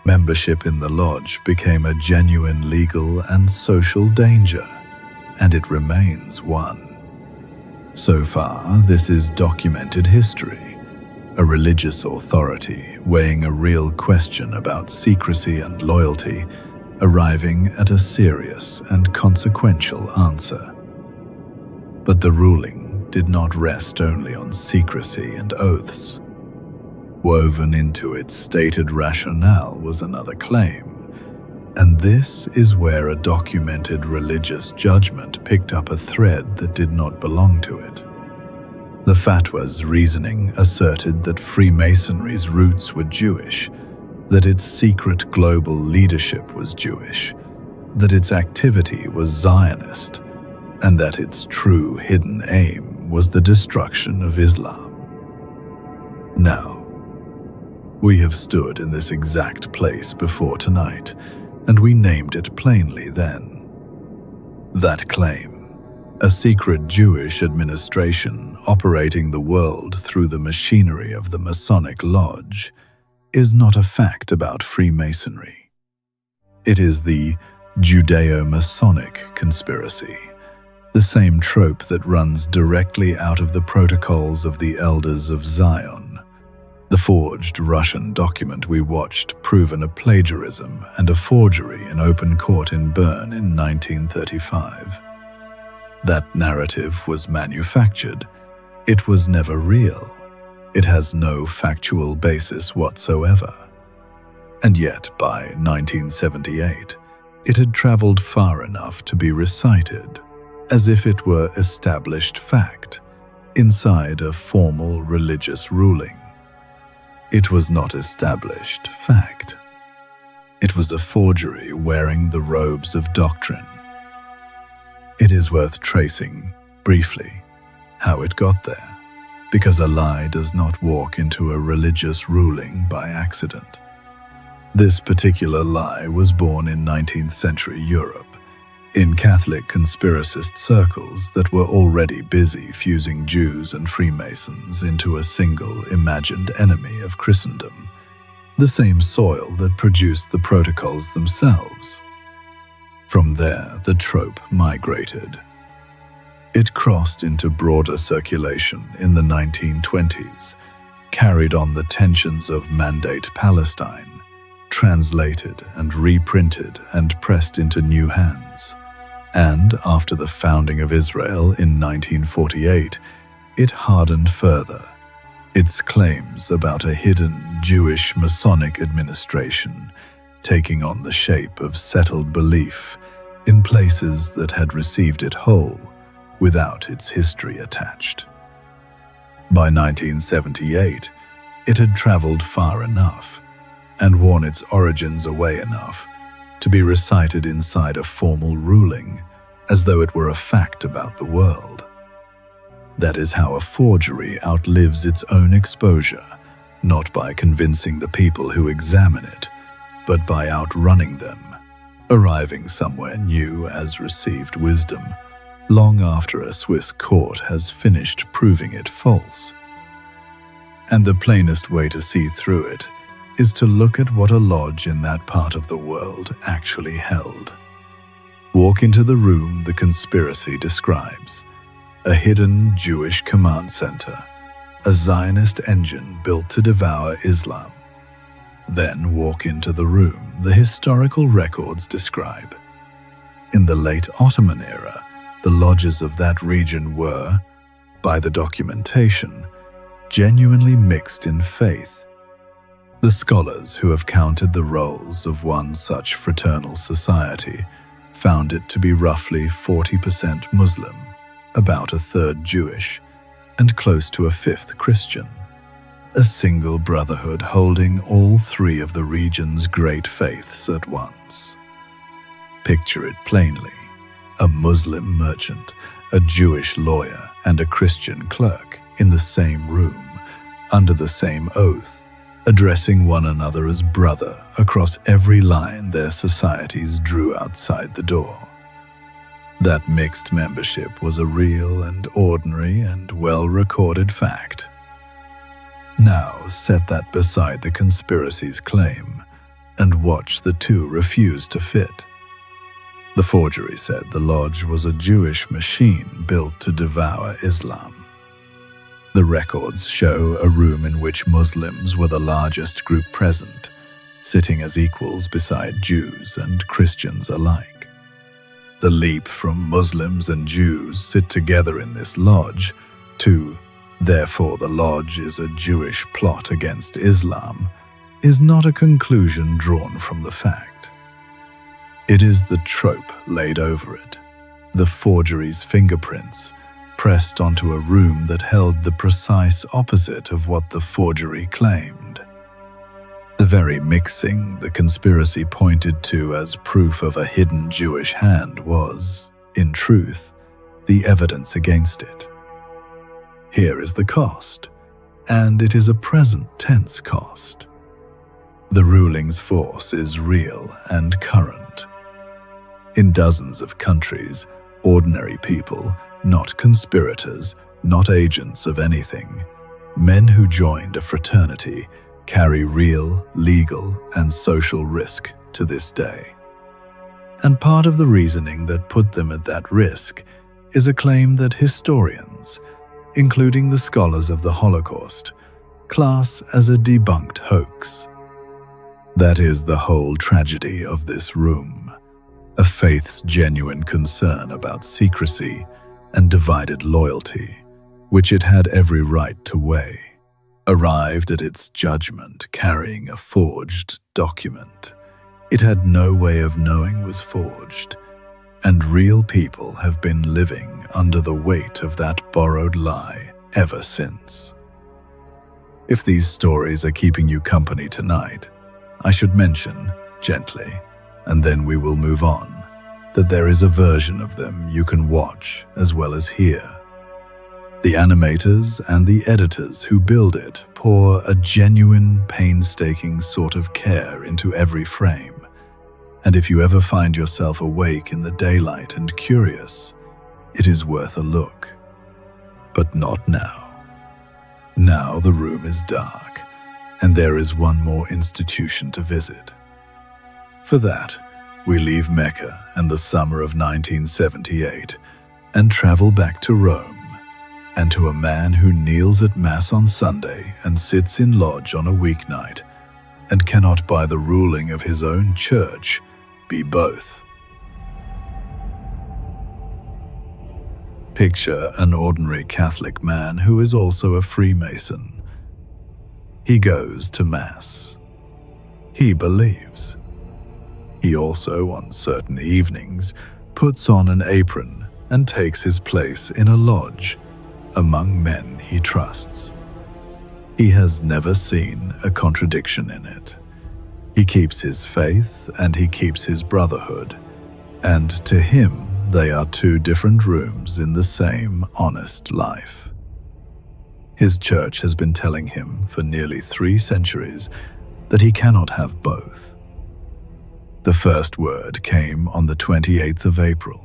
membership in the lodge became a genuine legal and social danger, and it remains one. So far, this is documented history. A religious authority weighing a real question about secrecy and loyalty, arriving at a serious and consequential answer. But the ruling did not rest only on secrecy and oaths. Woven into its stated rationale was another claim, and this is where a documented religious judgment picked up a thread that did not belong to it. The fatwa's reasoning asserted that Freemasonry's roots were Jewish, that its secret global leadership was Jewish, that its activity was Zionist, and that its true hidden aim was the destruction of Islam. Now, we have stood in this exact place before tonight, and we named it plainly then. That claim, a secret Jewish administration operating the world through the machinery of the Masonic Lodge, is not a fact about Freemasonry. It is the Judeo-Masonic conspiracy, the same trope that runs directly out of the protocols of the Elders of Zion, the forged Russian document we watched proven a plagiarism and a forgery in open court in Bern in 1935. That narrative was manufactured. It was never real. It has no factual basis whatsoever. And yet, by 1978, it had traveled far enough to be recited, as if it were established fact, inside a formal religious ruling. It was not established fact. It was a forgery wearing the robes of doctrine. It is worth tracing, briefly, how it got there, because a lie does not walk into a religious ruling by accident. This particular lie was born in 19th century Europe, in Catholic conspiracist circles that were already busy fusing Jews and Freemasons into a single imagined enemy of Christendom, the same soil that produced the protocols themselves. From there, the trope migrated. It crossed into broader circulation in the 1920s, carried on the tensions of Mandate Palestine, translated and reprinted and pressed into new hands. And after the founding of Israel in 1948, it hardened further. Its claims about a hidden Jewish Masonic administration taking on the shape of settled belief in places that had received it whole, without its history attached. By 1978, it had traveled far enough and worn its origins away enough to be recited inside a formal ruling as though it were a fact about the world. That is how a forgery outlives its own exposure, not by convincing the people who examine it, but by outrunning them, arriving somewhere new as received wisdom, long after a Swiss court has finished proving it false. And the plainest way to see through it is to look at what a lodge in that part of the world actually held. Walk into the room the conspiracy describes: a hidden Jewish command center, a Zionist engine built to devour Islam. Then walk into the room the historical records describe. In the late Ottoman era, the lodges of that region were, by the documentation, genuinely mixed in faith. The scholars who have counted the rolls of one such fraternal society found it to be roughly 40% Muslim, about a third Jewish, and close to a fifth Christian. A single brotherhood holding all three of the region's great faiths at once. Picture it plainly: a Muslim merchant, a Jewish lawyer, and a Christian clerk in the same room, under the same oath, addressing one another as brother across every line their societies drew outside the door. That mixed membership was a real and ordinary and well-recorded fact. Now set that beside the conspiracy's claim, and watch the two refuse to fit. The forgery said the lodge was a Jewish machine built to devour Islam. The records show a room in which Muslims were the largest group present, sitting as equals beside Jews and Christians alike. The leap from Muslims and Jews sit together in this lodge to, therefore the lodge is a Jewish plot against Islam, is not a conclusion drawn from the fact. It is the trope laid over it, the forgery's fingerprints, pressed onto a room that held the precise opposite of what the forgery claimed. The very mixing the conspiracy pointed to as proof of a hidden Jewish hand was, in truth, the evidence against it. Here is the cost, and it is a present tense cost. The ruling's force is real and current. In dozens of countries, ordinary people, not conspirators, not agents of anything, men who joined a fraternity, carry real, legal, and social risk to this day. And part of the reasoning that put them at that risk is a claim that historians, including the scholars of the Holocaust, class as a debunked hoax. That is the whole tragedy of this room, a faith's genuine concern about secrecy and divided loyalty, which it had every right to weigh, arrived at its judgment carrying a forged document it had no way of knowing was forged, and real people have been living under the weight of that borrowed lie ever since. If these stories are keeping you company tonight, I should mention, gently, and then we will move on, that there is a version of them you can watch as well as hear. The animators and the editors who build it pour a genuine, painstaking sort of care into every frame, and if you ever find yourself awake in the daylight and curious, it is worth a look. But not now. Now the room is dark, and there is one more institution to visit. For that, we leave Mecca and the summer of 1978 and travel back to Rome, and to a man who kneels at Mass on Sunday and sits in lodge on a weeknight, and cannot by the ruling of his own church be both. Picture an ordinary Catholic man who is also a Freemason. He goes to Mass. He believes. He also, on certain evenings, puts on an apron and takes his place in a lodge among men he trusts. He has never seen a contradiction in it. He keeps his faith and he keeps his brotherhood, and to him they are two different rooms in the same honest life. His church has been telling him for nearly 3 centuries that he cannot have both. The first word came on the 28th of April,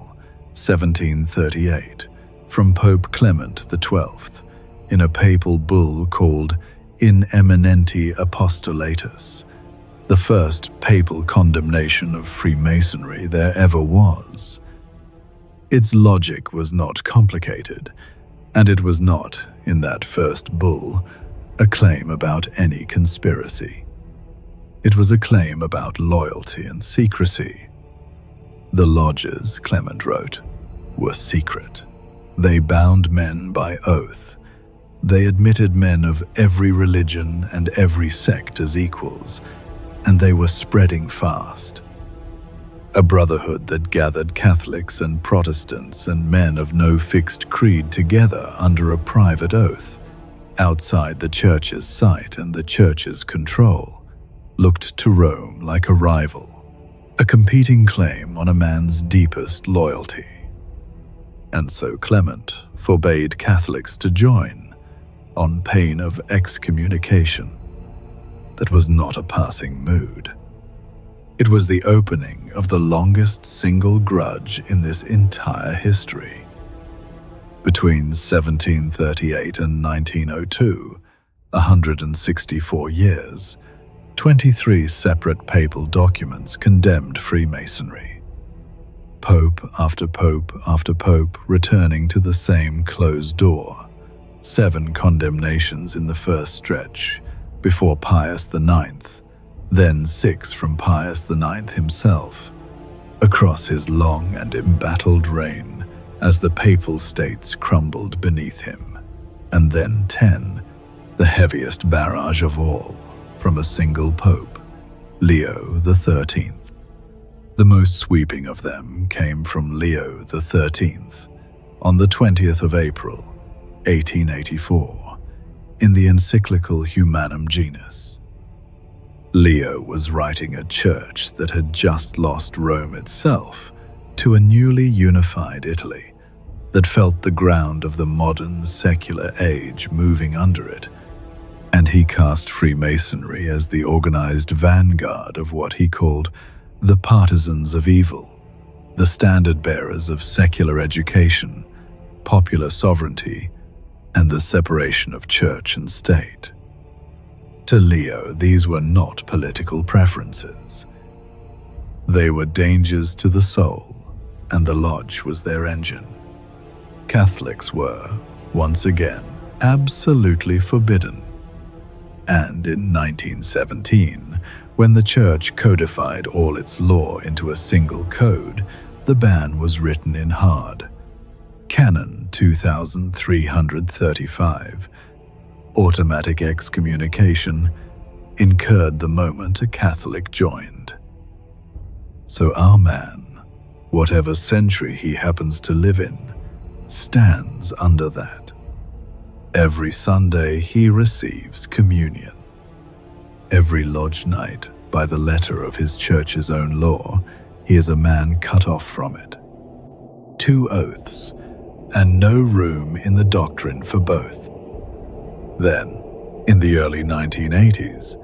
1738, from Pope Clement XII in a papal bull called In Eminenti Apostolatus, the first papal condemnation of Freemasonry there ever was. Its logic was not complicated, and it was not, in that first bull, a claim about any conspiracy. It was a claim about loyalty and secrecy. The lodges, Clement wrote, were secret. They bound men by oath. They admitted men of every religion and every sect as equals, and they were spreading fast. A brotherhood that gathered Catholics and Protestants and men of no fixed creed together under a private oath, outside the Church's sight and the Church's control, looked to Rome like a rival, a competing claim on a man's deepest loyalty. And so Clement forbade Catholics to join, on pain of excommunication. That was not a passing mood. It was the opening of the longest single grudge in this entire history. Between 1738 and 1902, 164 years, 23 separate papal documents condemned Freemasonry. Pope after pope after pope returning to the same closed door. 7 condemnations in the first stretch, before Pius IX, then 6 from Pius IX himself, across his long and embattled reign as the papal states crumbled beneath him, and then 10, the heaviest barrage of all, from a single pope, Leo XIII. The most sweeping of them came from Leo XIII on the 20th of April, 1884, in the encyclical Humanum Genus. Leo was writing a church that had just lost Rome itself to a newly unified Italy that felt the ground of the modern secular age moving under it, and he cast Freemasonry as the organized vanguard of what he called the partisans of evil, the standard-bearers of secular education, popular sovereignty, and the separation of church and state. To Leo, these were not political preferences. They were dangers to the soul, and the lodge was their engine. Catholics were, once again, absolutely forbidden. And in 1917, when the Church codified all its law into a single code, the ban was written in hard. Canon 2335, automatic excommunication, incurred the moment a Catholic joined. So our man, whatever century he happens to live in, stands under that. Every Sunday he receives communion. Every lodge night, by the letter of his church's own law, he is a man cut off from it. 2 oaths, and no room in the doctrine for both. Then, in the early 1980s,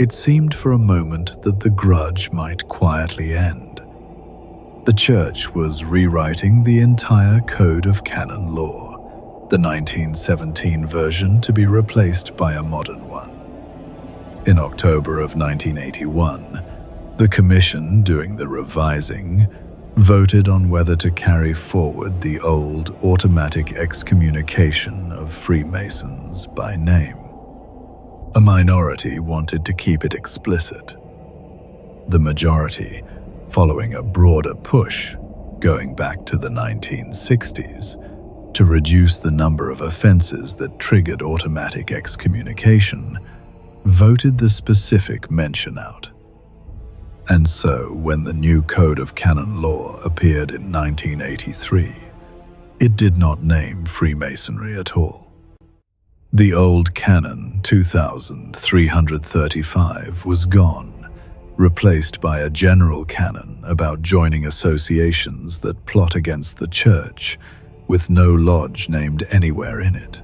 it seemed for a moment that the grudge might quietly end. The Church was rewriting the entire Code of Canon Law, the 1917 version to be replaced by a modern one. In October of 1981, the Commission doing the revising voted on whether to carry forward the old automatic excommunication of Freemasons by name. A minority wanted to keep it explicit. The majority, following a broader push, going back to the 1960s, to reduce the number of offenses that triggered automatic excommunication, voted the specific mention out. And so, when the new Code of Canon Law appeared in 1983, it did not name Freemasonry at all. The old Canon 2335 was gone, replaced by a general canon about joining associations that plot against the church, with no lodge named anywhere in it.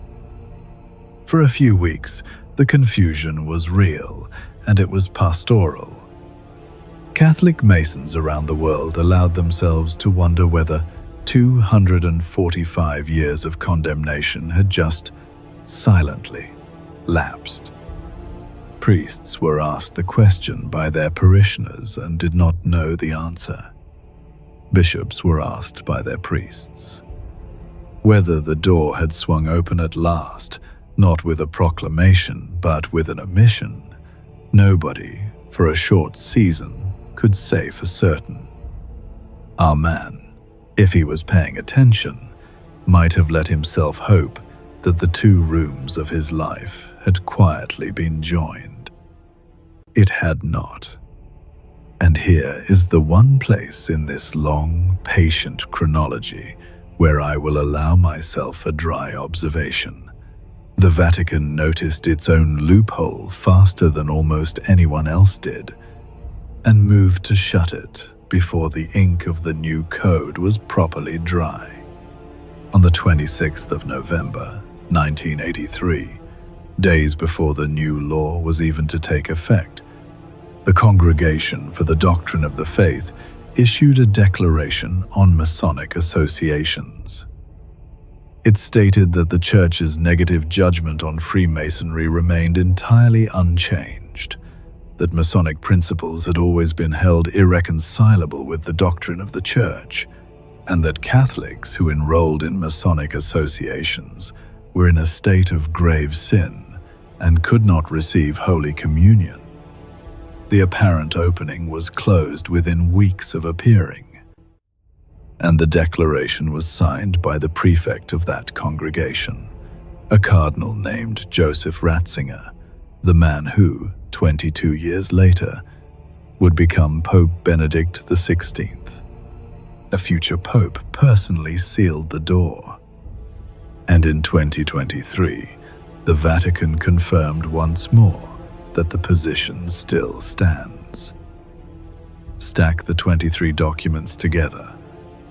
For a few weeks, the confusion was real, and it was pastoral. Catholic Masons around the world allowed themselves to wonder whether 245 years of condemnation had just silently lapsed. Priests were asked the question by their parishioners and did not know the answer. Bishops were asked by their priests. Whether the door had swung open at last, not with a proclamation but with an omission, nobody, for a short season, could say for certain. Our man, if he was paying attention, might have let himself hope that the two rooms of his life had quietly been joined. It had not. And here is the one place in this long, patient chronology where I will allow myself a dry observation. The Vatican noticed its own loophole faster than almost anyone else did, and moved to shut it before the ink of the new code was properly dry. On the 26th of November, 1983, days before the new law was even to take effect, the Congregation for the Doctrine of the Faith issued a declaration on Masonic associations. It stated that the Church's negative judgment on Freemasonry remained entirely unchanged, that Masonic principles had always been held irreconcilable with the doctrine of the Church, and that Catholics who enrolled in Masonic associations were in a state of grave sin and could not receive Holy Communion. The apparent opening was closed within weeks of appearing, and the declaration was signed by the prefect of that congregation, a cardinal named Joseph Ratzinger, the man who, 22 years later, would become Pope Benedict XVI. A future pope personally sealed the door. And in 2023, the Vatican confirmed once more that the position still stands. Stack the 23 documents together,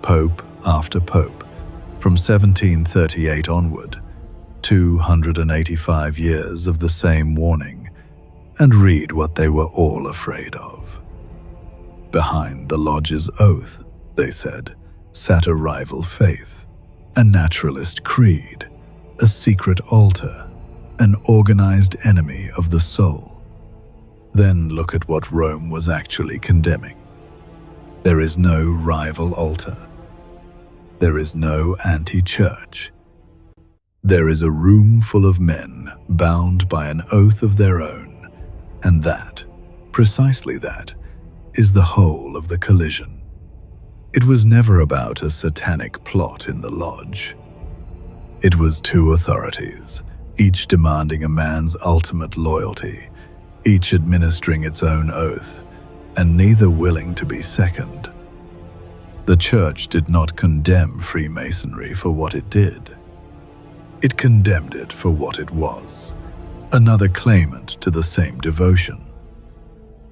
pope after pope, from 1738 onward, 285 years of the same warning, and read what they were all afraid of. Behind the lodge's oath, they said, sat a rival faith, a naturalist creed, a secret altar, an organized enemy of the soul. Then look at what Rome was actually condemning. There is no rival altar. There is no anti-church. There is a room full of men bound by an oath of their own, and that, precisely that, is the whole of the collision. It was never about a satanic plot in the lodge. It was two authorities, each demanding a man's ultimate loyalty, each administering its own oath, and neither willing to be second. The Church did not condemn Freemasonry for what it did. It condemned it for what it was, another claimant to the same devotion.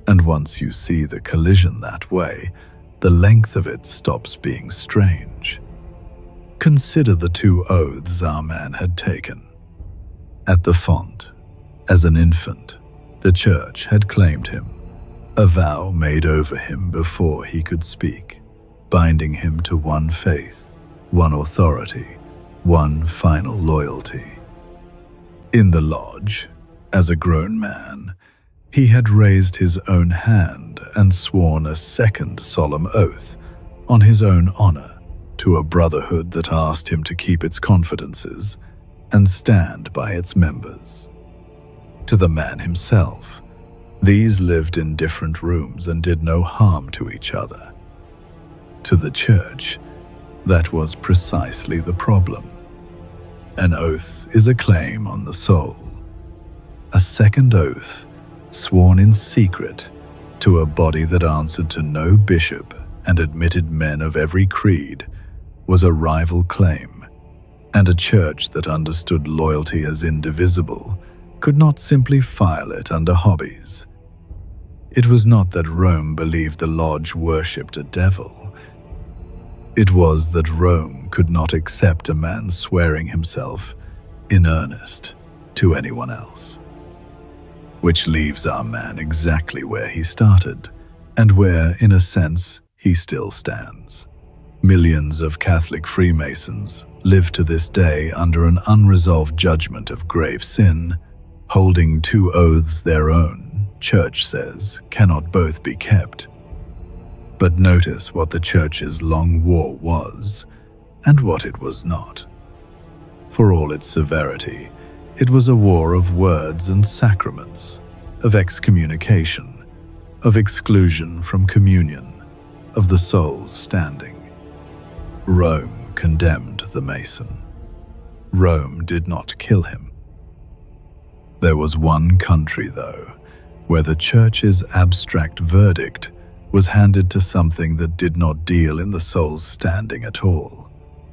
And once you see the collision that way, the length of it stops being strange. Consider the two oaths our man had taken. At the font, as an infant, the Church had claimed him, a vow made over him before he could speak, binding him to one faith, one authority, one final loyalty. In the lodge, as a grown man, he had raised his own hand and sworn a second solemn oath on his own honor to a brotherhood that asked him to keep its confidences and stand by its members. To the man himself, these lived in different rooms and did no harm to each other. To the Church, that was precisely the problem. An oath is a claim on the soul. A second oath, sworn in secret to a body that answered to no bishop and admitted men of every creed, was a rival claim, and a Church that understood loyalty as indivisible could not simply file it under hobbies. It was not that Rome believed the lodge worshipped a devil. It was that Rome could not accept a man swearing himself in earnest to anyone else. Which leaves our man exactly where he started, and where, in a sense, he still stands. Millions of Catholic Freemasons live to this day under an unresolved judgment of grave sin, holding two oaths their own, Church says, cannot both be kept. But notice what the Church's long war was, and what it was not. For all its severity, it was a war of words and sacraments, of excommunication, of exclusion from communion, of the soul's standing. Rome condemned the Mason. Rome did not kill him. There was one country, though, where the Church's abstract verdict was handed to something that did not deal in the soul's standing at all.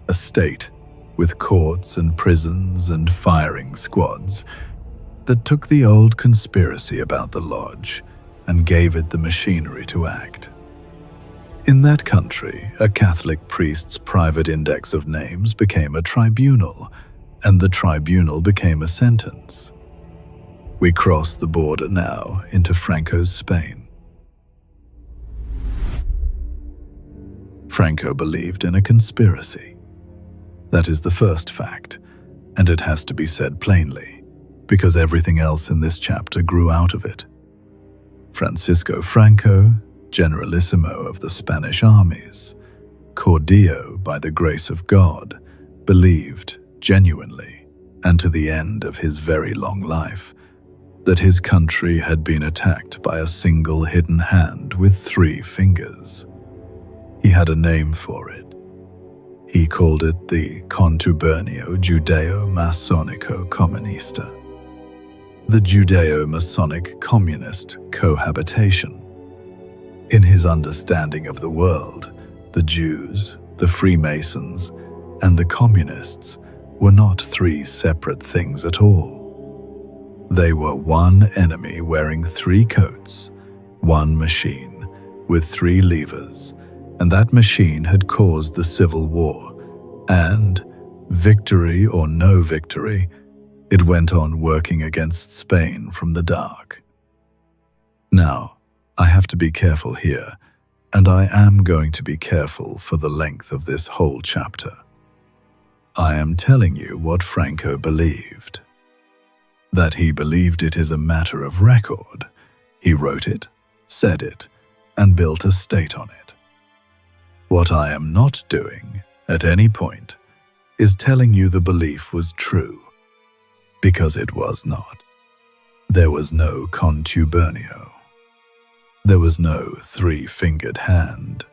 A state with courts and prisons and firing squads that took the old conspiracy about the lodge and gave it the machinery to act. In that country, a Catholic priest's private index of names became a tribunal, and the tribunal became a sentence. We cross the border now into Franco's Spain. Franco believed in a conspiracy. That is the first fact, and it has to be said plainly, because everything else in this chapter grew out of it. Francisco Franco, Generalissimo of the Spanish armies, Caudillo by the grace of God, believed genuinely, and to the end of his very long life, that his country had been attacked by a single hidden hand with 3 fingers. He had a name for it. He called it the Contubernio Judeo-Masonico Comunista, the Judeo-Masonic communist cohabitation. In his understanding of the world, the Jews, the Freemasons, and the communists were not 3 separate things at all. They were one enemy wearing 3 coats, one machine with 3 levers, and that machine had caused the Civil War, and, victory or no victory, it went on working against Spain from the dark. Now, I have to be careful here, and I am going to be careful for the length of this whole chapter. I am telling you what Franco believed. That he believed it is a matter of record. He wrote it, said it, and built a state on it. What I am not doing, at any point, is telling you the belief was true, because it was not. There was no contubernio. There was no 3-fingered hand.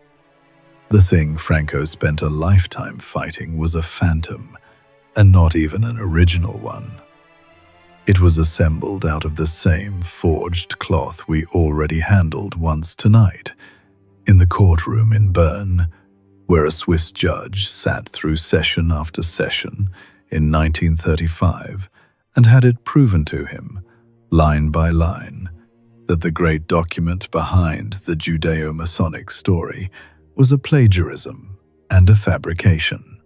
The thing Franco spent a lifetime fighting was a phantom, and not even an original one. It was assembled out of the same forged cloth we already handled once tonight, in the courtroom in Bern, where a Swiss judge sat through session after session in 1935 and had it proven to him, line by line, that the great document behind the Judeo-Masonic story was a plagiarism and a fabrication.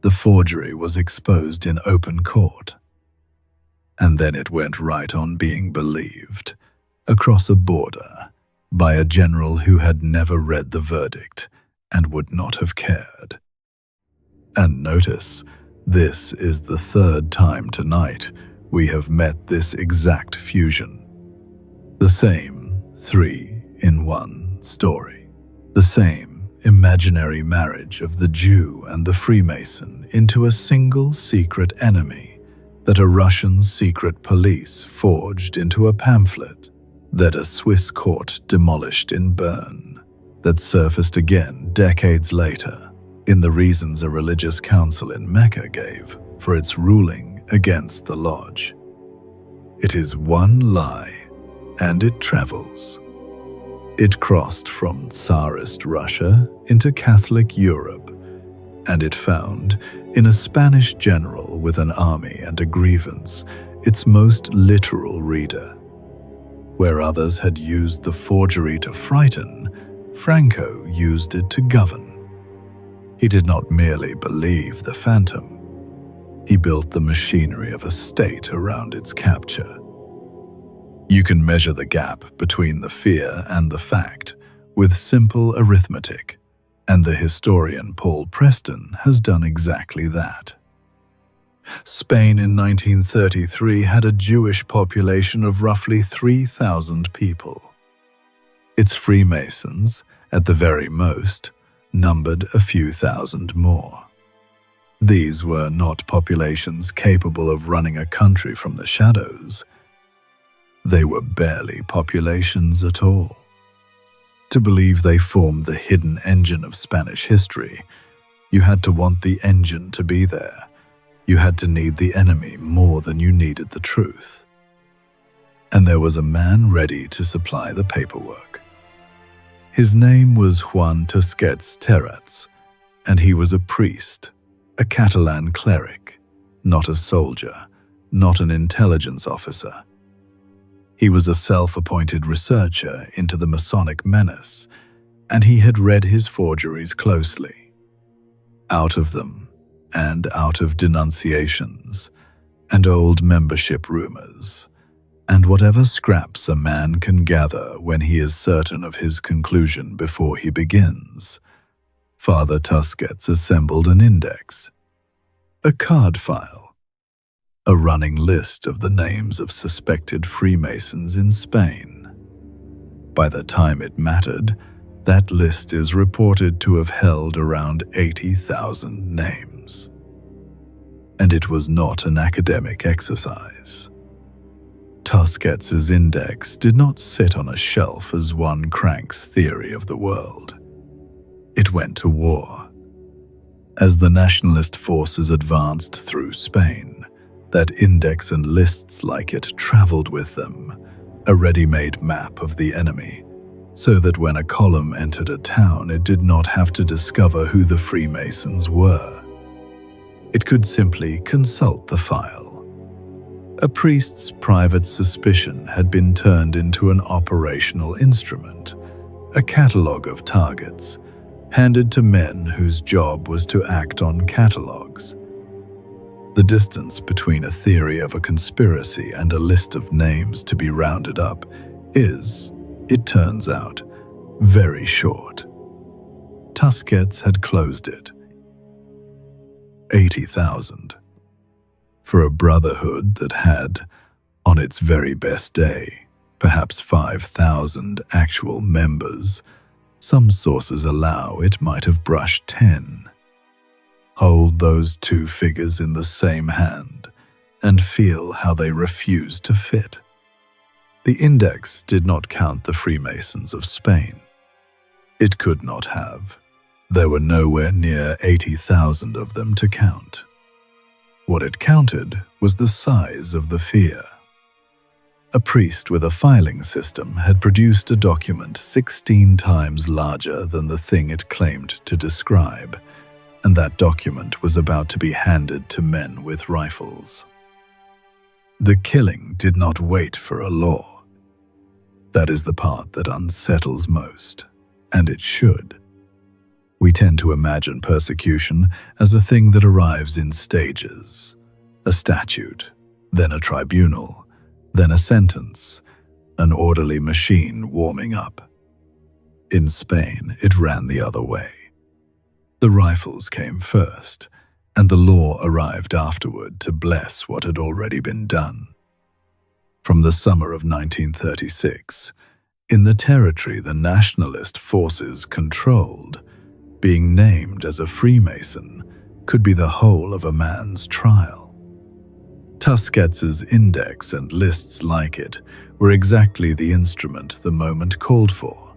The forgery was exposed in open court. And then it went right on being believed, across a border, by a general who had never read the verdict and would not have cared. And notice, this is the 3rd time tonight we have met this exact fusion. The same 3-in-1 story. The same imaginary marriage of the Jew and the Freemason into a single secret enemy that a Russian secret police forged into a pamphlet that a Swiss court demolished in Bern, that surfaced again decades later in the reasons a religious council in Mecca gave for its ruling against the lodge. It is one lie, and it travels. It crossed from Tsarist Russia into Catholic Europe, and it found, in a Spanish general with an army and a grievance, its most literal reader. Where others had used the forgery to frighten, Franco used it to govern. He did not merely believe the phantom. He built the machinery of a state around its capture. You can measure the gap between the fear and the fact with simple arithmetic, and the historian Paul Preston has done exactly that. Spain in 1933 had a Jewish population of roughly 3,000 people. Its Freemasons, at the very most, numbered a few thousand more. These were not populations capable of running a country from the shadows. They were barely populations at all. To believe they formed the hidden engine of Spanish history, you had to want the engine to be there. You had to need the enemy more than you needed the truth. And there was a man ready to supply the paperwork. His name was Juan Tusquets Terrats, and he was a priest, a Catalan cleric, not a soldier, not an intelligence officer. He was a self-appointed researcher into the Masonic menace, and he had read his forgeries closely. Out of them, and out of denunciations, and old membership rumors, and whatever scraps a man can gather when he is certain of his conclusion before he begins, Father Tusquets assembled an index, a card file, a running list of the names of suspected Freemasons in Spain. By the time it mattered, that list is reported to have held around 80,000 names. And it was not an academic exercise. Tusquets' index did not sit on a shelf as one crank's theory of the world. It went to war. As the nationalist forces advanced through Spain, that index and lists like it traveled with them, a ready-made map of the enemy, so that when a column entered a town, it did not have to discover who the Freemasons were. It could simply consult the file. A priest's private suspicion had been turned into an operational instrument, a catalogue of targets, handed to men whose job was to act on catalogues. The distance between a theory of a conspiracy and a list of names to be rounded up is, it turns out, very short. Tusquets had closed it. 80,000. For a brotherhood that had, on its very best day, perhaps 5,000 actual members, some sources allow it might have brushed 10. Hold those two figures in the same hand and feel how they refuse to fit. The index did not count the Freemasons of Spain. It could not have. There were nowhere near 80,000 of them to count. What it counted was the size of the fear. A priest with a filing system had produced a document 16 times larger than the thing it claimed to describe, and that document was about to be handed to men with rifles. The killing did not wait for a law. That is the part that unsettles most, and it should. We tend to imagine persecution as a thing that arrives in stages, a statute, then a tribunal, then a sentence, an orderly machine warming up. In Spain, it ran the other way. The rifles came first, and the law arrived afterward to bless what had already been done. From the summer of 1936, in the territory the nationalist forces controlled, being named as a Freemason could be the whole of a man's trial. Tusquets' index and lists like it were exactly the instrument the moment called for,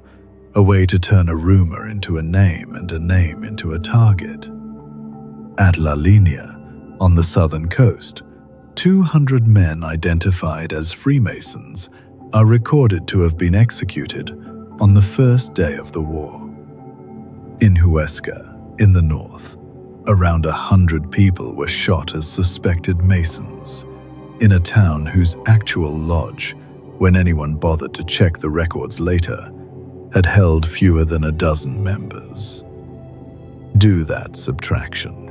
a way to turn a rumor into a name and a name into a target. At La Linea, on the southern coast, 200 men identified as Freemasons are recorded to have been executed on the first day of the war. In Huesca, in the north, around 100 people were shot as suspected Masons, in a town whose actual lodge when anyone bothered to check the records later, had held fewer than a dozen members. Do that subtraction.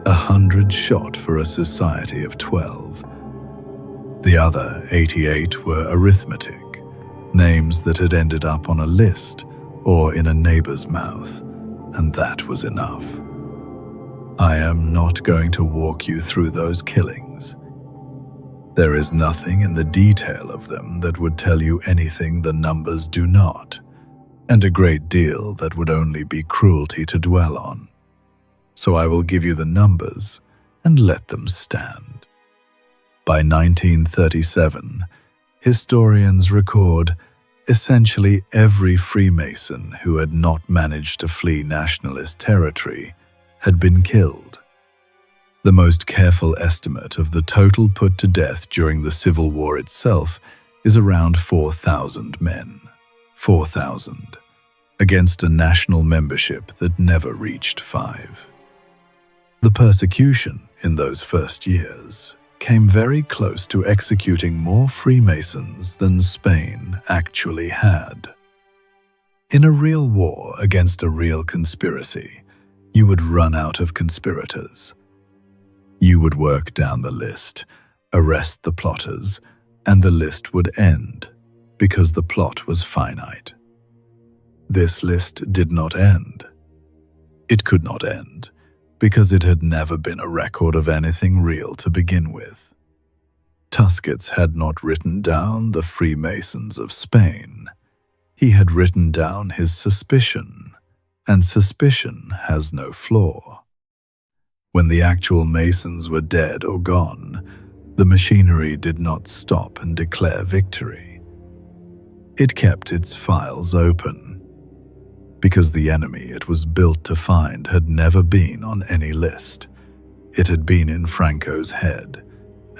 100 shot for a society of 12. The other 88 were arithmetic, names that had ended up on a list or in a neighbor's mouth, and that was enough. I am not going to walk you through those killings. There is nothing in the detail of them that would tell you anything the numbers do not, and a great deal that would only be cruelty to dwell on. So I will give you the numbers and let them stand. By 1937, historians record essentially every Freemason who had not managed to flee nationalist territory had been killed. The most careful estimate of the total put to death during the Civil War itself is around 4,000 men. 4,000, against a national membership that never reached 5. The persecution in those first years came very close to executing more Freemasons than Spain actually had. In a real war against a real conspiracy, you would run out of conspirators. You would work down the list, arrest the plotters, and the list would end because the plot was finite. This list did not end. It could not end because it had never been a record of anything real to begin with. Tusquets had not written down the Freemasons of Spain. He had written down his suspicion, and suspicion has no flaw. When the actual Masons were dead or gone, the machinery did not stop and declare victory. It kept its files open, because the enemy it was built to find had never been on any list. It had been in Franco's head,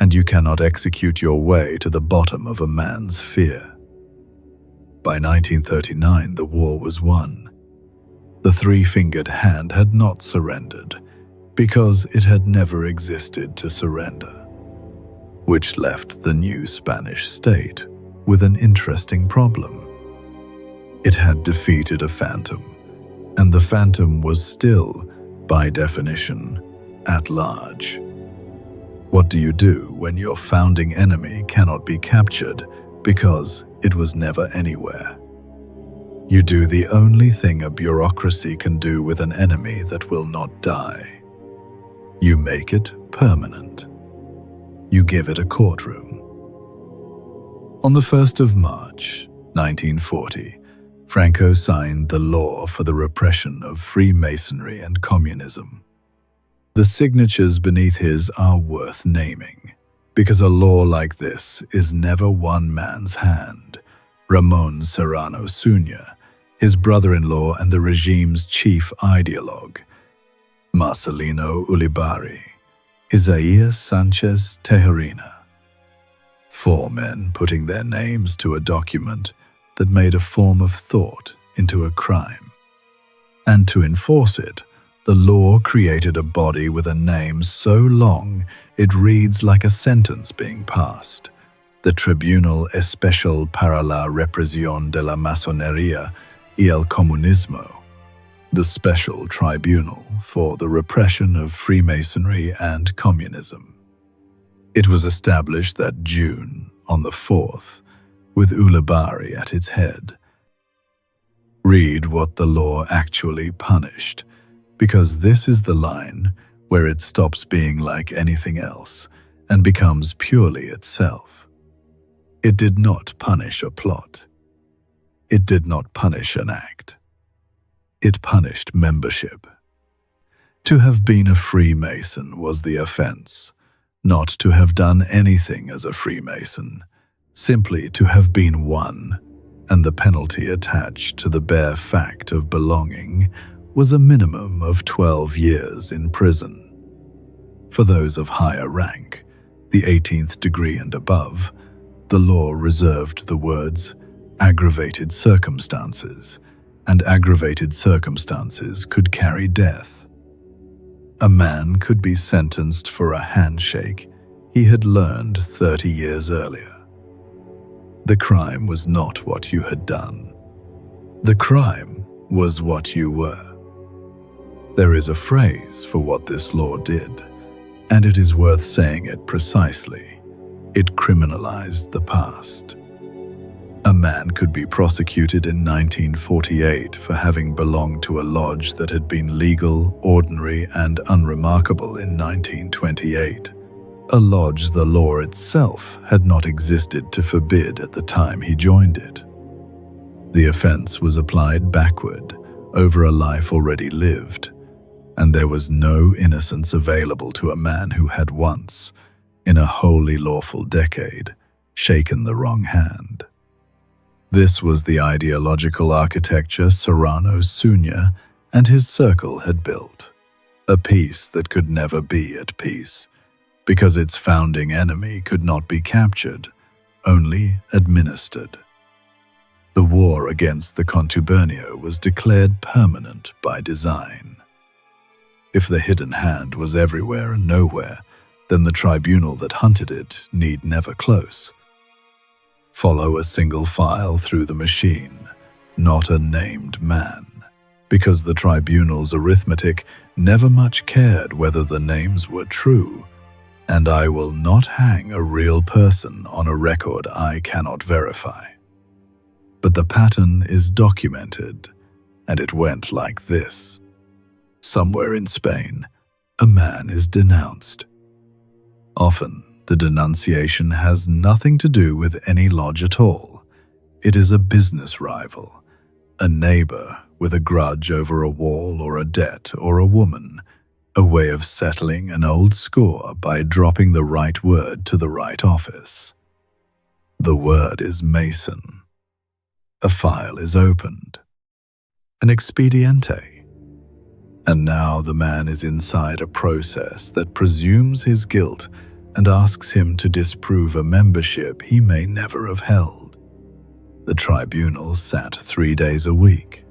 and you cannot execute your way to the bottom of a man's fear. By 1939, the war was won. The three-fingered hand had not surrendered, because it had never existed to surrender, which left the new Spanish state with an interesting problem. It had defeated a phantom, and the phantom was still, by definition, at large. What do you do when your founding enemy cannot be captured because it was never anywhere? You do the only thing a bureaucracy can do with an enemy that will not die. You make it permanent. You give it a courtroom. On the 1st of March, 1940, Franco signed the law for the repression of Freemasonry and communism. The signatures beneath his are worth naming, because a law like this is never one man's hand. Ramon Serrano Suña, his brother-in-law and the regime's chief ideologue, Marcelino Ulibarri, Isaías Sanchez Tejerina. 4 men putting their names to a document that made a form of thought into a crime. And to enforce it, the law created a body with a name so long it reads like a sentence being passed: the Tribunal Especial para la Represión de la Masonería y el Comunismo, the Special Tribunal for the Repression of Freemasonry and Communism. It was established that June, on the 4th, with Ulibarri at its head. Read what the law actually punished, because this is the line where it stops being like anything else and becomes purely itself. It did not punish a plot. It did not punish an act. It punished membership. To have been a Freemason was the offense, not to have done anything as a Freemason, simply to have been one, and the penalty attached to the bare fact of belonging was a minimum of 12 years in prison. For those of higher rank, the 18th degree and above, the law reserved the words aggravated circumstances, and aggravated circumstances could carry death. A man could be sentenced for a handshake he had learned 30 years earlier. The crime was not what you had done. The crime was what you were. There is a phrase for what this law did, and it is worth saying it precisely. It criminalized the past. A man could be prosecuted in 1948 for having belonged to a lodge that had been legal, ordinary, and unremarkable in 1928. A lodge the law itself had not existed to forbid at the time he joined it. The offense was applied backward, over a life already lived, and there was no innocence available to a man who had once, in a wholly lawful decade, shaken the wrong hand. This was the ideological architecture Serrano Suñer and his circle had built, a peace that could never be at peace, because its founding enemy could not be captured, only administered. The war against the contubernio was declared permanent by design. If the hidden hand was everywhere and nowhere, then the tribunal that hunted it need never close. Follow a single file through the machine, not a named man, because the tribunal's arithmetic never much cared whether the names were true, and I will not hang a real person on a record I cannot verify. But the pattern is documented, and it went like this. Somewhere in Spain, a man is denounced. Often, the denunciation has nothing to do with any lodge at all. It is a business rival, a neighbor with a grudge over a wall or a debt or a woman, a way of settling an old score by dropping the right word to the right office. The word is Mason. A file is opened. An expediente. And now the man is inside a process that presumes his guilt and asks him to disprove a membership he may never have held. The tribunal sat 3 days a week.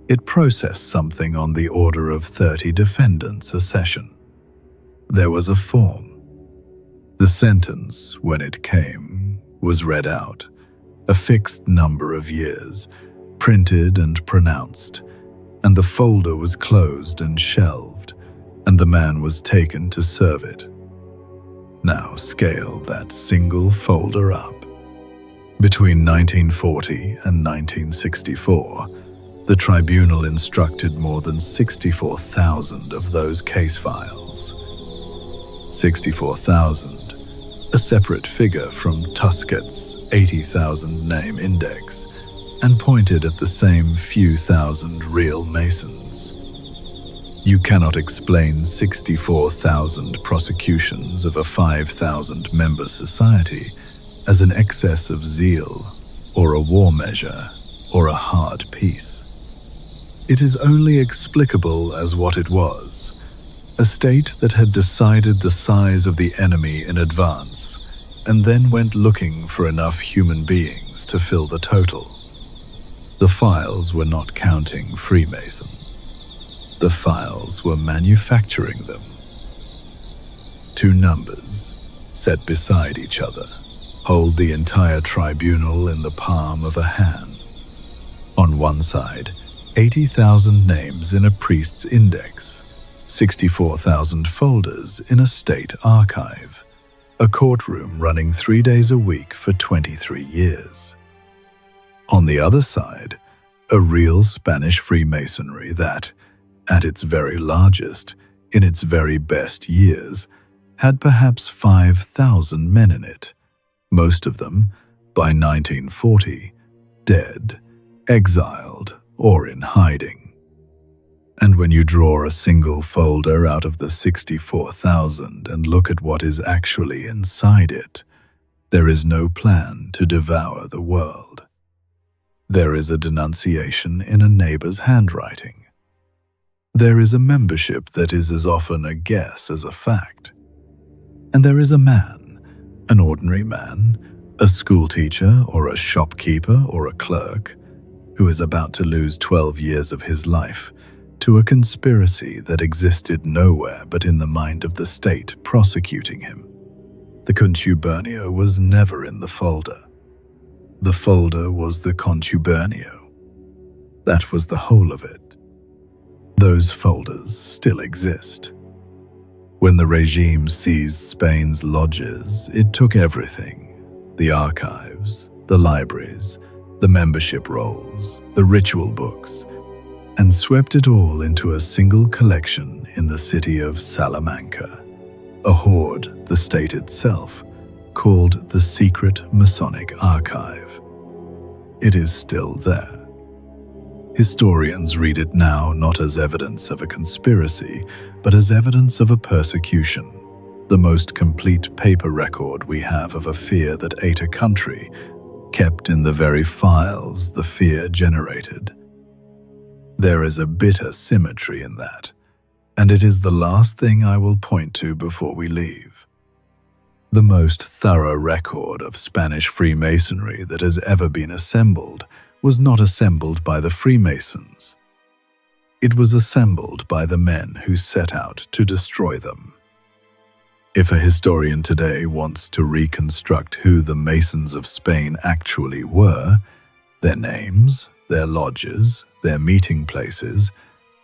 It processed something on the order of 30 defendants a session. There was a form. The sentence, when it came, was read out, a fixed number of years, printed and pronounced, and the folder was closed and shelved, and the man was taken to serve it. Now scale that single folder up. Between 1940 and 1964, the tribunal instructed more than 64,000 of those case files. 64,000, a separate figure from Tusquets' 80,000 name index, and pointed at the same few thousand real Masons. You cannot explain 64,000 prosecutions of a 5,000-member society as an excess of zeal, or a war measure, or a hard peace. It is only explicable as what it was, a state that had decided the size of the enemy in advance, and then went looking for enough human beings to fill the total. The files were not counting Freemason. The files were manufacturing them. Two numbers, set beside each other, hold the entire tribunal in the palm of a hand. On one side, 80,000 names in a priest's index, 64,000 folders in a state archive, a courtroom running 3 days a week for 23 years. On the other side, a real Spanish Freemasonry that, at its very largest, in its very best years, had perhaps 5,000 men in it, most of them, by 1940, dead, exiled, or in hiding. And when you draw a single folder out of the 64,000 and look at what is actually inside it, there is no plan to devour the world. There is a denunciation in a neighbor's handwriting. There is a membership that is as often a guess as a fact. And there is a man, an ordinary man, a schoolteacher or a shopkeeper or a clerk, who is about to lose 12 years of his life to a conspiracy that existed nowhere but in the mind of the state prosecuting him. The contubernio was never in the folder. The folder was the contubernio. That was the whole of it. Those folders still exist. When the regime seized Spain's lodges, it took everything: the archives, the libraries, the membership rolls, the ritual books, and swept it all into a single collection in the city of Salamanca, a hoard the state itself called the Secret Masonic Archive. It is still there. Historians read it now not as evidence of a conspiracy, but as evidence of a persecution, the most complete paper record we have of a fear that ate a country, kept in the very files the fear generated. There is a bitter symmetry in that, and it is the last thing I will point to before we leave. The most thorough record of Spanish Freemasonry that has ever been assembled was not assembled by the Freemasons. It was assembled by the men who set out to destroy them. If a historian today wants to reconstruct who the Masons of Spain actually were, their names, their lodges, their meeting places,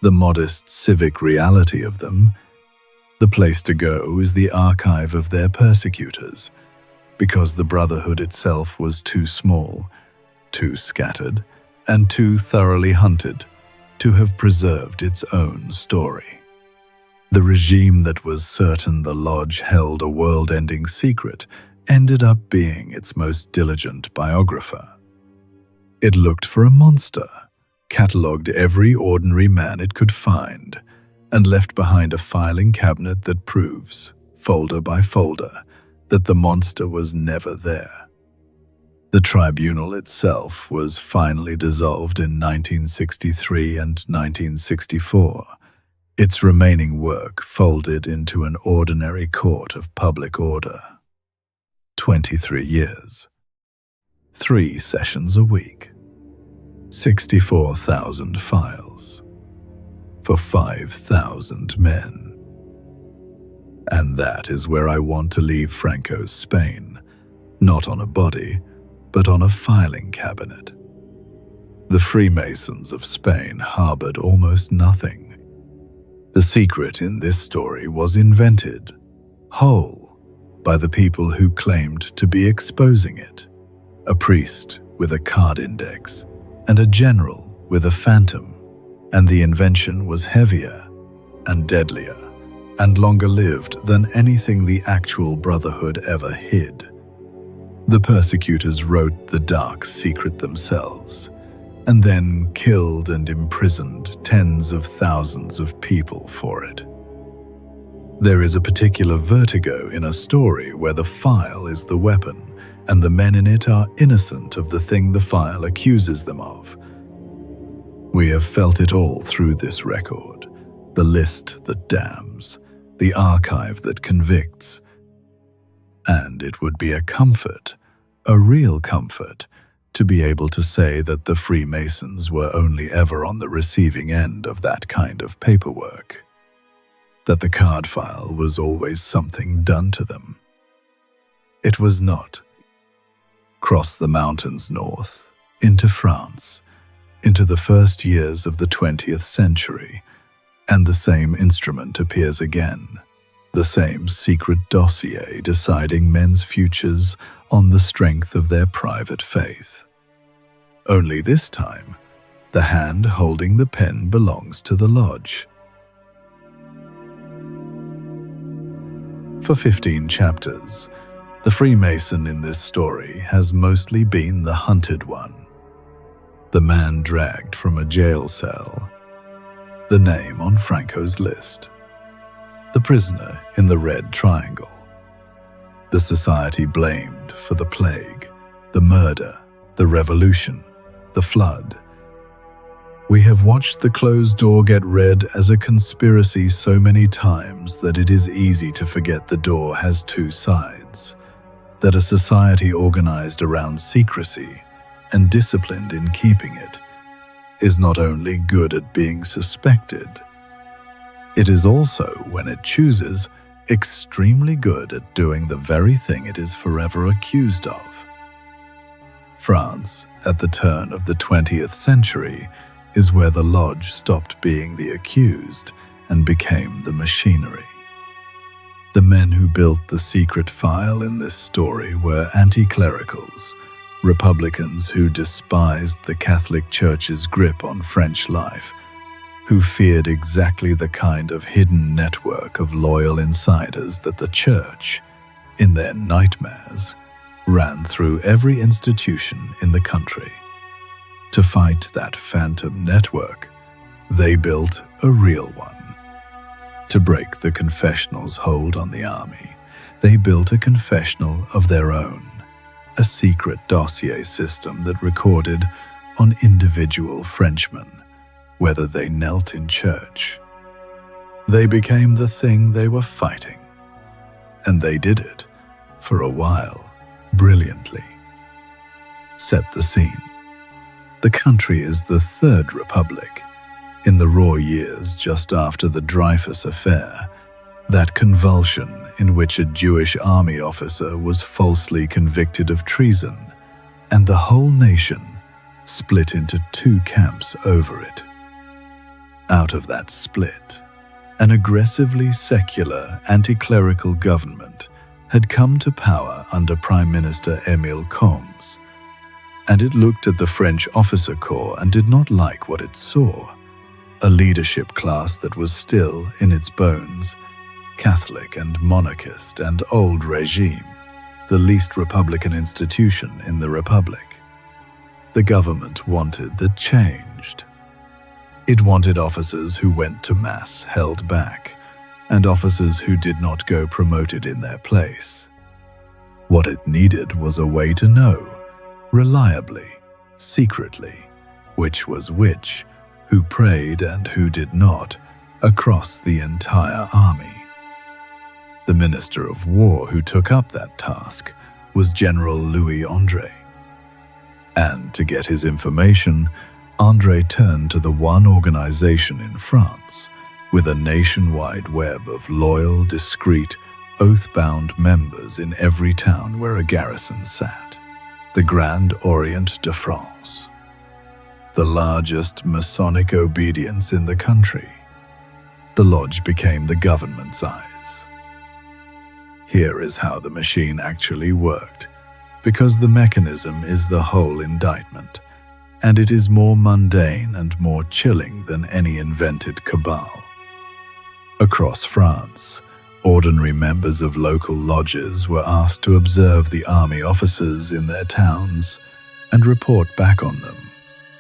the modest civic reality of them, the place to go is the archive of their persecutors, because the Brotherhood itself was too small, too scattered, and too thoroughly hunted to have preserved its own story. The regime that was certain the lodge held a world-ending secret ended up being its most diligent biographer. It looked for a monster, catalogued every ordinary man it could find, and left behind a filing cabinet that proves, folder by folder, that the monster was never there. The tribunal itself was finally dissolved in 1963 and 1964, its remaining work folded into an ordinary court of public order. 23 years. 3 sessions a week. 64,000 files. For 5,000 men. And that is where I want to leave Franco's Spain, not on a body, but on a filing cabinet. The Freemasons of Spain harbored almost nothing. The secret in this story was invented, whole, by the people who claimed to be exposing it. A priest with a card index, and a general with a phantom, and the invention was heavier and deadlier and longer lived than anything the actual Brotherhood ever hid. The persecutors wrote the dark secret themselves, and then killed and imprisoned tens of thousands of people for it. There is a particular vertigo in a story where the file is the weapon, and the men in it are innocent of the thing the file accuses them of. We have felt it all through this record, the list that damns, the archive that convicts. And it would be a comfort, a real comfort, to be able to say that the Freemasons were only ever on the receiving end of that kind of paperwork, that the card file was always something done to them. It was not. Cross the mountains north, into France, into the first years of the 20th century, and the same instrument appears again, the same secret dossier deciding men's futures on the strength of their private faith. Only this time, the hand holding the pen belongs to the lodge. For 15 chapters, the Freemason in this story has mostly been the hunted one, the man dragged from a jail cell, the name on Franco's list, the prisoner in the red triangle, the society blamed for the plague, the murder, the revolution, the flood. We have watched the closed door get read as a conspiracy so many times that it is easy to forget the door has 2 sides, that a society organized around secrecy and disciplined in keeping it is not only good at being suspected, it is also, when it chooses, extremely good at doing the very thing it is forever accused of. France, at the turn of the 20th century, is where the lodge stopped being the accused and became the machinery. The men who built the secret file in this story were anti-clericals, Republicans who despised the Catholic Church's grip on French life, who feared exactly the kind of hidden network of loyal insiders that the Church, in their nightmares, ran through every institution in the country. To fight that phantom network, they built a real one. To break the confessional's hold on the army, they built a confessional of their own, a secret dossier system that recorded on individual Frenchmen, whether they knelt in church. They became the thing they were fighting, and they did it, for a while, brilliantly. Set the scene. The country is the Third Republic, in the raw years just after the Dreyfus affair, that convulsion in which a Jewish army officer was falsely convicted of treason, and the whole nation split into two camps over it. Out of that split, an aggressively secular, anti-clerical government had come to power under Prime Minister Émile Combes, and it looked at the French officer corps and did not like what it saw. A leadership class that was still, in its bones, Catholic and monarchist and old regime, the least republican institution in the Republic. The government wanted that changed. It wanted officers who went to Mass held back, and officers who did not go promoted in their place. What it needed was a way to know, reliably, secretly, which was which, who prayed and who did not, across the entire army. The Minister of War who took up that task was General Louis André. And to get his information, André turned to the one organization in France with a nationwide web of loyal, discreet, oath-bound members in every town where a garrison sat, the Grand Orient de France, the largest Masonic obedience in the country. The lodge became the government's eyes. Here is how the machine actually worked, because the mechanism is the whole indictment, and it is more mundane and more chilling than any invented cabal. Across France, ordinary members of local lodges were asked to observe the army officers in their towns and report back on them,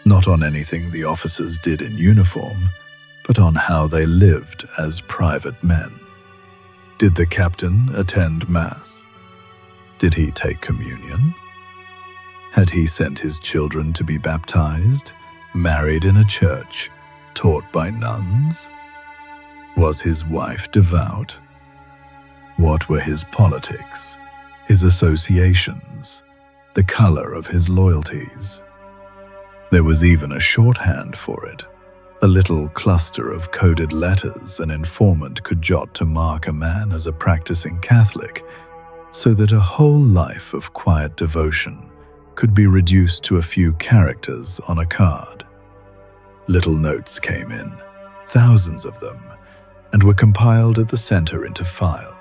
not on anything the officers did in uniform, but on how they lived as private men. Did the captain attend Mass? Did he take communion? Had he sent his children to be baptized, married in a church, taught by nuns? Was his wife devout? What were his politics, his associations, the color of his loyalties? There was even a shorthand for it, a little cluster of coded letters an informant could jot to mark a man as a practicing Catholic, so that a whole life of quiet devotion could be reduced to a few characters on a card. Little notes came in, thousands of them, and were compiled at the center into file.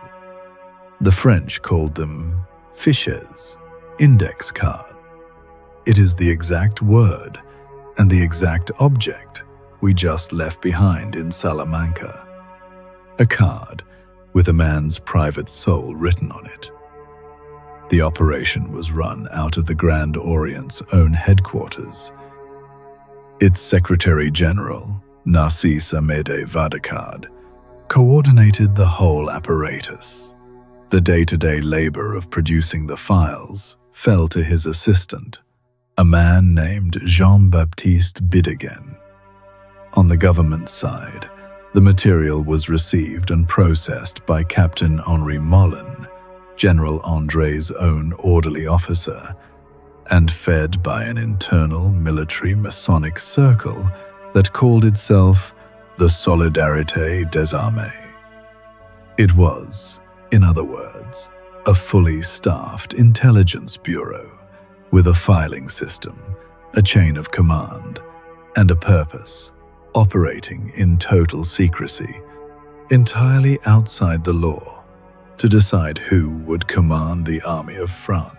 The French called them fiches, index card. It is the exact word and the exact object we just left behind in Salamanca. A card with a man's private soul written on it. The operation was run out of the Grand Orient's own headquarters. Its Secretary General, Narcisse Amédée Vadecard, coordinated the whole apparatus. The day-to-day labor of producing the files fell to his assistant, a man named Jean-Baptiste Bidegain. On the government side, the material was received and processed by Captain Henri Mollin, General André's own orderly officer, and fed by an internal military Masonic circle that called itself the Solidarité des Armées. It was, in other words, a fully staffed intelligence bureau, with a filing system, a chain of command, and a purpose, operating in total secrecy, entirely outside the law, to decide who would command the army of France.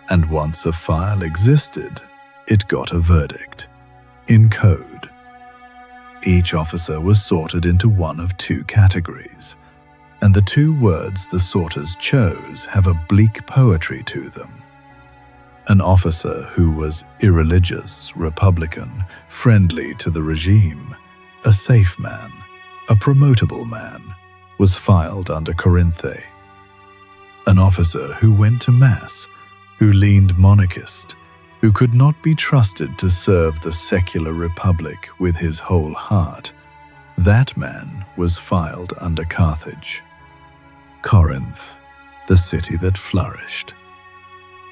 And once a file existed, it got a verdict, in code. Each officer was sorted into one of two categories, and the two words the sorters chose have a bleak poetry to them. An officer who was irreligious, republican, friendly to the regime, a safe man, a promotable man, was filed under Corinthe. An officer who went to Mass, who leaned monarchist, who could not be trusted to serve the secular republic with his whole heart, that man was filed under Carthage. Corinth, the city that flourished.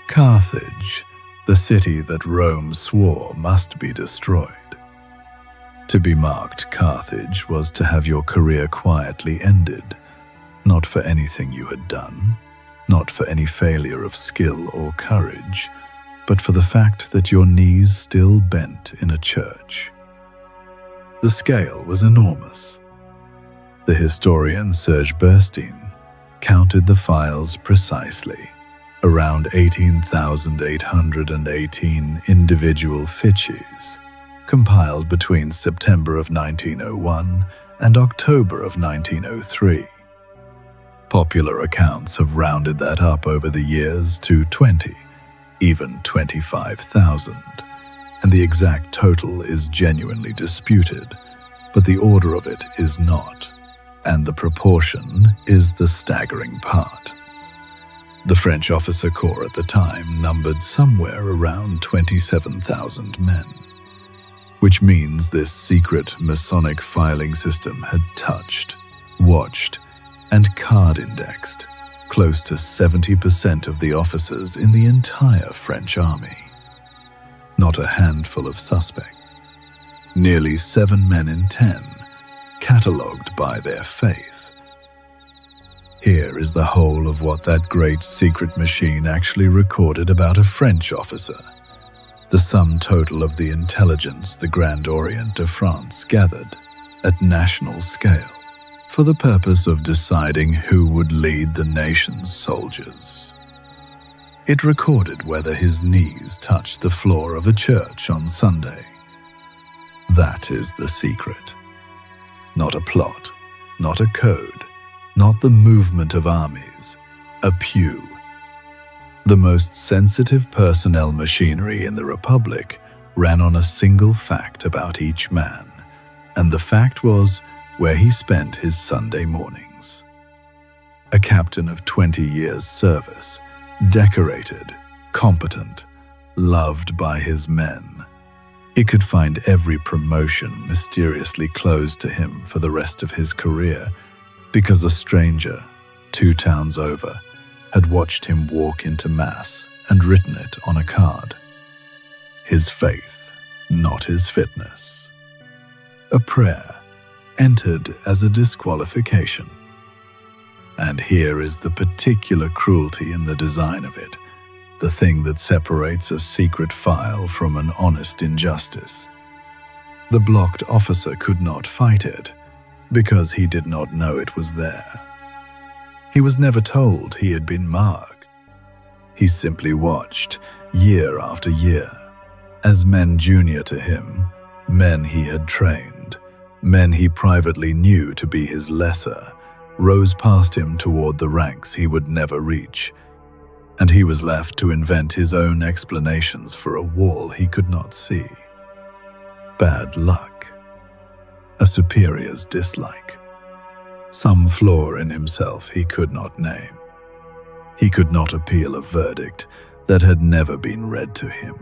Carthage, the city that Rome swore must be destroyed. To be marked Carthage was to have your career quietly ended, not for anything you had done, not for any failure of skill or courage, but for the fact that your knees still bent in a church. The scale was enormous. The historian Serge Burstein counted the files precisely, around 18,818 individual fiches, compiled between September of 1901 and October of 1903. Popular accounts have rounded that up over the years to 20, even 25,000, and the exact total is genuinely disputed, but the order of it is not, and the proportion is the staggering part. The French officer corps at the time numbered somewhere around 27,000 men, which means this secret Masonic filing system had touched, watched, and card-indexed close to 70% of the officers in the entire French army. Not a handful of suspects. Nearly 7 men in 10, catalogued by their faith. Here is the whole of what that great secret machine actually recorded about a French officer, the sum total of the intelligence the Grand Orient of France gathered at national scale, for the purpose of deciding who would lead the nation's soldiers. It recorded whether his knees touched the floor of a church on Sunday. That is the secret. Not a plot, not a code, not the movement of armies, a pew. The most sensitive personnel machinery in the Republic ran on a single fact about each man, and the fact was where he spent his Sunday mornings. A captain of 20 years' service, decorated, competent, loved by his men. He could find every promotion mysteriously closed to him for the rest of his career because a stranger, 2 towns over, had watched him walk into Mass and written it on a card. His faith, not his fitness. A prayer entered as a disqualification. And here is the particular cruelty in the design of it, the thing that separates a secret file from an honest injustice. The blocked officer could not fight it because he did not know it was there. He was never told he had been marked. He simply watched, year after year, as men junior to him, men he had trained, men he privately knew to be his lesser, rose past him toward the ranks he would never reach, and he was left to invent his own explanations for a wall he could not see. Bad luck. A superior's dislike. Some flaw in himself he could not name. He could not appeal a verdict that had never been read to him,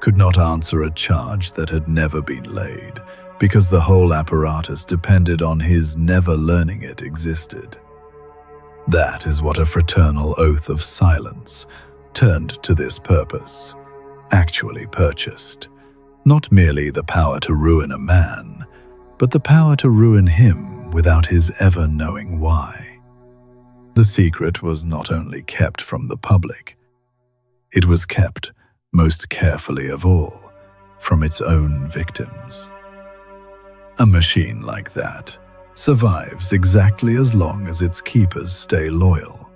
could not answer a charge that had never been laid, because the whole apparatus depended on his never learning it existed. That is what a fraternal oath of silence, turned to this purpose, actually purchased. Not merely the power to ruin a man, but the power to ruin him without his ever knowing why. The secret was not only kept from the public, It was kept, most carefully of all, from its own victims. A machine like that survives exactly as long as its keepers stay loyal.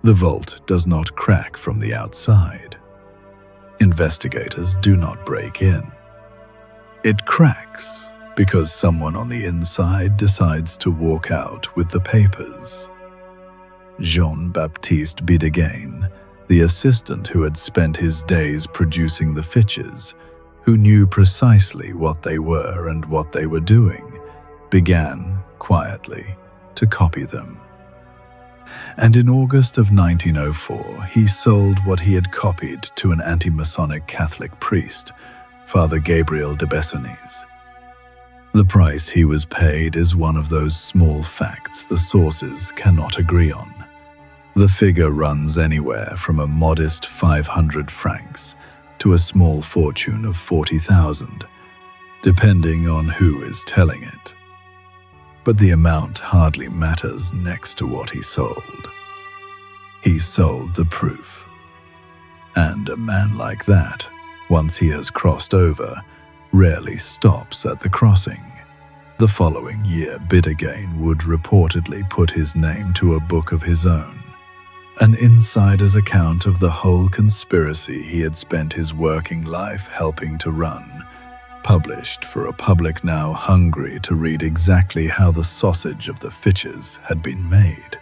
The vault does not crack from the outside. Investigators do not break in. It cracks because someone on the inside decides to walk out with the papers. Jean-Baptiste Bidegain, the assistant who had spent his days producing the fiches, who knew precisely what they were and what they were doing, began, quietly, to copy them. And in August of 1904, he sold what he had copied to an anti-Masonic Catholic priest, Father Gabriel de Bessones. The price he was paid is one of those small facts the sources cannot agree on. The figure runs anywhere from a modest 500 francs to a small fortune of 40,000, depending on who is telling it. But the amount hardly matters next to what he sold. He sold the proof. And a man like that, once he has crossed over, rarely stops at the crossing. The following year, Bidegain would reportedly put his name to a book of his own, an insider's account of the whole conspiracy he had spent his working life helping to run, published for a public now hungry to read exactly how the sausage of the fiches had been made.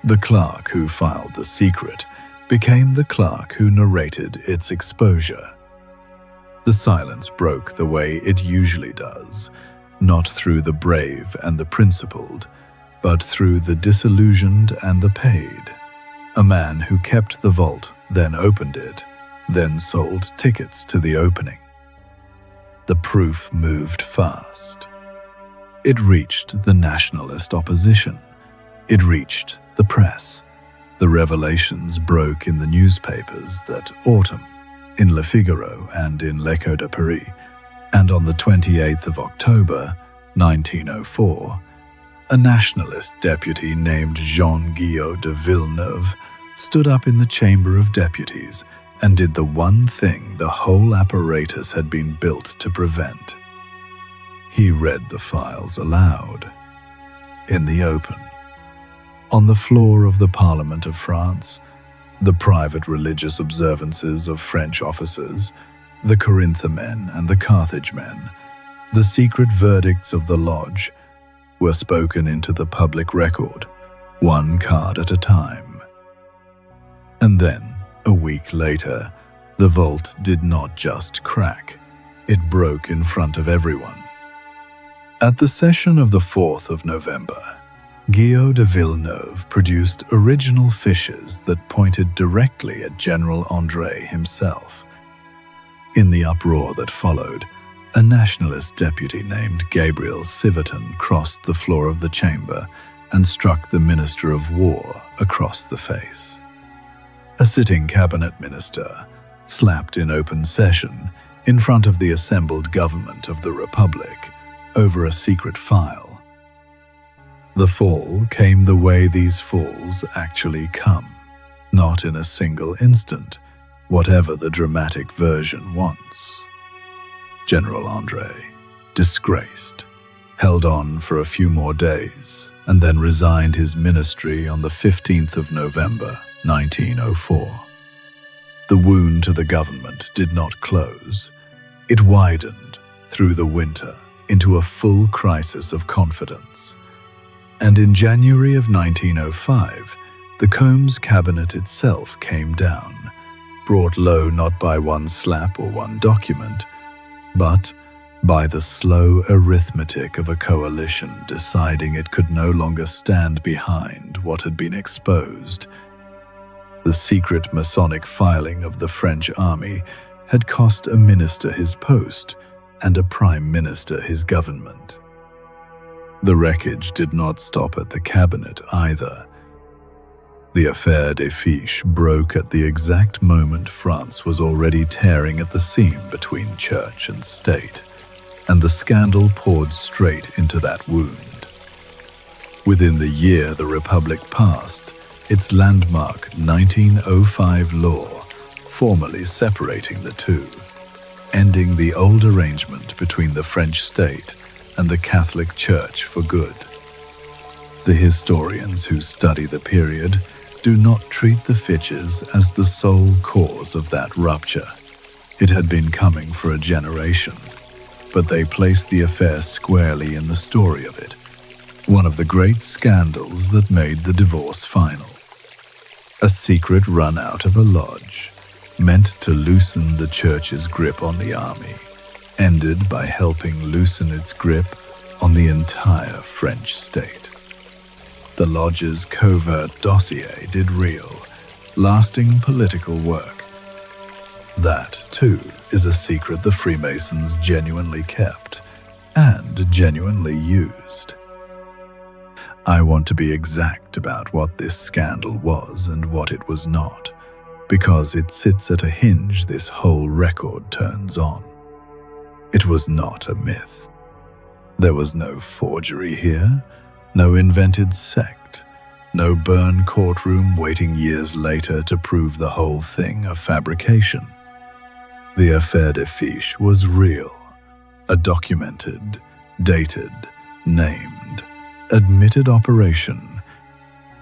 The clerk who filed the secret became the clerk who narrated its exposure. The silence broke the way it usually does, not through the brave and the principled, but through the disillusioned and the paid. A man who kept the vault, then opened it, then sold tickets to the opening. The proof moved fast. It reached the nationalist opposition. It reached the press. The revelations broke in the newspapers that autumn, in Le Figaro and in L'Echo de Paris, and on the 28th of October, 1904, a nationalist deputy named Jean-Guillaume de Villeneuve stood up in the Chamber of Deputies and did the one thing the whole apparatus had been built to prevent. He read the files aloud, in the open, on the floor of the Parliament of France, the private religious observances of French officers, the Corinthe men and the Carthage men, the secret verdicts of the lodge, were spoken into the public record, one card at a time. And then, a week later, the vault did not just crack, it broke in front of everyone. At the session of the 4th of November, Guillaume de Villeneuve produced original fiches that pointed directly at General André himself. In the uproar that followed, a nationalist deputy named Gabriel Siverton crossed the floor of the chamber and struck the Minister of War across the face. A sitting cabinet minister, slapped in open session in front of the assembled government of the Republic over a secret file. The fall came the way these falls actually come, not in a single instant, whatever the dramatic version wants. General André, disgraced, held on for a few more days and then resigned his ministry on the 15th of November, 1904. The wound to the government did not close. It widened through the winter into a full crisis of confidence. And in January of 1905, the Combes cabinet itself came down, brought low not by one slap or one document, but by the slow arithmetic of a coalition deciding it could no longer stand behind what had been exposed. The secret Masonic filing of the French army had cost a minister his post and a prime minister his government. The wreckage did not stop at the cabinet either. The affaire des fiches broke at the exact moment France was already tearing at the seam between church and state, and the scandal poured straight into that wound. Within the year the Republic passed, its landmark 1905 law formally separating the two, ending the old arrangement between the French state and the Catholic Church for good. The historians who study the period do not treat the Fitches as the sole cause of that rupture. It had been coming for a generation, but they place the affair squarely in the story of it, one of the great scandals that made the divorce final. A secret run out of a lodge, meant to loosen the church's grip on the army, ended by helping loosen its grip on the entire French state. The lodge's covert dossier did real, lasting political work. That, too, is a secret the Freemasons genuinely kept and genuinely used. I want to be exact about what this scandal was and what it was not, because it sits at a hinge this whole record turns on. It was not a myth. There was no forgery here, no invented sect, no burn courtroom waiting years later to prove the whole thing a fabrication. The affaire des Fiches was real, a documented, dated, named, admitted operation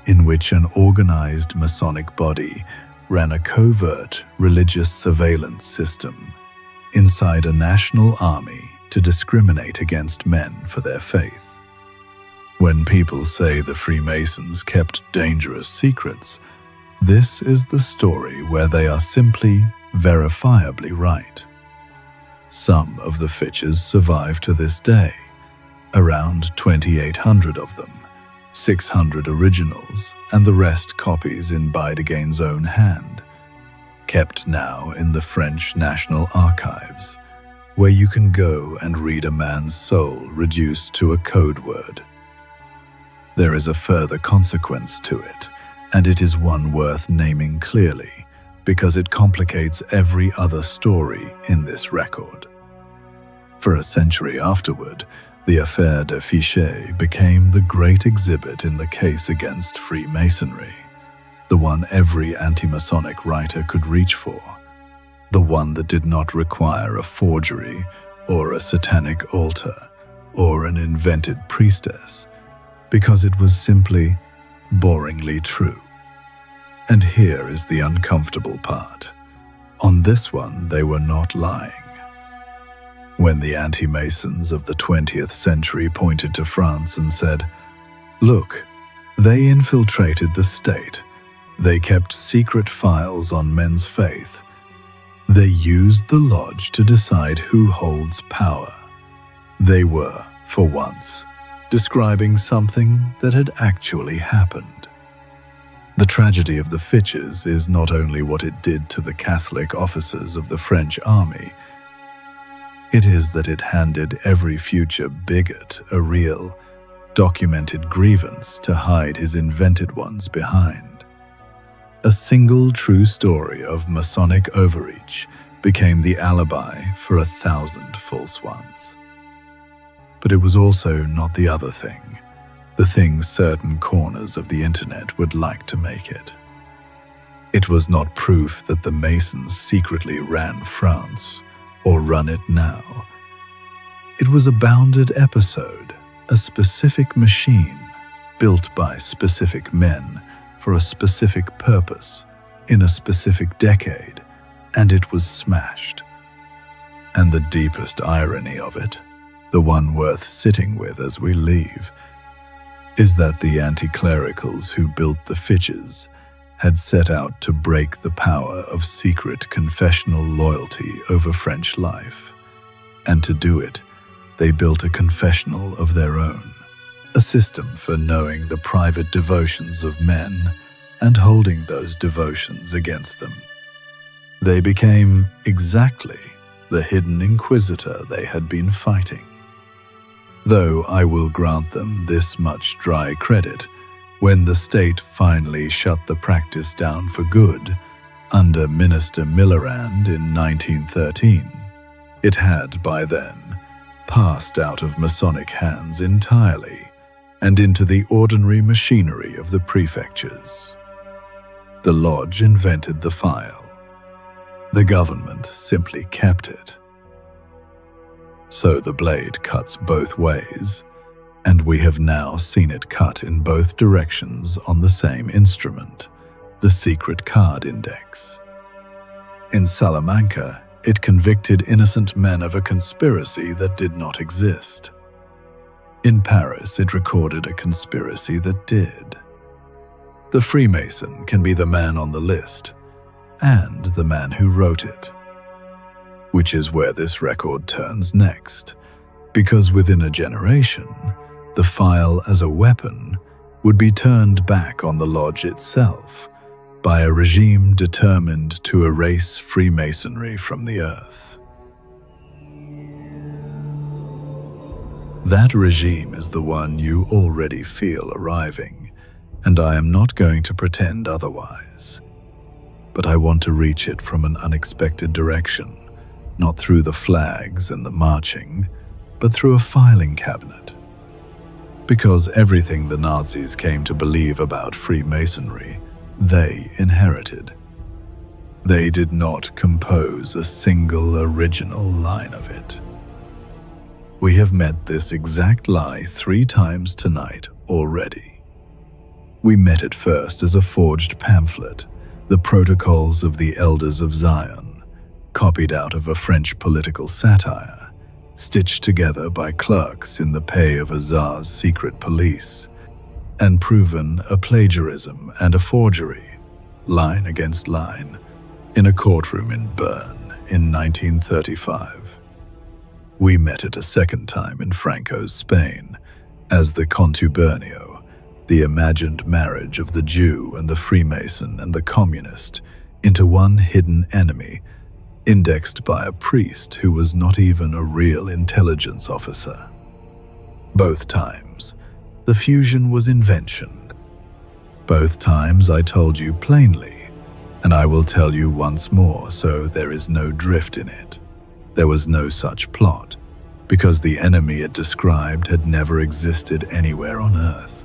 in which an organized Masonic body ran a covert religious surveillance system inside a national army to discriminate against men for their faith. When people say the Freemasons kept dangerous secrets, this is the story where they are simply verifiably right. Some of the Fitches survive to this day, around 2,800 of them, 600 originals, and the rest copies in Bidagain's own hand, kept now in the French National Archives, where you can go and read a man's soul reduced to a code word. There is a further consequence to it, and it is one worth naming clearly, because it complicates every other story in this record. For a century afterward, the affaire des Fiches became the great exhibit in the case against Freemasonry, the one every anti-Masonic writer could reach for, the one that did not require a forgery or a satanic altar or an invented priestess, because it was simply boringly true. And here is the uncomfortable part. On this one, they were not lying. When the anti-Masons of the 20th century pointed to France and said, "Look, they infiltrated the state. They kept secret files on men's faith. They used the lodge to decide who holds power." They were, for once, describing something that had actually happened. The tragedy of the Fitches is not only what it did to the Catholic officers of the French army, it is that it handed every future bigot a real, documented grievance to hide his invented ones behind. A single true story of Masonic overreach became the alibi for 1,000 false ones. But it was also not the other thing, the thing certain corners of the internet would like to make it. It was not proof that the Masons secretly ran France, or run it now. It was a bounded episode, a specific machine, built by specific men for a specific purpose, in a specific decade, and it was smashed. And the deepest irony of it, the one worth sitting with as we leave, is that the anti-clericals who built the Fitches had set out to break the power of secret confessional loyalty over French life. And to do it, they built a confessional of their own, a system for knowing the private devotions of men and holding those devotions against them. They became exactly the hidden inquisitor they had been fighting. Though I will grant them this much dry credit, when the state finally shut the practice down for good under Minister Millerand in 1913, it had by then passed out of Masonic hands entirely and into the ordinary machinery of the prefectures. The lodge invented the file. The government simply kept it. So the blade cuts both ways, and we have now seen it cut in both directions on the same instrument, the secret card index. In Salamanca, it convicted innocent men of a conspiracy that did not exist. In Paris, it recorded a conspiracy that did. The Freemason can be the man on the list, and the man who wrote it. Which is where this record turns next, because within a generation, the file as a weapon would be turned back on the lodge itself by a regime determined to erase Freemasonry from the earth. That regime is the one you already feel arriving, and I am not going to pretend otherwise. But I want to reach it from an unexpected direction, not through the flags and the marching, but through a filing cabinet. Because everything the Nazis came to believe about Freemasonry, they inherited. They did not compose a single original line of it. We have met this exact lie 3 times tonight already. We met it first as a forged pamphlet, the Protocols of the Elders of Zion, copied out of a French political satire, stitched together by clerks in the pay of a Tsar's secret police, and proven a plagiarism and a forgery, line against line, in a courtroom in Bern in 1935. We met it a second time in Franco's Spain as the contubernio, the imagined marriage of the Jew and the Freemason and the communist into one hidden enemy, indexed by a priest who was not even a real intelligence officer. Both times, the fusion was invention. Both times I told you plainly, and I will tell you once more so there is no drift in it. There was no such plot, because the enemy it described had never existed anywhere on earth.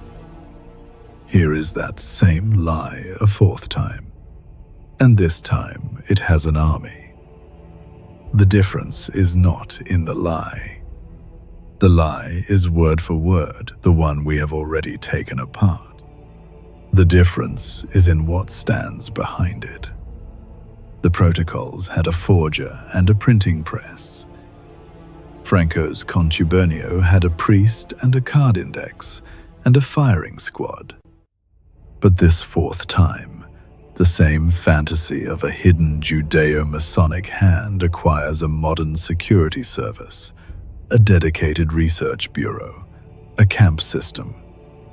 Here is that same lie a 4th time, and this time it has an army. The difference is not in the lie. The lie is word for word the one we have already taken apart. The difference is in what stands behind it. The protocols had a forger and a printing press. Franco's contubernio had a priest and a card index and a firing squad. But this 4th time, the same fantasy of a hidden Judeo-Masonic hand acquires a modern security service, a dedicated research bureau, a camp system,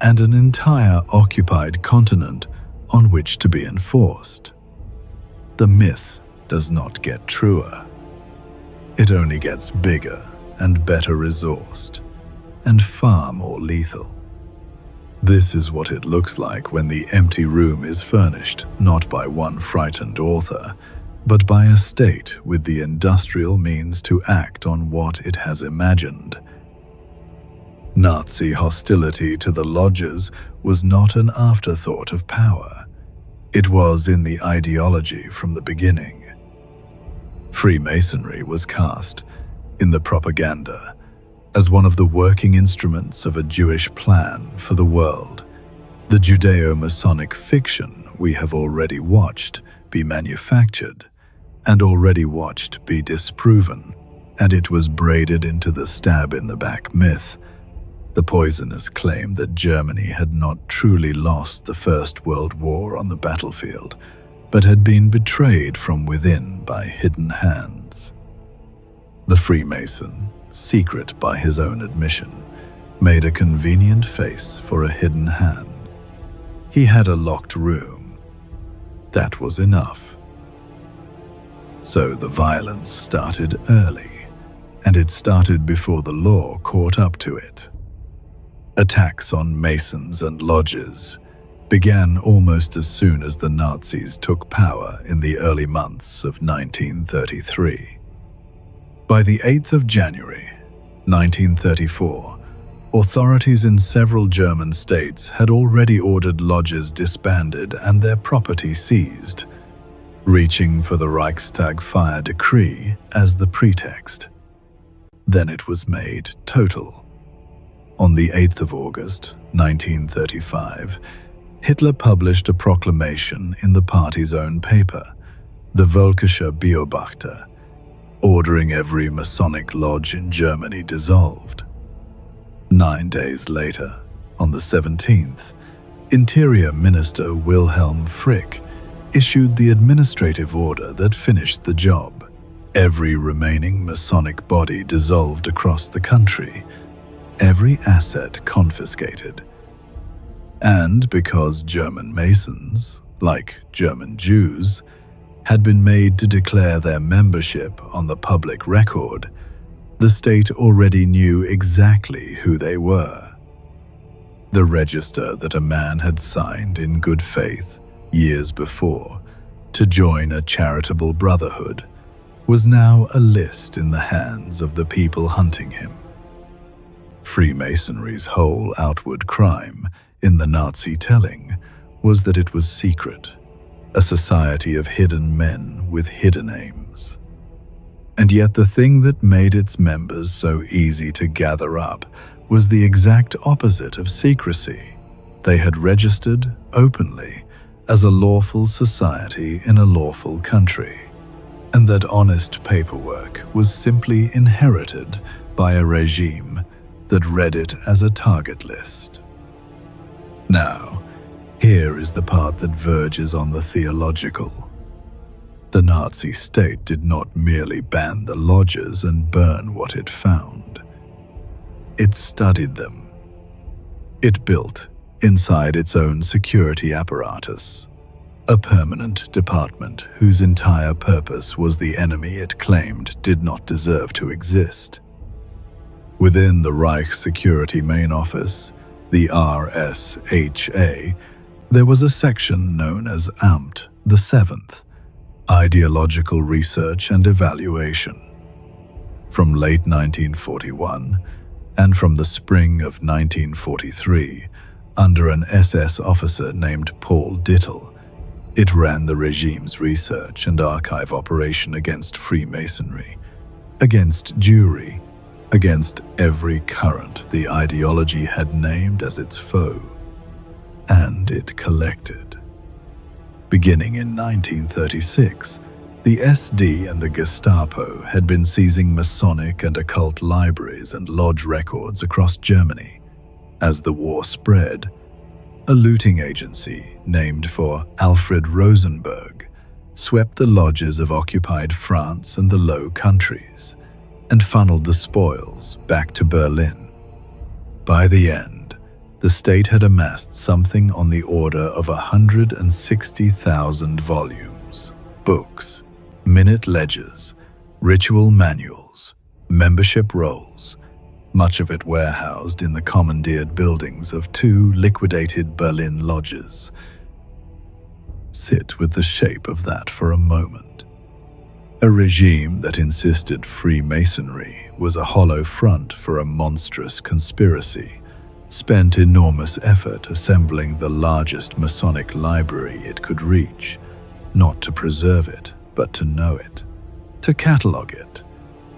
and an entire occupied continent on which to be enforced. The myth does not get truer. It only gets bigger and better resourced, and far more lethal. This is what it looks like when the empty room is furnished not by one frightened author, but by a state with the industrial means to act on what it has imagined. Nazi hostility to the lodges was not an afterthought of power. It was in the ideology from the beginning. Freemasonry was cast, in the propaganda, as one of the working instruments of a Jewish plan for the world. The Judeo-Masonic fiction we have already watched be manufactured, and already watched be disproven, and it was braided into the stab-in-the-back myth, the poisonous claim that Germany had not truly lost the First World War on the battlefield, but had been betrayed from within by hidden hands. The Freemason, secret by his own admission, made a convenient face for a hidden hand. He had a locked room. That was enough. So the violence started early, and it started before the law caught up to it. Attacks on Masons and lodges began almost as soon as the Nazis took power in the early months of 1933. By the 8th of January, 1934, Authorities in several German states had already ordered lodges disbanded and their property seized, reaching for the Reichstag fire decree as the pretext. Then it was made total. On the 8th of August, 1935, Hitler published a proclamation in the party's own paper, the Völkischer Beobachter, ordering every Masonic lodge in Germany dissolved. 9 days later, on the 17th, Interior Minister Wilhelm Frick issued the administrative order that finished the job. Every remaining Masonic body dissolved across the country, every asset confiscated. And because German Masons, like German Jews, had been made to declare their membership on the public record, the state already knew exactly who they were. The register that a man had signed in good faith years before to join a charitable brotherhood was now a list in the hands of the people hunting him. Freemasonry's whole outward crime in the Nazi telling was that it was secret, a society of hidden men with hidden aims. And yet the thing that made its members so easy to gather up was the exact opposite of secrecy. They had registered openly as a lawful society in a lawful country, and that honest paperwork was simply inherited by a regime that read it as a target list. Now, here is the part that verges on the theological. The Nazi state did not merely ban the lodges and burn what it found. It studied them. It built, inside its own security apparatus, a permanent department whose entire purpose was the enemy it claimed did not deserve to exist. Within the Reich Security Main Office, the RSHA, there was a section known as Amt the Seventh, Ideological Research and Evaluation. From late 1941 and from the spring of 1943, under an SS officer named Paul Dittel, it ran the regime's research and archive operation against Freemasonry, against Jewry, against every current the ideology had named as its foe. And it collected. Beginning in 1936, the SD and the Gestapo had been seizing Masonic and occult libraries and lodge records across Germany. As the war spread, a looting agency named for Alfred Rosenberg swept the lodges of occupied France and the Low Countries and funneled the spoils back to Berlin. By the end, the state had amassed something on the order of 160,000 volumes, books, minute ledgers, ritual manuals, membership rolls, much of it warehoused in the commandeered buildings of 2 liquidated Berlin lodges. Sit with the shape of that for a moment. A regime that insisted Freemasonry was a hollow front for a monstrous conspiracy spent enormous effort assembling the largest Masonic library it could reach, not to preserve it, but to know it, to catalogue it,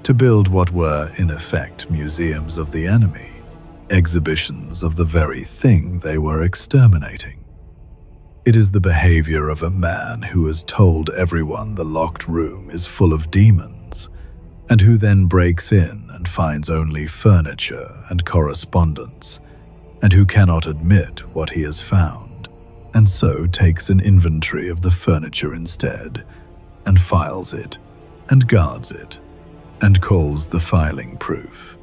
to build what were, in effect, museums of the enemy, exhibitions of the very thing they were exterminating. It is the behavior of a man who has told everyone the locked room is full of demons, and who then breaks in and finds only furniture and correspondence, and who cannot admit what he has found, and so takes an inventory of the furniture instead, and files it, and guards it, and calls the filing proof.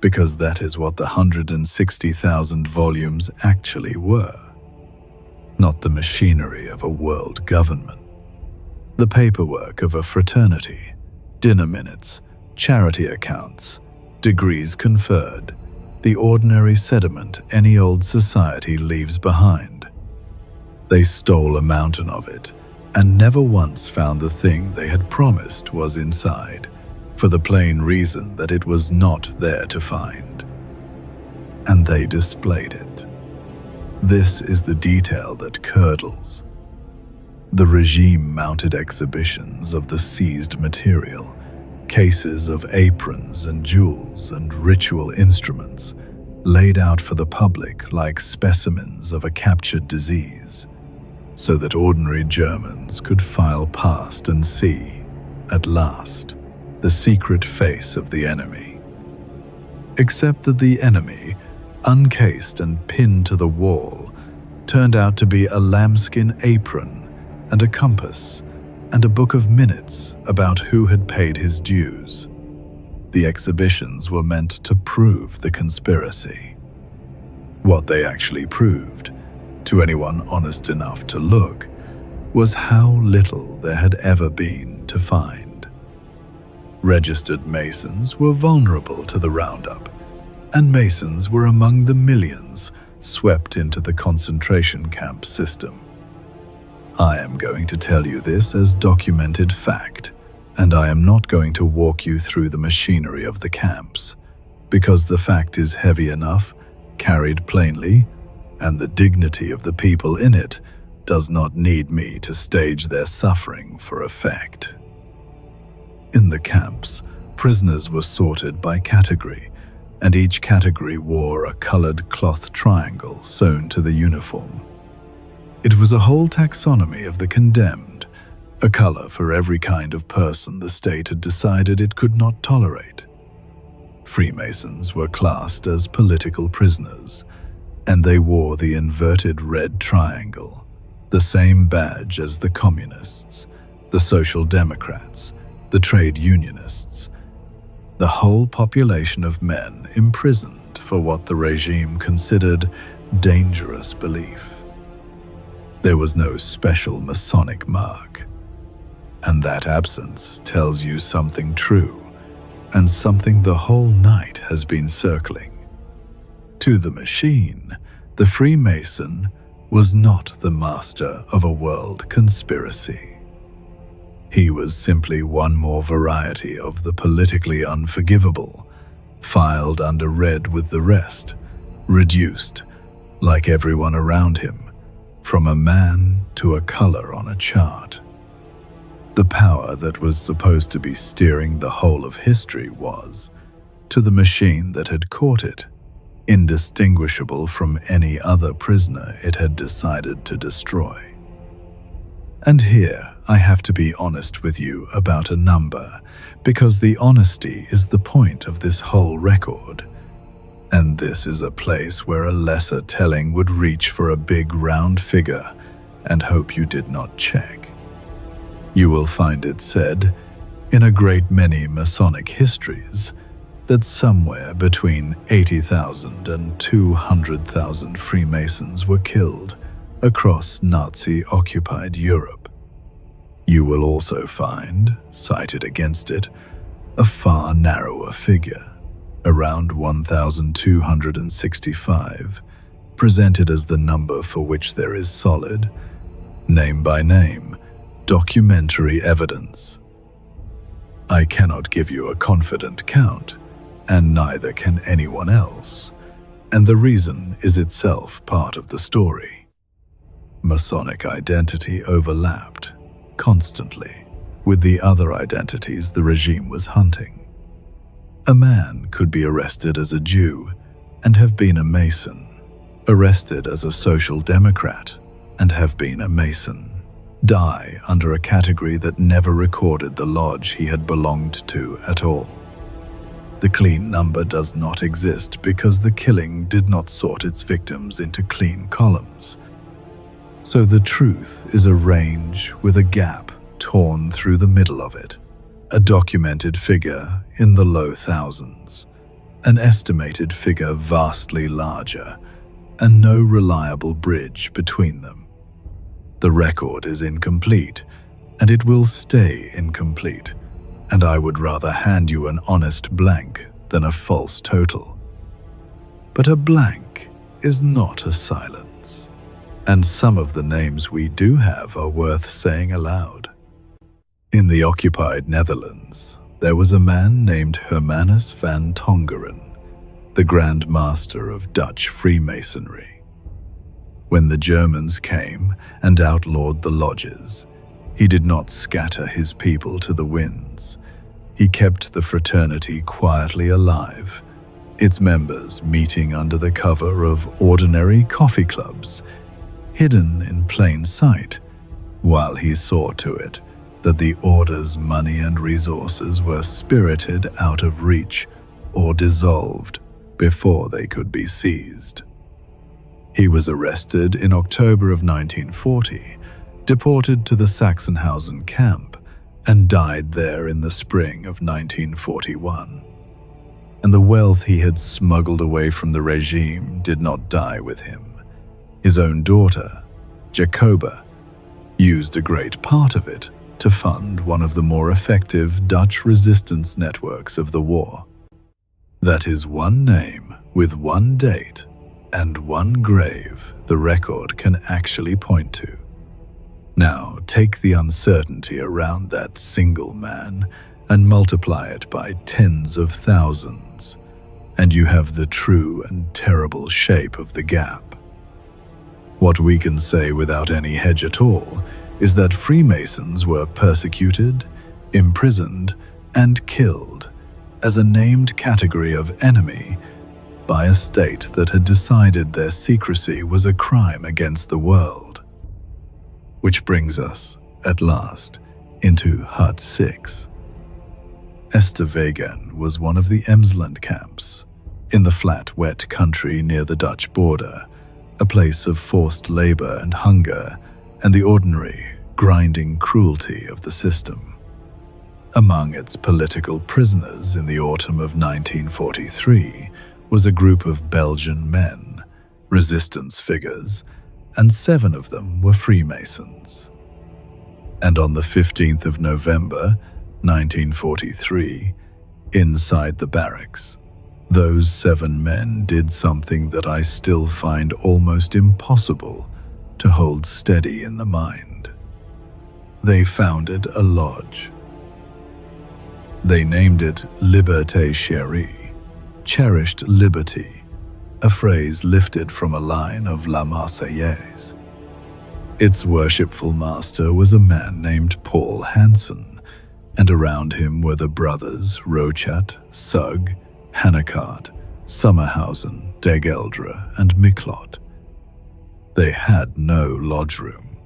Because that is what the 160,000 volumes actually were. Not the machinery of a world government. The paperwork of a fraternity, dinner minutes, charity accounts, degrees conferred, the ordinary sediment any old society leaves behind. They stole a mountain of it, and never once found the thing they had promised was inside, for the plain reason that it was not there to find. and they displayed it. This is the detail that curdles. The regime mounted exhibitions of the seized material, cases of aprons and jewels and ritual instruments laid out for the public like specimens of a captured disease, so that ordinary Germans could file past and see, at last, the secret face of the enemy. Except that the enemy, uncased and pinned to the wall, turned out to be a lambskin apron and a compass and a book of minutes about who had paid his dues. The exhibitions were meant to prove the conspiracy. What they actually proved, to anyone honest enough to look, was how little there had ever been to find. Registered Masons were vulnerable to the roundup, and Masons were among the millions swept into the concentration camp system. I am going to tell you this as documented fact, and I am not going to walk you through the machinery of the camps, because the fact is heavy enough, carried plainly, and the dignity of the people in it does not need me to stage their suffering for effect. In the camps, prisoners were sorted by category, and each category wore a colored cloth triangle sewn to the uniform. It was a whole taxonomy of the condemned, a color for every kind of person the state had decided it could not tolerate. Freemasons were classed as political prisoners, and they wore the inverted red triangle, the same badge as the communists, the social democrats, the trade unionists, the whole population of men imprisoned for what the regime considered dangerous belief. There was no special Masonic mark, and that absence tells you something true, and something the whole night has been circling. To the machine, the Freemason was not the master of a world conspiracy. He was simply one more variety of the politically unforgivable, filed under red with the rest, reduced, like everyone around him, from a man to a color on a chart. The power that was supposed to be steering the whole of history was, to the machine that had caught it, indistinguishable from any other prisoner it had decided to destroy. And here I have to be honest with you about a number, because the honesty is the point of this whole record. And this is a place where a lesser telling would reach for a big round figure and hope you did not check. You will find it said, in a great many Masonic histories, that somewhere between 80,000 and 200,000 Freemasons were killed across Nazi-occupied Europe. You will also find, cited against it, a far narrower figure, around 1,265, presented as the number for which there is solid, name by name, documentary evidence. I cannot give you a confident count, and neither can anyone else, and the reason is itself part of the story. Masonic identity overlapped, constantly, with the other identities the regime was hunting. A man could be arrested as a Jew and have been a Mason, arrested as a social democrat and have been a Mason, die under a category that never recorded the lodge he had belonged to at all. The clean number does not exist because the killing did not sort its victims into clean columns. So the truth is a range with a gap torn through the middle of it, a documented figure in the low thousands, an estimated figure vastly larger, and no reliable bridge between them. The record is incomplete, and it will stay incomplete, and I would rather hand you an honest blank than a false total. But a blank is not a silence, and some of the names we do have are worth saying aloud. In the occupied Netherlands, there was a man named Hermanus van Tongeren, the Grand Master of Dutch Freemasonry. When the Germans came and outlawed the lodges, he did not scatter his people to the winds. He kept the fraternity quietly alive, its members meeting under the cover of ordinary coffee clubs, hidden in plain sight, while he saw to it that the order's money and resources were spirited out of reach or dissolved before they could be seized. He was arrested in October of 1940, deported to the Sachsenhausen camp, and died there in the spring of 1941. And the wealth he had smuggled away from the regime did not die with him. His own daughter, Jacoba, used a great part of it to fund one of the more effective Dutch resistance networks of the war. That is one name with one date and one grave the record can actually point to. Now take the uncertainty around that single man and multiply it by tens of thousands, and you have the true and terrible shape of the gap. What we can say without any hedge at all is that Freemasons were persecuted, imprisoned, and killed as a named category of enemy by a state that had decided their secrecy was a crime against the world. Which brings us, at last, into Hut 6. Esterwegen was one of the Emsland camps, in the flat, wet country near the Dutch border, a place of forced labor and hunger and the ordinary, grinding cruelty of the system. Among its political prisoners in the autumn of 1943 was a group of Belgian men, resistance figures, and 7 of them were Freemasons. And on the 15th of November, 1943, inside the barracks, those 7 men did something that I still find almost impossible to hold steady in the mind. They founded a lodge. They named it Liberté Chérie, cherished liberty, a phrase lifted from a line of La Marseillaise. Its worshipful master was a man named Paul Hansen, and around him were the brothers Rochat, Sugg, Hannekart, Sommerhausen, Degeldre, and Miklot. They had no lodge room.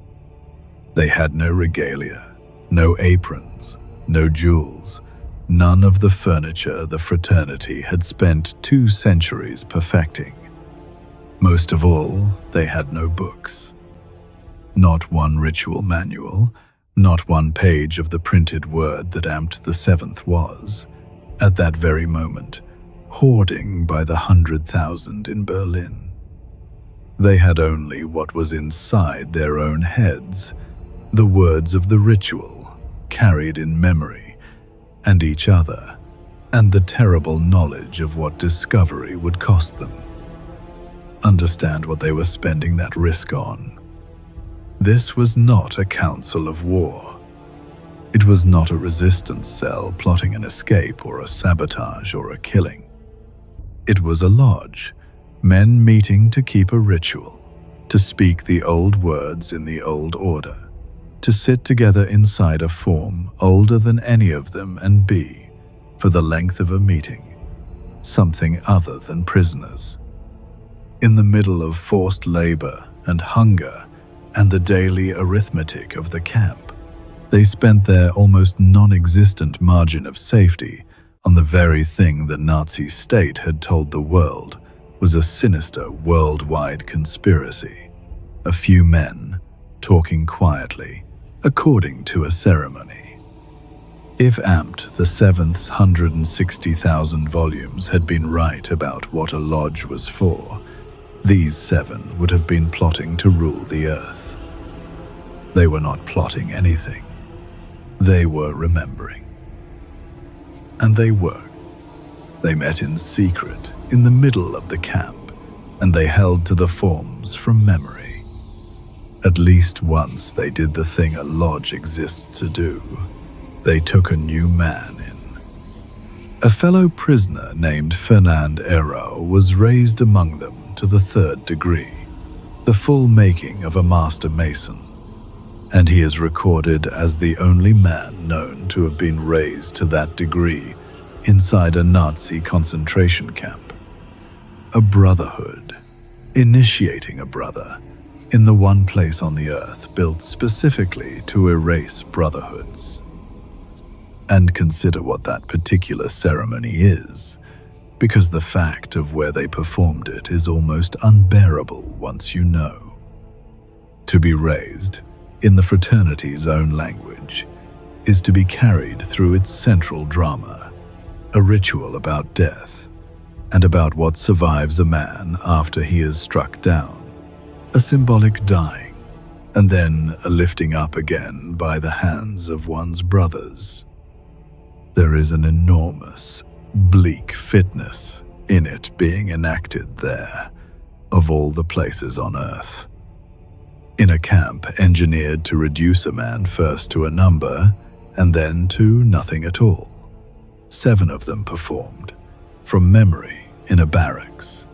They had no regalia, no aprons, no jewels, none of the furniture the fraternity had spent 2 centuries perfecting. Most of all, they had no books. Not one ritual manual, not one page of the printed word that Amt the Seventh was, at that very moment, hoarding by the 100,000 in Berlin. They had only what was inside their own heads, the words of the ritual, carried in memory, and each other, and the terrible knowledge of what discovery would cost them. Understand what they were spending that risk on. This was not a council of war. It was not a resistance cell plotting an escape or a sabotage or a killing. It was a lodge, men meeting to keep a ritual, to speak the old words in the old order, to sit together inside a form older than any of them and be, for the length of a meeting, something other than prisoners. In the middle of forced labor and hunger and the daily arithmetic of the camp, they spent their almost non-existent margin of safety on the very thing the Nazi state had told the world was a sinister worldwide conspiracy. A few men talking quietly, according to a ceremony. If Amt the Seventh's 160,000 volumes had been right about what a lodge was for, these 7 would have been plotting to rule the earth. They were not plotting anything. They were remembering. And they worked. They met in secret in the middle of the camp, and they held to the forms from memory. At least once they did the thing a lodge exists to do. They took a new man in. A fellow prisoner named Fernand Hérault was raised among them to the 3rd degree, the full making of a master mason, and he is recorded as the only man known to have been raised to that degree inside a Nazi concentration camp. A brotherhood, initiating a brother, in the one place on the earth built specifically to erase brotherhoods. And consider what that particular ceremony is, because the fact of where they performed it is almost unbearable once you know. To be raised, in the fraternity's own language, is to be carried through its central drama, a ritual about death, and about what survives a man after he is struck down, a symbolic dying, and then a lifting up again by the hands of one's brothers. There is an enormous, bleak fitness in it being enacted there, of all the places on earth. In a camp engineered to reduce a man first to a number, and then to nothing at all. 7 of them performed, from memory, in a barracks,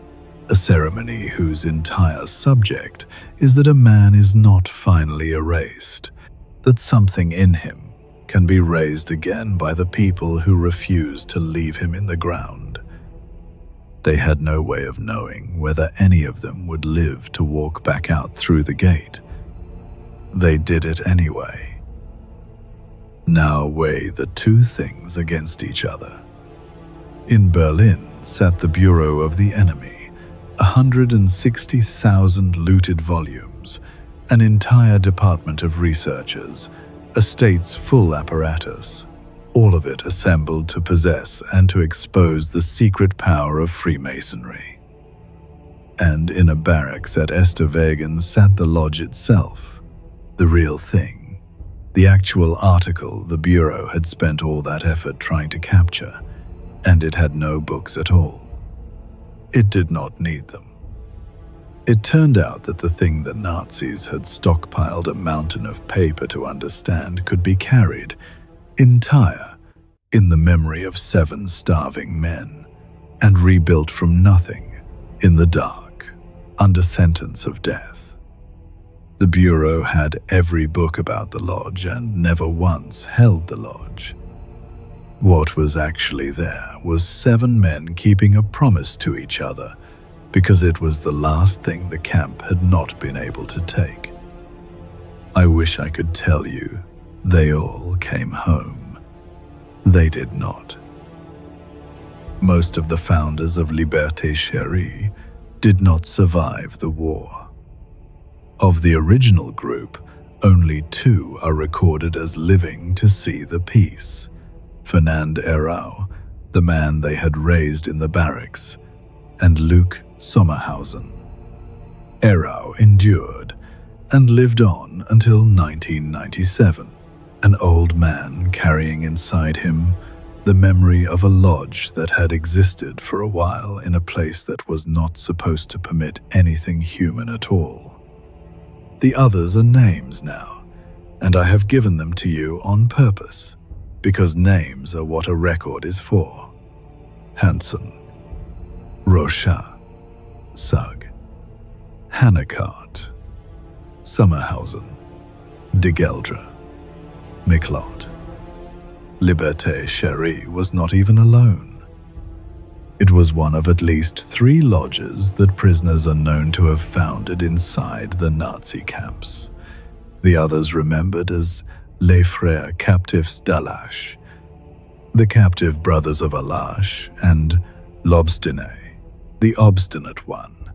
a ceremony whose entire subject is that a man is not finally erased, that something in him can be raised again by the people who refuse to leave him in the ground. They had no way of knowing whether any of them would live to walk back out through the gate. They did it anyway. Now weigh the 2 things against each other. In Berlin sat the Bureau of the Enemy, 160,000 looted volumes, an entire department of researchers, a state's full apparatus, all of it assembled to possess and to expose the secret power of Freemasonry. And in a barracks at Esterwagen sat the lodge itself, the real thing, the actual article the Bureau had spent all that effort trying to capture, and it had no books at all. It did not need them. It turned out that the thing the Nazis had stockpiled a mountain of paper to understand could be carried, entire, in the memory of 7 starving men, and rebuilt from nothing, in the dark, under sentence of death. The Bureau had every book about the lodge and never once held the lodge. What was actually there was 7 men keeping a promise to each other, because it was the last thing the camp had not been able to take. I wish I could tell you they all came home. They did not. Most of the founders of Liberté Chérie did not survive the war. Of the original group, only 2 are recorded as living to see the peace. Fernand Hérault, the man they had raised in the barracks, and Luc Sommerhausen. Hérault endured and lived on until 1997, an old man carrying inside him the memory of a lodge that had existed for a while in a place that was not supposed to permit anything human at all. The others are names now, and I have given them to you on purpose, because names are what a record is for. Hansen, Rochat, Sugg, Hannequart, Sommerhausen, de Geldre, Michelot. Liberté Chérie was not even alone. It was one of at least 3 lodges that prisoners are known to have founded inside the Nazi camps. The others remembered as Les Frères Captifs d'Alache, the Captive Brothers of Alache, and L'Obstiné, the Obstinate One,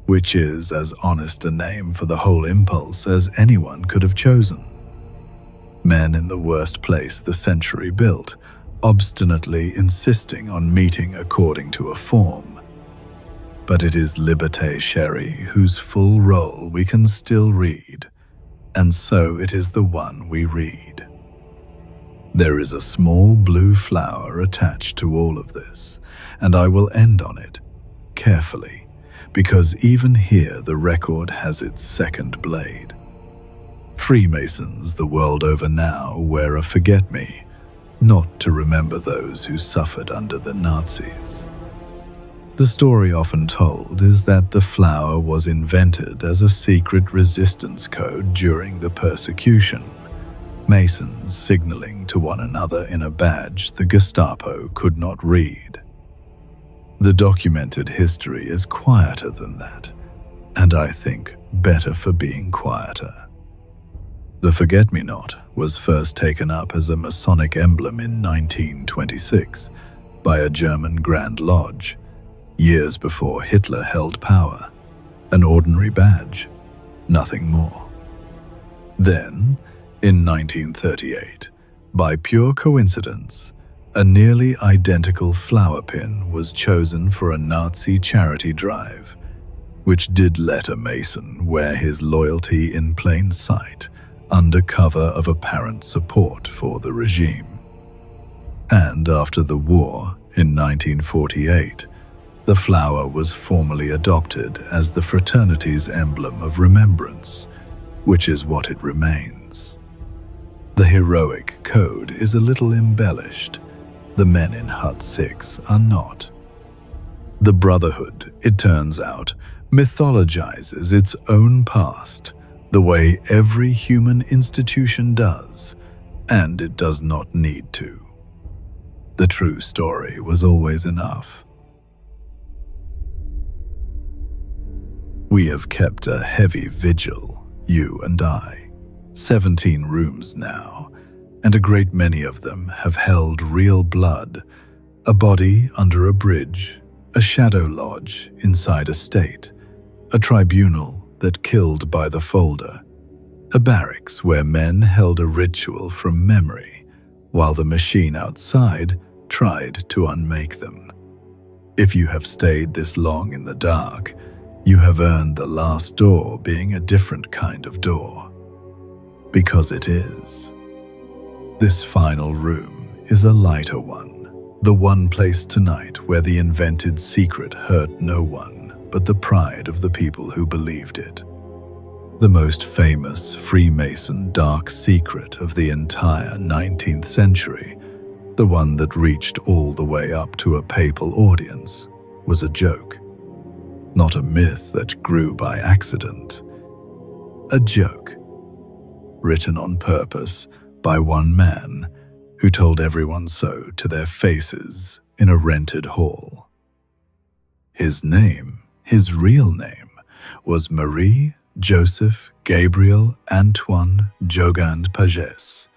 which is as honest a name for the whole impulse as anyone could have chosen. Men in the worst place the century built, obstinately insisting on meeting according to a form. But it is Liberté Chérie whose full role we can still read, and so it is the one we read. There is a small blue flower attached to all of this, and I will end on it, carefully, because even here the record has its second blade. Freemasons the world over now wear a forget-me, not to remember those who suffered under the Nazis. The story often told is that the flower was invented as a secret resistance code during the persecution, Masons signaling to one another in a badge the Gestapo could not read. The documented history is quieter than that, and I think better for being quieter. The forget-me-not was first taken up as a Masonic emblem in 1926 by a German Grand Lodge, years before Hitler held power. An ordinary badge, nothing more. Then, in 1938, by pure coincidence, a nearly identical flower pin was chosen for a Nazi charity drive, which did let a Mason wear his loyalty in plain sight under cover of apparent support for the regime. And after the war, in 1948, the flower was formally adopted as the fraternity's emblem of remembrance, which is what it remains. The heroic code is a little embellished. The men in Hut 6 are not. The Brotherhood, it turns out, mythologizes its own past, the way every human institution does, and it does not need to. The true story was always enough. We have kept a heavy vigil, you and I. 17 rooms now, and a great many of them have held real blood, a body under a bridge, a shadow lodge inside a state, a tribunal that killed by the folder, a barracks where men held a ritual from memory, while the machine outside tried to unmake them. If you have stayed this long in the dark, you have earned the last door being a different kind of door. Because it is. This final room is a lighter one, the one place tonight where the invented secret hurt no one but the pride of the people who believed it. The most famous Freemason dark secret of the entire 19th century, the one that reached all the way up to a papal audience, was a joke. Not a myth that grew by accident. A joke, written on purpose by one man who told everyone so to their faces in a rented hall. His name, his real name, was Marie Joseph Gabriel Antoine Jogand Pagès,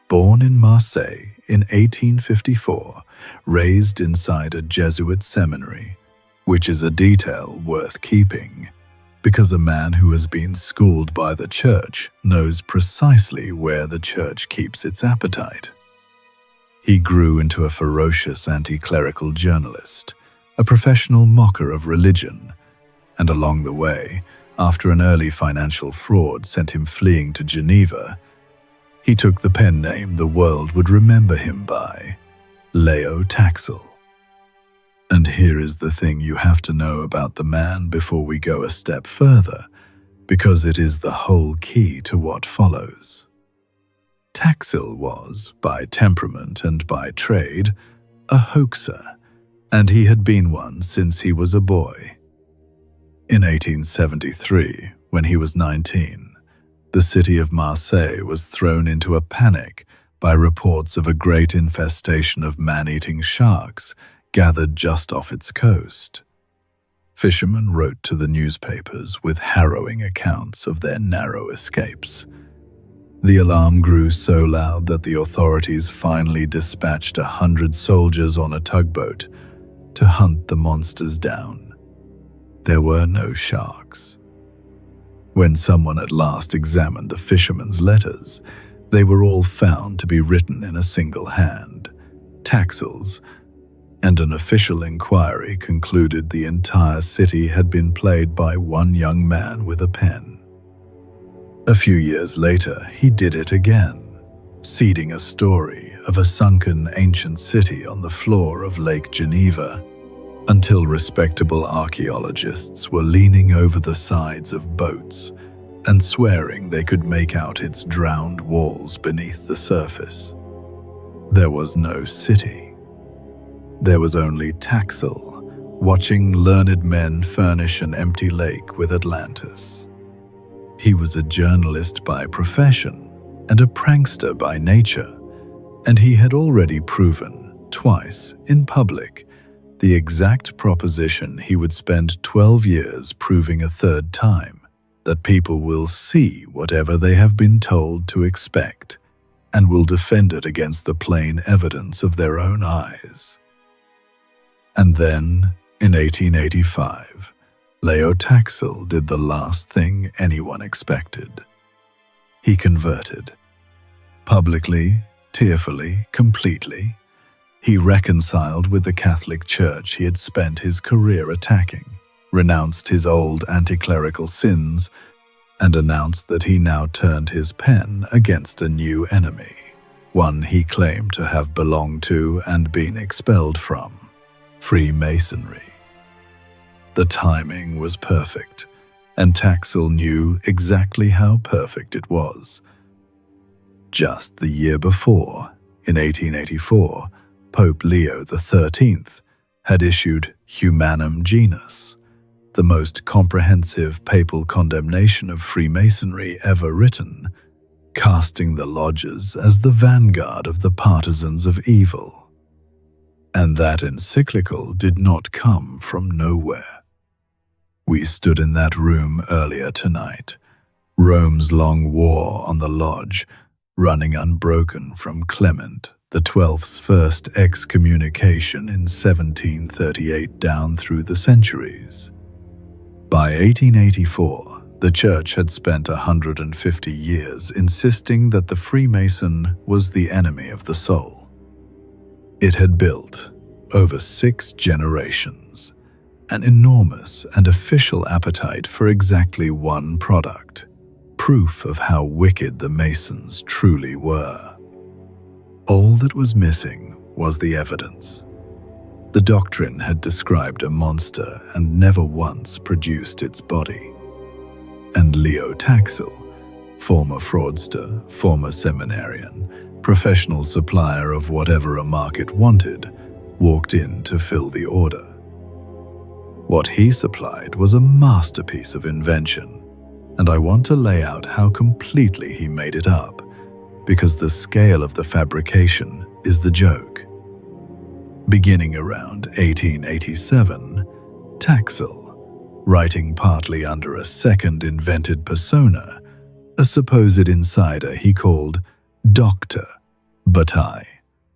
born in Marseille in 1854, raised inside a Jesuit seminary, which is a detail worth keeping, because a man who has been schooled by the church knows precisely where the church keeps its appetite. He grew into a ferocious anti-clerical journalist, a professional mocker of religion, and along the way, after an early financial fraud sent him fleeing to Geneva, he took the pen name the world would remember him by, Leo Taxil. And here is the thing you have to know about the man before we go a step further, because it is the whole key to what follows. Taxil was, by temperament and by trade, a hoaxer, and he had been one since he was a boy. In 1873, when he was 19, the city of Marseille was thrown into a panic by reports of a great infestation of man-eating sharks gathered just off its coast. Fishermen wrote to the newspapers with harrowing accounts of their narrow escapes. The alarm grew so loud that the authorities finally dispatched 100 soldiers on a tugboat to hunt the monsters down. There were no sharks. When someone at last examined the fishermen's letters, they were all found to be written in a single hand, Taxil's, and an official inquiry concluded the entire city had been played by one young man with a pen. A few years later, he did it again, seeding a story of a sunken ancient city on the floor of Lake Geneva, until respectable archaeologists were leaning over the sides of boats and swearing they could make out its drowned walls beneath the surface. There was no city. There was only Taxil, watching learned men furnish an empty lake with Atlantis. He was a journalist by profession and a prankster by nature, and he had already proven, twice in public, the exact proposition he would spend 12 years proving a third time, that people will see whatever they have been told to expect, and will defend it against the plain evidence of their own eyes. And then, in 1885, Leo Taxil did the last thing anyone expected. He converted. Publicly, tearfully, completely, he reconciled with the Catholic Church he had spent his career attacking, renounced his old anti-clerical sins, and announced that he now turned his pen against a new enemy, one he claimed to have belonged to and been expelled from: Freemasonry. The timing was perfect, and Taxil knew exactly how perfect it was. Just the year before, in 1884, Pope Leo XIII had issued Humanum Genus, the most comprehensive papal condemnation of Freemasonry ever written, casting the lodges as the vanguard of the partisans of evil. And that encyclical did not come from nowhere. We stood in that room earlier tonight, Rome's long war on the lodge, running unbroken from Clement XII's first excommunication in 1738 down through the centuries. By 1884, the Church had spent 150 years insisting that the Freemason was the enemy of the soul. It had built, over 6 generations, an enormous and official appetite for exactly one product, proof of how wicked the Masons truly were. All that was missing was the evidence. The doctrine had described a monster and never once produced its body. And Leo Taxil, former fraudster, former seminarian, professional supplier of whatever a market wanted, walked in to fill the order. What he supplied was a masterpiece of invention, and I want to lay out how completely he made it up, because the scale of the fabrication is the joke. Beginning around 1887, Taxil, writing partly under a second invented persona, a supposed insider he called Dr. Bataille,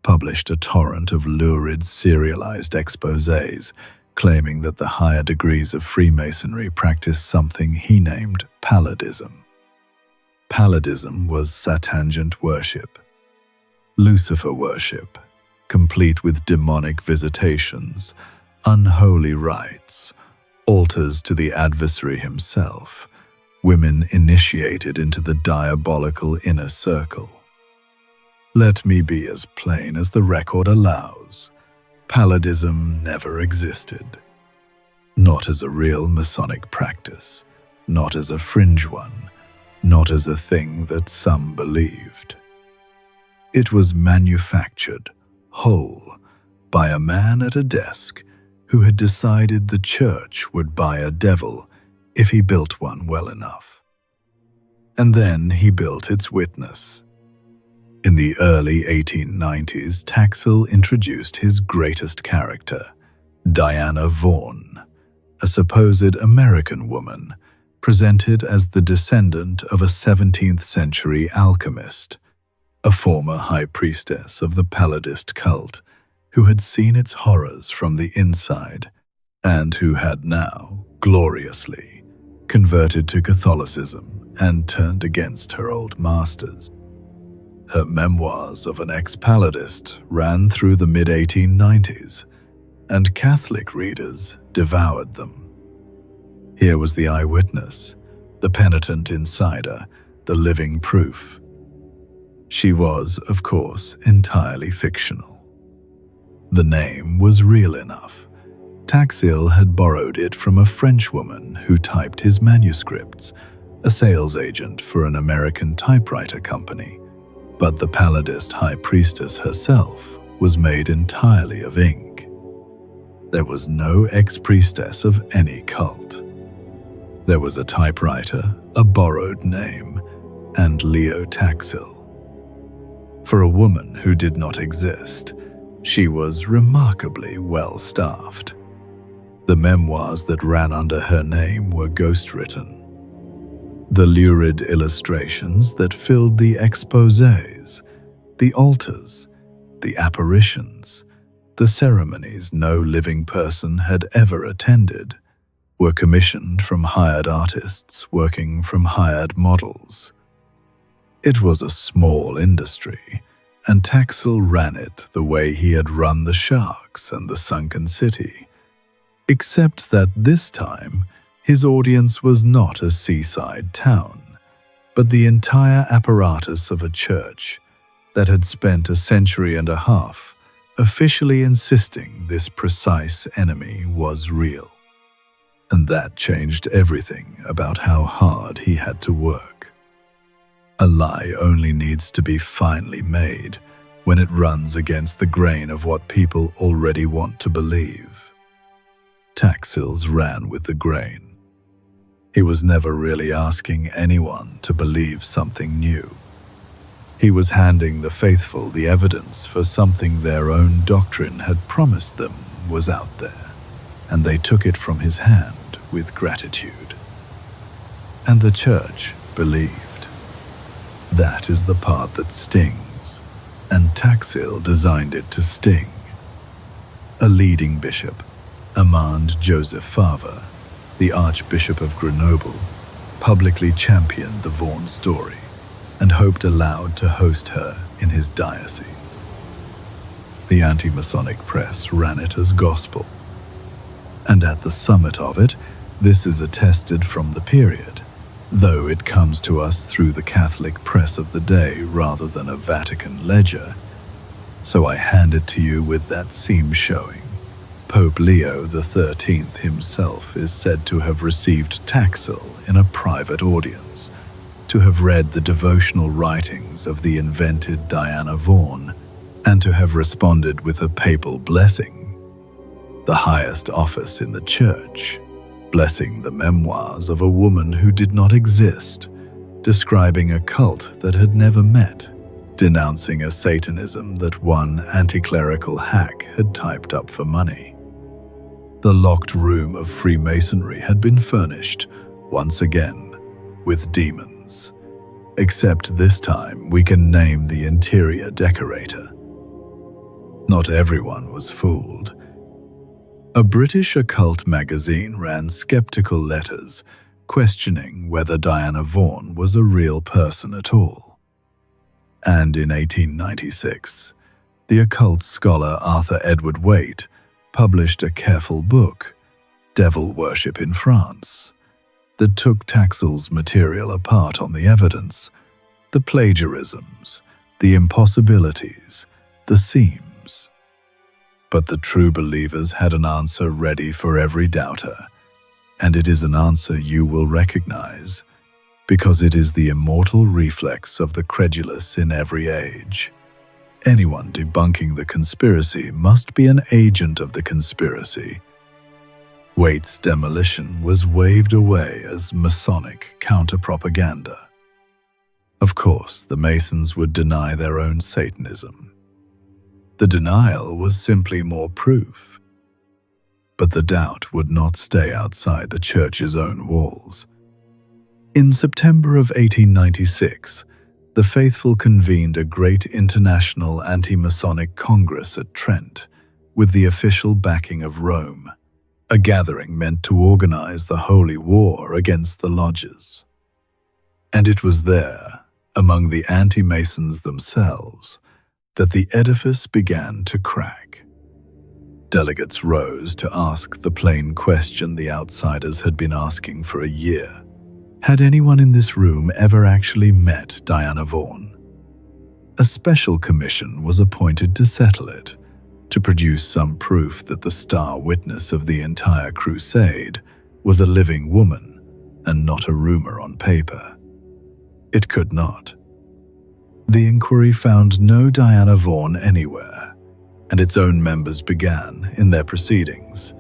published a torrent of lurid serialized exposés claiming that the higher degrees of Freemasonry practiced something he named palladism. Palladism was Satangent worship, Lucifer worship, complete with demonic visitations, unholy rites, altars to the adversary himself, women initiated into the diabolical inner circle. Let me be as plain as the record allows. Palladism never existed. Not as a real Masonic practice, not as a fringe one, not as a thing that some believed. It was manufactured, whole, by a man at a desk who had decided the Church would buy a devil if he built one well enough. And then he built its witness. In the early 1890s, Taxil introduced his greatest character, Diana Vaughan, a supposed American woman, presented as the descendant of a 17th century alchemist, a former high priestess of the Palladist cult, who had seen its horrors from the inside, and who had now, gloriously, converted to Catholicism and turned against her old masters. Her memoirs of an ex-Palladist ran through the mid-1890s, and Catholic readers devoured them. Here was the eyewitness, the penitent insider, the living proof. She was, of course, entirely fictional. The name was real enough. Taxil had borrowed it from a French woman who typed his manuscripts, a sales agent for an American typewriter company. But the palladist high priestess herself was made entirely of ink. There was no ex-priestess of any cult. There was a typewriter, a borrowed name, and Leo Taxil. For a woman who did not exist, she was remarkably well-staffed. The memoirs that ran under her name were ghost-written. The lurid illustrations that filled the exposés, the altars, the apparitions, the ceremonies no living person had ever attended, were commissioned from hired artists working from hired models. It was a small industry, and Taxil ran it the way he had run the Sharks and the Sunken City, except that this time his audience was not a seaside town, but the entire apparatus of a church that had spent a century and a half officially insisting this precise enemy was real. And that changed everything about how hard he had to work. A lie only needs to be finely made when it runs against the grain of what people already want to believe. Taxil's ran with the grain. He was never really asking anyone to believe something new. He was handing the faithful the evidence for something their own doctrine had promised them was out there, and they took it from his hand with gratitude. And the church believed. That is the part that stings, and Taxil designed it to sting. A leading bishop, Armand Joseph Favre, the Archbishop of Grenoble, publicly championed the Vaughan story and hoped aloud to host her in his diocese. The anti-Masonic press ran it as gospel, and at the summit of it, this is attested from the period, though it comes to us through the Catholic press of the day rather than a Vatican ledger, so I hand it to you with that seam showing. Pope Leo XIII himself is said to have received Taxil in a private audience, to have read the devotional writings of the invented Diana Vaughan, and to have responded with a papal blessing, the highest office in the church, blessing the memoirs of a woman who did not exist, describing a cult that had never met, denouncing a Satanism that one anti-clerical hack had typed up for money. The locked room of Freemasonry had been furnished, once again, with demons, except this time we can name the interior decorator. Not everyone was fooled. A British occult magazine ran skeptical letters questioning whether Diana Vaughan was a real person at all. And in 1896, the occult scholar Arthur Edward Waite published a careful book, Devil Worship in France, that took Taxil's material apart on the evidence, the plagiarisms, the impossibilities, the seams. But the true believers had an answer ready for every doubter, and it is an answer you will recognize, because it is the immortal reflex of the credulous in every age. Anyone debunking the conspiracy must be an agent of the conspiracy. Waite's demolition was waved away as Masonic counter-propaganda. Of course, the Masons would deny their own Satanism. The denial was simply more proof. But the doubt would not stay outside the church's own walls. In September of 1896, the faithful convened a great international anti-Masonic Congress at Trent, with the official backing of Rome, a gathering meant to organize the holy war against the lodges. And it was there, among the anti-Masons themselves, that the edifice began to crack. Delegates rose to ask the plain question the outsiders had been asking for a year. Had anyone in this room ever actually met Diana Vaughan? A special commission was appointed to settle it, to produce some proof that the star witness of the entire crusade was a living woman and not a rumor on paper. It could not. The inquiry found no Diana Vaughan anywhere, and its own members began, in their proceedings,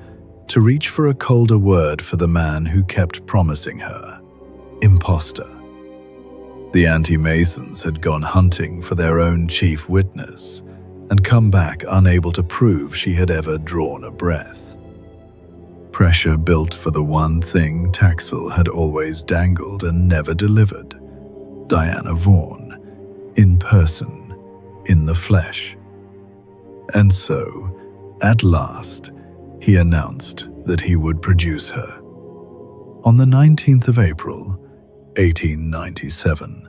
to reach for a colder word for the man who kept promising her imposter. The anti-Masons had gone hunting for their own chief witness and come back unable to prove she had ever drawn a breath. Pressure built for the one thing Taxil had always dangled and never delivered: Diana Vaughan, in person, in the flesh. And so, at last, he announced that he would produce her. On the 19th of April, 1897,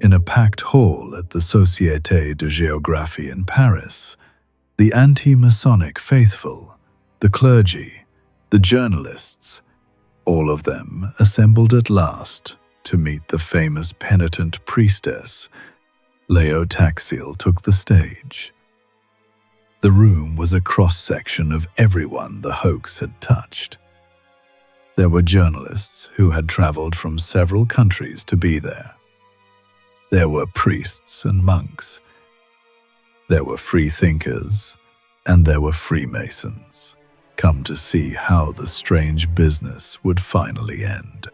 in a packed hall at the Société de Géographie in Paris, the anti-Masonic faithful, the clergy, the journalists, all of them assembled at last to meet the famous penitent priestess. Leo Taxil took the stage. The room was a cross-section of everyone the hoax had touched. There were journalists who had traveled from several countries to be there. There were priests and monks. There were free thinkers, and there were Freemasons, come to see how the strange business would finally end.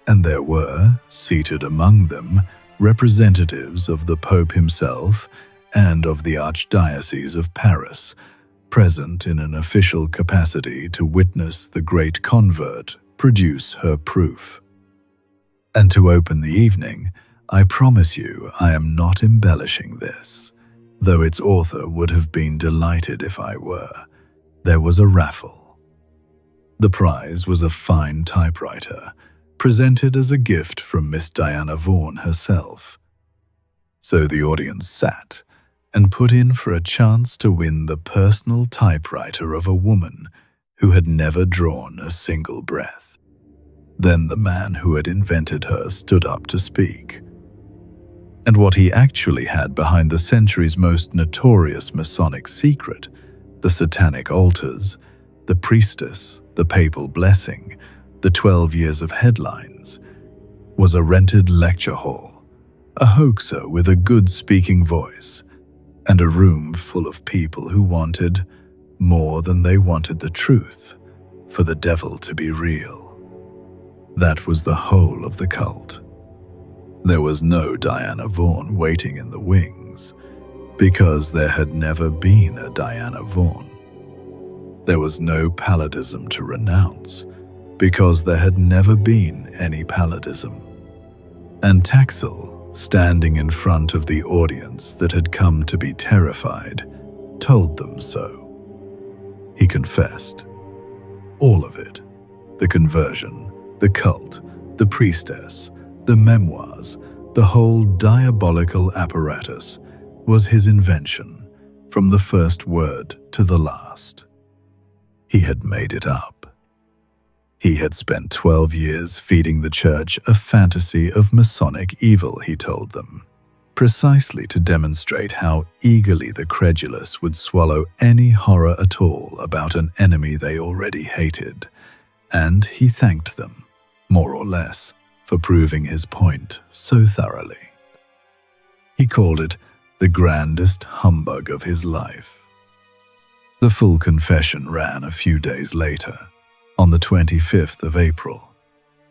And there were, seated among them, representatives of the Pope himself and of the Archdiocese of Paris, present in an official capacity to witness the great convert produce her proof. And to open the evening, I promise you I am not embellishing this, though its author would have been delighted if I were. There was a raffle. The prize was a fine typewriter, presented as a gift from Miss Diana Vaughan herself. So the audience sat and put in for a chance to win the personal typewriter of a woman who had never drawn a single breath. Then the man who had invented her stood up to speak. And what he actually had behind the century's most notorious Masonic secret, the satanic altars, the priestess, the papal blessing, the 12 years of headlines, was a rented lecture hall, a hoaxer with a good speaking voice, and a room full of people who wanted, more than they wanted the truth, for the devil to be real. That was the whole of the cult. There was no Diana Vaughan waiting in the wings, because there had never been a Diana Vaughan. There was no palladism to renounce, because there had never been any palladism. And Taxil, standing in front of the audience that had come to be terrified, told them so. He confessed. All of it. The conversion, the cult, the priestess, the memoirs, the whole diabolical apparatus was his invention, from the first word to the last. He had made it up. He had spent 12 years feeding the church a fantasy of Masonic evil, he told them, precisely to demonstrate how eagerly the credulous would swallow any horror at all about an enemy they already hated. And he thanked them, more or less, for proving his point so thoroughly. He called it the grandest humbug of his life. The full confession ran a few days later, on the 25th of April,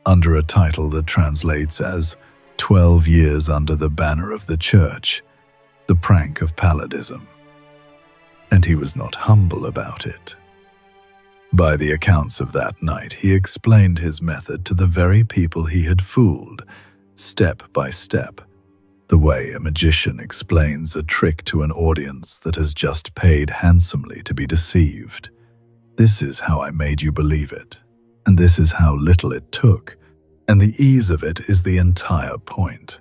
under a title that translates as 12 Years Under the Banner of the Church, The Prank of Palladism. And he was not humble about it. By the accounts of that night, he explained his method to the very people he had fooled, step by step, the way a magician explains a trick to an audience that has just paid handsomely to be deceived. This is how I made you believe it, and this is how little it took, and the ease of it is the entire point.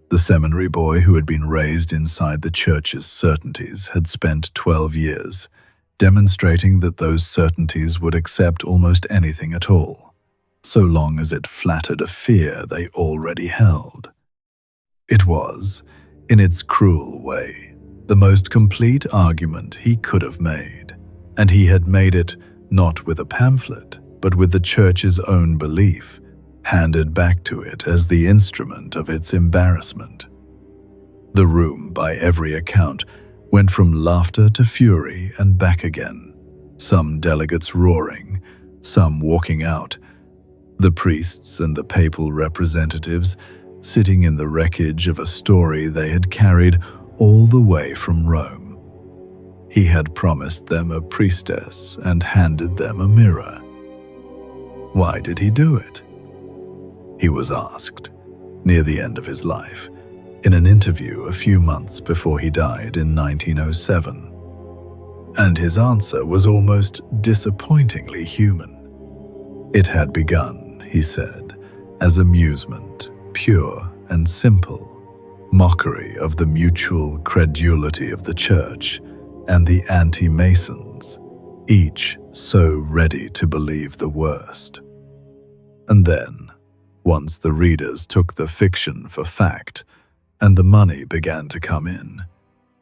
The seminary boy who had been raised inside the church's certainties had spent 12 years demonstrating that those certainties would accept almost anything at all, so long as it flattered a fear they already held. It was, in its cruel way, the most complete argument he could have made, and he had made it not with a pamphlet, but with the church's own belief, handed back to it as the instrument of its embarrassment. The room, by every account, went from laughter to fury and back again, some delegates roaring, some walking out, the priests and the papal representatives sitting in the wreckage of a story they had carried all the way from Rome. He had promised them a priestess and handed them a mirror. Why did he do it? He was asked, near the end of his life, in an interview a few months before he died in 1907. And his answer was almost disappointingly human. It had begun, he said, as amusement, pure and simple, mockery of the mutual credulity of the Church and the anti-Masons, each so ready to believe the worst. And then, once the readers took the fiction for fact, and the money began to come in,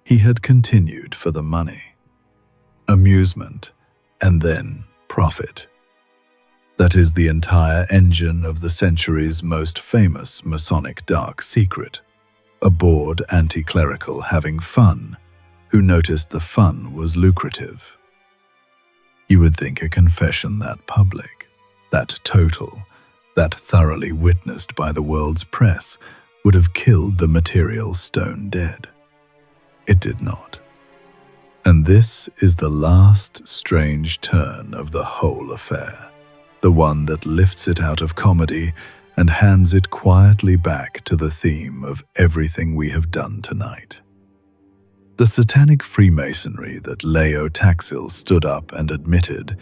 he had continued for the money. Amusement, and then profit. That is the entire engine of the century's most famous Masonic dark secret. A bored anti-clerical having fun, who noticed the fun was lucrative. You would think a confession that public, that total, that thoroughly witnessed by the world's press would have killed the material stone dead. It did not. And this is the last strange turn of the whole affair, the one that lifts it out of comedy and hands it quietly back to the theme of everything we have done tonight. The satanic Freemasonry that Leo Taxil stood up and admitted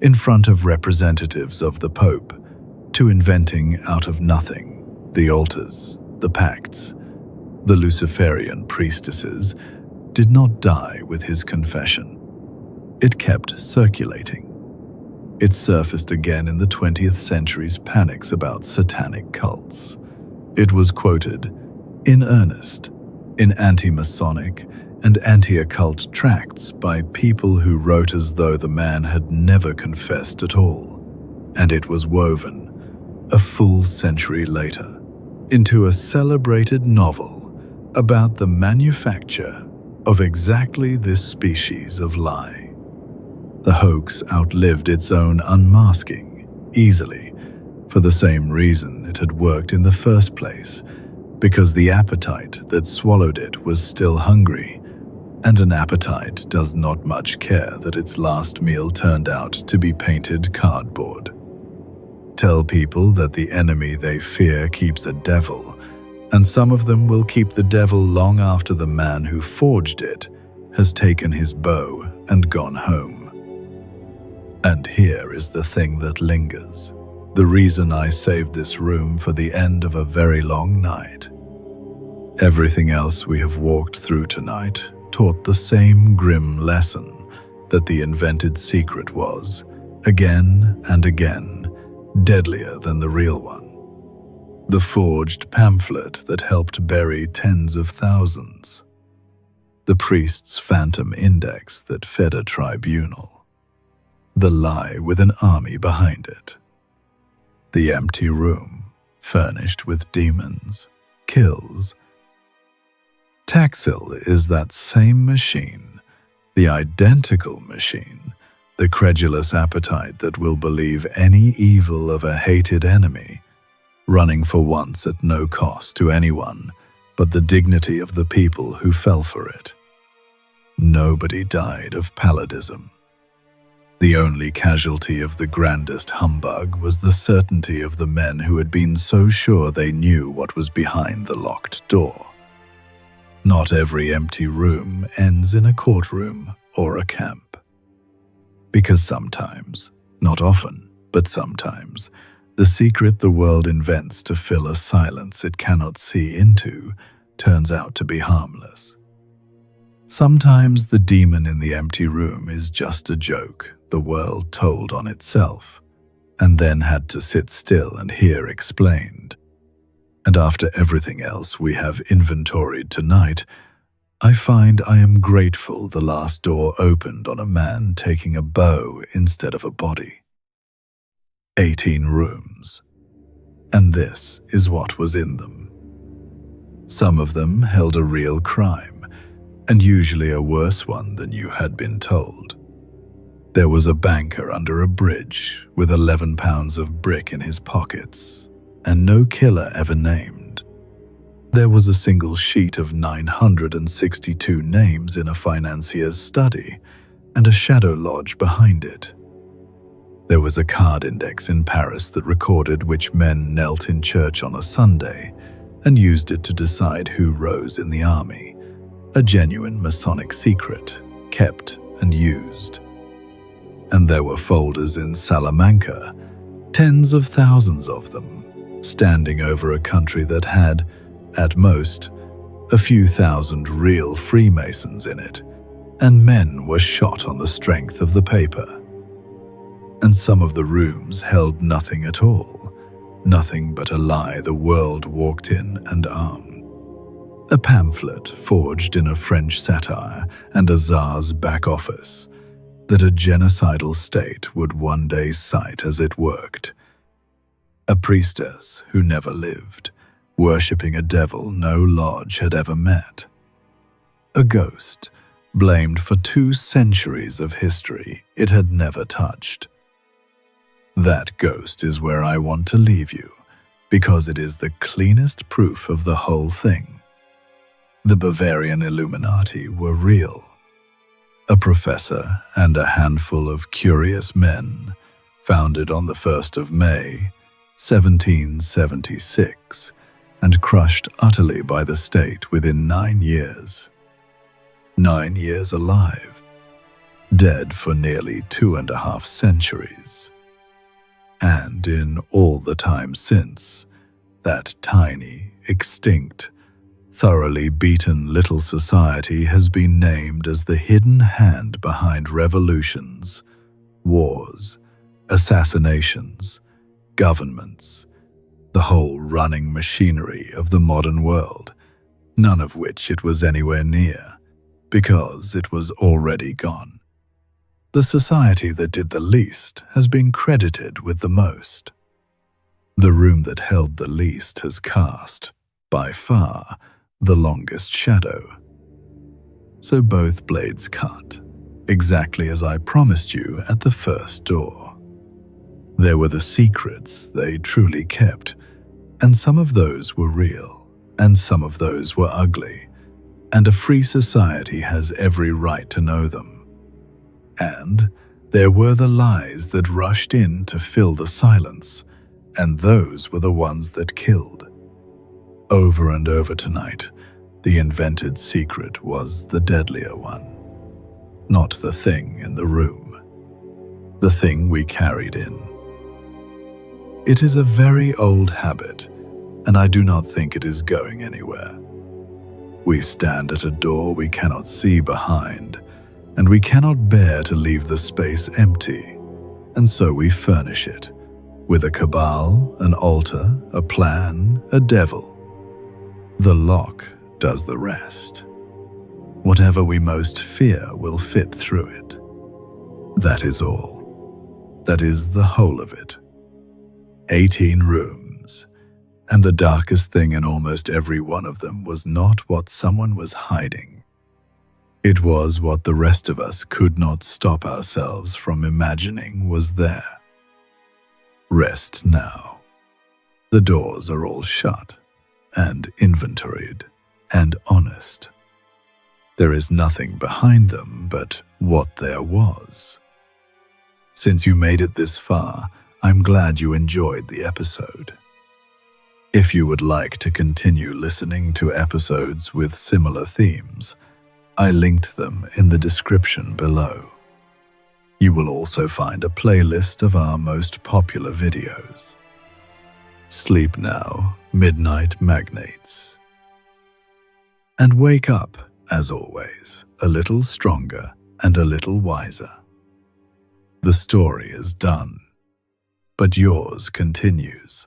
in front of representatives of the Pope to inventing out of nothing the altars, the pacts, the Luciferian priestesses did not die with his confession. It kept circulating. It surfaced again in the 20th century's panics about satanic cults. It was quoted, in earnest, in anti-Masonic and anti-occult tracts by people who wrote as though the man had never confessed at all, and it was woven, a full century later, into a celebrated novel about the manufacture of exactly this species of lie. The hoax outlived its own unmasking, easily, for the same reason it had worked in the first place, because the appetite that swallowed it was still hungry, and an appetite does not much care that its last meal turned out to be painted cardboard. Tell people that the enemy they fear keeps a devil, and some of them will keep the devil long after the man who forged it has taken his bow and gone home. And here is the thing that lingers, the reason I saved this room for the end of a very long night. Everything else we have walked through tonight taught the same grim lesson that the invented secret was, again and again, deadlier than the real one. The forged pamphlet that helped bury tens of thousands. The priest's phantom index that fed a tribunal. The lie with an army behind it. The empty room, furnished with demons, kills. Taxil is that same machine, the identical machine, the credulous appetite that will believe any evil of a hated enemy, running for once at no cost to anyone but the dignity of the people who fell for it. Nobody died of paludism. The only casualty of the grandest humbug was the certainty of the men who had been so sure they knew what was behind the locked door. Not every empty room ends in a courtroom or a camp. Because sometimes, not often, but sometimes, the secret the world invents to fill a silence it cannot see into turns out to be harmless. Sometimes the demon in the empty room is just a joke the world told on itself, and then had to sit still and hear explained. And after everything else we have inventoried tonight, I find I am grateful the last door opened on a man taking a bow instead of a body. 18 rooms. And this is what was in them. Some of them held a real crime, and usually a worse one than you had been told. There was a banker under a bridge with 11 pounds of brick in his pockets, and no killer ever named. There was a single sheet of 962 names in a financier's study, and a shadow lodge behind it. There was a card index in Paris that recorded which men knelt in church on a Sunday, and used it to decide who rose in the army, a genuine Masonic secret, kept and used. And there were folders in Salamanca, tens of thousands of them, standing over a country that had, at most, a few thousand real Freemasons in it, and men were shot on the strength of the paper. And some of the rooms held nothing at all, nothing but a lie the world walked in and armed. A pamphlet forged in a French satire and a czar's back office that a genocidal state would one day cite as it worked. A priestess who never lived, worshipping a devil no lodge had ever met. A ghost blamed for 2 centuries of history it had never touched. That ghost is where I want to leave you, because it is the cleanest proof of the whole thing. The Bavarian Illuminati were real. A professor and a handful of curious men, founded on the 1st of May, 1776, and crushed utterly by the state within 9 years. 9 years alive, dead for nearly 2.5 centuries. And in all the time since, that tiny, extinct, thoroughly beaten little society has been named as the hidden hand behind revolutions, wars, assassinations, governments, the whole running machinery of the modern world, none of which it was anywhere near, because it was already gone. The society that did the least has been credited with the most. The room that held the least has cast, by far, the longest shadow. So both blades cut, exactly as I promised you at the first door. There were the secrets they truly kept, and some of those were real, and some of those were ugly, and a free society has every right to know them. And there were the lies that rushed in to fill the silence, and those were the ones that killed. Over and over tonight, the invented secret was the deadlier one, not the thing in the room, the thing we carried in. It is a very old habit, and I do not think it is going anywhere. We stand at a door we cannot see behind, and we cannot bear to leave the space empty, and so we furnish it with a cabal, an altar, a plan, a devil. The lock does the rest. Whatever we most fear will fit through it. That is all. That is the whole of it. 18 rooms, and the darkest thing in almost every one of them was not what someone was hiding. It was what the rest of us could not stop ourselves from imagining was there. Rest now. The doors are all shut, and inventoried, and honest. There is nothing behind them but what there was. Since you made it this far, I'm glad you enjoyed the episode. If you would like to continue listening to episodes with similar themes, I linked them in the description below. You will also find a playlist of our most popular videos. Sleep now, midnight magnates. And wake up, as always, a little stronger and a little wiser. The story is done, but yours continues.